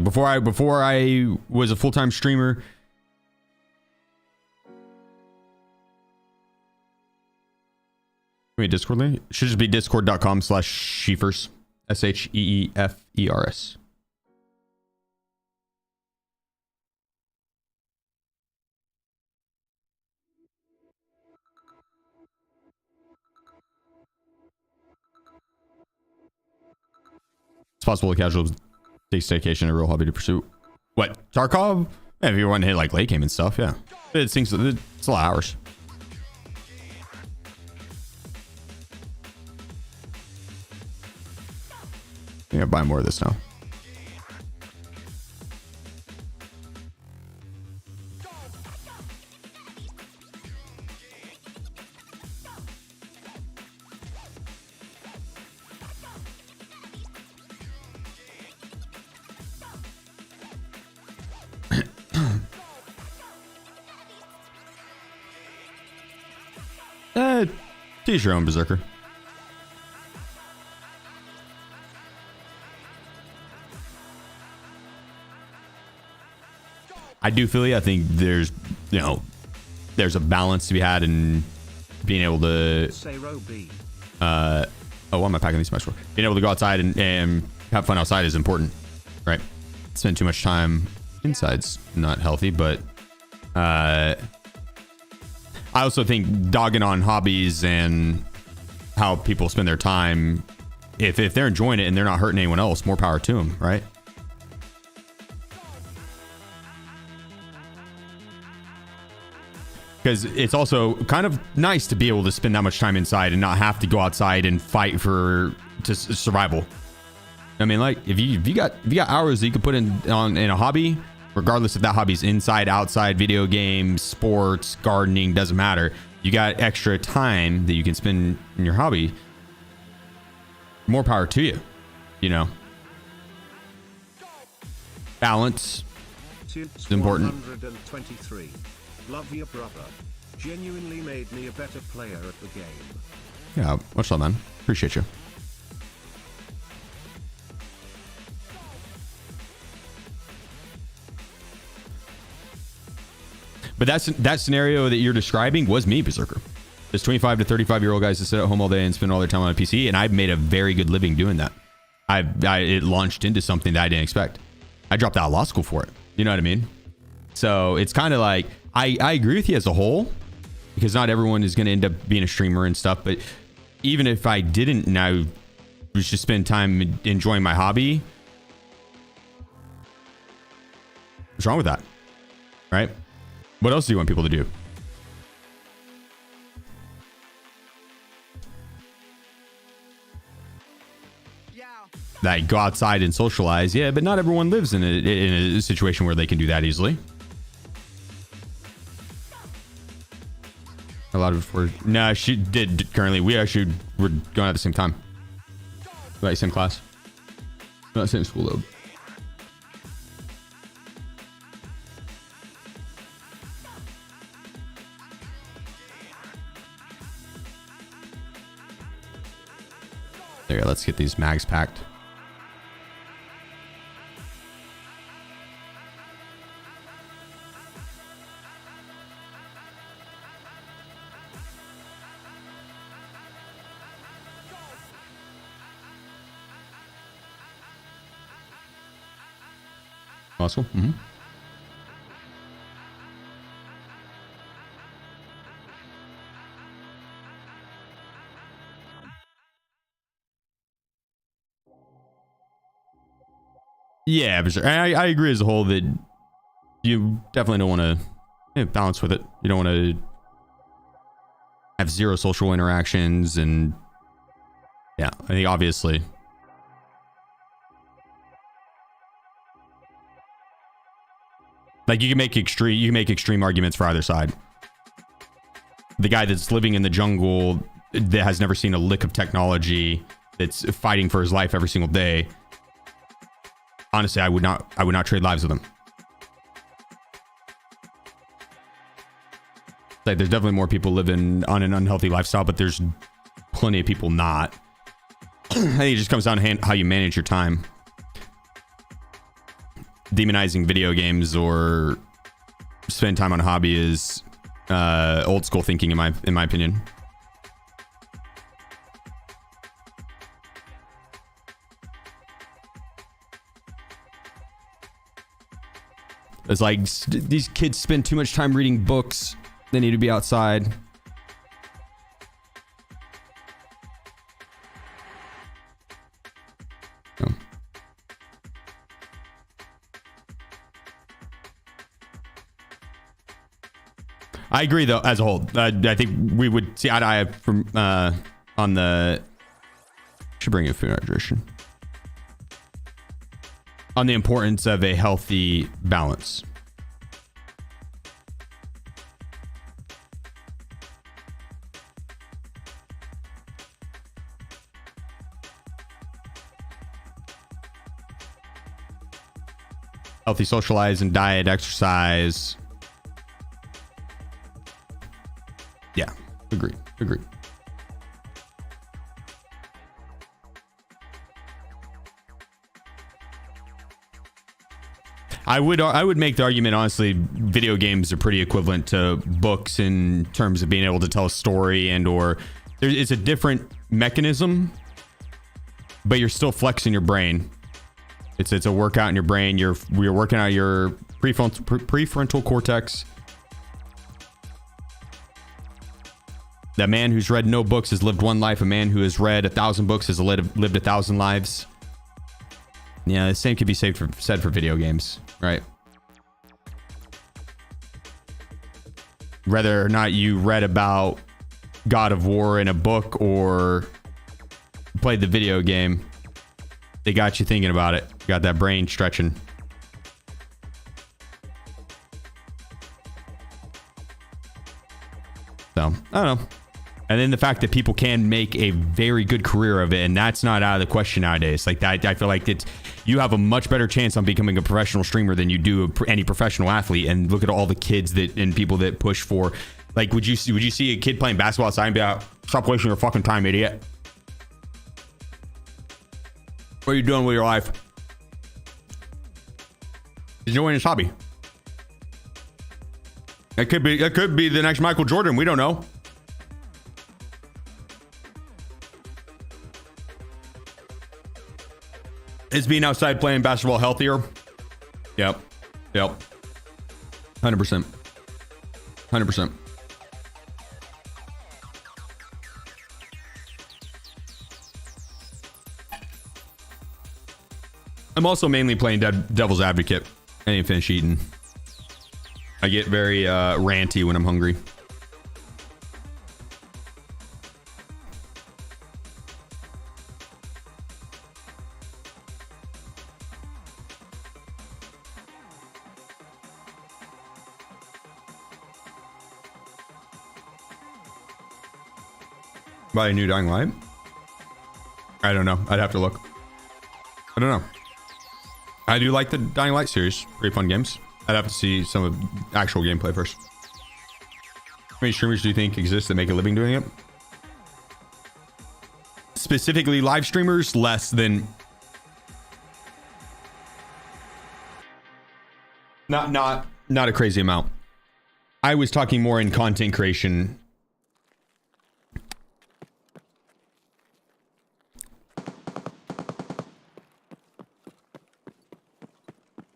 Before I was a full-time streamer. Wait, Discord link? Should just be discord.com/sheefers. SheefErs. It's possible a casual takes staycation a real hobby to pursue. What? Tarkov? Yeah, if you want to hit like late game and stuff, yeah. It's a lot of hours. I think I buy more of this now. Teach your own, Berserker. I do feel you. I think there's a balance to be had in being able to why am I packing these much for? Being able to go outside and have fun outside is important, right? Spend too much time inside's not healthy, but I also think dogging on hobbies and how people spend their time, if they're enjoying it and they're not hurting anyone else, more power to them, right? Because it's also kind of nice to be able to spend that much time inside and not have to go outside and fight for survival. I mean, like if you got hours that you could put in a hobby, regardless if that hobby's inside, outside, video games, sports, gardening, doesn't matter. You got extra time that you can spend in your hobby. More power to you, you know. Balance is important. 123. Love your brother. Genuinely made me a better player at the game. Yeah, much love, man. Appreciate you. But that scenario that you're describing was me, Berserker. There's 25 to 35-year-old guys that sit at home all day and spend all their time on a PC, and I've made a very good living doing that. It launched into something that I didn't expect. I dropped out of law school for it. You know what I mean? So it's kind of like, I agree with you as a whole, because not everyone is going to end up being a streamer and stuff. But even if I didn't, and I was just spend time enjoying my hobby, what's wrong with that? Right? What else do you want people to do? That go outside and socialize, yeah, but not everyone lives in a situation where they can do that easily. A lot of no, she did currently. We actually were going at the same time, like same class, not same school though. There, let's get these mags packed. Muscle. Mm-hmm. Yeah, but I agree as a whole that you definitely don't want to balance with it. You don't want to have zero social interactions, and yeah, I think obviously. Like you can make extreme arguments for either side. The guy that's living in the jungle that has never seen a lick of technology, that's fighting for his life every single day. Honestly, I would not trade lives with him. Like there's definitely more people living on an unhealthy lifestyle, but there's plenty of people not. I think it just comes down to how you manage your time. Demonizing video games or spend time on a hobby is old school thinking in my opinion. It's like these kids spend too much time reading books. They need to be outside. Oh. I agree, though, as a whole. I think we would see eye to eye from on the. Should bring in food hydration. On the importance of a healthy balance. Healthy socialize and diet, exercise. Yeah, agree. I would make the argument, honestly, video games are pretty equivalent to books in terms of being able to tell a story, and or it's a different mechanism, but you're still flexing your brain. It's a workout in your brain. You're working out your prefrontal cortex. That man who's read no books has lived one life. A man who has read 1,000 books has lived 1,000 lives. Yeah, the same could be said for video games, right? Whether or not you read about God of War in a book or played the video game, they got you thinking about it. Got that brain stretching. So, I don't know. And then the fact that people can make a very good career of it, and that's not out of the question nowadays. Like that, I feel like you have a much better chance on becoming a professional streamer than you do any professional athlete. And look at all the kids and people that push for. Like, would you see a kid playing basketball outside and be like, "Stop wasting your fucking time, idiot. What are you doing with your life? He's enjoying his hobby. That could be the next Michael Jordan. We don't know. Is being outside playing basketball healthier? Yep. 100%. 100%. I'm also mainly playing devil's advocate. I didn't finish eating. I get very ranty when I'm hungry. Buy a new Dying Light? I don't know. I'd have to look. I don't know. I do like the Dying Light series. Pretty fun games. I'd have to see some of the actual gameplay first. How many streamers do you think exist that make a living doing it? Specifically live streamers, less than... Not a crazy amount. I was talking more in content creation.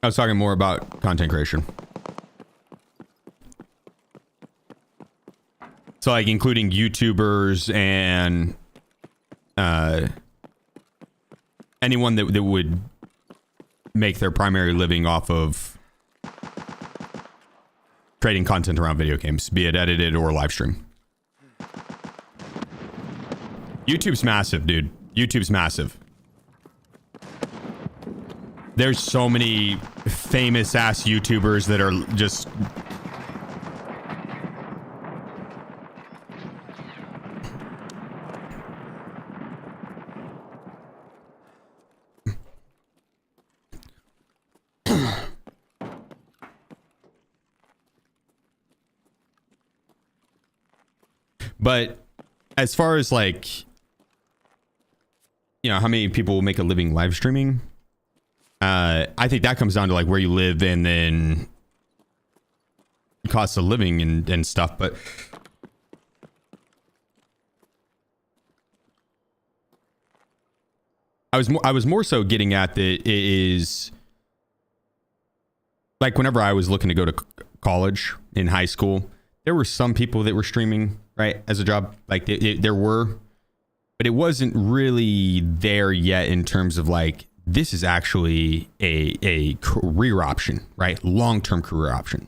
I was talking more about content creation. So like including YouTubers and anyone that would make their primary living off of creating content around video games, be it edited or live stream. YouTube's massive, dude. YouTube's massive. There's so many famous ass YouTubers that are just... But as far as like, you know, how many people will make a living live streaming? I think that comes down to like where you live and then cost of living and stuff. But I was more so getting at that it is like whenever I was looking to go to college in high school, there were some people that were streaming, right, as a job. Like there were, but it wasn't really there yet in terms of like, this is actually a career option, right? Long-term career option.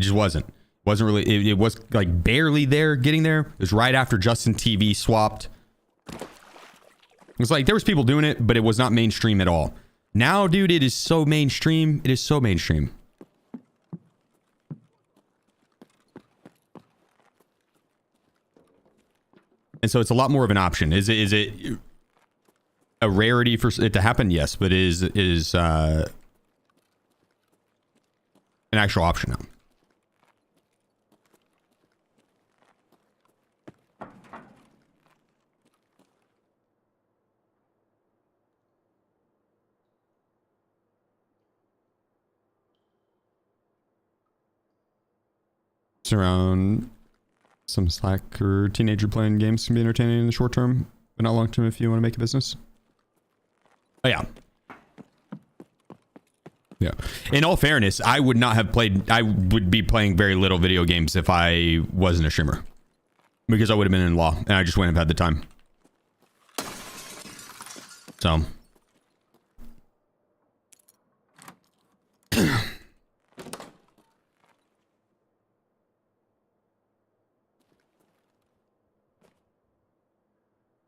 It just wasn't. Wasn't really. It was like barely there, getting there. It was right after Justin TV swapped. It was like there was people doing it, but it was not mainstream at all. Now, dude, it is so mainstream. It is so mainstream. And so it's a lot more of an option. Is it a rarity for it to happen? Yes, but it is an actual option now. It's around some slack or teenager playing games can be entertaining in the short term, but not long term if you want to make a business. Oh, yeah. Yeah. In all fairness, I would not have played... I would be playing very little video games if I wasn't a streamer. Because I would have been in law, and I just wouldn't have had the time. So...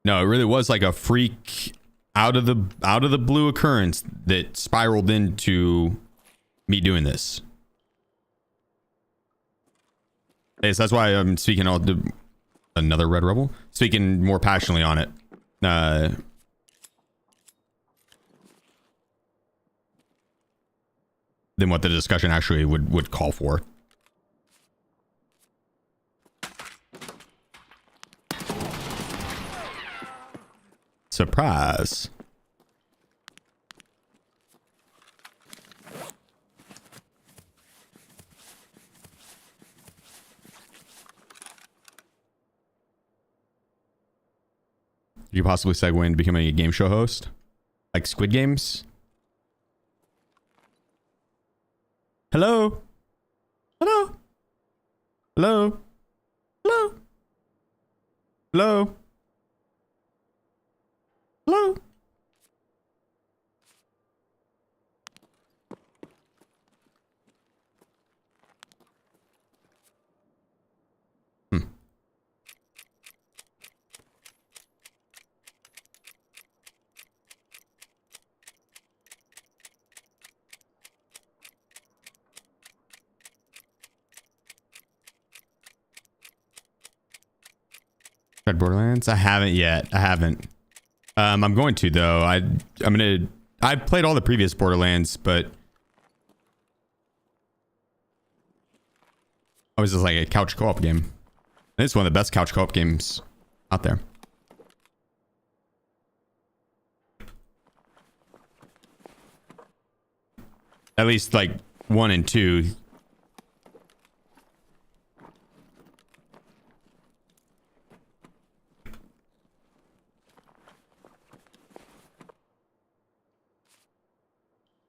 No, it really was like a freak... out of the blue occurrence that spiraled into me doing this. Yes, that's why I'm speaking on another Red Rebel, speaking more passionately on it. Than what the discussion actually would call for. Surprise. You possibly segue into becoming a game show host, like Squid Games. Hello. Hello. Hello. Hello. Hello. Hello. Tried Borderlands? I haven't yet. I haven't. I'm going to though. I've played all the previous Borderlands, but it was just like a couch co-op game. It's one of the best couch co-op games out there. At least like 1 and 2.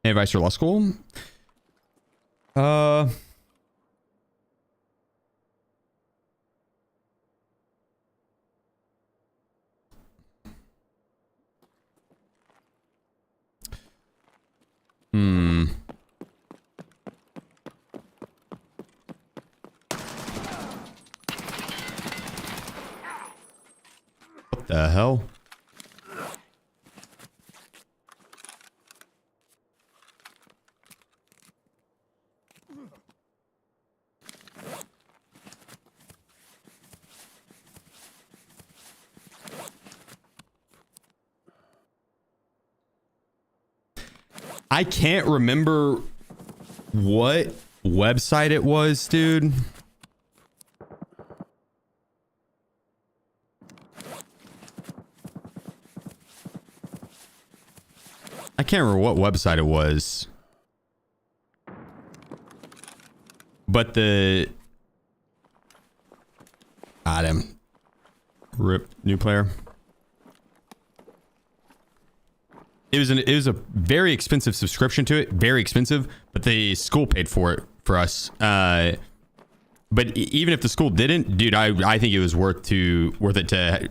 Any advice for law school? What the hell? I can't remember what website it was, dude. I can't remember what website it was. But the... Adam. Rip. New player. It was a very expensive subscription to it. Very expensive. But the school paid for it for us. But even if the school didn't, dude, I think it was worth it to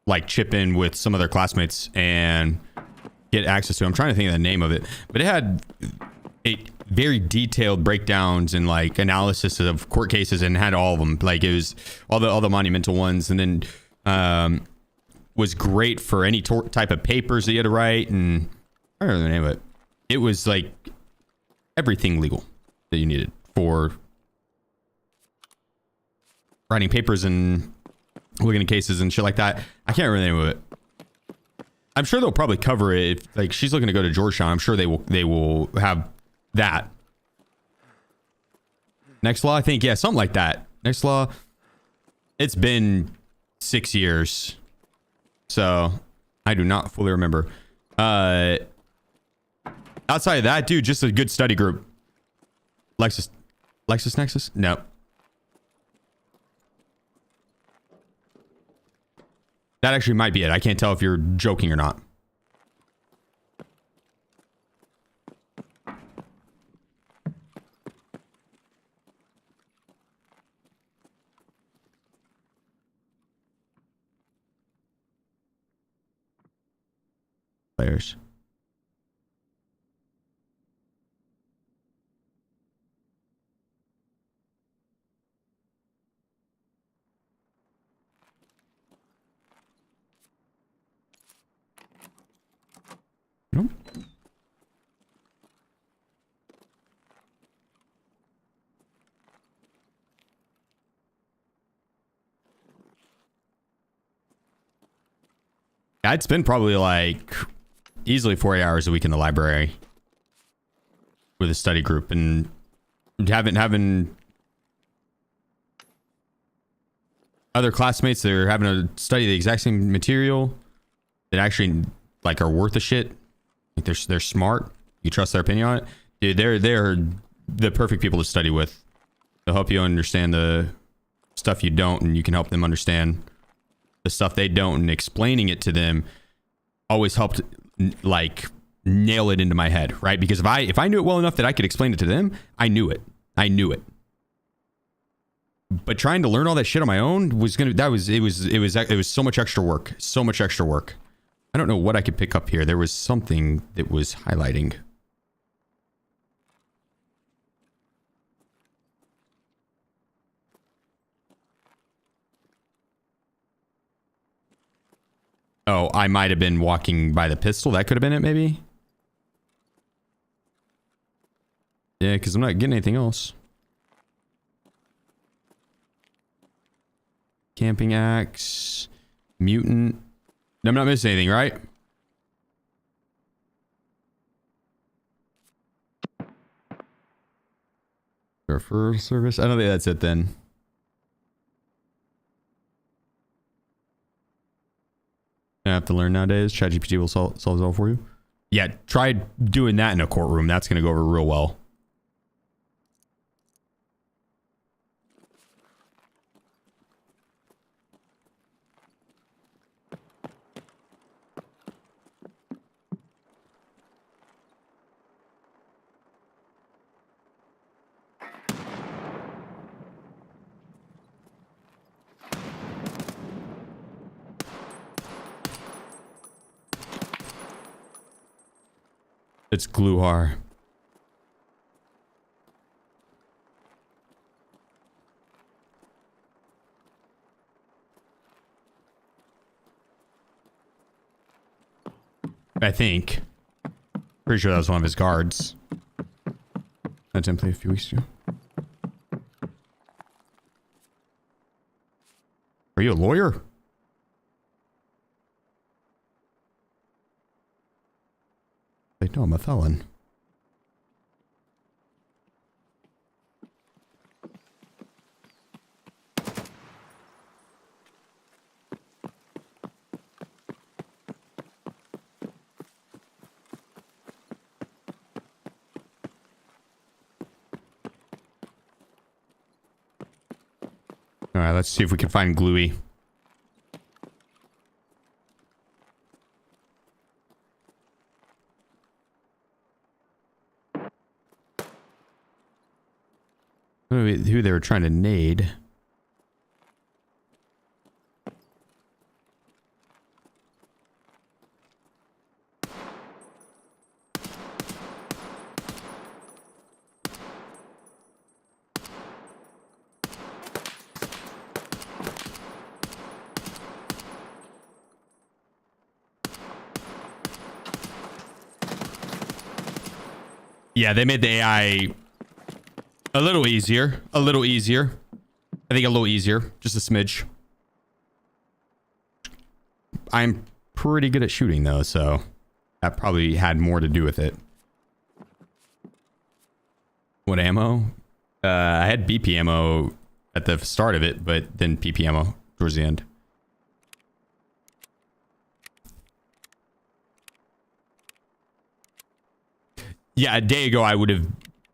like chip in with some of their classmates and get access to it. I'm trying to think of the name of it, but it had very detailed breakdowns and like analysis of court cases and had all of them. Like it was all the monumental ones, and then was great for any type of papers that you had to write. And I don't know the name of it. It was like everything legal that you needed for writing papers and looking at cases and shit like that. I can't remember the name of it. I'm sure they'll probably cover it. If, like, she's looking to go to Georgetown, I'm sure they will have that. Next Law, I think, yeah, something like that. Next Law. It's been 6 years, so I do not fully remember. Outside of that, dude, just a good study group. LexisNexis? No. That actually might be it. I can't tell if you're joking or not. Players. Nope. I'd spend probably like easily 40 hours a week in the library with a study group, and having other classmates that are having to study the exact same material that actually like are worth a shit. Like they're smart. You trust their opinion on it, dude. They're the perfect people to study with. They'll help you understand the stuff you don't, and you can help them understand the stuff they don't and explaining it to them always helped like nail it into my head, right? Because if I knew it well enough that I could explain it to them, I knew it. But trying to learn all that shit on my own was so much extra work. I don't know what I could pick up here. There was something that was highlighting. Oh, I might have been walking by the pistol. That could have been it, maybe. Yeah, because I'm not getting anything else. Camping axe. Mutant. I'm not missing anything, right? Referral service? I don't think that's it then. I have to learn nowadays. ChatGPT will solve it all for you. Yeah, try doing that in a courtroom. That's going to go over real well. It's Gluhar. I think. Pretty sure that was one of his guards. I didn't play a few weeks ago. Are you a lawyer? Like, no, I'm a felon. All right, let's see if we can find Gluey. Who they were trying to nade. Yeah, they made the AI a little easier. I think a little easier. Just a smidge. I'm pretty good at shooting though, so that probably had more to do with it. What ammo? I had BP ammo at the start of it, but then PP ammo towards the end. Yeah, a day ago I would have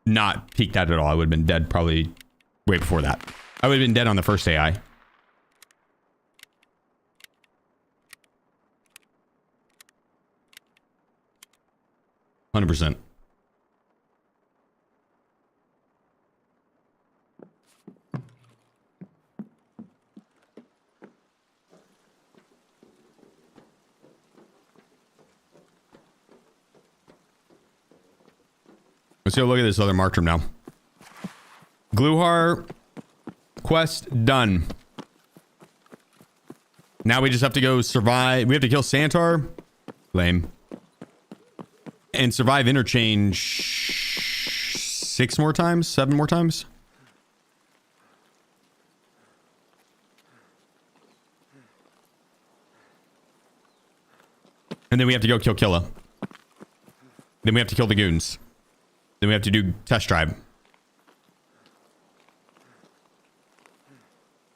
not peeked at it at all. I would have been dead probably way before that. I would have been dead on the first AI. %. Let's go look at this other marked room now. Gluhar quest done. Now we just have to go survive. We have to kill Santar. Lame. And survive Interchange 7 more times. And then we have to go kill Killa. Then we have to kill the goons. Then we have to do test drive.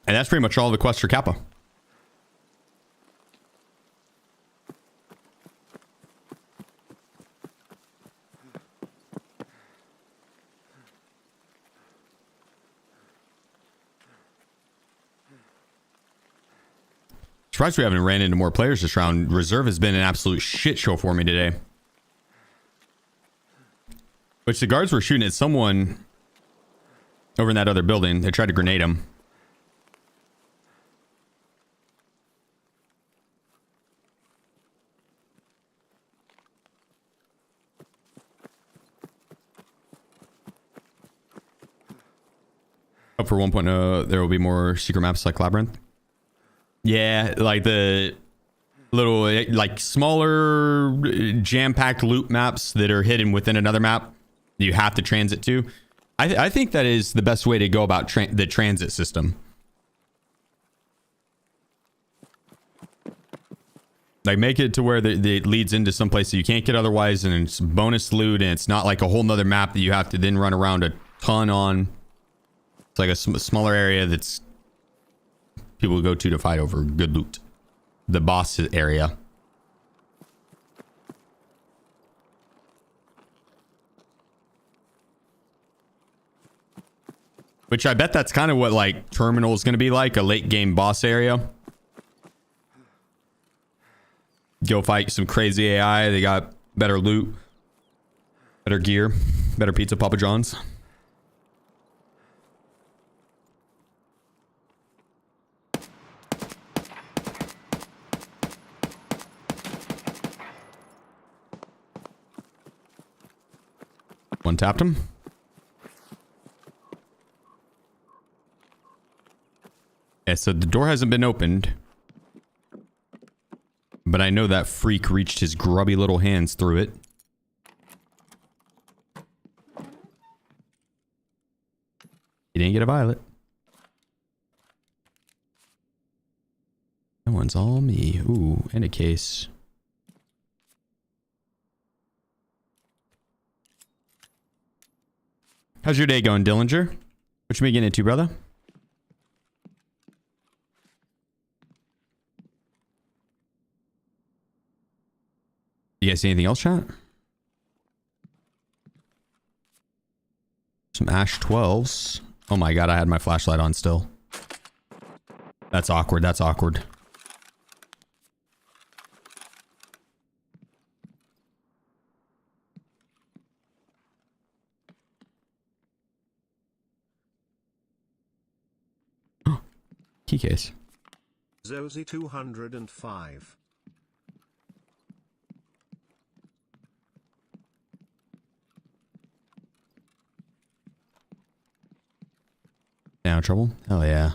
And that's pretty much all the quests for Kappa. surprised we haven't ran into more players this round. Reserve has been an absolute shit show for me today. Which the guards were shooting at someone over in that other building. They tried to grenade him. Up for 1.0, there will be more secret maps like Labyrinth. Yeah, like the little, like smaller jam-packed loop maps that are hidden within another map you have to transit to. I think that is the best way to go about the transit system. Like make it to where it leads into some place that you can't get otherwise, and it's bonus loot, and it's not like a whole nother map that you have to then run around a ton on. It's like a smaller area that's people go to fight over good loot. The boss area. Which I bet that's kind of what like Terminal is going to be like, a late game boss area. Go fight some crazy AI. They got better loot, better gear, better pizza, Papa John's. One tapped him. Yeah, so the door hasn't been opened. But I know that freak reached his grubby little hands through it. He didn't get a violet. That one's all me. Ooh, and a case. How's your day going, Dillinger? What you been getting into, brother? You guys see anything else, chat? Some Ash 12s. Oh my god, I had my flashlight on still. That's awkward, that's awkward. Key case. Zozy 205. Now trouble? Hell yeah.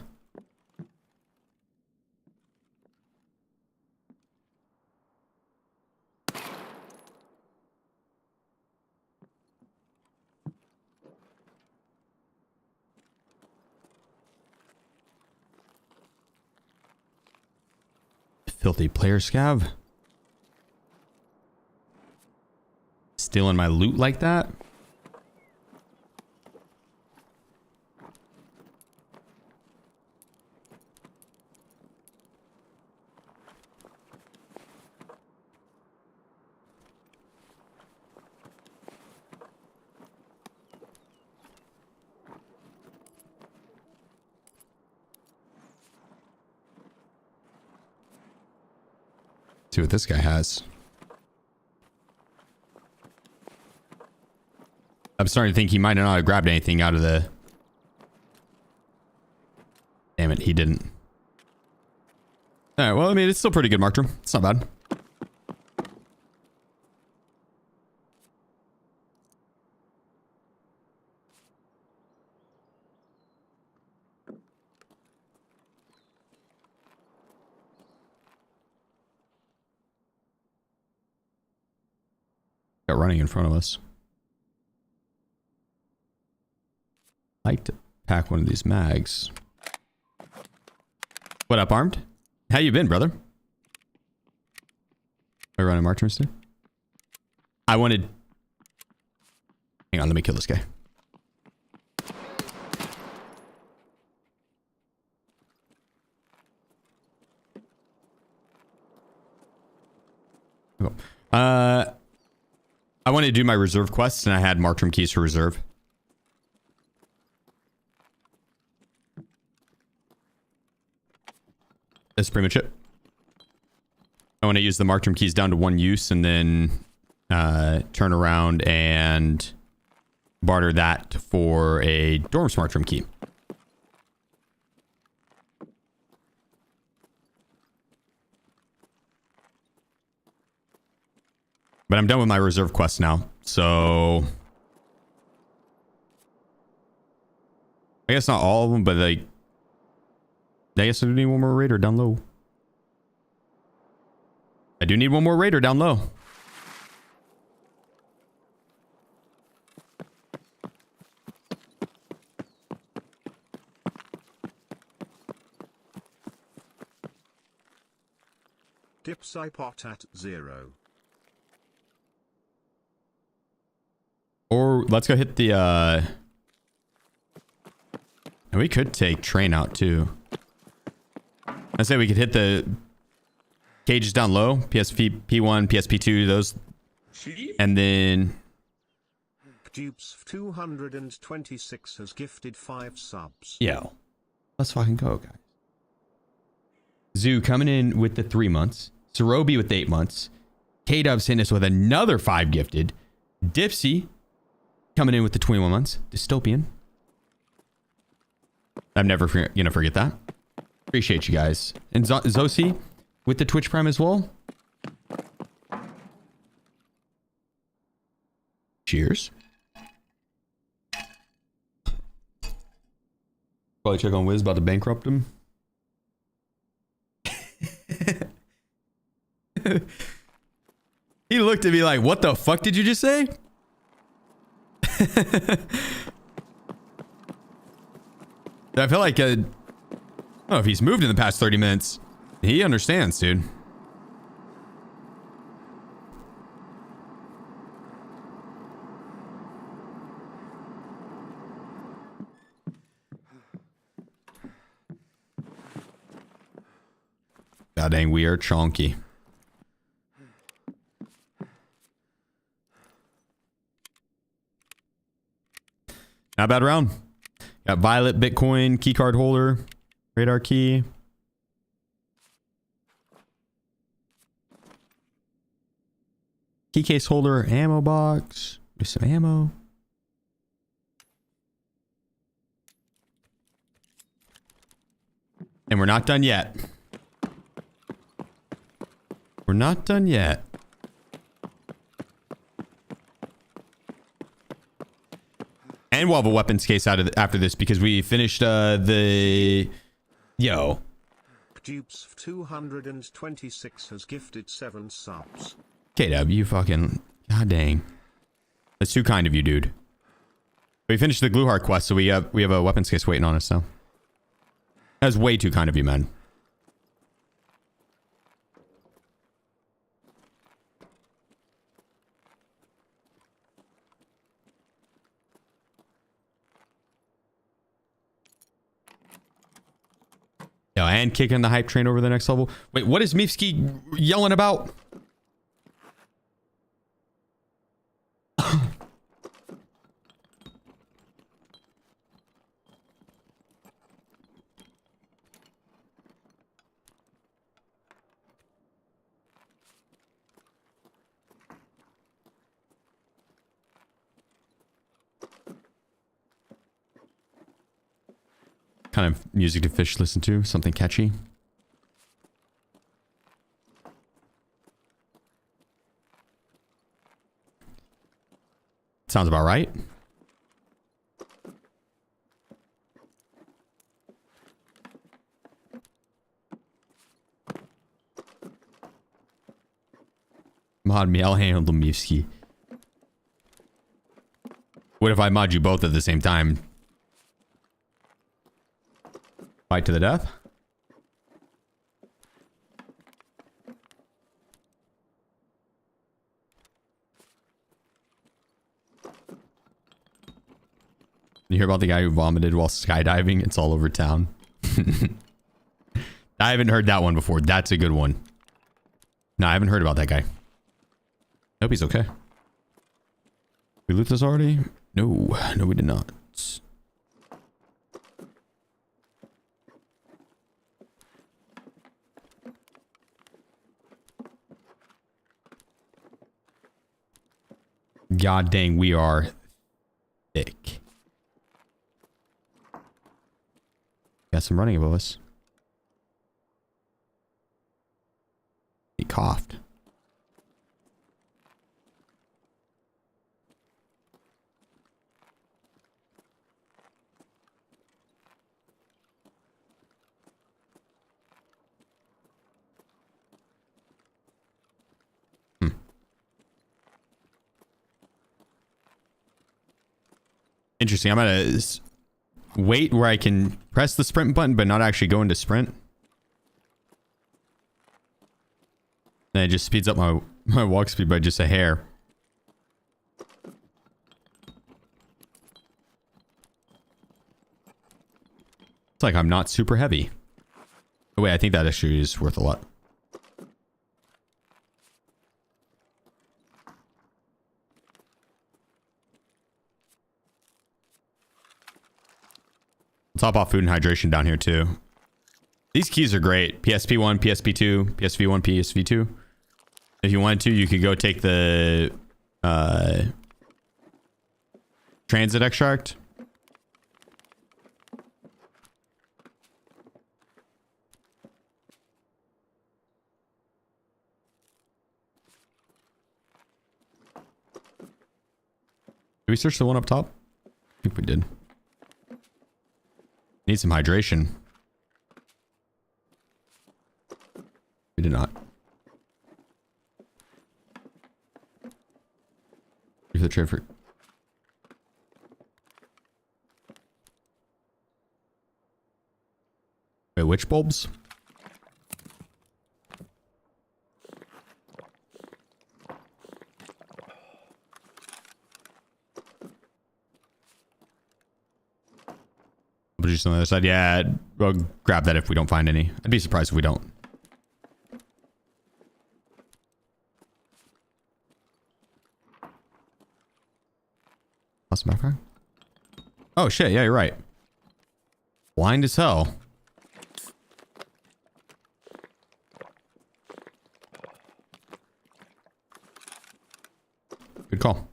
Filthy player scav. Stealing my loot like that? See what this guy has. I'm starting to think he might not have grabbed anything out of the... Damn it, he didn't. Alright, well, I mean, it's still pretty good, Markstrom. It's not bad. Got running in front of us. I'd like to pack one of these mags. What up, Armed? How you been, brother? Are we running March, mister? I wanted... Hang on, let me kill this guy. I wanted to do my reserve quests, and I had Markstrom keys for reserve. That's pretty much it. I want to use the mark term keys down to 1 use and then turn around and barter that for a dorm smart term key. But I'm done with my reserve quests now, so I guess not all of them, but like I guess I do need one more raider down low. I do need one more raider down low. Dipsipot at 0. Or let's go hit the and we could take train out too. I say we could hit the cages down low, PSP P1, PSP2, those, and then Dupes 226 has gifted 5 subs. yo, let's fucking go, guys. Zoo coming in with the 3 months, Sarobi with 8 months, K-Dub's hitting us with another 5 gifted, Dipsy coming in with the 21 months, Dystopian. I'm never gonna forget that. Appreciate you guys. And Zosi with the Twitch Prime as well. Cheers. Probably check on Wiz about to bankrupt him. He looked at me like, what the fuck did you just say? I feel like, I don't know if he's moved in the past 30 minutes. He understands, dude. God dang, we are chonky. Not a bad round. Got Violet, Bitcoin, keycard holder, radar key. Key case holder, ammo box. There's some ammo. And we're not done yet. We're not done yet. And we'll have a weapons case out of after this because we finished the... Yo. Dupes 226 has gifted 7 subs. KW, you fucking... God dang. That's too kind of you, dude. We finished the Glue Heart quest, so we have a weapons case waiting on us now. That's way too kind of you, man. Yo, and kicking the hype train over the next level. Wait, what is Meefsky yelling about? Kind of music to fish listen to, something catchy. Sounds about right. Mod me, I'll handle the Meefsky. What if I mod you both at the same time? Fight to the death. You hear about the guy who vomited while skydiving? It's all over town. I haven't heard that one before. That's a good one. No, I haven't heard about that guy. Hope he's okay. We loot this already? No, no, we did not. God dang, we are thick. Got some running above us. He coughed. Interesting. I'm gonna wait where I can press the sprint button, but not actually go into sprint. And it just speeds up my walk speed by just a hair. It's like I'm not super heavy. Oh wait, I think that actually is worth a lot. Top off food and hydration down here too. These keys are great. PSP1, PSP2, PSV1, PSV2. If you wanted to, you could go take the transit extract. Did we search the one up top? I think we did. Need some hydration. We did not. Use the trade for. Wait, which bulbs? Just on the other side. Yeah, we'll grab that if we don't find any. I'd be surprised if we don't. Awesome backpack. Oh shit, yeah, you're right. Blind as hell. Good call.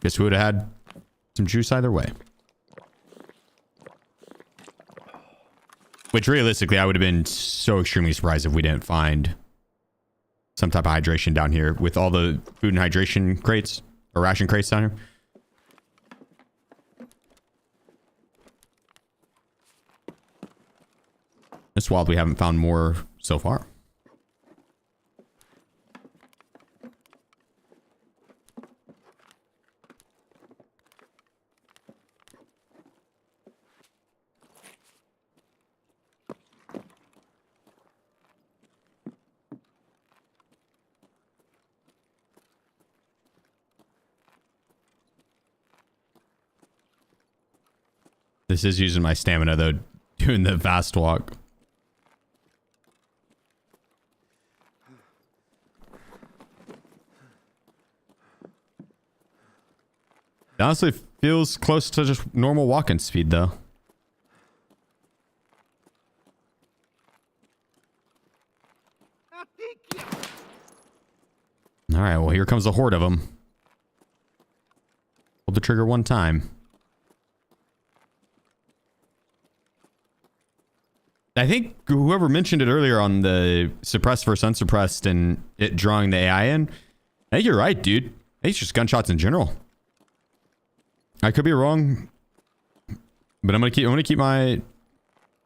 Guess we would have had some juice either way. Which realistically, I would have been so extremely surprised if we didn't find some type of hydration down here with all the food and hydration crates or ration crates down here. It's wild we haven't found more so far. This is using my stamina though, doing the fast walk. It honestly feels close to just normal walking speed though. All right, well here comes a horde of them. Hold the trigger one time. I think whoever mentioned it earlier on the suppressed versus unsuppressed and it drawing the AI in. I think you're right, dude. I think it's just gunshots in general. I could be wrong, but I'm gonna keep my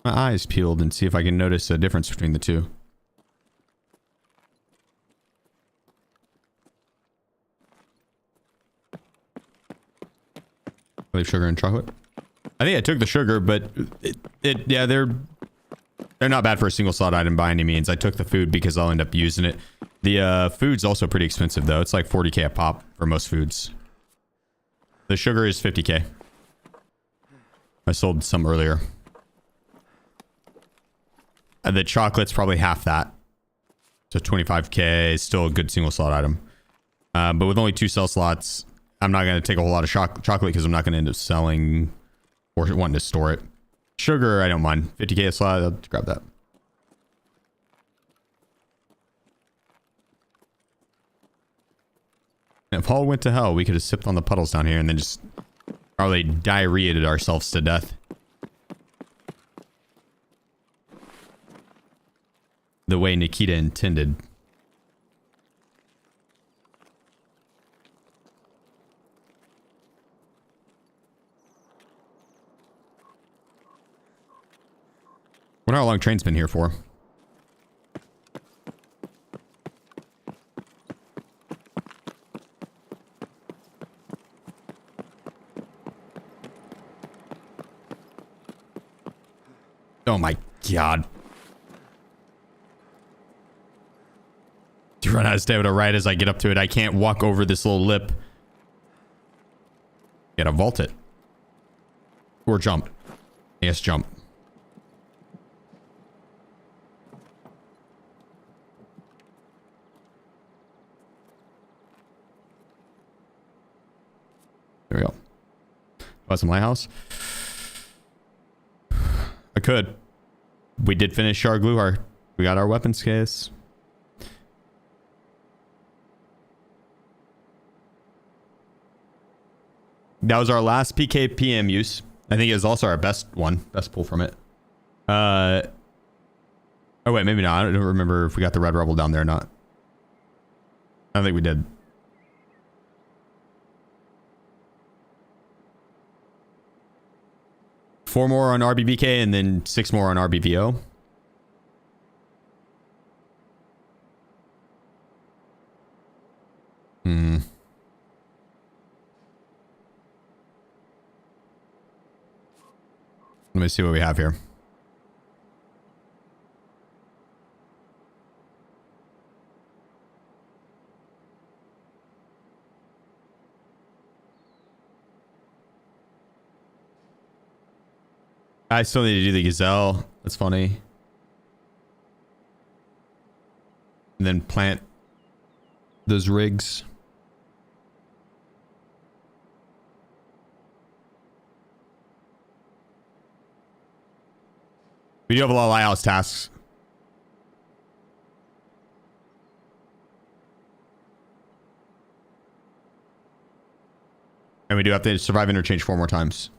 eyes peeled and see if I can notice a difference between the two. Leave sugar and chocolate. I think I took the sugar, but yeah, they're not bad for a single slot item by any means. I took the food because I'll end up using it. The food's also pretty expensive though. It's like 40k a pop for most foods. The sugar is 50k. I sold some earlier. And the chocolate's probably half that. So 25k is still a good single slot item. But with only 2 sell slots, I'm not going to take a whole lot of chocolate because I'm not going to end up selling or wanting to store it. Sugar, I don't mind. 50k a slot, I'll grab that. If all went to hell, we could have sipped on the puddles down here and then just probably diarrheaed ourselves to death. The way Nikita intended. Wonder how long train's been here for. Oh my god. To run out of stamina right as I get up to it. I can't walk over this little lip. Gotta vault it. Or jump. Yes, jump. There we go. Got some Lighthouse. I could. We did finish our glue. We got our weapons case. That was our last PKPM use. I think it was also our best one. Best pull from it. Oh wait, maybe not. I don't remember if we got the Red Rebel down there or not. I don't think we did. Four more on RBBK and then 6 more on RBVO. Let me see what we have here. I still need to do the Gazelle. That's funny. And then plant those rigs. We do have a lot of Lighthouse tasks. And we do have to survive Interchange 4 more times.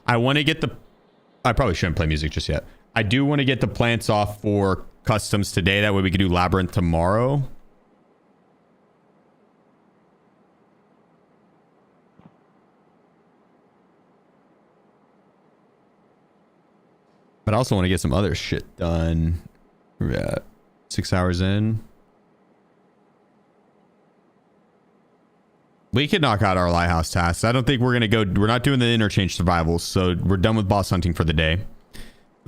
I want to get the... I probably shouldn't play music just yet. I do want to get the plants off for customs today. That way we could do Labyrinth tomorrow. But I also want to get some other shit done. We're at 6 hours in. We could knock out our Lighthouse tasks. I don't think we're going to go... We're not doing the Interchange survivals, so we're done with boss hunting for the day.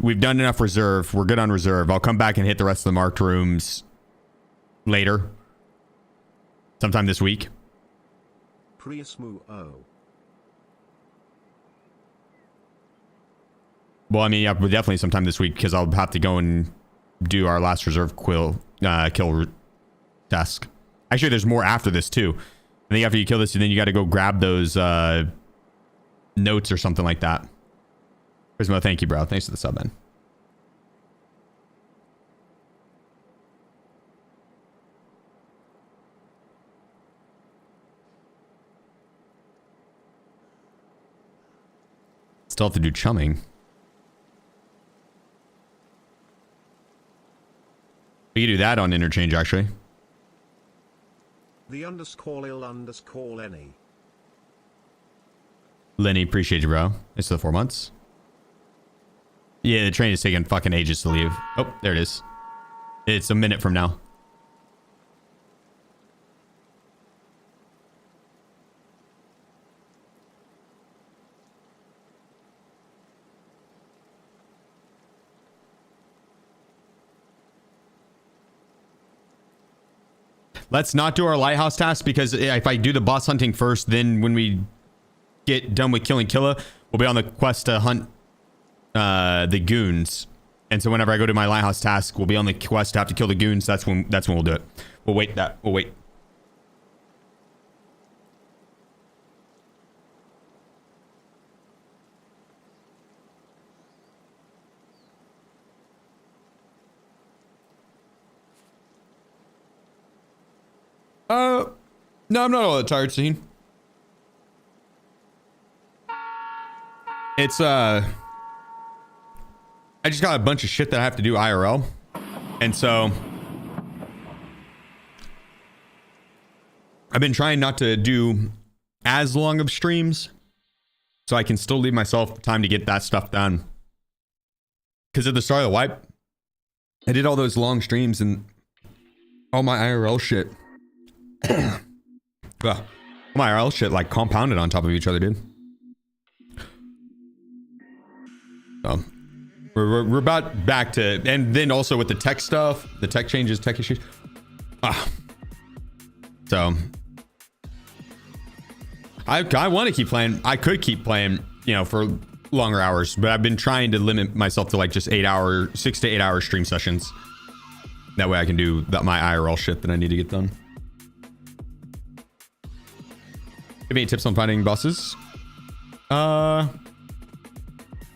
We've done enough reserve. We're good on reserve. I'll come back and hit the rest of the marked rooms later. Sometime this week. Well, I mean, yeah, but definitely sometime this week because I'll have to go and do our last reserve kill task. Actually, there's more after this too. I think after you kill this, then you got to go grab those notes or something like that. Prismo, thank you, bro. Thanks for the sub, man. Still have to do chumming. We can do that on Interchange, actually. The _ Lenny. Lenny, appreciate you, bro. It's the 4 months. Yeah, the train is taking fucking ages to leave. Oh, there it is. It's a minute from now. Let's not do our Lighthouse task because if I do the boss hunting first, then when we get done with killing Killa, we'll be on the quest to hunt the goons. And so whenever I go to my Lighthouse task, we'll be on the quest to have to kill the goons. That's when we'll do it. We'll wait. No, I'm not all that tired, Scene. It's I just got a bunch of shit that I have to do IRL, and so I've been trying not to do as long of streams so I can still leave myself time to get that stuff done. Because at the start of the wipe, I did all those long streams and all my IRL shit. All my IRL shit like compounded on top of each other, dude. So we're about back to, and then also with the tech stuff, the tech changes, tech issues. So I want to keep playing. I could keep playing, you know, for longer hours, but I've been trying to limit myself to like just 6 to 8 hour stream sessions. That way I can do my IRL shit that I need to get done. Give me any tips on finding bosses?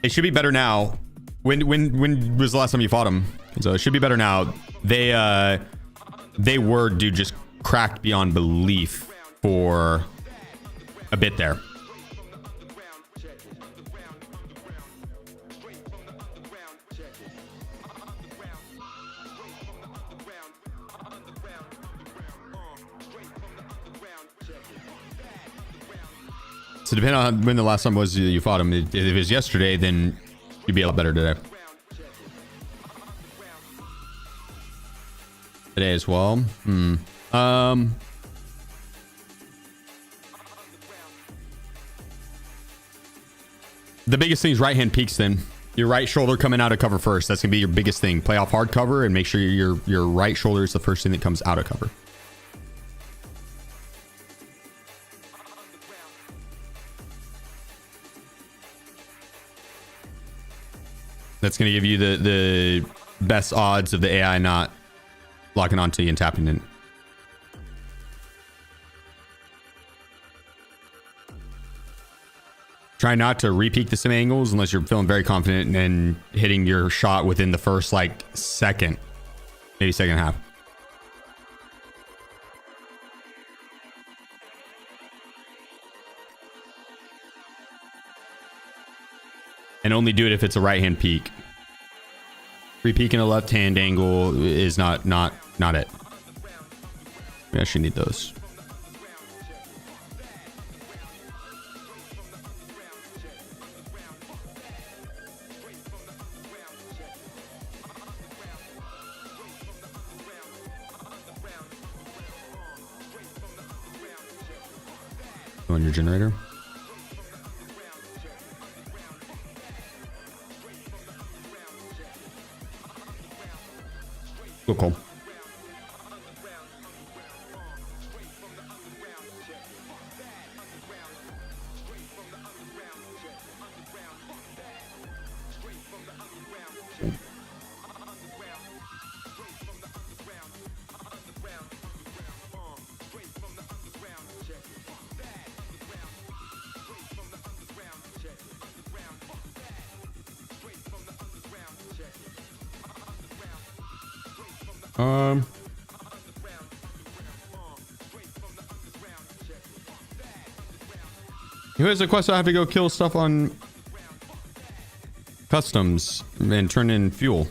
It should be better now. When was the last time you fought them? So it should be better now. They were, dude, just cracked beyond belief for a bit there. So depending on when the last time was you fought him, if it was yesterday, then you'd be a lot better today. Today as well. The biggest thing is right hand peaks. Then your right shoulder coming out of cover first. That's gonna be your biggest thing. Play off hard cover and make sure your right shoulder is the first thing that comes out of cover. That's going to give you the best odds of the AI not locking onto you and tapping in. Try not to re-peek the same angles unless you're feeling very confident and hitting your shot within the first like second, maybe second and a half. And only do it if it's a right hand peek. Re-peeking a left hand angle is not it. We actually need those. On your generator. Cool. Who has a quest? I have to go kill stuff on customs and turn in fuel.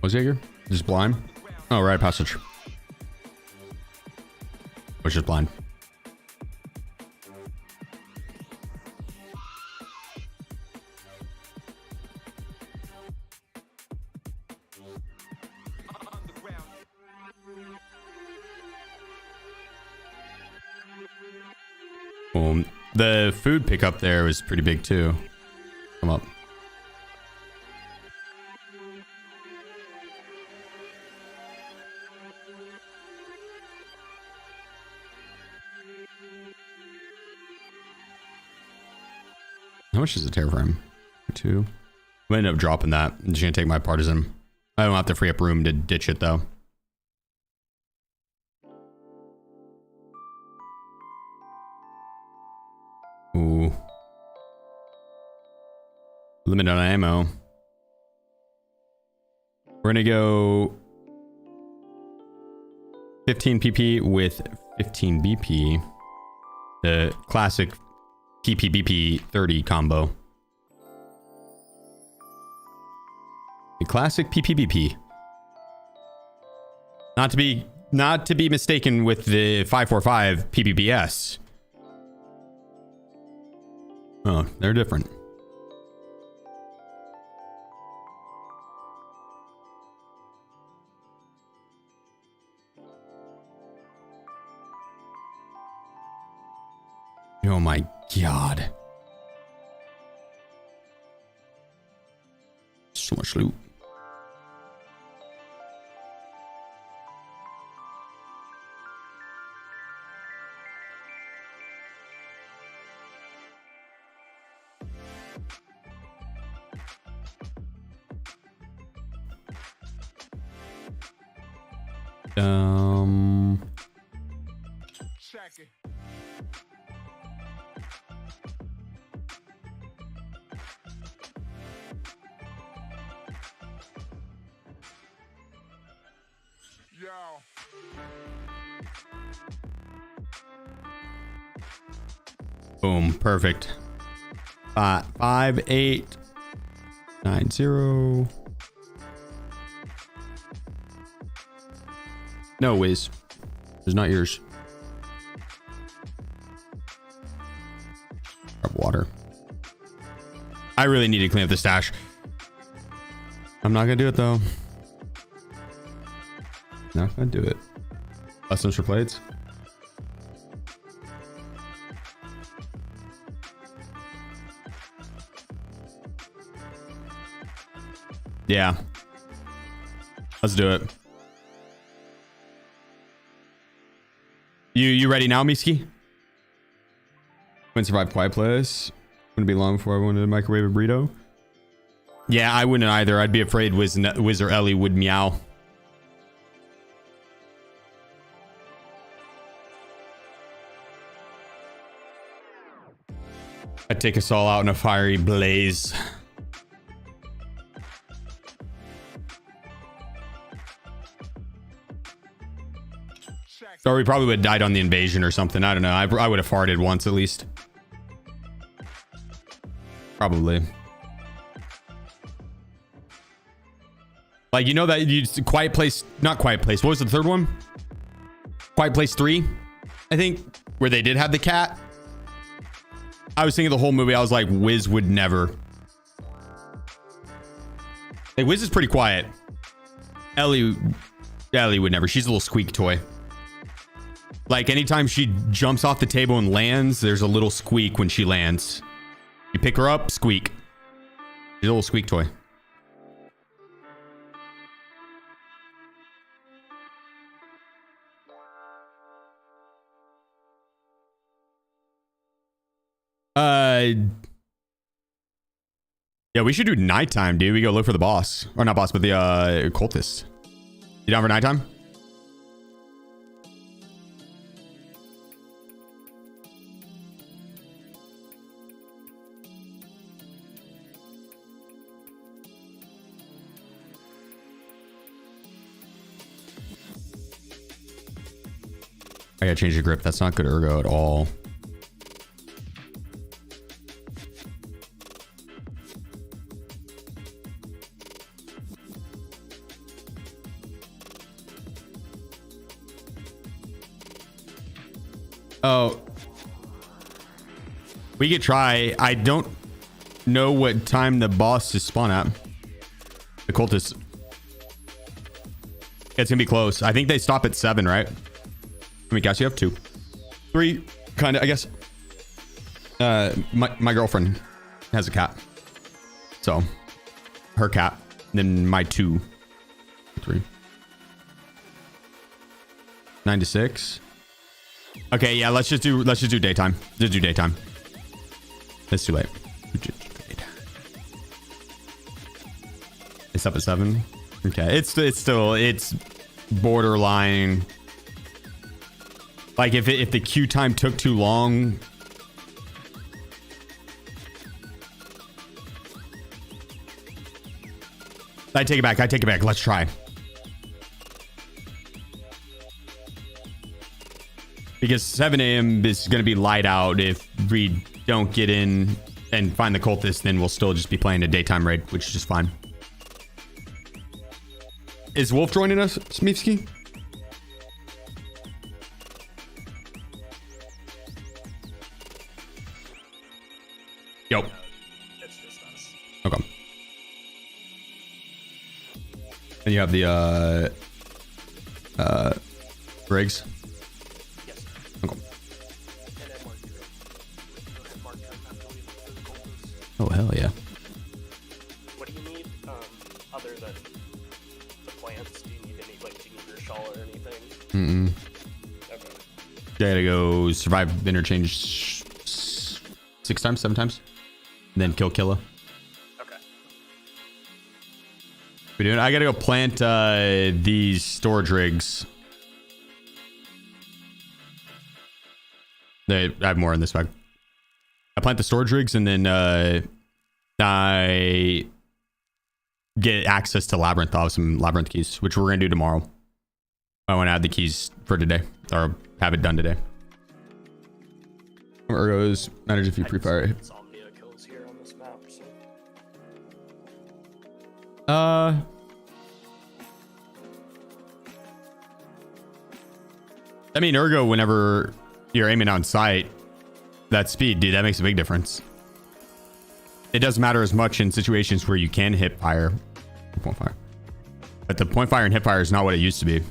Was Jaeger just blind? Oh, right passage. Was just blind. The food pickup there was pretty big too. Come up. How much is the tear frame? 2. I'm gonna end up dropping that. I'm just gonna take my partisan. I don't have to free up room to ditch it though. Limit on ammo. We're gonna go 15 PP with 15 BP. The classic PP 30 combo. The classic PP. Not to be mistaken with the 545 PPBS. Oh, they're different. Oh my god. So much loot. Check it. Yo. Boom, perfect. 5890. No, Wiz. It's not yours. Grab water. I really need to clean up the stash. I'm not gonna do it though. Not gonna do it. Lessons for plates. Yeah. Let's do it. You ready now, Miski? Wouldn't survive quiet place. Wouldn't be long before I wanted to microwave a burrito. Yeah, I wouldn't either. I'd be afraid Wiz or Ellie would meow. I'd take us all out in a fiery blaze. Or we probably would have died on the invasion or something. I don't know. I would have farted once at least. Probably. Like, you know that you Quiet Place, not Quiet Place. What was the third one? Quiet Place 3, I think, where they did have the cat. I was thinking the whole movie. I was like, Wiz would never. Like, Wiz is pretty quiet. Ellie would never. She's a little squeak toy. Like, anytime she jumps off the table and lands, there's a little squeak when she lands. You pick her up, squeak. She's a little squeak toy. Yeah, we should do nighttime, dude. We go look for the boss. Or not boss, but the cultist. You down for nighttime? I gotta change the grip. That's not good ergo at all. Oh, we could try. I don't know what time the boss is spawn at. The cultist. It's gonna be close. I think they stop at 7, right? Let me guess. You have 2, 3, kind of. I guess. My girlfriend has a cat, so her cat. Then my 2, 3, 9 to 6. Okay, yeah, let's just do daytime. Just do daytime. It's too late. It's up at 7. Okay, it's borderline. Like if the queue time took too long. I take it back. I take it back. Let's try. Because 7 a.m. is going to be light out. If we don't get in and find the cultist, then we'll still just be playing a daytime raid, which is just fine. Is Wolf joining us, Smeefsky? Yo. It's just us. Okay. And you have the Briggs. Yes. Okay. And then Mark, go ahead, Mark, turn that to leave the cultists. Oh hell yeah. What do you need, other than the plants? Do you need any, like, do you need your shawl or anything? Mm-mm. Okay. Gotta go survive interchange 6 times, 7 times, and then kill Killa. Okay. We doing? I gotta go plant these storage rigs. I have more in this bag. I plant the storage rigs and then I get access to Labyrinth. I'll have some Labyrinth keys, which we're gonna do tomorrow. I want to add the keys for today, or have it done today. Ergos manage a few pre-fire. Insomnia kills here on this map, so. I mean, Ergo, whenever you're aiming on sight, that speed, dude, that makes a big difference. It doesn't matter as much in situations where you can hip fire, point fire, but the point fire and hip fire is not what it used to be.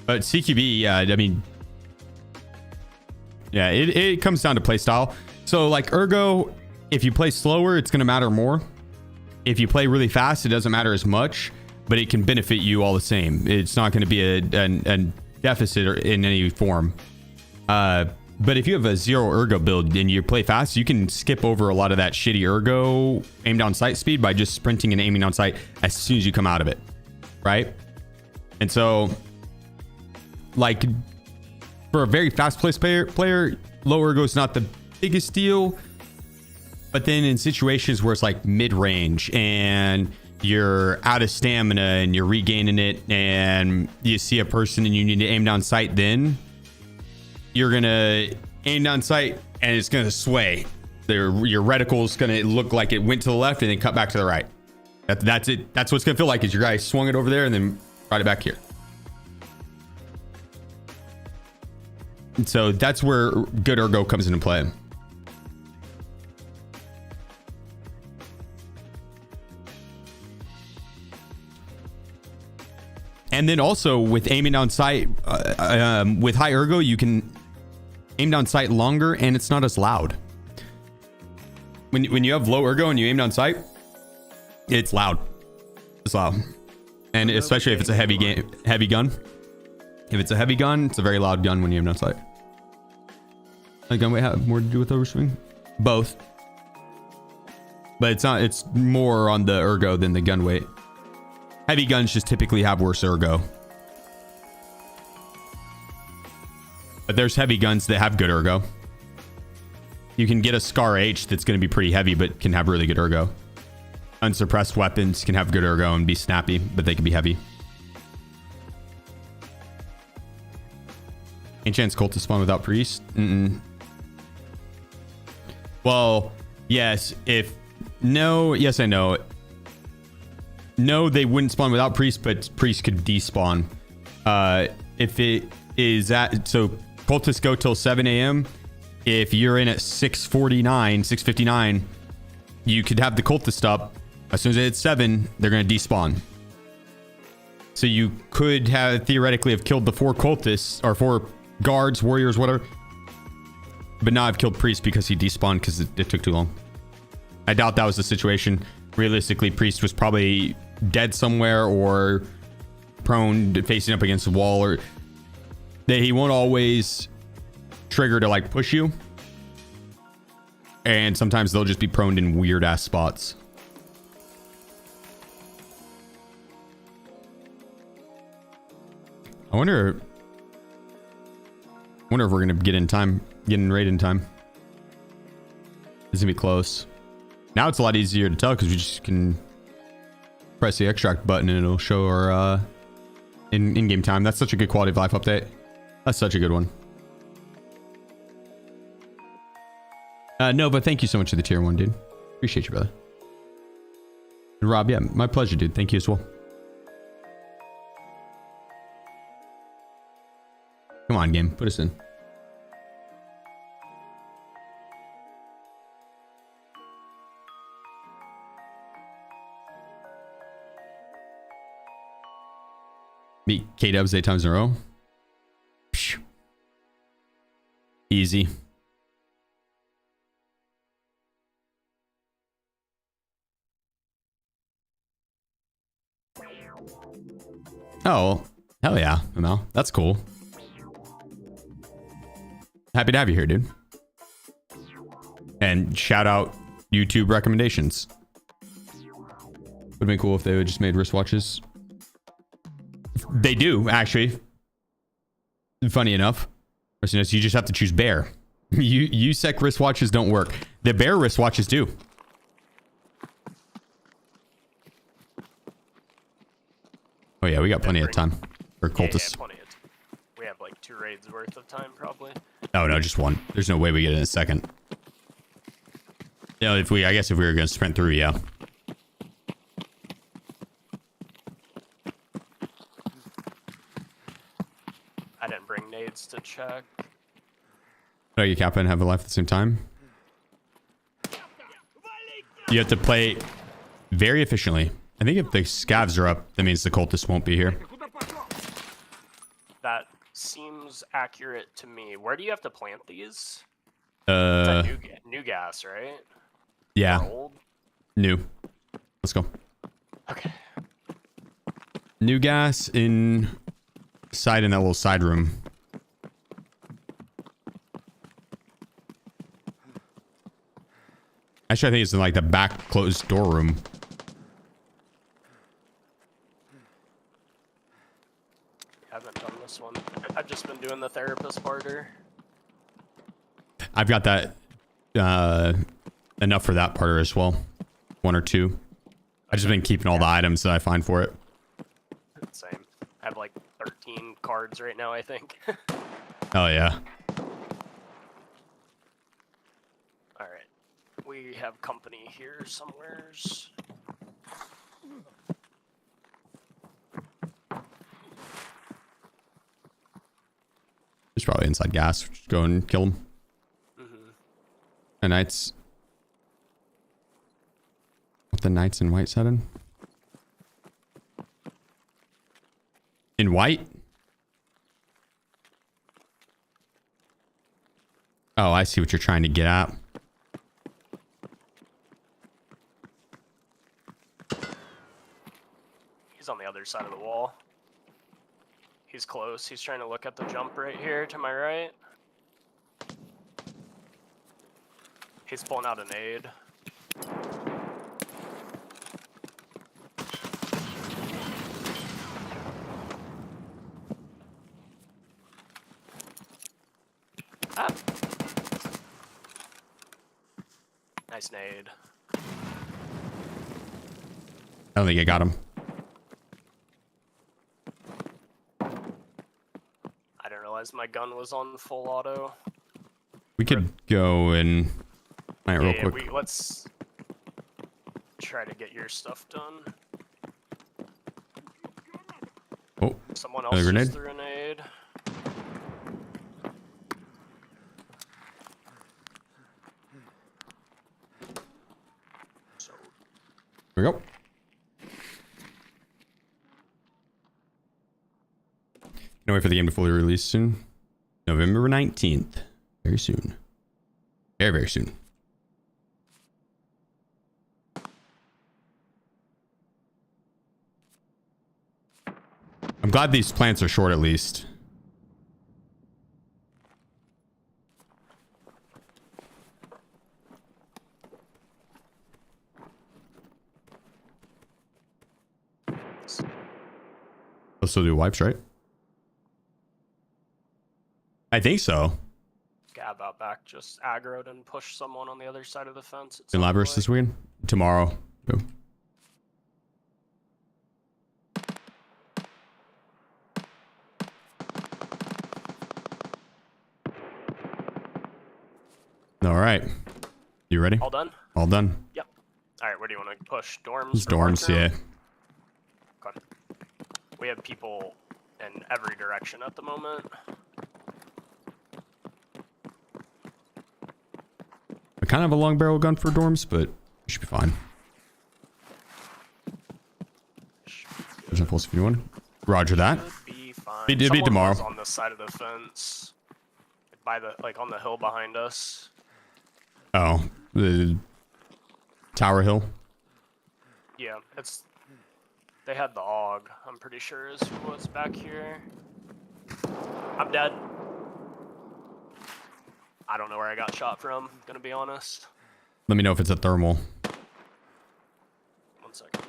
But CQB, yeah, I mean, yeah, it comes down to play style. So like Ergo, if you play slower, it's going to matter more. If you play really fast, it doesn't matter as much, but it can benefit you all the same. It's not going to be a deficit in any form. But if you have a 0 Ergo build and you play fast, you can skip over a lot of that shitty Ergo aim down sight speed by just sprinting and aiming down sight as soon as you come out of it, right? And so, like, for a very fast-paced player, low Ergo is not the biggest deal. But then in situations where it's like mid-range and you're out of stamina and you're regaining it and you see a person and you need to aim down sight, then you're going to aim down sight and it's going to sway. Your reticle is going to look like it went to the left and then cut back to the right. That's it. That's what's going to feel like is your guy swung it over there and then brought it back here. And so that's where good Ergo comes into play. And then also with aiming down sight, with high Ergo, you can aim down sight longer and it's not as loud. When you have low Ergo and you aim down sight, it's loud. It's loud. And especially if it's a heavy gun. If it's a heavy gun, it's a very loud gun when you aim down sight. A gun weight have more to do with overswing? Both. But it's more on the Ergo than the gun weight. Heavy guns just typically have worse Ergo. But there's heavy guns that have good Ergo. You can get a Scar H that's going to be pretty heavy, but can have really good Ergo. Unsuppressed weapons can have good Ergo and be snappy, but they can be heavy. Enchant's Cultist spawn without Priest? Well, yes. Yes, I know. No, they wouldn't spawn without Priest, but Priest could despawn. If it is at... So, Cultists go till 7 a.m. If you're in at 6:49, 6:59, you could have the Cultist up. As soon as it hits 7, they're going to despawn. So you could have theoretically have killed the 4 Cultists, or 4 guards, warriors, whatever. But now I've killed Priest because he despawned because it took too long. I doubt that was the situation. Realistically, Priest was probably dead somewhere or prone to facing up against the wall, or that he won't always trigger to like push you. And sometimes they'll just be prone in weird ass spots. I wonder if we're gonna get in raid in time. It's gonna be close. Now it's a lot easier to tell because we just can press the extract button and it'll show our in-game time. That's such a good quality of life update. That's such a good one. No, but thank you so much for the tier 1, dude. Appreciate you, brother. And Rob, yeah, my pleasure, dude. Thank you as well. Come on, game. Put us in. Beat K-Dubs 8 times in a row. Phew. Easy. Oh, hell yeah, Mel. That's cool. Happy to have you here, dude. And shout out YouTube recommendations. Would have been cool if they would just made wristwatches. They do, actually. Funny enough. You just have to choose bear. USEC wristwatches don't work. The bear wristwatches do. Oh yeah, we got plenty of time for cultists. Yeah, plenty of we have like 2 raids worth of time, probably. Oh no, just 1. There's no way we get it in a second. Yeah, I guess if we were gonna sprint through, yeah. I didn't bring nades to check. Oh, you cap and have a life at the same time. You have to play very efficiently. I think if the scavs are up, that means the cultists won't be here. That seems accurate to me. Where do you have to plant these? New gas, right? Yeah. Or old? New. Let's go. Okay. New gas inside in that little side room. Actually, I think it's in like the back closed door room. Haven't done this one. I've just been doing the therapist barter. I've got that enough for that parter as well. 1 or 2. I've just been keeping all the items that I find for it. Same. I have like 13 cards right now, I think. Oh yeah. Alright. We have company here somewheres. There's probably inside gas. Just go and kill him. The knights. What the knights in white said in white? Oh, I see what you're trying to get at. He's on the other side of the wall. He's close. He's trying to look at the jump right here to my right. He's pulling out a nade. Ah. Nice nade. I don't think I got him. I didn't realize my gun was on full auto. We could go and real quick. Let's try to get your stuff done. Oh, Someone else grenade? just threw a nade. Here we go. Can't wait for the game to fully release soon. November 19th. Very soon. Very, very soon. I'm glad these plants are short at least. They'll still do wipes, right? I think so. Okay. cab out back just aggroed and pushed someone on the other side of the fence. In Labyrinth this weekend? Tomorrow. Boom. All right. You ready? All done? All done. Yep. All right, where do you want to push? Dorms? It's dorms, yeah. Okay. We have people in every direction at the moment. I kind of have a long barrel gun for dorms, but it should be fine. There's no pulse if you want. Roger that. Should be fine. It'd be tomorrow. Was on the side of the fence, by the on the hill behind us. Oh, the Tower Hill. Yeah, they had the AUG. I'm pretty sure is who was back here. I'm dead. I don't know where I got shot from. Gonna be honest. Let me know if it's a thermal. 1 second.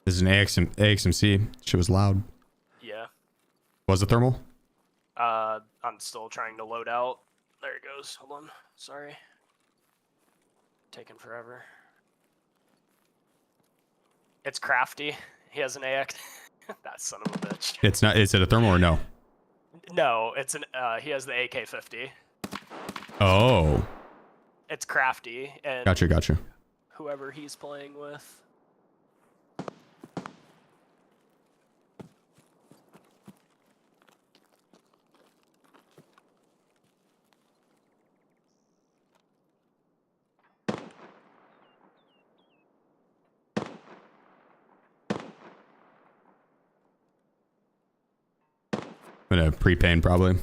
This is an AXMC. Shit was loud. Yeah. Was it thermal? I'm still trying to load out. There it goes. Hold on. Sorry. Taking forever. It's crafty. He has an AX. That son of a bitch. It's not. Is it a thermal or no? No, it's an. He has the AK-50. Oh. It's crafty, and Gotcha. whoever he's playing with. I'm gonna pre-paint probably.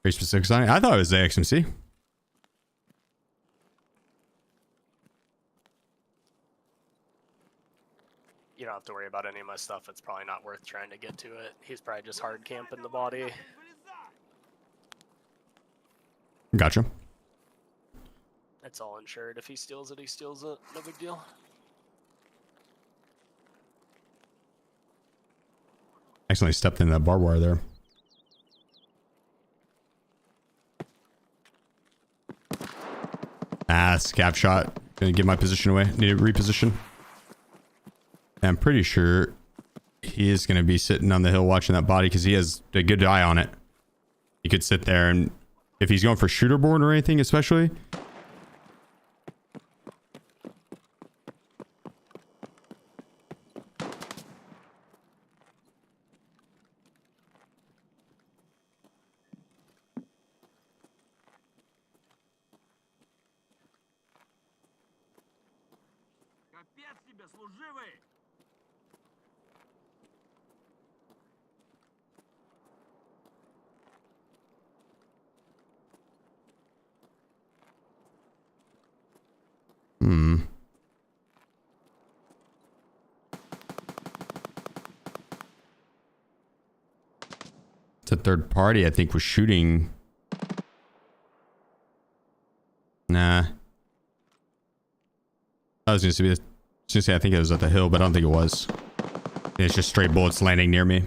Very specific sign. I thought it was the XMC. You don't have to worry about any of my stuff. It's probably not worth trying to get to it. He's probably just hard camping the body. Gotcha. It's all insured. If he steals it, he steals it. No big deal. Accidentally stepped into that barbed wire there. Ah, scav shot. Gonna give my position away. Need to reposition. I'm pretty sure he is going to be sitting on the hill watching that body because he has a good eye on it. He could sit there, and if he's going for shooter board or anything, especially. It's a third party, I think, was shooting. Nah. I was going to say I think it was at the hill, but I don't think it was. It's just straight bullets landing near me.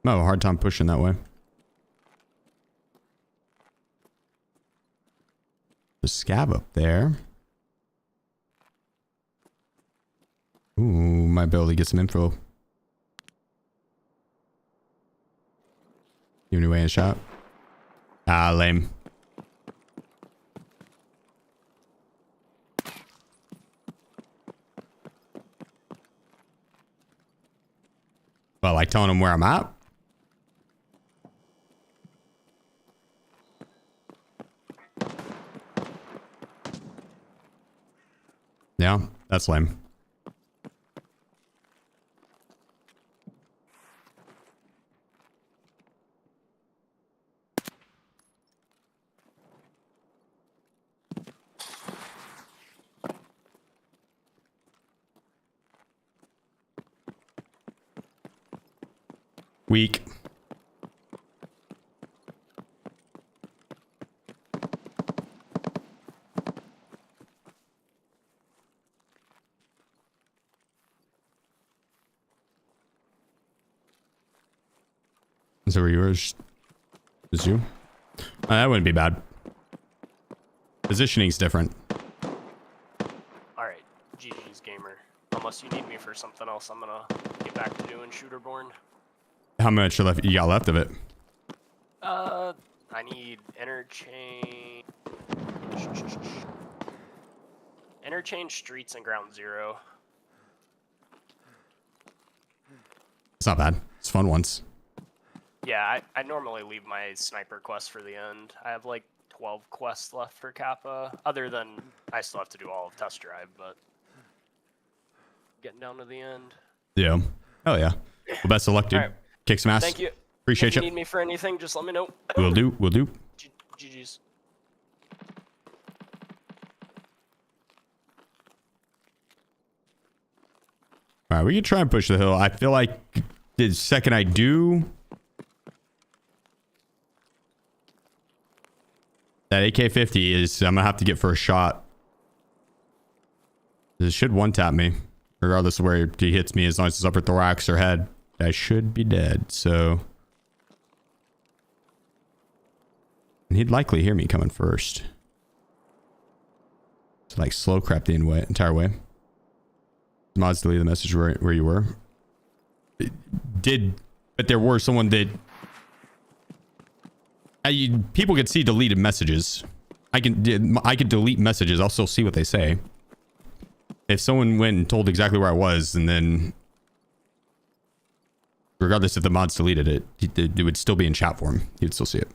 I have a hard time pushing that way. The scav up there. Ooh, might be able to get some info. Give me away a shot. Ah, lame. Well, like telling him where I'm at. Yeah, that's lame. Weak. So were yours? Is you? That wouldn't be bad. Positioning's different. Alright, GG's gamer. Unless you need me for something else, I'm gonna get back to doing Shooterborn. How much left you got left of it? I need Interchange. Interchange, Streets, and Ground Zero. It's not bad. It's fun once. Yeah, I normally leave my sniper quest for the end. I have like 12 quests left for Kappa, other than I still have to do all of Test Drive, but getting down to the end. Yeah. Oh yeah. Well, best of luck, dude. Right. Kick some ass. Thank you. Appreciate if you you. need me for anything, just let me know. Will do. Will do. GG's. All right, we can try and push the hill. I feel like the second I do, that AK-50 is, I'm gonna have to get first shot. It should one tap me, regardless of where he hits me. As long as it's upper thorax or head, I should be dead. So, and he'd likely hear me coming first. It's like slow crap the entire way. Mods delete the message where you were. But there were someone that people could see deleted messages. I can delete messages. I'll still see what they say. If someone went and told exactly where I was, and then regardless if the mods deleted it, it would still be in chat form. You'd still see it.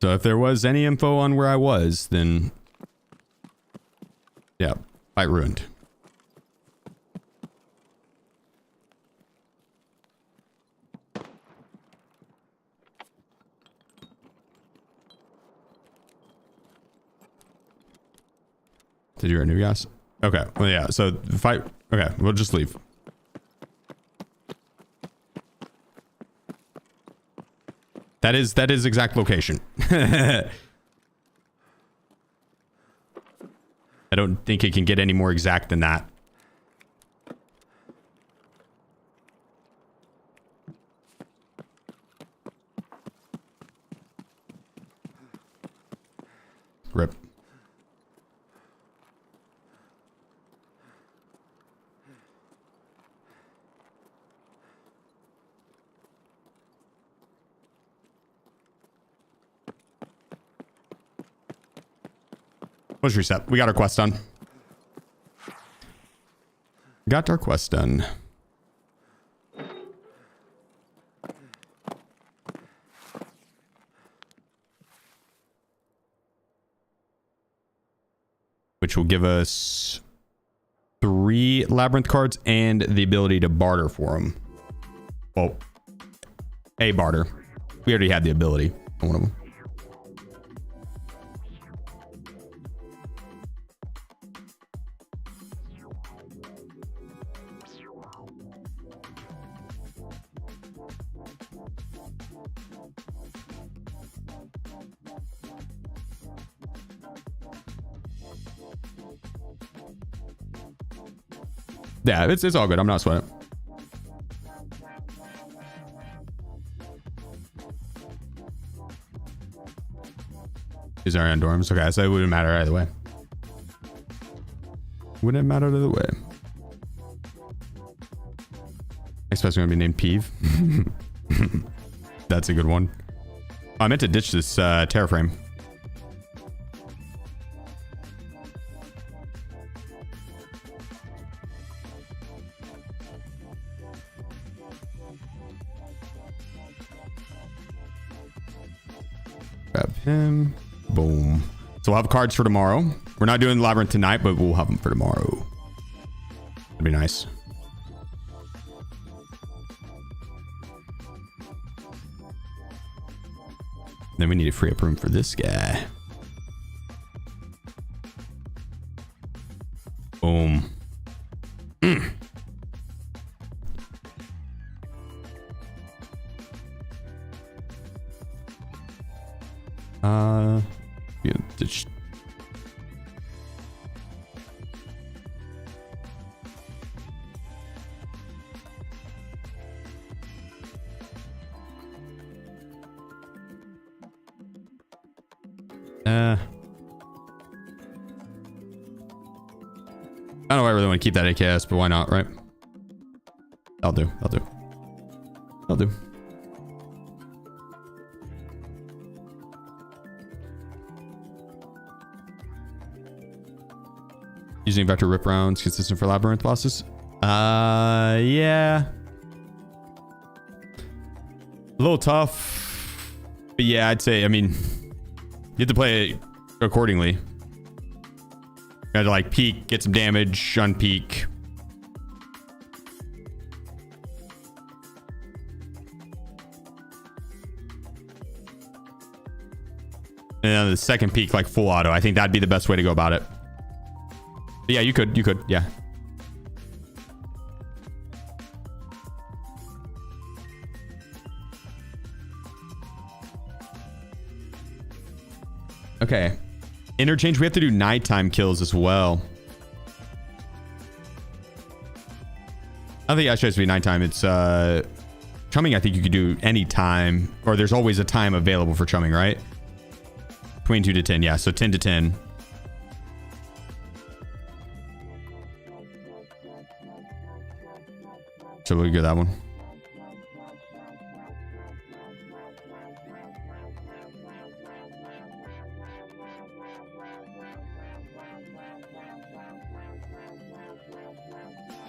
So if there was any info on where I was, then yeah, fight ruined. Did you renew gas? Okay. Well, yeah. So fight. Okay. We'll just leave. That is exact location. I don't think it can get any more exact than that. Rip. Let's reset. We got our quest done. Got our quest done. Which will give us 3 labyrinth cards and the ability to barter for them. Well, a barter. We already had the ability on one of them. Yeah, it's all good. I'm not sweating. These are on dorms. Okay, so it wouldn't matter either way. Wouldn't matter either way. Next person gonna be named Peeve. That's a good one. I meant to ditch this terraframe. Grab him. Boom. So we'll have cards for tomorrow. We're not doing the labyrinth tonight, but we'll have them for tomorrow. That'd be nice. Then we need to free up room for this guy. Boom. Yeah, ditch. I don't know if I really want to keep that AKS, but why not, right? I'll do. Using vector rip rounds consistent for labyrinth bosses? Yeah. A little tough. But yeah, I'd say, I mean, you have to play it accordingly. You have to like peek, get some damage, unpeek. And then the second peek, like full auto. I think that'd be the best way to go about it. But yeah, you could, yeah. Okay. Interchange, we have to do nighttime kills as well. I don't think that shows to be nighttime. It's chumming, I think you could do any time, or there's always a time available for chumming, right? Between 2 to 10, yeah. So 10 to 10. So we'll get that one.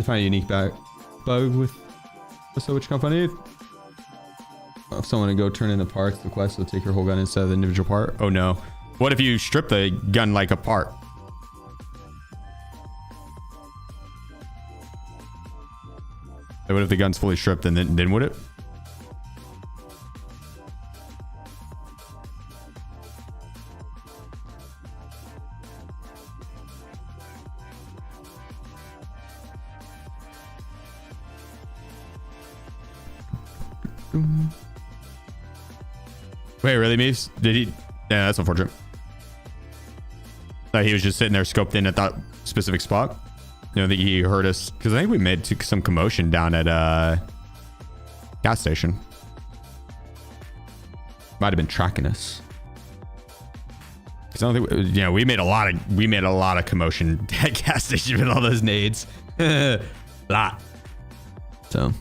Find a unique bug with so which company. If someone to go turn in the parts, the quest will take your whole gun instead of the individual part. Oh no. What if you strip the gun like apart? What if the gun's fully stripped and then would it? Wait, really, Mees? Did he? Yeah, that's unfortunate. He was just sitting there scoped in at that specific spot. You know, that he heard us because I think we made some commotion down at gas station. Might have been tracking us. Because I don't think we made a lot of commotion at gas station with all those nades. Lot. So.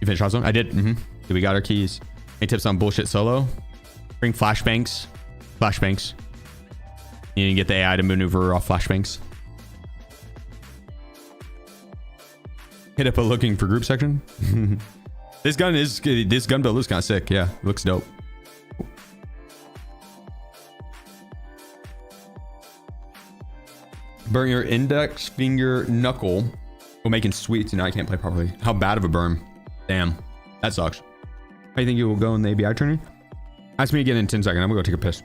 You finished Hot I did. We got our keys. Any tips on bullshit solo? Bring flashbangs. Flashbangs. You can get the AI to maneuver off flashbangs. Hit up a looking for group section. This gun build looks kind of sick. Yeah, looks dope. Burn your index finger knuckle while making sweets, and now I can't play properly. How bad of a burn? Damn, that sucks. How do you think you will go in the ABI training? Ask me again in 10 seconds. I'm gonna go take a piss.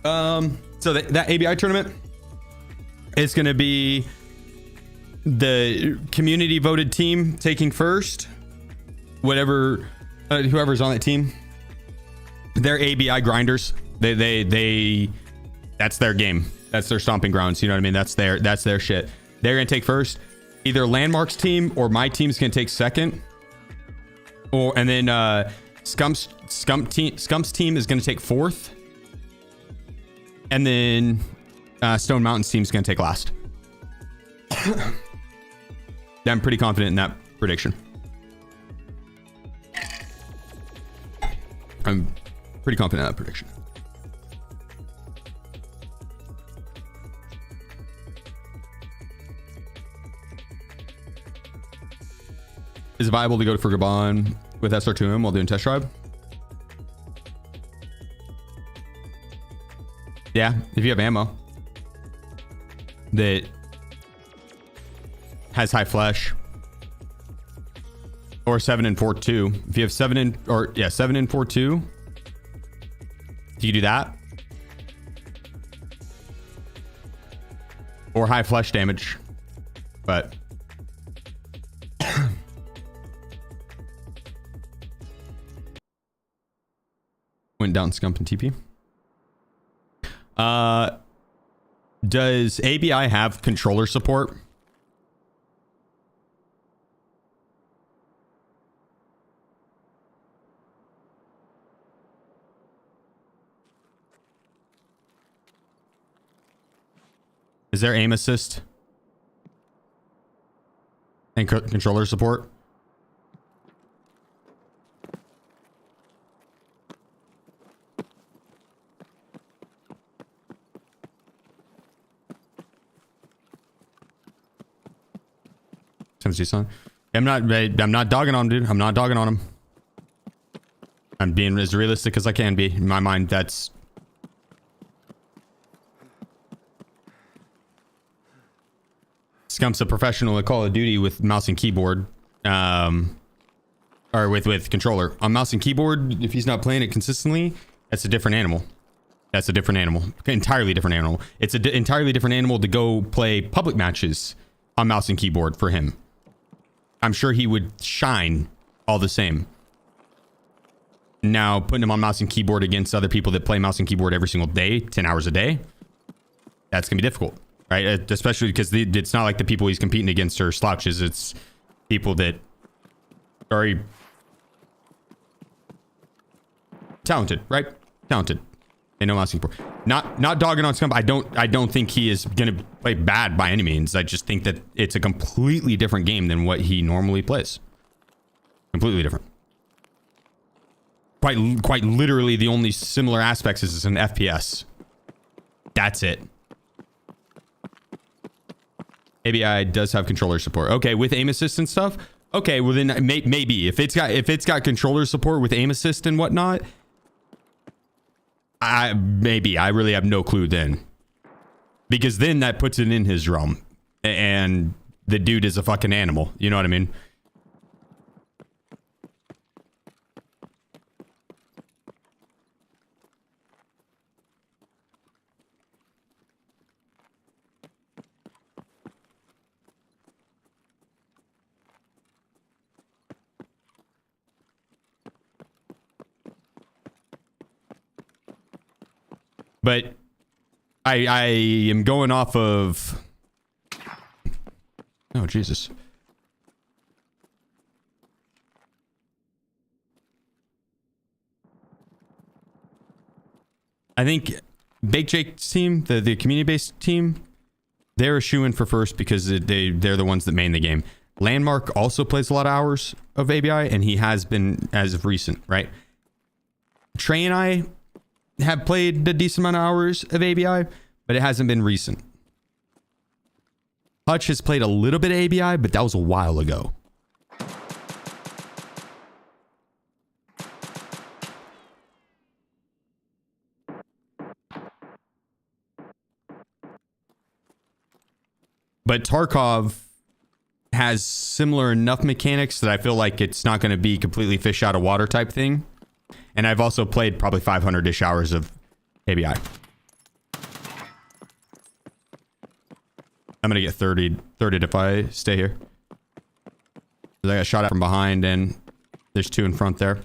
So that ABI tournament is going to be the community voted team taking first. Whatever, whoever's on that team, they're ABI grinders. They that's their game. That's their stomping grounds. You know what I mean? That's their shit. They're gonna take first. Either Landmark's team or my team's gonna take second. And then Scump's team is gonna take fourth. And then Stone Mountain's team's gonna take last. I'm pretty confident in that prediction. I'm pretty confident in that prediction. Is it viable to go for Gabon with SR2M while doing test drive? Yeah, if you have ammo that has high flesh, or 7 and 4.2. If you have 7 and 4.2, do you do that? Or high flesh damage, but went down Scump and TP. Does ABI have controller support? Is there aim assist and controller support? I'm not dogging on him, dude. I'm not dogging on him. I'm being as realistic as I can be. In my mind, that's Scump's a professional at Call of Duty with mouse and keyboard, or with controller. On mouse and keyboard, if he's not playing it consistently, that's a different animal. That's a different animal. Entirely different animal. It's an entirely different animal to go play public matches on mouse and keyboard for him. I'm sure he would shine all the same. Now, putting him on mouse and keyboard against other people that play mouse and keyboard every single day, 10 hours a day, that's going to be difficult, right? Especially because it's not like the people he's competing against are slouches. It's people that are talented, right? Talented. They know mouse and keyboard. Not dogging on Scump. I don't think he is going to play bad by any means. I just think that it's a completely different game than what he normally plays. Completely different. Quite literally, the only similar aspects is an FPS. That's it. ABI does have controller support. Okay, with aim assist and stuff. Okay, well then maybe if it's got controller support with aim assist and whatnot. I really have no clue then, because then that puts it in his realm, and the dude is a fucking animal. You know what I mean? But I am going off of... Oh, Jesus. I think Bake Jake's team, the community-based team, they're a shoo-in for first because they're the ones that main the game. Landmark also plays a lot of hours of ABI, and he has been as of recent, right? Trey and I have played a decent amount of hours of ABI, but it hasn't been recent. Hutch has played a little bit of ABI, but that was a while ago. But Tarkov has similar enough mechanics that I feel like it's not going to be completely fish out of water type thing. And I've also played probably 500-ish hours of ABI. I'm gonna get 30'd if I stay here. I got shot at from behind and there's two in front there.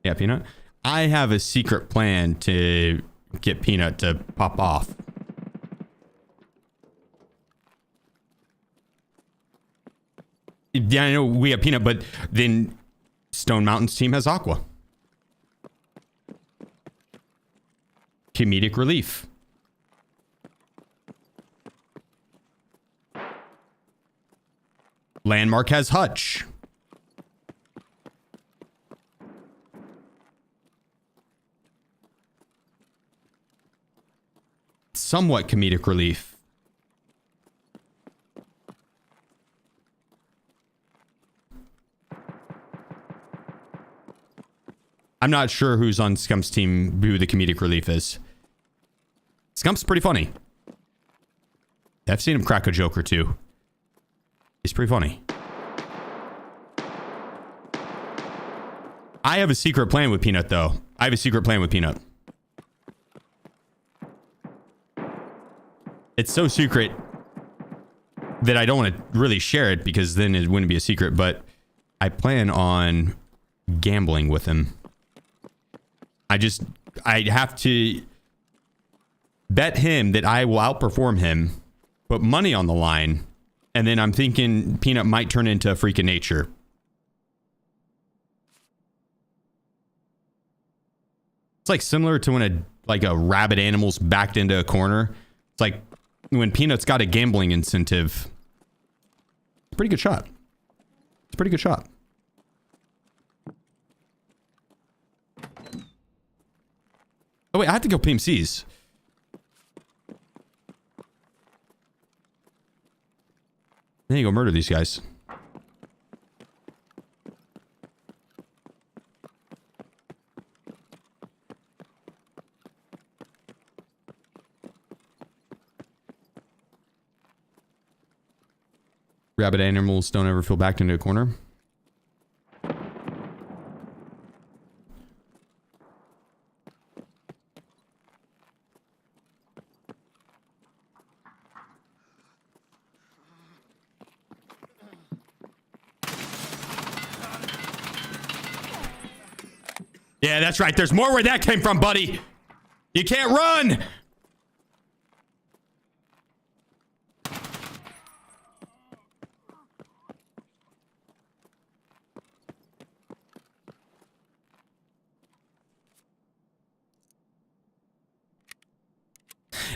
Yeah, Peanut. I have a secret plan to get Peanut to pop off. Yeah, I know we have Peanut, but then Stone Mountain's team has Aqua. Comedic relief. Landmark has Hutch. Somewhat comedic relief. I'm not sure who's on Scump's team, who the comedic relief is. Scump's pretty funny. I've seen him crack a joke or two. He's pretty funny. I have a secret plan with Peanut, though. I have a secret plan with Peanut. It's so secret that I don't want to really share it because then it wouldn't be a secret, but I plan on gambling with him. I have to bet him that I will outperform him, put money on the line, and then I'm thinking Peanut might turn into a freak of nature. It's like similar to when a rabid animal's backed into a corner. It's like when Peanut's got a gambling incentive. It's a pretty good shot. It's a pretty good shot. Oh wait, I have to go PMCs. Then you go murder these guys. Rabid animals don't ever feel backed into a corner. Yeah, that's right. There's more where that came from, buddy. You can't run.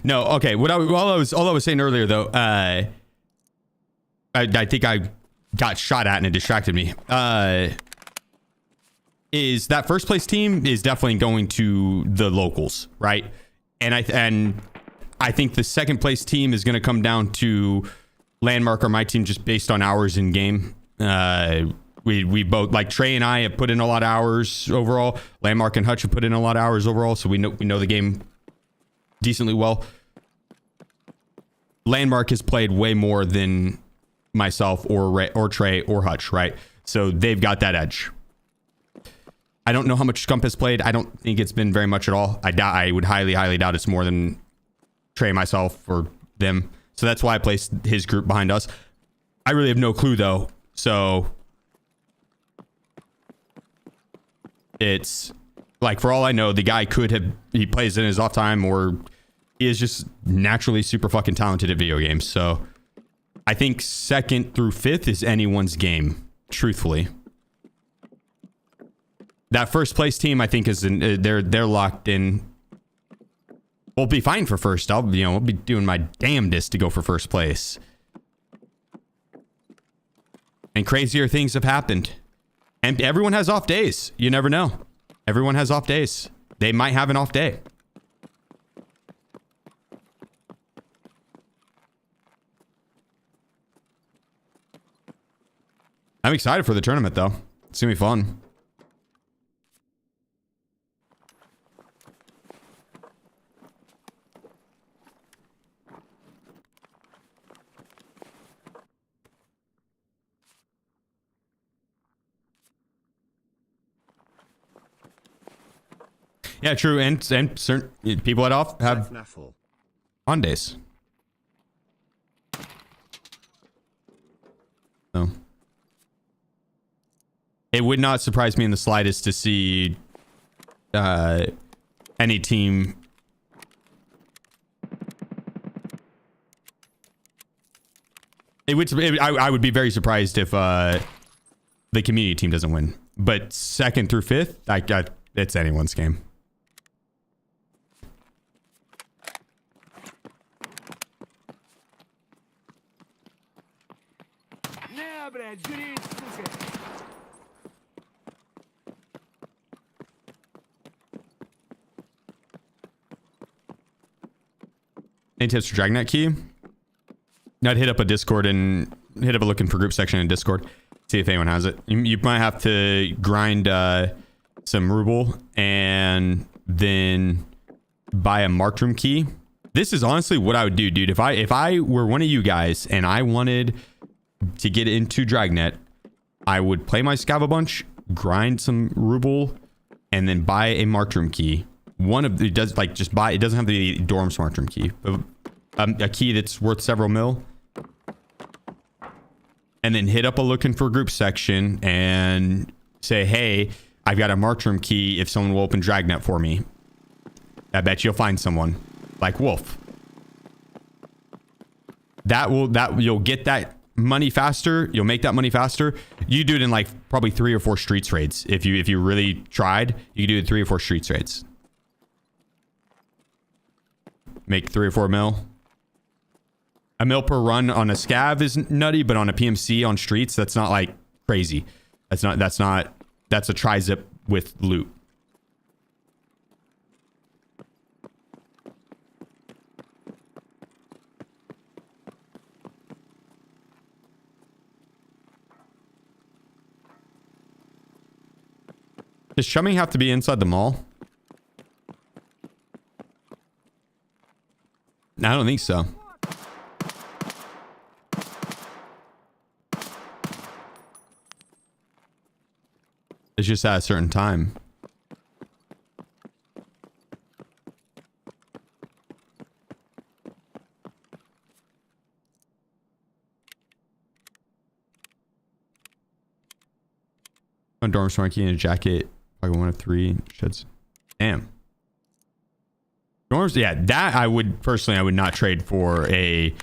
No, okay. All I was saying earlier, though, I think I got shot at and it distracted me. Is that first place team is definitely going to the locals, right? And I think the second place team is going to come down to Landmark or my team just based on hours in game. We both, like Trey and I, have put in a lot of hours overall. Landmark and Hutch have put in a lot of hours overall, so we know the game decently well. Landmark has played way more than myself or Trey or Hutch, right? So they've got that edge. I don't know how much Scump has played. I don't think it's been very much at all. I would highly doubt it's more than Trey, myself, or them. So that's why I placed his group behind us. I really have no clue, though. So it's like, for all I know, the guy he plays in his off time, or he is just naturally super fucking talented at video games. So I think 2nd through 5th is anyone's game, truthfully. That first place team, I think, they're locked in. We'll be fine for first. I'll be doing my damnedest to go for first place. And crazier things have happened. And everyone has off days. You never know. Everyone has off days. They might have an off day. I'm excited for the tournament, though. It's gonna be fun. Yeah, true. And certain people that off have on days. So it would not surprise me in the slightest to see any team I would be very surprised if the community team doesn't win. But 2nd through 5th, it's anyone's game. Any tips for Dragnet key? I'd hit up a Discord and hit up a looking for group section in Discord. See if anyone has it. You might have to grind some ruble and then buy a marked room key. This is honestly what I would do, dude. If I were one of you guys and I wanted to get into Dragnet, I would play my scav a bunch, grind some ruble, and then buy a marked room key. One of it does like just buy. It doesn't have to be dorm smart room key. A key that's worth several mil. And then hit up a looking for group section and say, hey, I've got a marked room key if someone will open Dragnet for me. I bet you'll find someone like Wolf. You'll get that money faster. You'll make that money faster. You do it in like probably 3 or 4 streets raids. If you really tried, you could do it 3 or 4 streets raids. Make 3 or 4 mil. A mil per run on a scav is nutty, but on a PMC on streets, that's not like crazy. That's a tri-zip with loot. Does chumming have to be inside the mall? I don't think so. It's just at a certain time. A dorm smarky and a jacket. Like 1 of 3 sheds. Damn. Dorms, yeah, that I would personally, I would not trade for a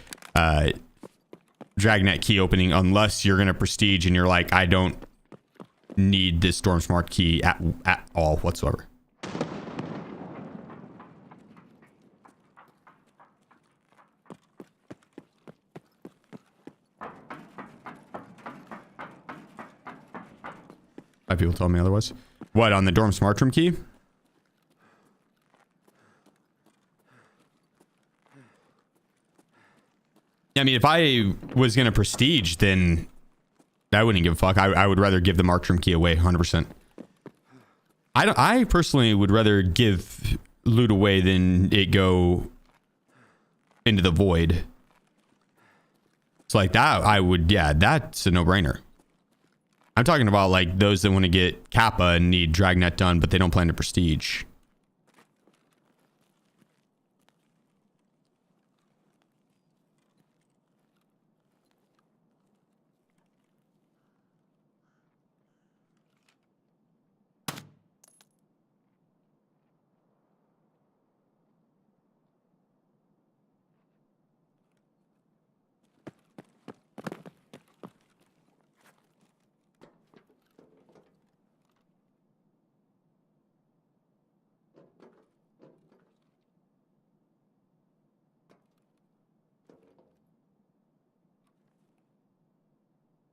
Dragnet key opening unless you're gonna prestige and you're like, I don't need this storm smart key at all whatsoever. People told me otherwise. What, on the dorm smart room key? I mean, if I was gonna prestige, then I wouldn't give a fuck. I would rather give the marked room key away 100%. I personally would rather give loot away than it go into the void. It's like that. I would, yeah, that's a no-brainer. I'm talking about like those that want to get Kappa and need Dragnet done, but they don't plan to prestige.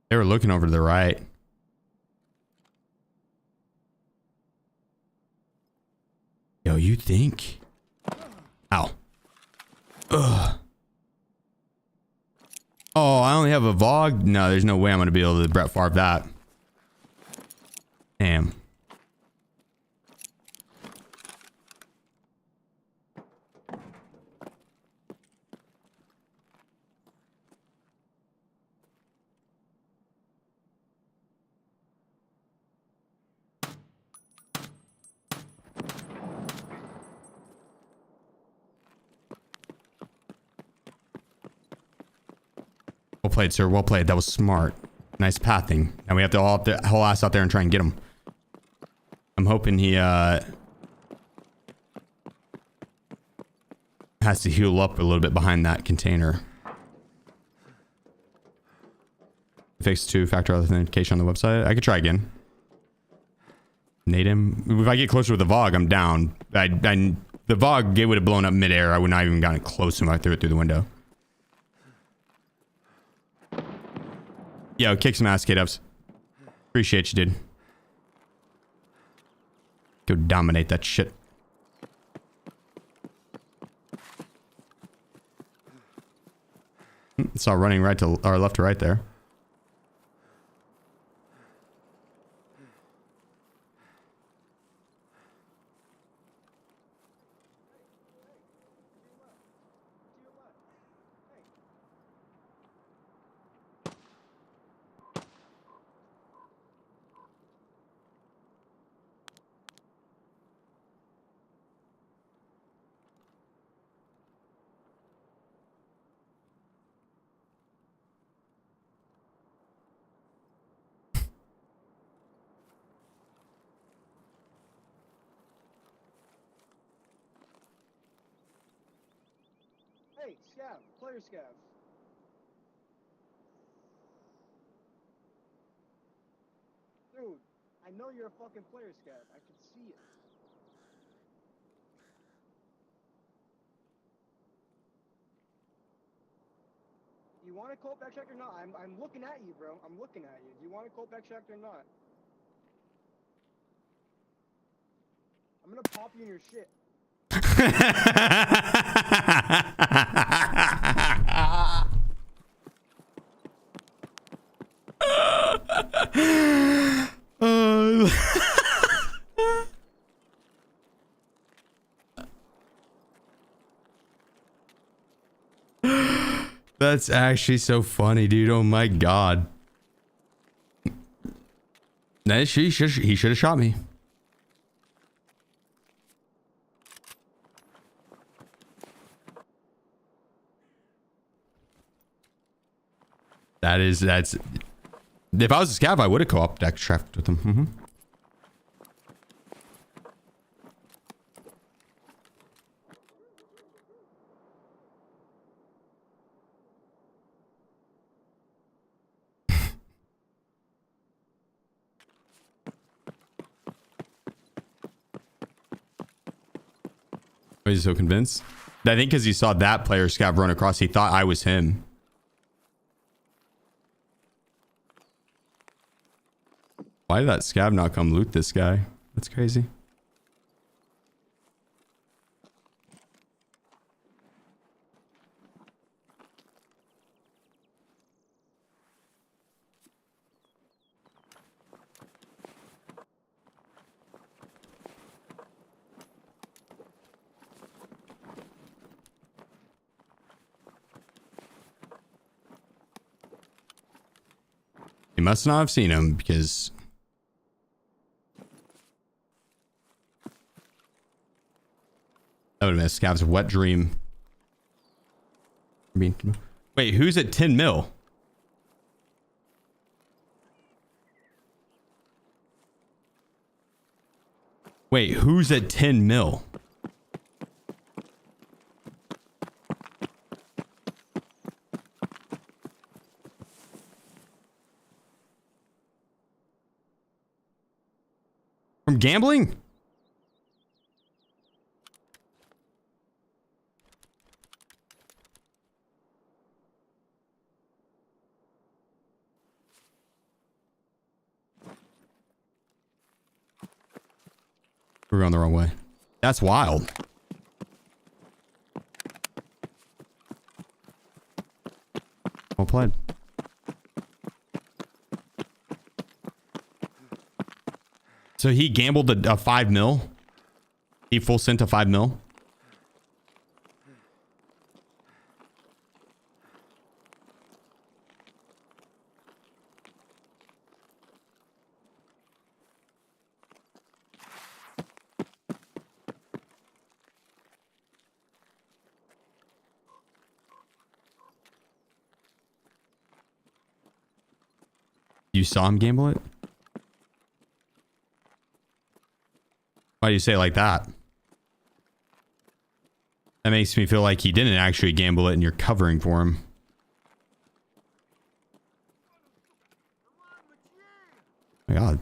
They were looking over to the right. Yo, you think? Ow. Ugh. Oh, I only have a VOG? No, there's no way I'm going to be able to Brett Favre that. Damn. Well played, sir. Well played. That was smart. Nice pathing. Now we have to haul ass out there and try and get him. I'm hoping he has to heal up a little bit behind that container. Fix 2-factor authentication on the website. I could try again. Nade him. If I get closer with the VOG, I'm down. The VOG, it would have blown up midair. I would not even gotten close to him. I threw it through the window. Yo, kick some ass, K-Dubs. Appreciate you, dude. Go dominate that shit. Saw running right to or left to right there. Hey, scav, player scav. Dude, I know you're a fucking player scav. I can see it. You want a cold back check or not? I'm looking at you, bro. I'm looking at you. Do you want a cold back check or not? I'm gonna pop you in your shit. That's actually so funny, dude. Oh my god. He should have shot me. That's if I was a scav, I would have co-op trafficked with him. Why is he so convinced? I think because he saw that player scav run across, he thought I was him. Why did that scav not come loot this guy? That's crazy. He must not have seen him because that would have been a scav's wet dream. I mean, wait, who's at 10 mil? Wait, who's at 10 mil? From gambling? We're going the wrong way. That's wild. Well played. So he gambled a 5 mil. He full sent a 5 mil. You saw him gamble it? Why do you say it like that? That makes me feel like he didn't actually gamble it and you're covering for him. My God.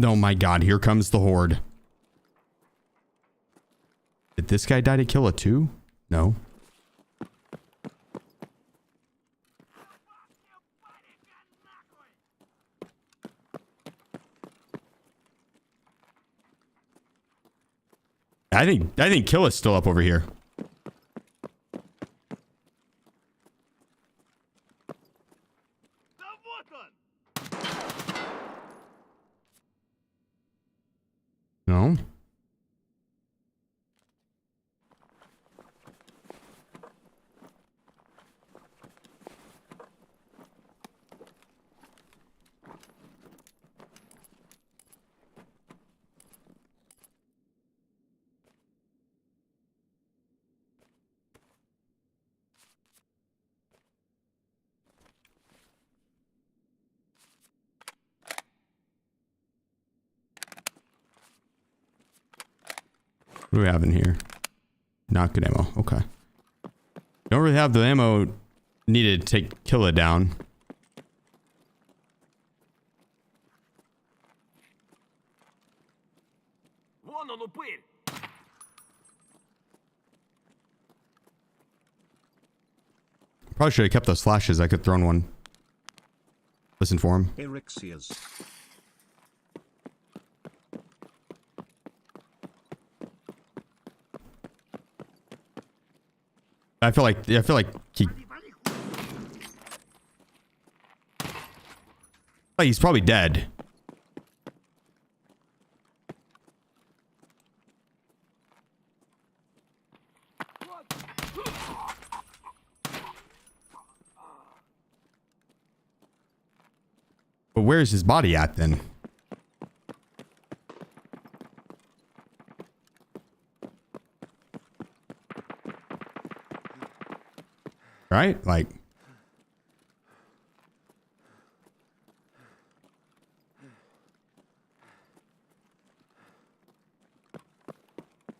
Oh my God, here comes the horde. Did this guy die to kill it too? No. I think Killa's still up over here. No. What do we have in here? Not good ammo. Okay. Don't really have the ammo needed to take Killa down. Probably should have kept those flashes. I could thrown one. Listen for him. Erixias. I feel like he. Like he's probably dead. But where's his body at then? Right? Like.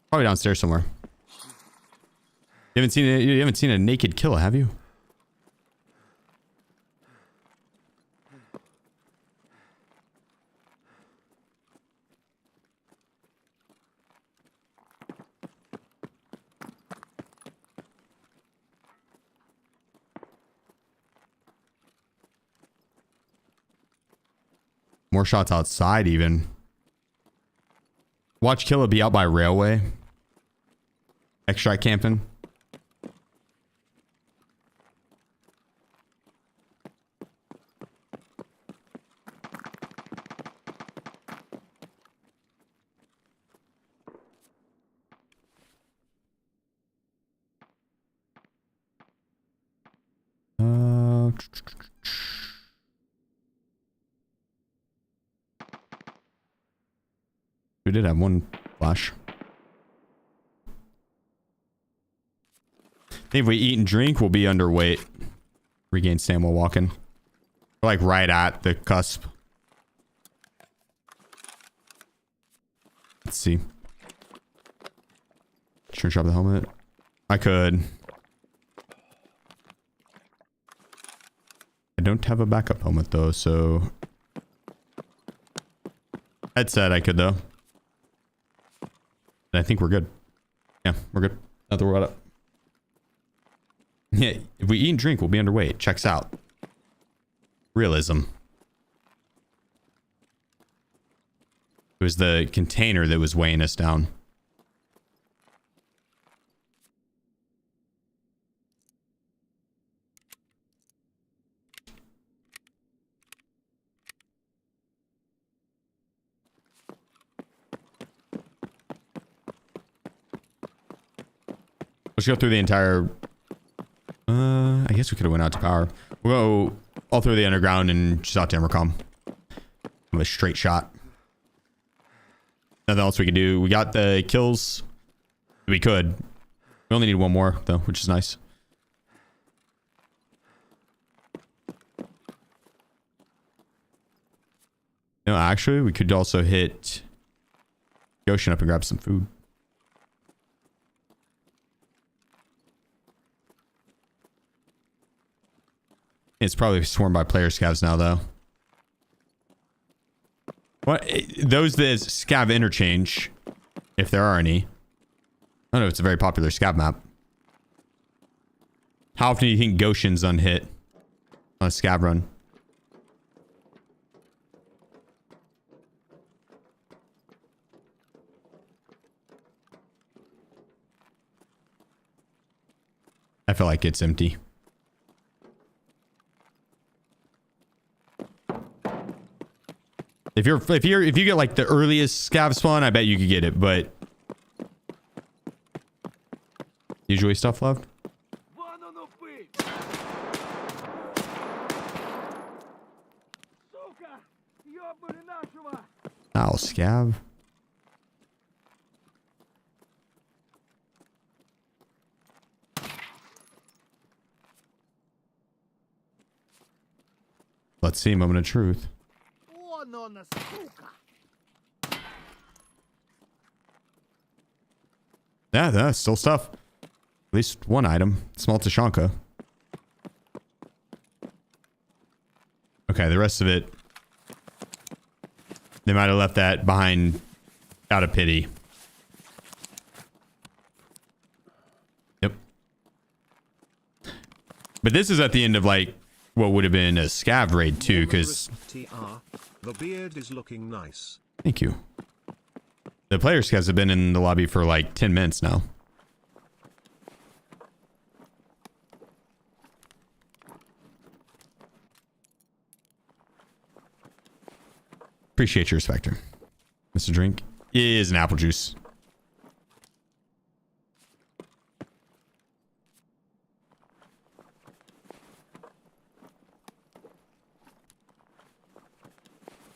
Probably downstairs somewhere. You haven't seen a naked Killa, have you? More shots outside even. Watch Killa be out by railway. Extract camping. We did have one flash. If we eat and drink, we'll be underweight. Regain stamina while walking. We're like right at the cusp. Let's see. Sure, drop the helmet. I could. I don't have a backup helmet though, so. Headset I could though. I think we're good. Yeah, we're good. Not to worry about it. Yeah, if we eat and drink, we'll be underweight. Checks out. Realism. It was the container that was weighing us down. let's go through the entire... I guess we could have went out to power. We'll go all through the underground and just out to Emercom. With a straight shot. Nothing else we can do. We got the kills. We could. We only need one more, though, which is nice. No, actually, we could also hit the ocean up and grab some food. It's probably swarmed by player scavs now, though. What? Those that scav interchange, if there are any. I don't know, it's a very popular scav map. How often do you think Goshen's unhit on a scav run? I feel like it's empty. If you get like the earliest scav spawn, I bet you could get it, but usually stuff left. Ow, scav. Let's see, moment of truth. Yeah, that's still stuff. At least one item. Small Tashanka. Okay, the rest of it. They might have left that behind out of pity. Yep. But this is at the end of like what would have been a scav raid too, because the beard is looking nice. Thank you. The player scavs have been in the lobby for like 10 minutes now. Appreciate your Spectre. Mr. Drink. It is an apple juice.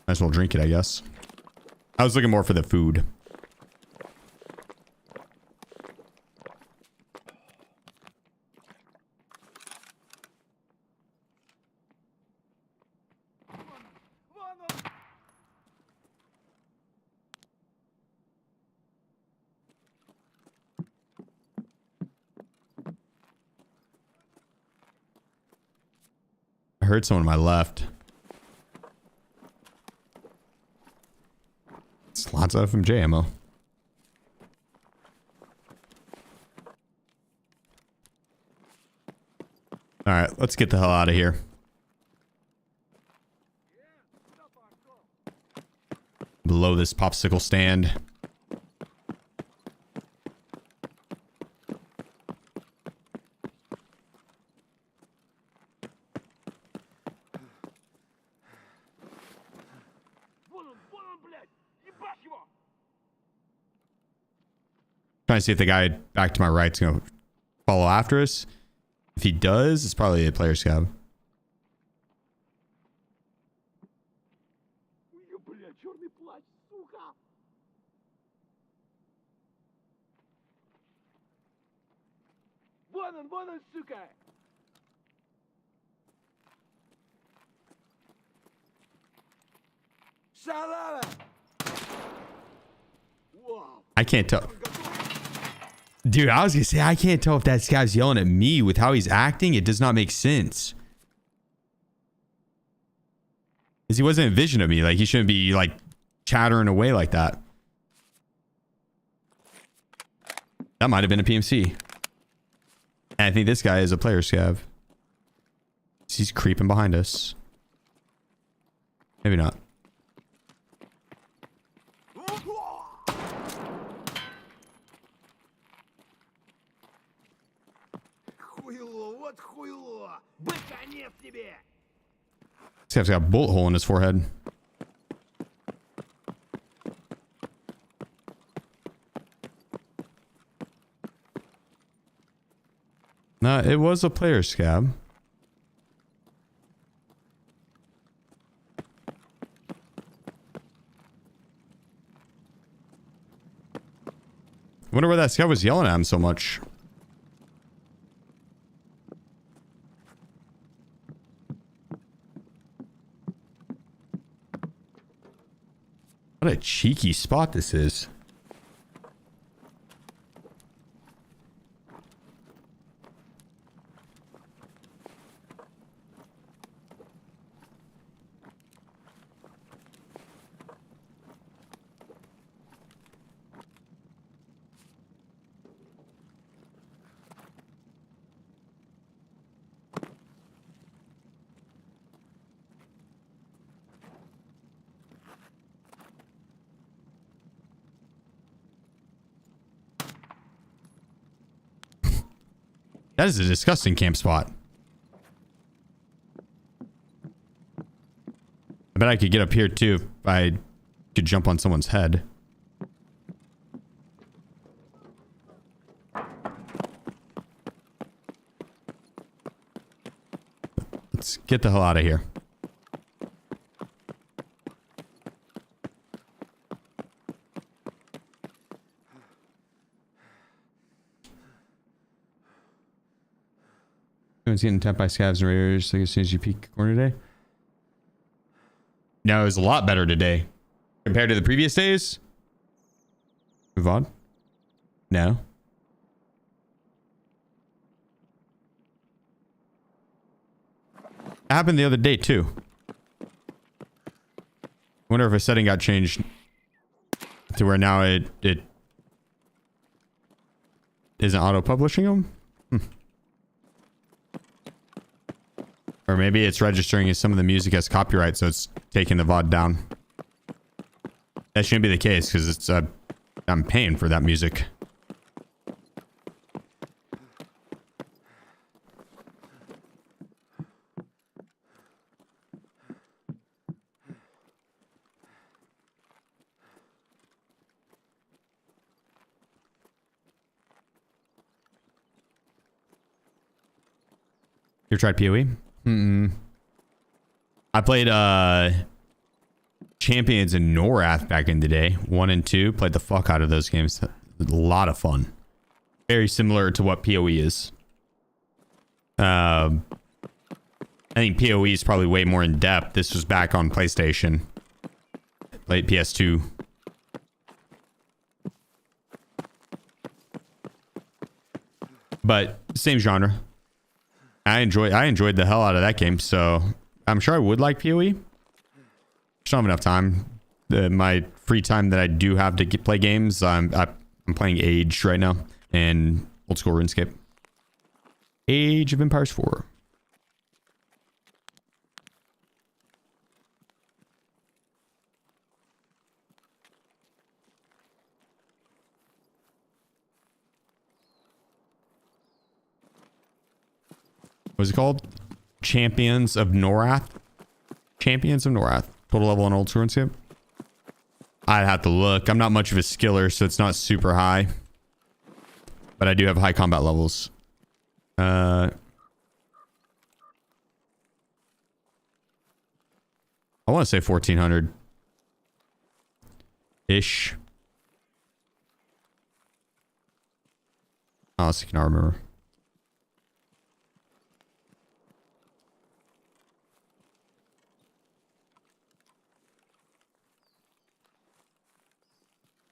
Might as well drink it, I guess. I was looking more for the food. I heard someone on my left. It's lots of FMJ ammo. Alright, let's get the hell out of here. Below this popsicle stand. Trying to see if the guy back to my right is going to follow after us. If he does, it's probably a player scav. I can't tell. Dude, I was gonna say, I can't tell if that scav's yelling at me with how he's acting. It does not make sense. Because he wasn't a vision of me. Like, he shouldn't be, like, chattering away like that. That might have been a PMC. And I think this guy is a player scav. He's creeping behind us. Maybe not. This guy's got a bullet hole in his forehead. No, it was a player scab. I wonder why that scab was yelling at him so much. What a cheeky spot this is. That is a disgusting camp spot. I bet I could get up here too if I could jump on someone's head. Let's get the hell out of here. Everyone's getting tapped by scabs and raiders like as soon as you peek corner today. No, it was a lot better today compared to the previous days. Move on. No. It happened the other day too. Wonder if a setting got changed to where now it isn't auto publishing them. Or maybe it's registering as some of the music as copyright, so it's taking the VOD down. That shouldn't be the case because it's I'm paying for that music. You tried PoE? I played Champions and Norath back in the day. 1 and 2. Played the fuck out of those games. A lot of fun. Very similar to what PoE is. I think PoE is probably way more in depth. This was back on PlayStation. Played PS2. But same genre. I enjoyed the hell out of that game, so I'm sure I would like PoE. Just don't have enough time. My free time that I do have to play games, I'm playing Age right now and old school RuneScape. Age of Empires 4. What's it called? Champions of Norath. Champions of Norath. Total level on old school RuneScape. I'd have to look. I'm not much of a skiller, so it's not super high. But I do have high combat levels. I want to say 1400 ish. Honestly, cannot remember.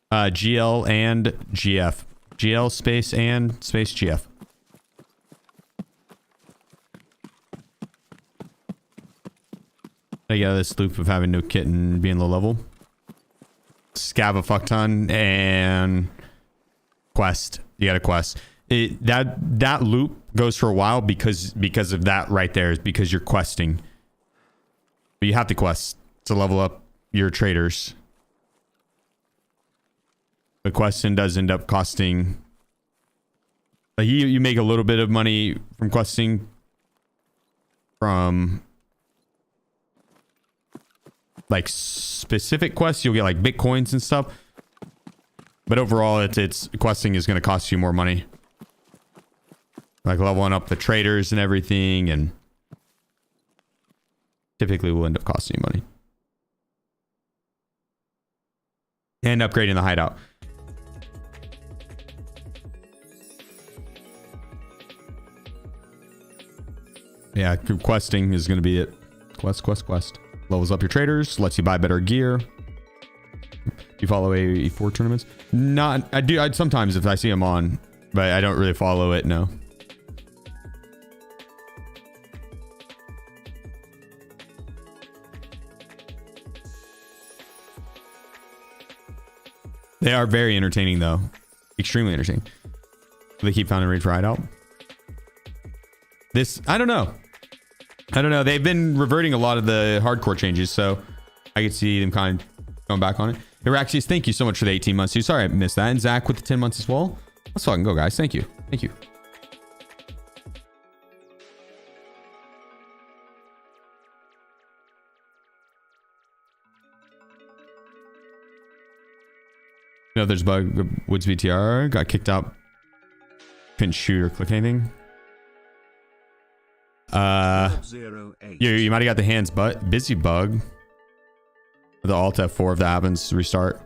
GL and GF. GL space and space GF. I get this loop of having no kit and being low level. Scab a fuck ton and quest. You got a quest. That loop goes for a while because of that right there, is because you're questing. But you have to quest to level up your traders. The question does end up costing, like, you make a little bit of money from questing from like specific quests. You'll get like bitcoins and stuff, but overall it's questing is going to cost you more money. like leveling up the traders and everything, and typically will end up costing you money. And upgrading the hideout. Yeah, questing is going to be it. Quest. Levels up your traders, lets you buy better gear. You follow AE4 tournaments? Not, I do. Sometimes if I see them on, but I don't really follow it. No. They are very entertaining, though. Extremely entertaining. They keep finding raid for hideout. This, I don't know. They've been reverting a lot of the hardcore changes, so I could see them kind of going back on it. Iraxius, thank you so much for the 18 months, dude. Sorry I missed that. And Zach with the 10 months as well. Let's fucking go, guys. Thank you. Thank you. No, there's a bug. Woods VTR got kicked out. Couldn't shoot or click anything. You might have got the hands but busy bug. The Alt F4 if that happens, restart.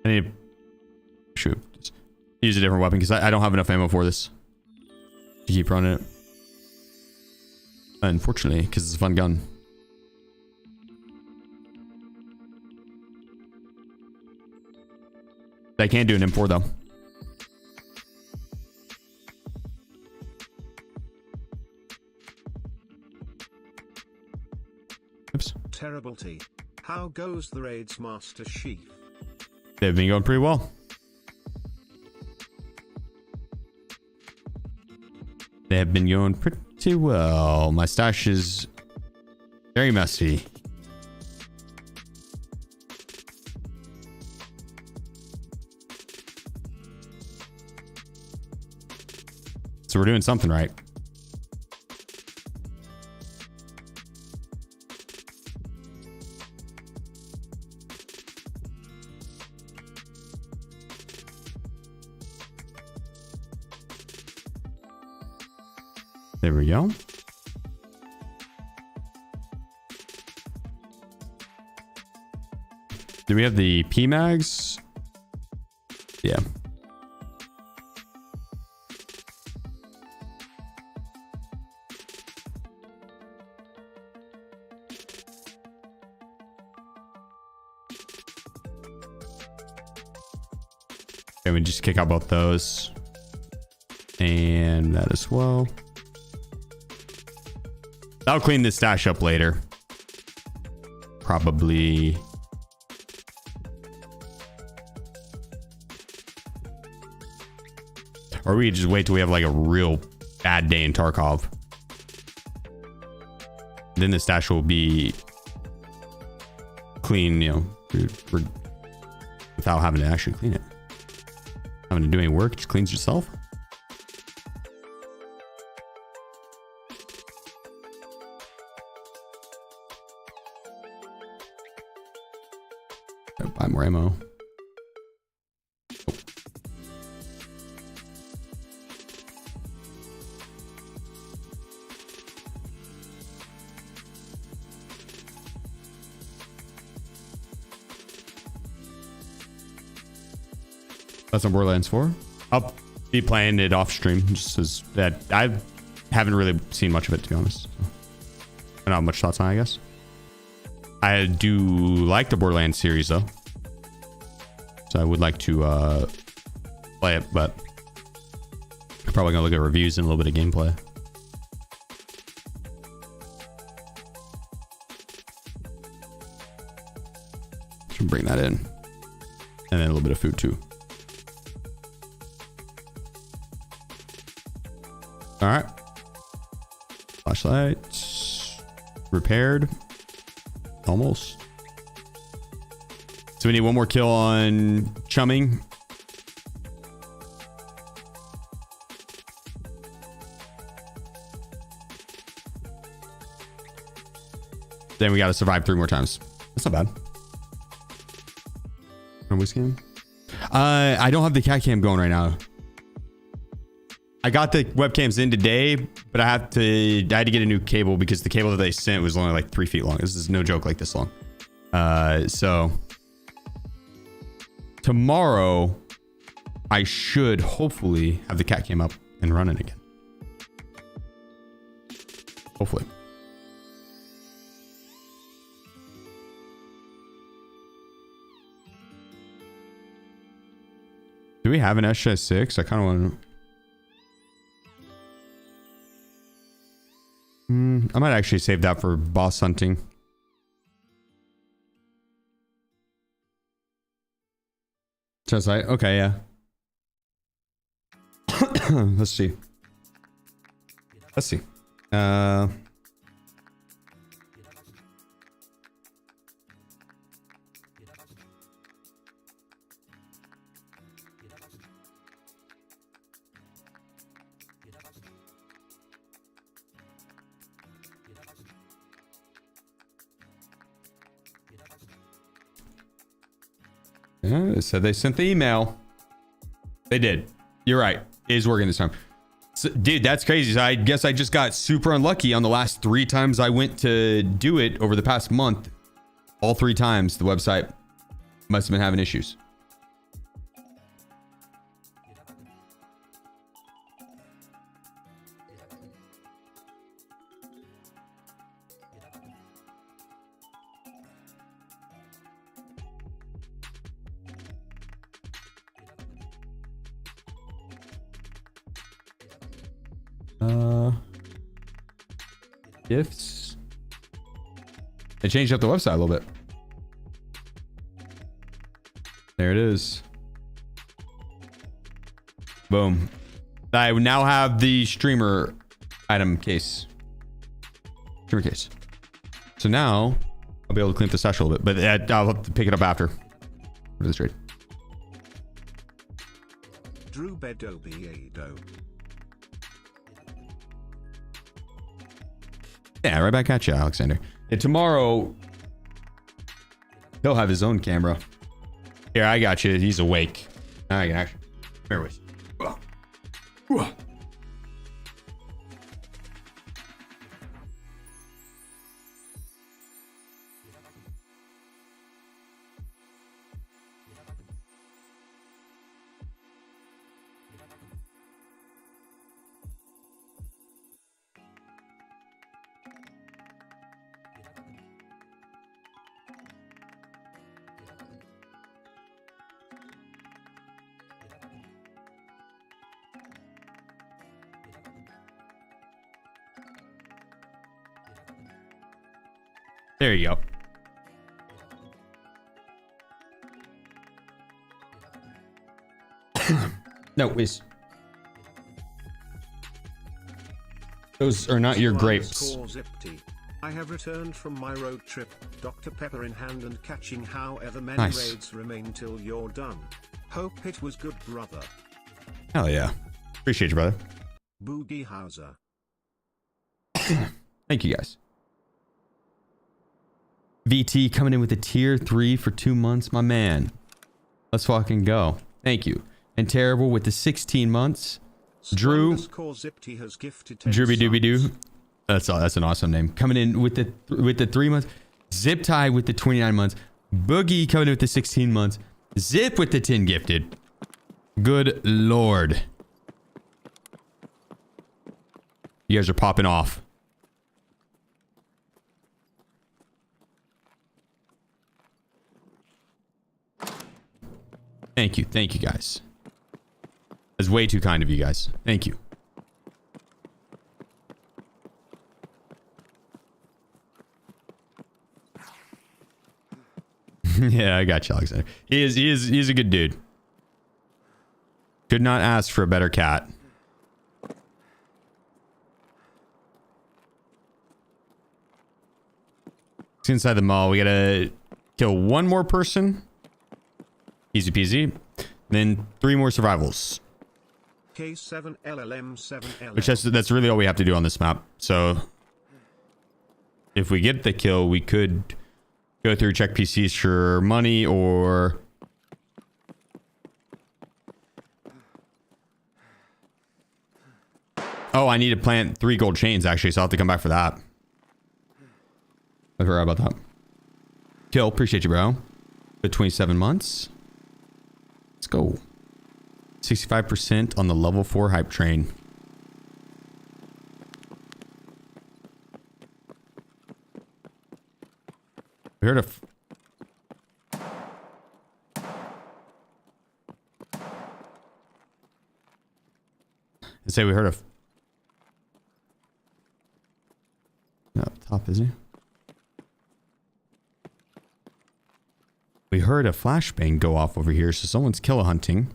I need to shoot. Use a different weapon because I don't have enough ammo for this to keep running it. Unfortunately, because it's a fun gun. I can't do an M4 though. Oops. Terrible T. How goes the raids, Master Sheef? They've been going pretty well. They have been going pretty well. My stash is very messy. So we're doing something right. There we go. Do we have the PMags? Yeah. Okay, we just kick out both those. And that as well. I'll clean this stash up later. Probably. Or we just wait till we have like a real bad day in Tarkov. Then the stash will be clean, you know, without having to actually clean it. Having to do any work, it just cleans yourself. Buy more ammo. Oh. That's on Borderlands 4. I'll be playing it off stream just as that. I haven't really seen much of it, to be honest. So I don't have much thoughts on it, I guess. I do like the Borderlands series though. So I would like to play it, but I'm probably gonna look at reviews and a little bit of gameplay. Should bring that in. And then a little bit of food too. All right. Flashlight. Repaired. Almost. So we need one more kill on chumming. Then we got to survive 3 more times. That's not bad. Voice cam? I don't have the cat cam going right now. I got the webcams in today, but I had to get a new cable because the cable that they sent was only like 3 feet long. This is no joke, like this long. So tomorrow I should hopefully have the cat cam up and running again. Hopefully. Do we have an SJ6? I kind of want to. I might actually save that for boss hunting. Just like, okay, yeah. Let's see. Let's see. Yeah, it said they sent the email. They did. You're right. It is working this time. So, dude, that's crazy. So I guess I just got super unlucky on the last 3 times I went to do it over the past month. All 3 times the website must have been having issues. Gifts. They changed up the website a little bit. There it is. Boom. I now have the streamer item case. Streamer case. So now I'll be able to clean up the stash a little bit, but I'll have to pick it up after. For this trade. Drew Bedobiedo. Yeah, right back at you, Alexander. And tomorrow, he'll have his own camera. Here, I got you. He's awake. Now I can actually... Bear with you. There you go. No, please. Those are not your grapes. I have returned from my road trip, Dr. Pepper in hand and catching however many Nice. raids remain till you're done. Hope it was good, brother. Hell yeah. Appreciate you, brother. Boogie Hauser. Thank you, guys. VT coming in with a tier 3 for 2 months, my man. Let's fucking go. Thank you. And Terrible with the 16 months. Drew. Drooby Dooby Doo. That's an awesome name. Coming in with the 3 months. Zip Tie with the 29 months. Boogie coming in with the 16 months. Zip with the 10 gifted. Good lord. You guys are popping off. Thank you. Thank you, guys. That's way too kind of you guys. Thank you. Yeah, I got you, Alexander. He's a good dude. Could not ask for a better cat. It's inside the mall. We gotta kill 1 more person. Easy peasy. Then 3 more survivals. K7 LLM7 LM. Which that's really all we have to do on this map. So if we get the kill, we could go through check PCs for money or... Oh, I need to plant 3 gold chains, actually, so I'll have to come back for that. I forgot about that. Kill, appreciate you, bro. Good 27 months. Let's go. 65% on the level 4 hype train. We heard of... Let's say we heard of... No, up top, is he? We heard a flashbang go off over here, so someone's killer hunting.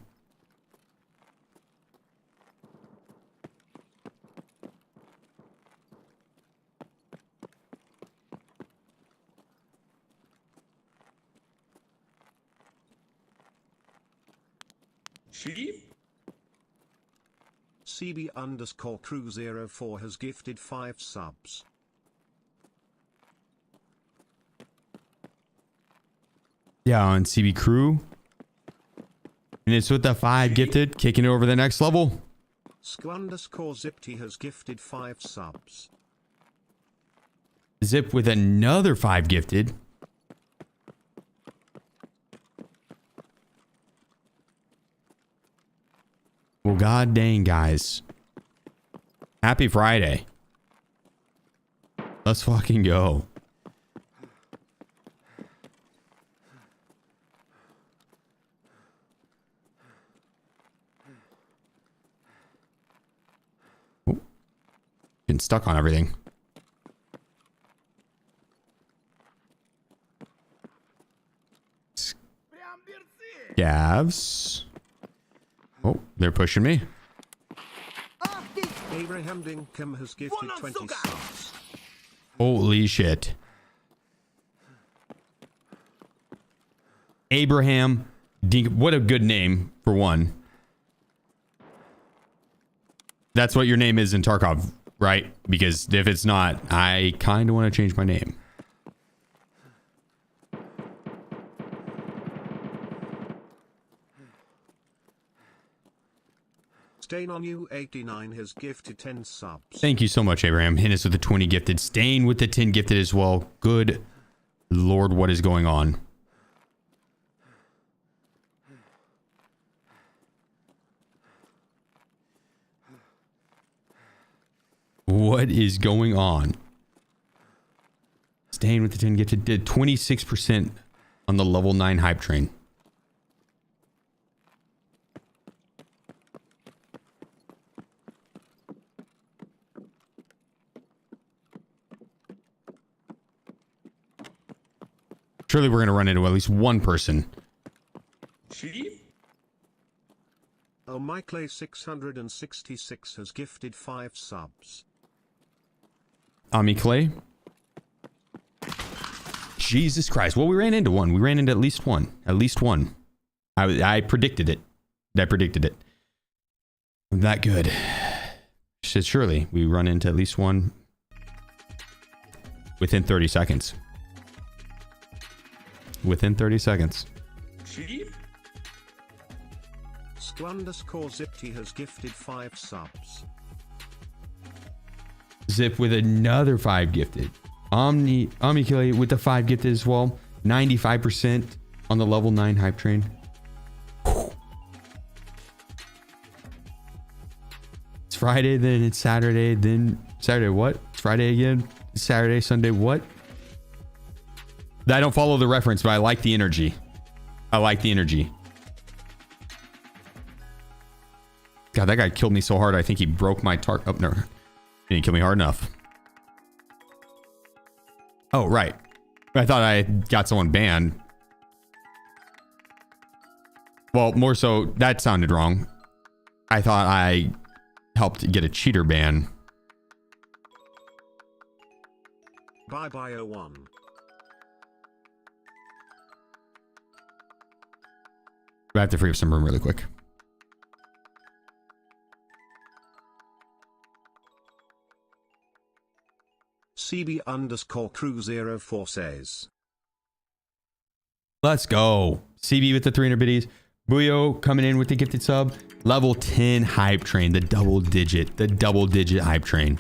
CB_crew04 has gifted 5 subs. Yeah, on CB Crew. And it's with the 5 gifted, kicking it over the next level. Sk_Zipty has gifted 5 subs. Zip with another 5 gifted. Well, god dang, guys. Happy Friday. Let's fucking go. Oh. Getting stuck on everything. Gavs. Oh, they're pushing me. Abraham Dinkum has gifted 20 subs. Holy shit. Abraham Dink. What a good name, for one. That's what your name is in Tarkov, right? Because if it's not, I kind of want to change my name. Stain on you 89 has gifted 10 subs. Thank you so much, Abraham. Hit us with the 20 gifted. Stain with the 10 gifted as well. Good Lord, what is going on? What is going on? Stain with the 10 gifted. Did 26% on the level 9 hype train. Surely we're going to run into at least one person. Oh, my Clay 666 has gifted 5 subs. Ami Clay. Jesus Christ. Well, we ran into one. We ran into at least one. At least one. I predicted it. I predicted it. I'm that good. Surely we run into at least one within 30 seconds. Within 30 seconds. Sk_Zipty has gifted 5 subs. Zip with another 5 gifted. Omnikile with the 5 gifted as well. 95% on the level 9 hype train. Whew. It's Friday, then it's Saturday, then Saturday what? It's Friday again. Saturday, Sunday what? I don't follow the reference, but I like the energy. I like the energy. God, that guy killed me so hard. I think he broke my Oh, no. He didn't kill me hard enough. Oh, right. I thought I got someone banned. Well, more so, that sounded wrong. I thought I helped get a cheater ban. Bye bye 01. I have to free up some room really quick. CB_crew04 says. Let's go. CB with the 300 biddies. Buyo coming in with the gifted sub. Level 10 hype train. The double digit hype train.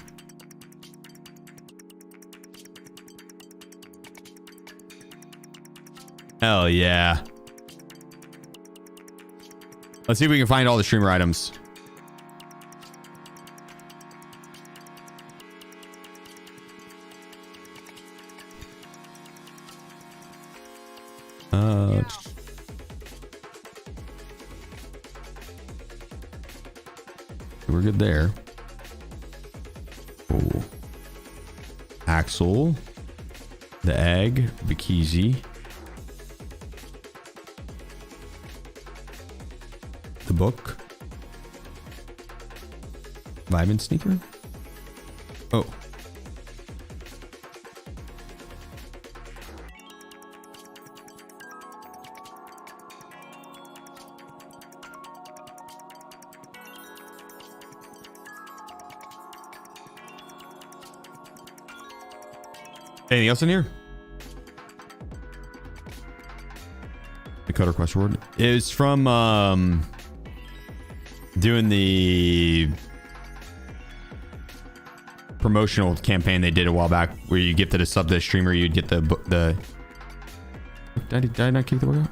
Hell yeah. Let's see if we can find all the streamer items. We're good there. Oh. Axel. The egg. Bikizi. The book. Vibin sneaker. Oh. Anything else in here? The code request reward. It was from doing the promotional campaign they did a while back, where you gifted a sub to the streamer, you'd get the did I not kick the book out?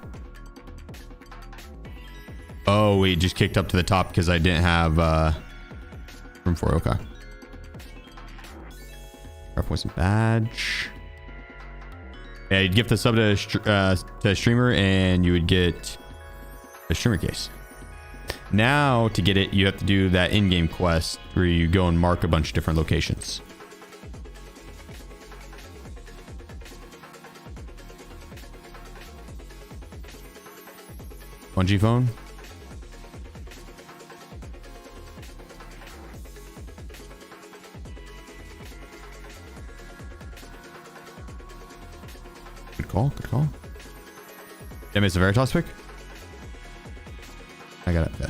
Oh, we just kicked up to the top because I didn't have room for it. Okay. Poison badge. Yeah, you'd gift the sub to a streamer and you would get a streamer case. Now to get it, you have to do that in-game quest where you go and mark a bunch of different locations. Bungie phone. Good call. Damn, it's a Veritas pick. I got it. Yeah.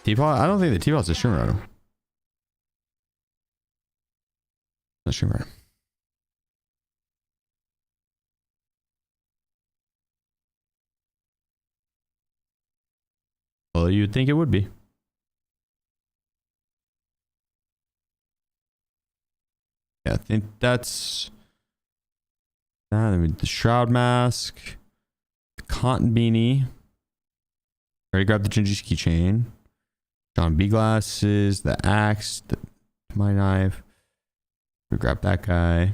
Teapot? I don't think the teapot's a streamer item. A streamer item. Well, you'd think it would be. Yeah, I think that's the shroud mask, the cotton beanie. Already grabbed the Gingy's keychain. John B glasses, the axe, my knife. We grab that guy.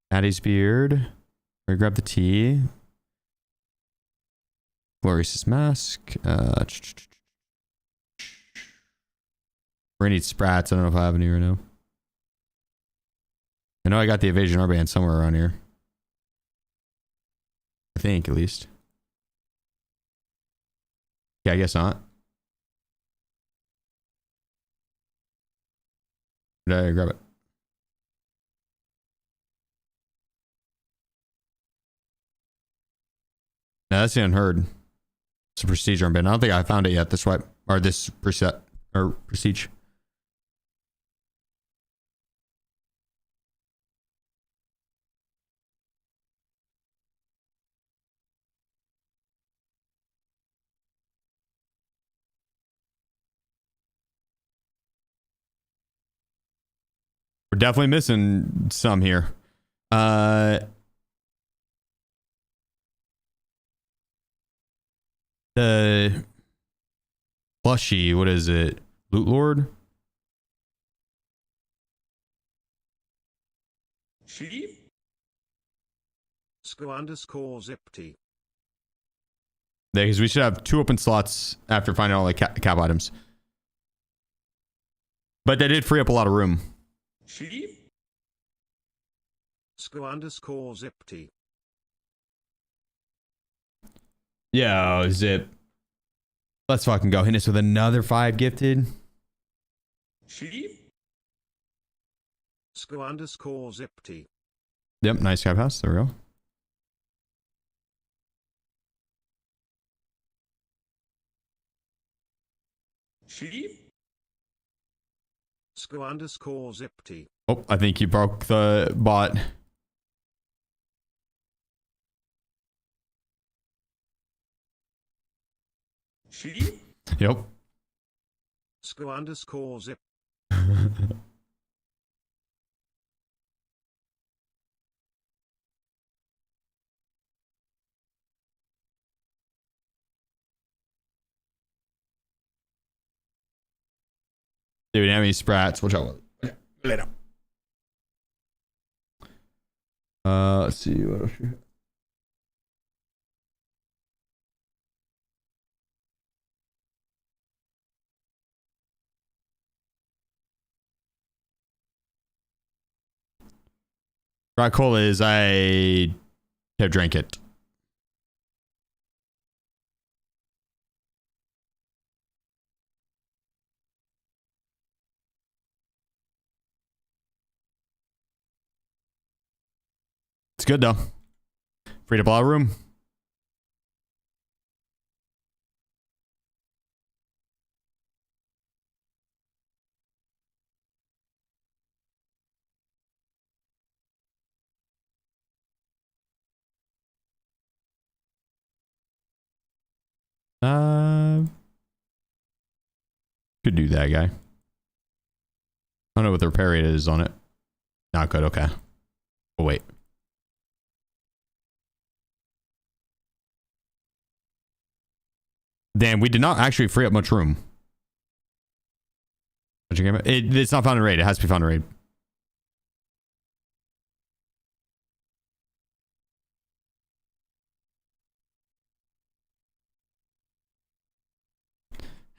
Daddy's beard. We grab the tea. Glorious's mask. We're gonna need sprats. I don't know if I have any right now. I know I got the evasion arband somewhere around here. I think, at least. Yeah, I guess not. Did I grab it? No, that's the unheard. It's a prestige armband. I don't think I found it yet. This swipe or this preset or prestige. We're definitely missing some here. The plushie, what is it? Loot Lord? Sheep? _zipty. Yeah, because we should have 2 open slots after finding all the cap items. But they did free up a lot of room. Sheep? _zipty. Yo, Zip. Let's fucking go. Hit us with another 5 gifted. Sheep? _zipty. Yep, nice sky pass. There we go. Sheep? _zipty. Oh, I think you broke the bot. Sheep? Yep. _zip. Dude, enemy sprats. Watch out. Later. Let's see what else. Rock cola is I have drank it. It's good though. Free to blow room. Could do that, guy. I don't know what the repair rate is on it. Not good. Okay. Oh wait. Damn, we did not actually free up much room. It's not found in raid. It has to be found in raid.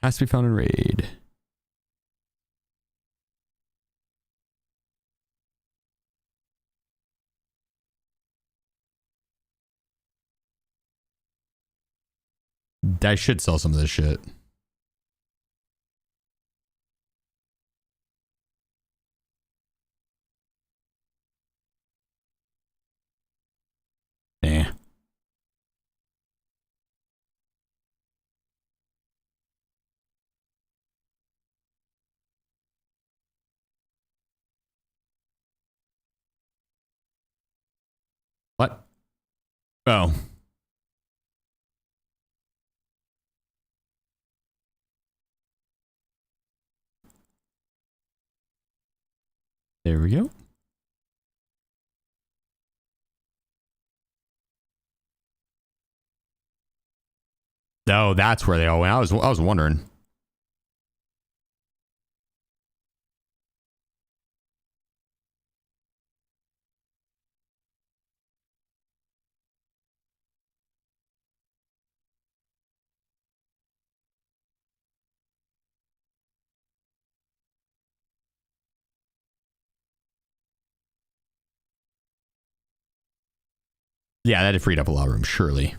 Has to be found in raid. I should sell some of this shit. Nah. What? Oh. There we go. Oh, that's where they all went. I was wondering. Yeah, that had freed up a lot of room, surely.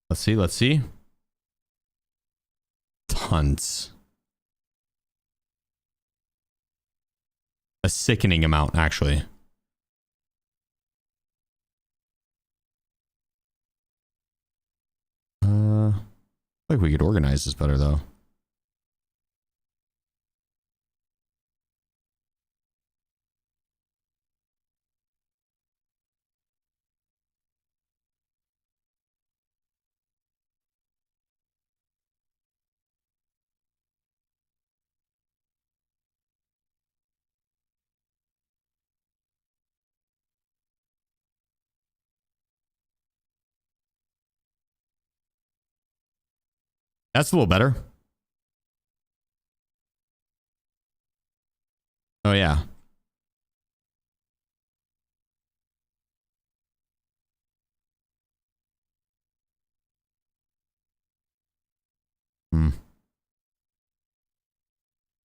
Let's see, let's see. Tons. A sickening amount, actually. I feel like we could organize this better, though. That's a little better. Oh, yeah. Hmm.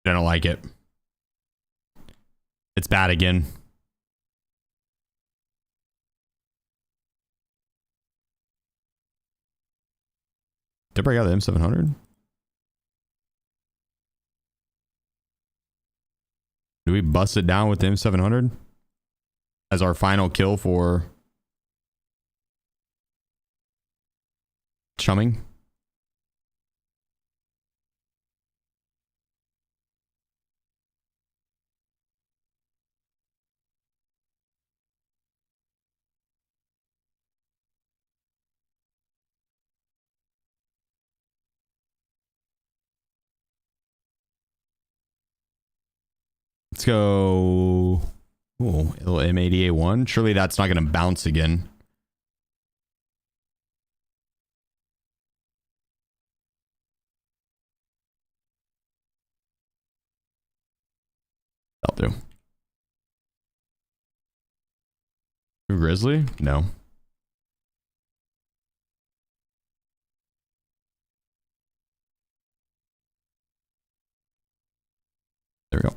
I don't like it. It's bad again. Did I break out the M700? Do we bust it down with the M700 as our final kill for chumming? Let's go. Ooh, a little M80A1. Surely that's not going to bounce again. That'll do. Grizzly? No. There we go.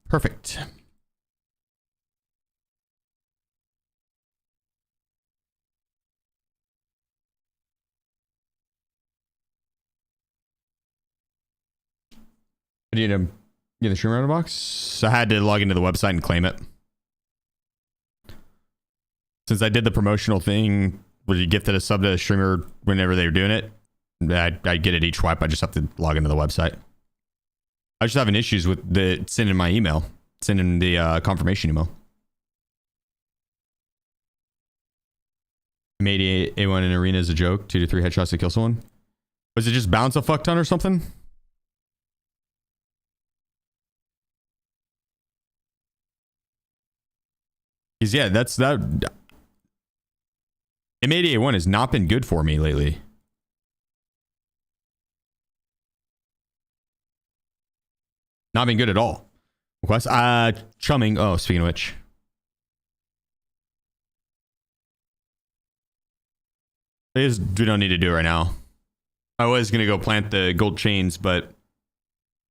Perfect. I need to get the streamer out of the box. I had to log into the website and claim it. Since I did the promotional thing where you gifted a sub to a streamer whenever they were doing it, I get it each wipe. I just have to log into the website. I was just having issues with the sending my email, sending the confirmation email. Made A1 in arena is a joke. 2 to 3 headshots to kill someone. Was it just bounce a fuck ton or something? Because yeah, that's that. M80A1 has not been good for me lately. Not been good at all. Request? Chumming. Oh, speaking of which. We don't need to do it right now. I was going to go plant the gold chains, but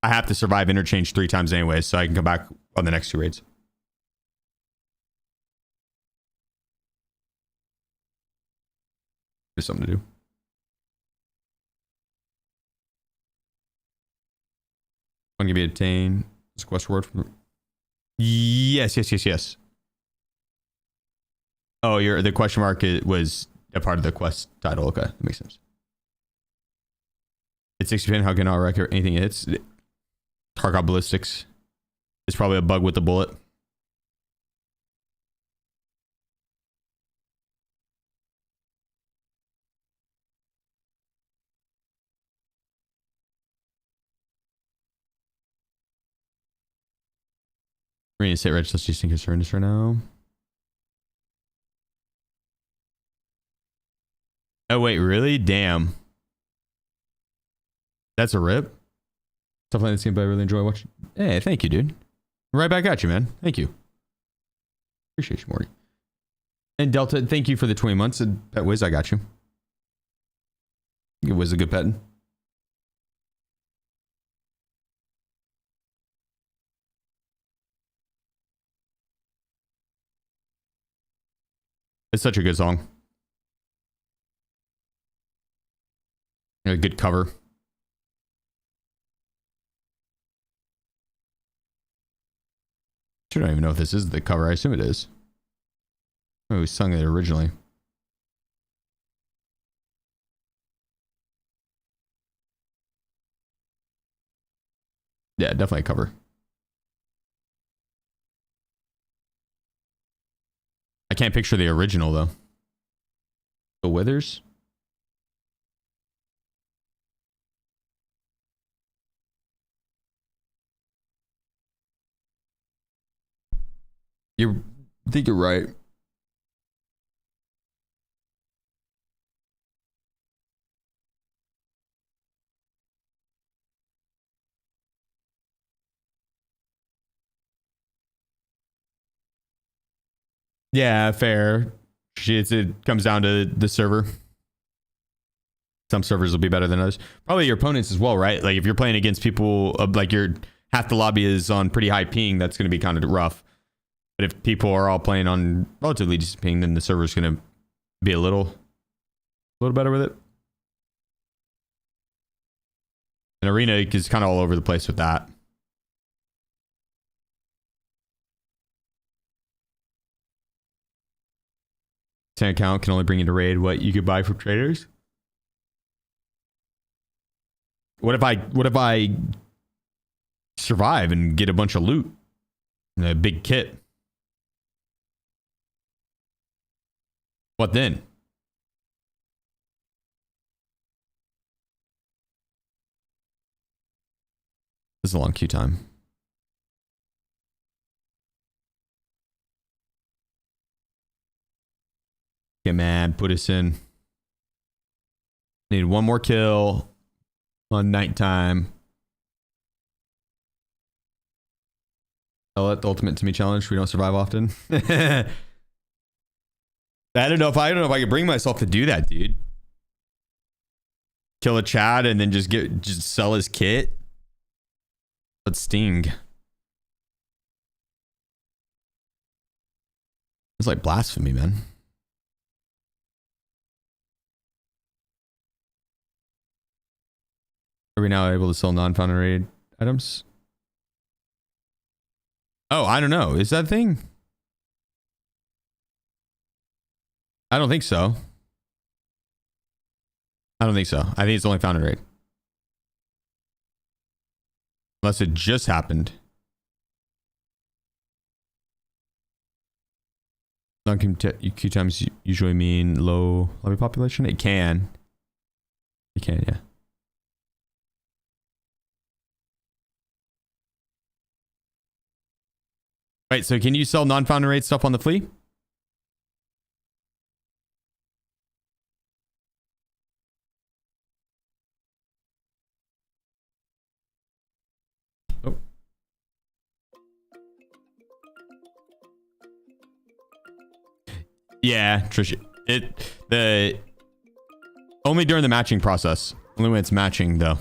I have to survive Interchange 3 times anyway, so I can come back on the next 2 raids. There's something to do. One can be obtained. It's a quest word from. Yes. Oh, the question mark was a part of the quest title. Okay, that makes sense. It's 60 pin. How can I record anything? It's Tarkov ballistics. It's probably a bug with the bullet. We're going to sit rich. Let's just think of surrenders right now. Oh, wait, really? Damn. That's a rip. Stuff like this game, but I really enjoy watching. Hey, thank you, dude. Right back at you, man. Thank you. Appreciate you, Morty. And Delta, thank you for the 20 months. And Pet Wiz, I got you. It was a good pet. It's such a good song. A good cover. I don't even know if this is the cover. I assume it is. Oh, we sung it originally. Yeah, definitely a cover. I can't picture the original though. The Withers? I think you're right. Yeah, fair. It comes down to the server. Some servers will be better than others. Probably your opponents as well, right? Like if you're playing against people, like half the lobby is on pretty high ping, that's going to be kind of rough. But if people are all playing on relatively decent ping, then the server's going to be a little little better with it. And arena is kind of all over the place with that. Ten account can only bring you to raid what you could buy from traders. What if I survive and get a bunch of loot and a big kit? What then? This is a long queue time. Get mad, put us in. Need one more kill on nighttime. I'll let the ultimate to me challenge. We don't survive often. I don't know if I could bring myself to do that, dude. Kill a Chad and then just sell his kit. But sting. It's like blasphemy, man. Are we now able to sell non-found raid items? Oh, I don't know. Is that a thing? I don't think so. I don't think so. I think it's only found in raid. Unless it just happened. Non-Q times usually mean low lobby population. It can. It can, yeah. Right, so can you sell non-found rate stuff on the flea? Oh. Yeah, Trish. Only during the matching process. Only when it's matching though.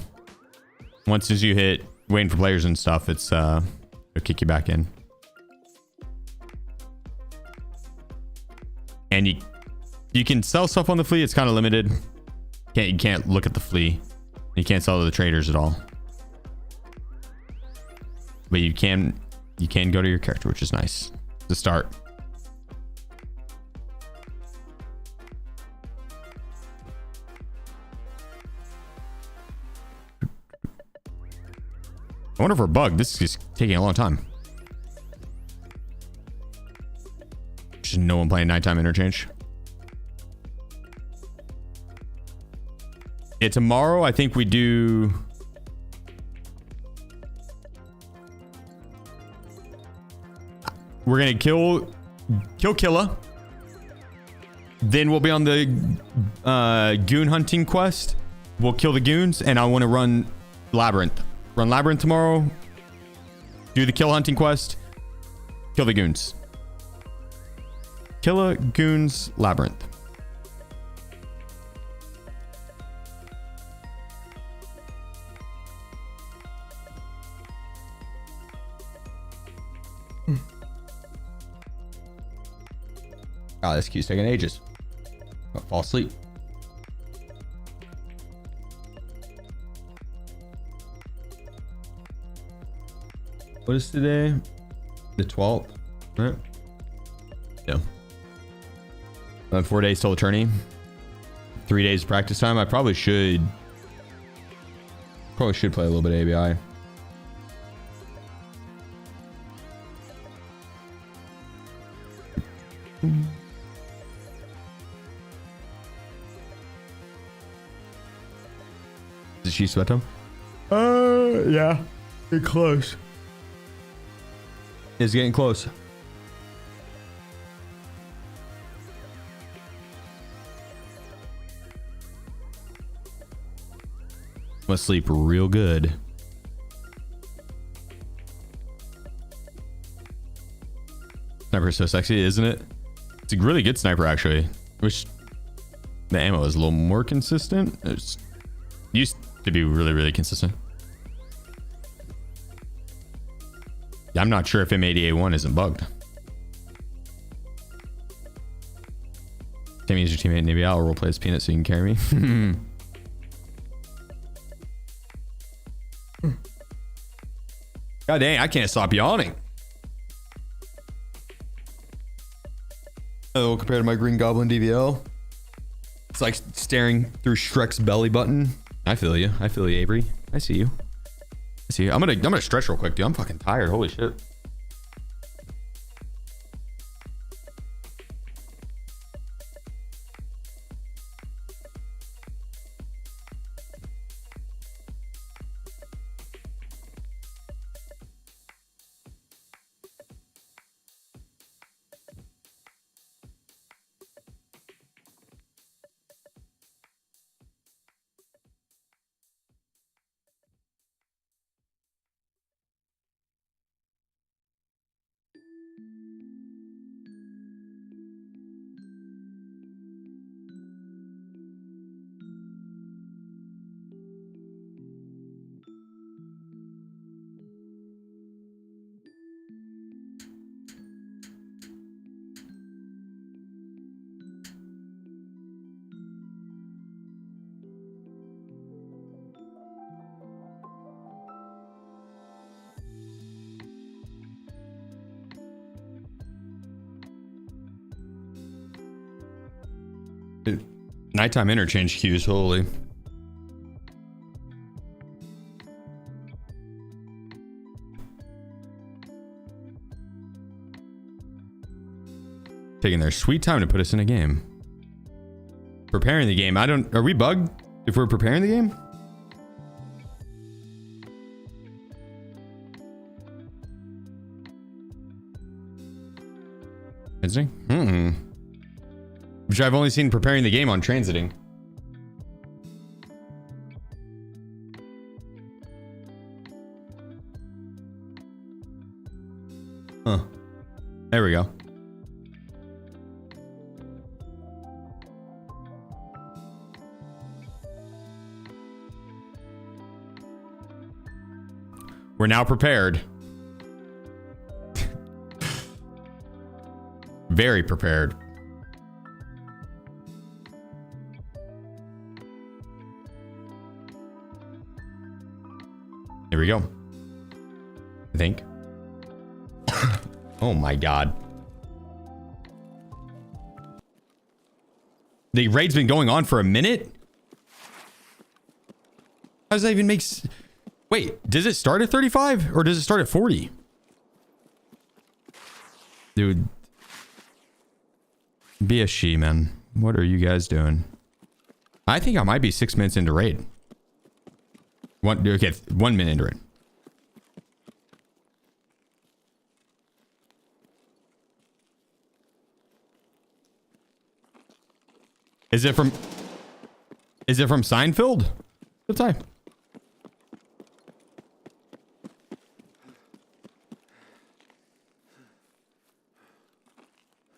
Once as you hit waiting for players and stuff, it'll kick you back in. And you can sell stuff on the flea. It's kind of limited. You can't look at the flea. You can't sell to the traders at all. But you can go to your character, which is nice to start. I wonder if we're bugged. This is taking a long time. Just no one playing nighttime interchange. Yeah, tomorrow I think we do. We're gonna kill Killa. Then we'll be on the goon hunting quest. We'll kill the goons, and I want to run Labyrinth. Run Labyrinth tomorrow. Do the kill hunting quest. Kill the goons. Killa, goons, Labyrinth. Oh, this queue's taking ages. I'll fall asleep. What is today? The 12th, right? Yeah. 4 days till attorney. 3 days practice time. I probably should play a little bit of ABI. Is she sweat him? Yeah. Getting close. It's getting close. Must sleep real good. Sniper is so sexy, isn't it? It's a really good sniper, actually. Wish the ammo is a little more consistent. It used to be really, really consistent. Yeah, I'm not sure if M80A1 isn't bugged. Timmy's your teammate. Maybe I'll roleplay as Peanut so you can carry me. God dang, I can't stop yawning. Oh, compared to my Green Goblin DVL, it's like staring through Shrek's belly button. I feel you. I feel you, Avery. I see you. I see you. I'm gonna stretch real quick, dude. I'm fucking tired. Holy shit. Nighttime interchange queues, holy. Taking their sweet time to put us in a game. Preparing the game. Are we bugged if we're preparing the game? Transiting? Which I've only seen preparing the game on transiting. Huh. There we go. We're now prepared. Very prepared. Here we go. I think. Oh my god. The raid's been going on for a minute? How does that even make Wait, does it start at 35 or does it start at 40? Dude. BSG, man. What are you guys doing? I think I might be 6 minutes into raid. Okay, 1 minute into it. Is it from Seinfeld? Good time.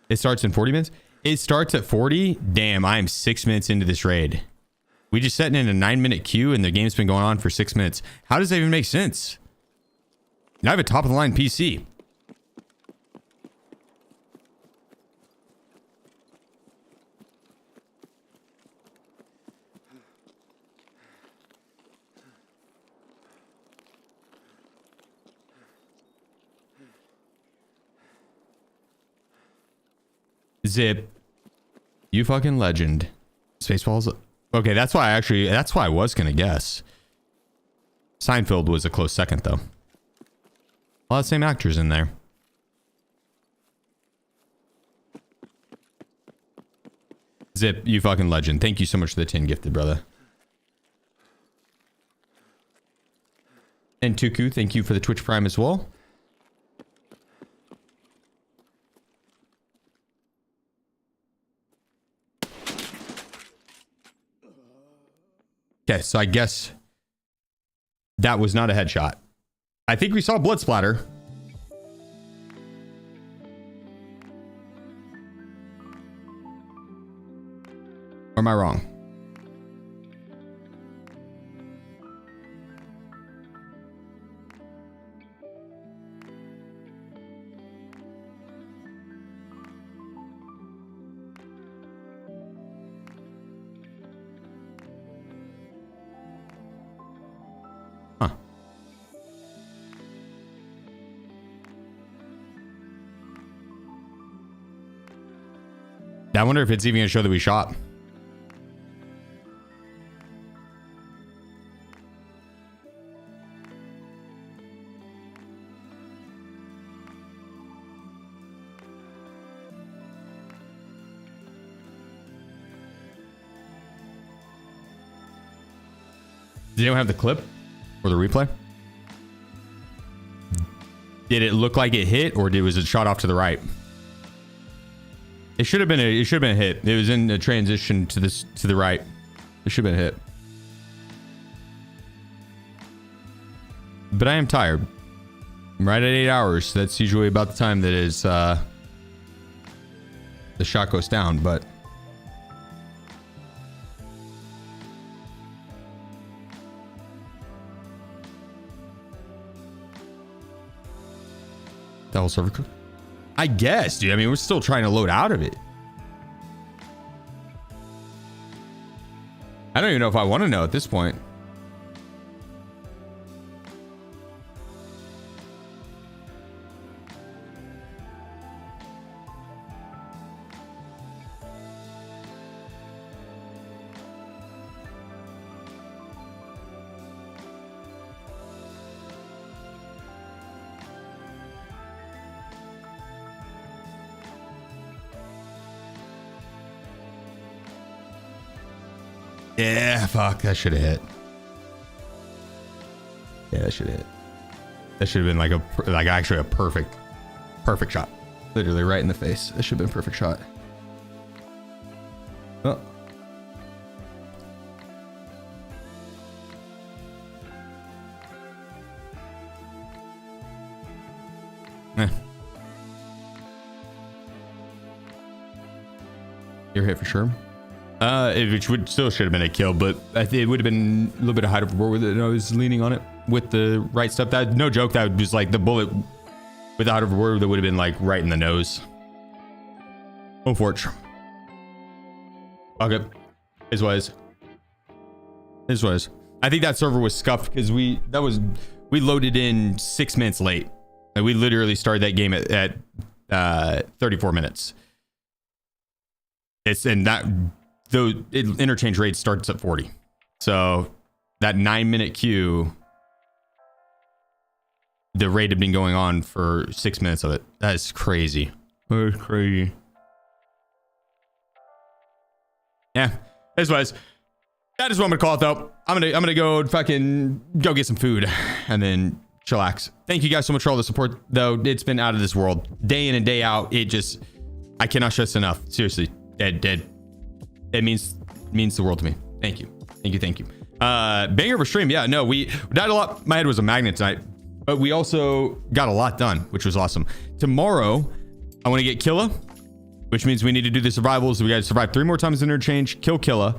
It starts in 40 minutes? It starts at 40? Damn, I am 6 minutes into this raid. We just set in a 9-minute queue and the game's been going on for 6 minutes. How does that even make sense? And I have a top of the line PC. Zip. You fucking legend. Spaceballs. Okay, that's why I was gonna guess. Seinfeld was a close second though. A lot of the same actors in there. Zip, you fucking legend. Thank you so much for the 10 gifted, brother. And Tuku, thank you for the Twitch Prime as well. Okay, so I guess that was not a headshot. I think we saw blood splatter. Or am I wrong? I wonder if it's even gonna show that we shot. Did anyone have the clip or the replay? Did it look like it hit, or was it shot off to the right? It should have been a hit. It was in a transition to the right. It should have been a hit. But I am tired. I'm right at 8 hours. That's usually about the time that is the shot goes down, but that whole server cook? I guess, dude. I mean, we're still trying to load out of it. I don't even know if I want to know at this point. Yeah, fuck, that should have hit. Yeah, that should have hit. That should have been like actually a perfect shot. Literally right in the face. That should have been a perfect shot. Oh. You're hit for sure. Which would still should have been a kill, but it would have been a little bit of height overboard with it. And I was leaning on it with the right stuff. That no joke. That was like the bullet with the height overboard that would have been like right in the nose. Unfortunate. Okay, is what is. Is what is. I think that server was scuffed because we loaded in 6 minutes late. And we literally started that game at 34 minutes. Interchange rate starts at 40. So that 9-minute queue, the raid had been going on for 6 minutes of it. That is crazy. That is crazy. Yeah, that's what it is. That is what I'm gonna call it though. I'm gonna go fucking go get some food and then chillax. Thank you guys so much for all the support though. It's been out of this world. Day in and day out. I cannot stress enough. Seriously. Dead. It means the world to me. Thank you. Banger of a stream. Yeah, no, we died a lot. My head was a magnet tonight, but we also got a lot done, which was awesome. Tomorrow, I want to get Killa, which means we need to do the survivals. We got to survive 3 more times in Interchange, kill Killa.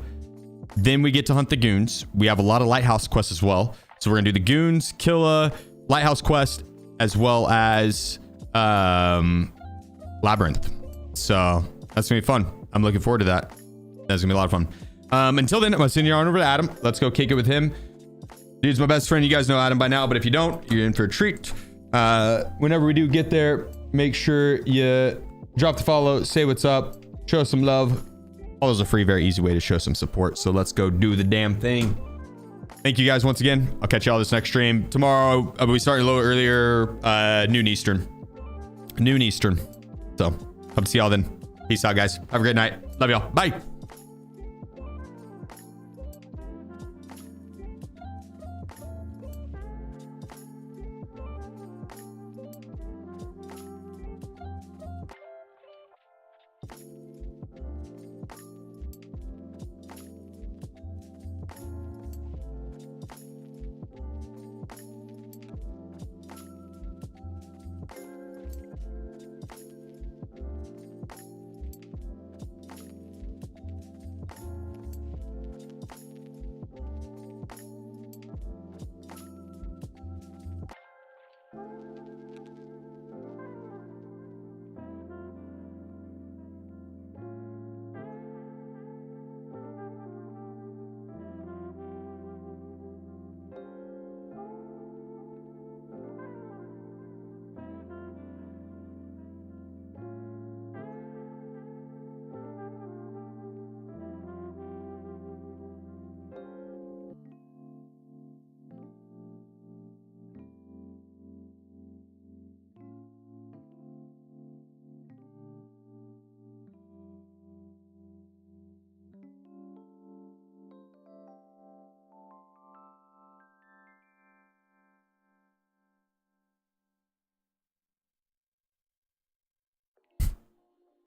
Then we get to hunt the goons. We have a lot of Lighthouse quests as well. So we're going to do the goons, Killa, Lighthouse quest, as well as Labyrinth. So that's going to be fun. I'm looking forward to that. That's gonna be a lot of fun. Until then, I'm gonna send you on over to Adam. Let's go kick it with him. Dude's my best friend. You guys know Adam by now, but if you don't, you're in for a treat. Whenever we do get there, make sure you drop the follow, say what's up, show some love. All those are free, very easy way to show some support. So let's go do the damn thing. Thank you guys once again. I'll catch y'all this next stream tomorrow. We started a little earlier, noon Eastern. So hope to see y'all then. Peace out, guys. Have a great night. Love y'all. Bye.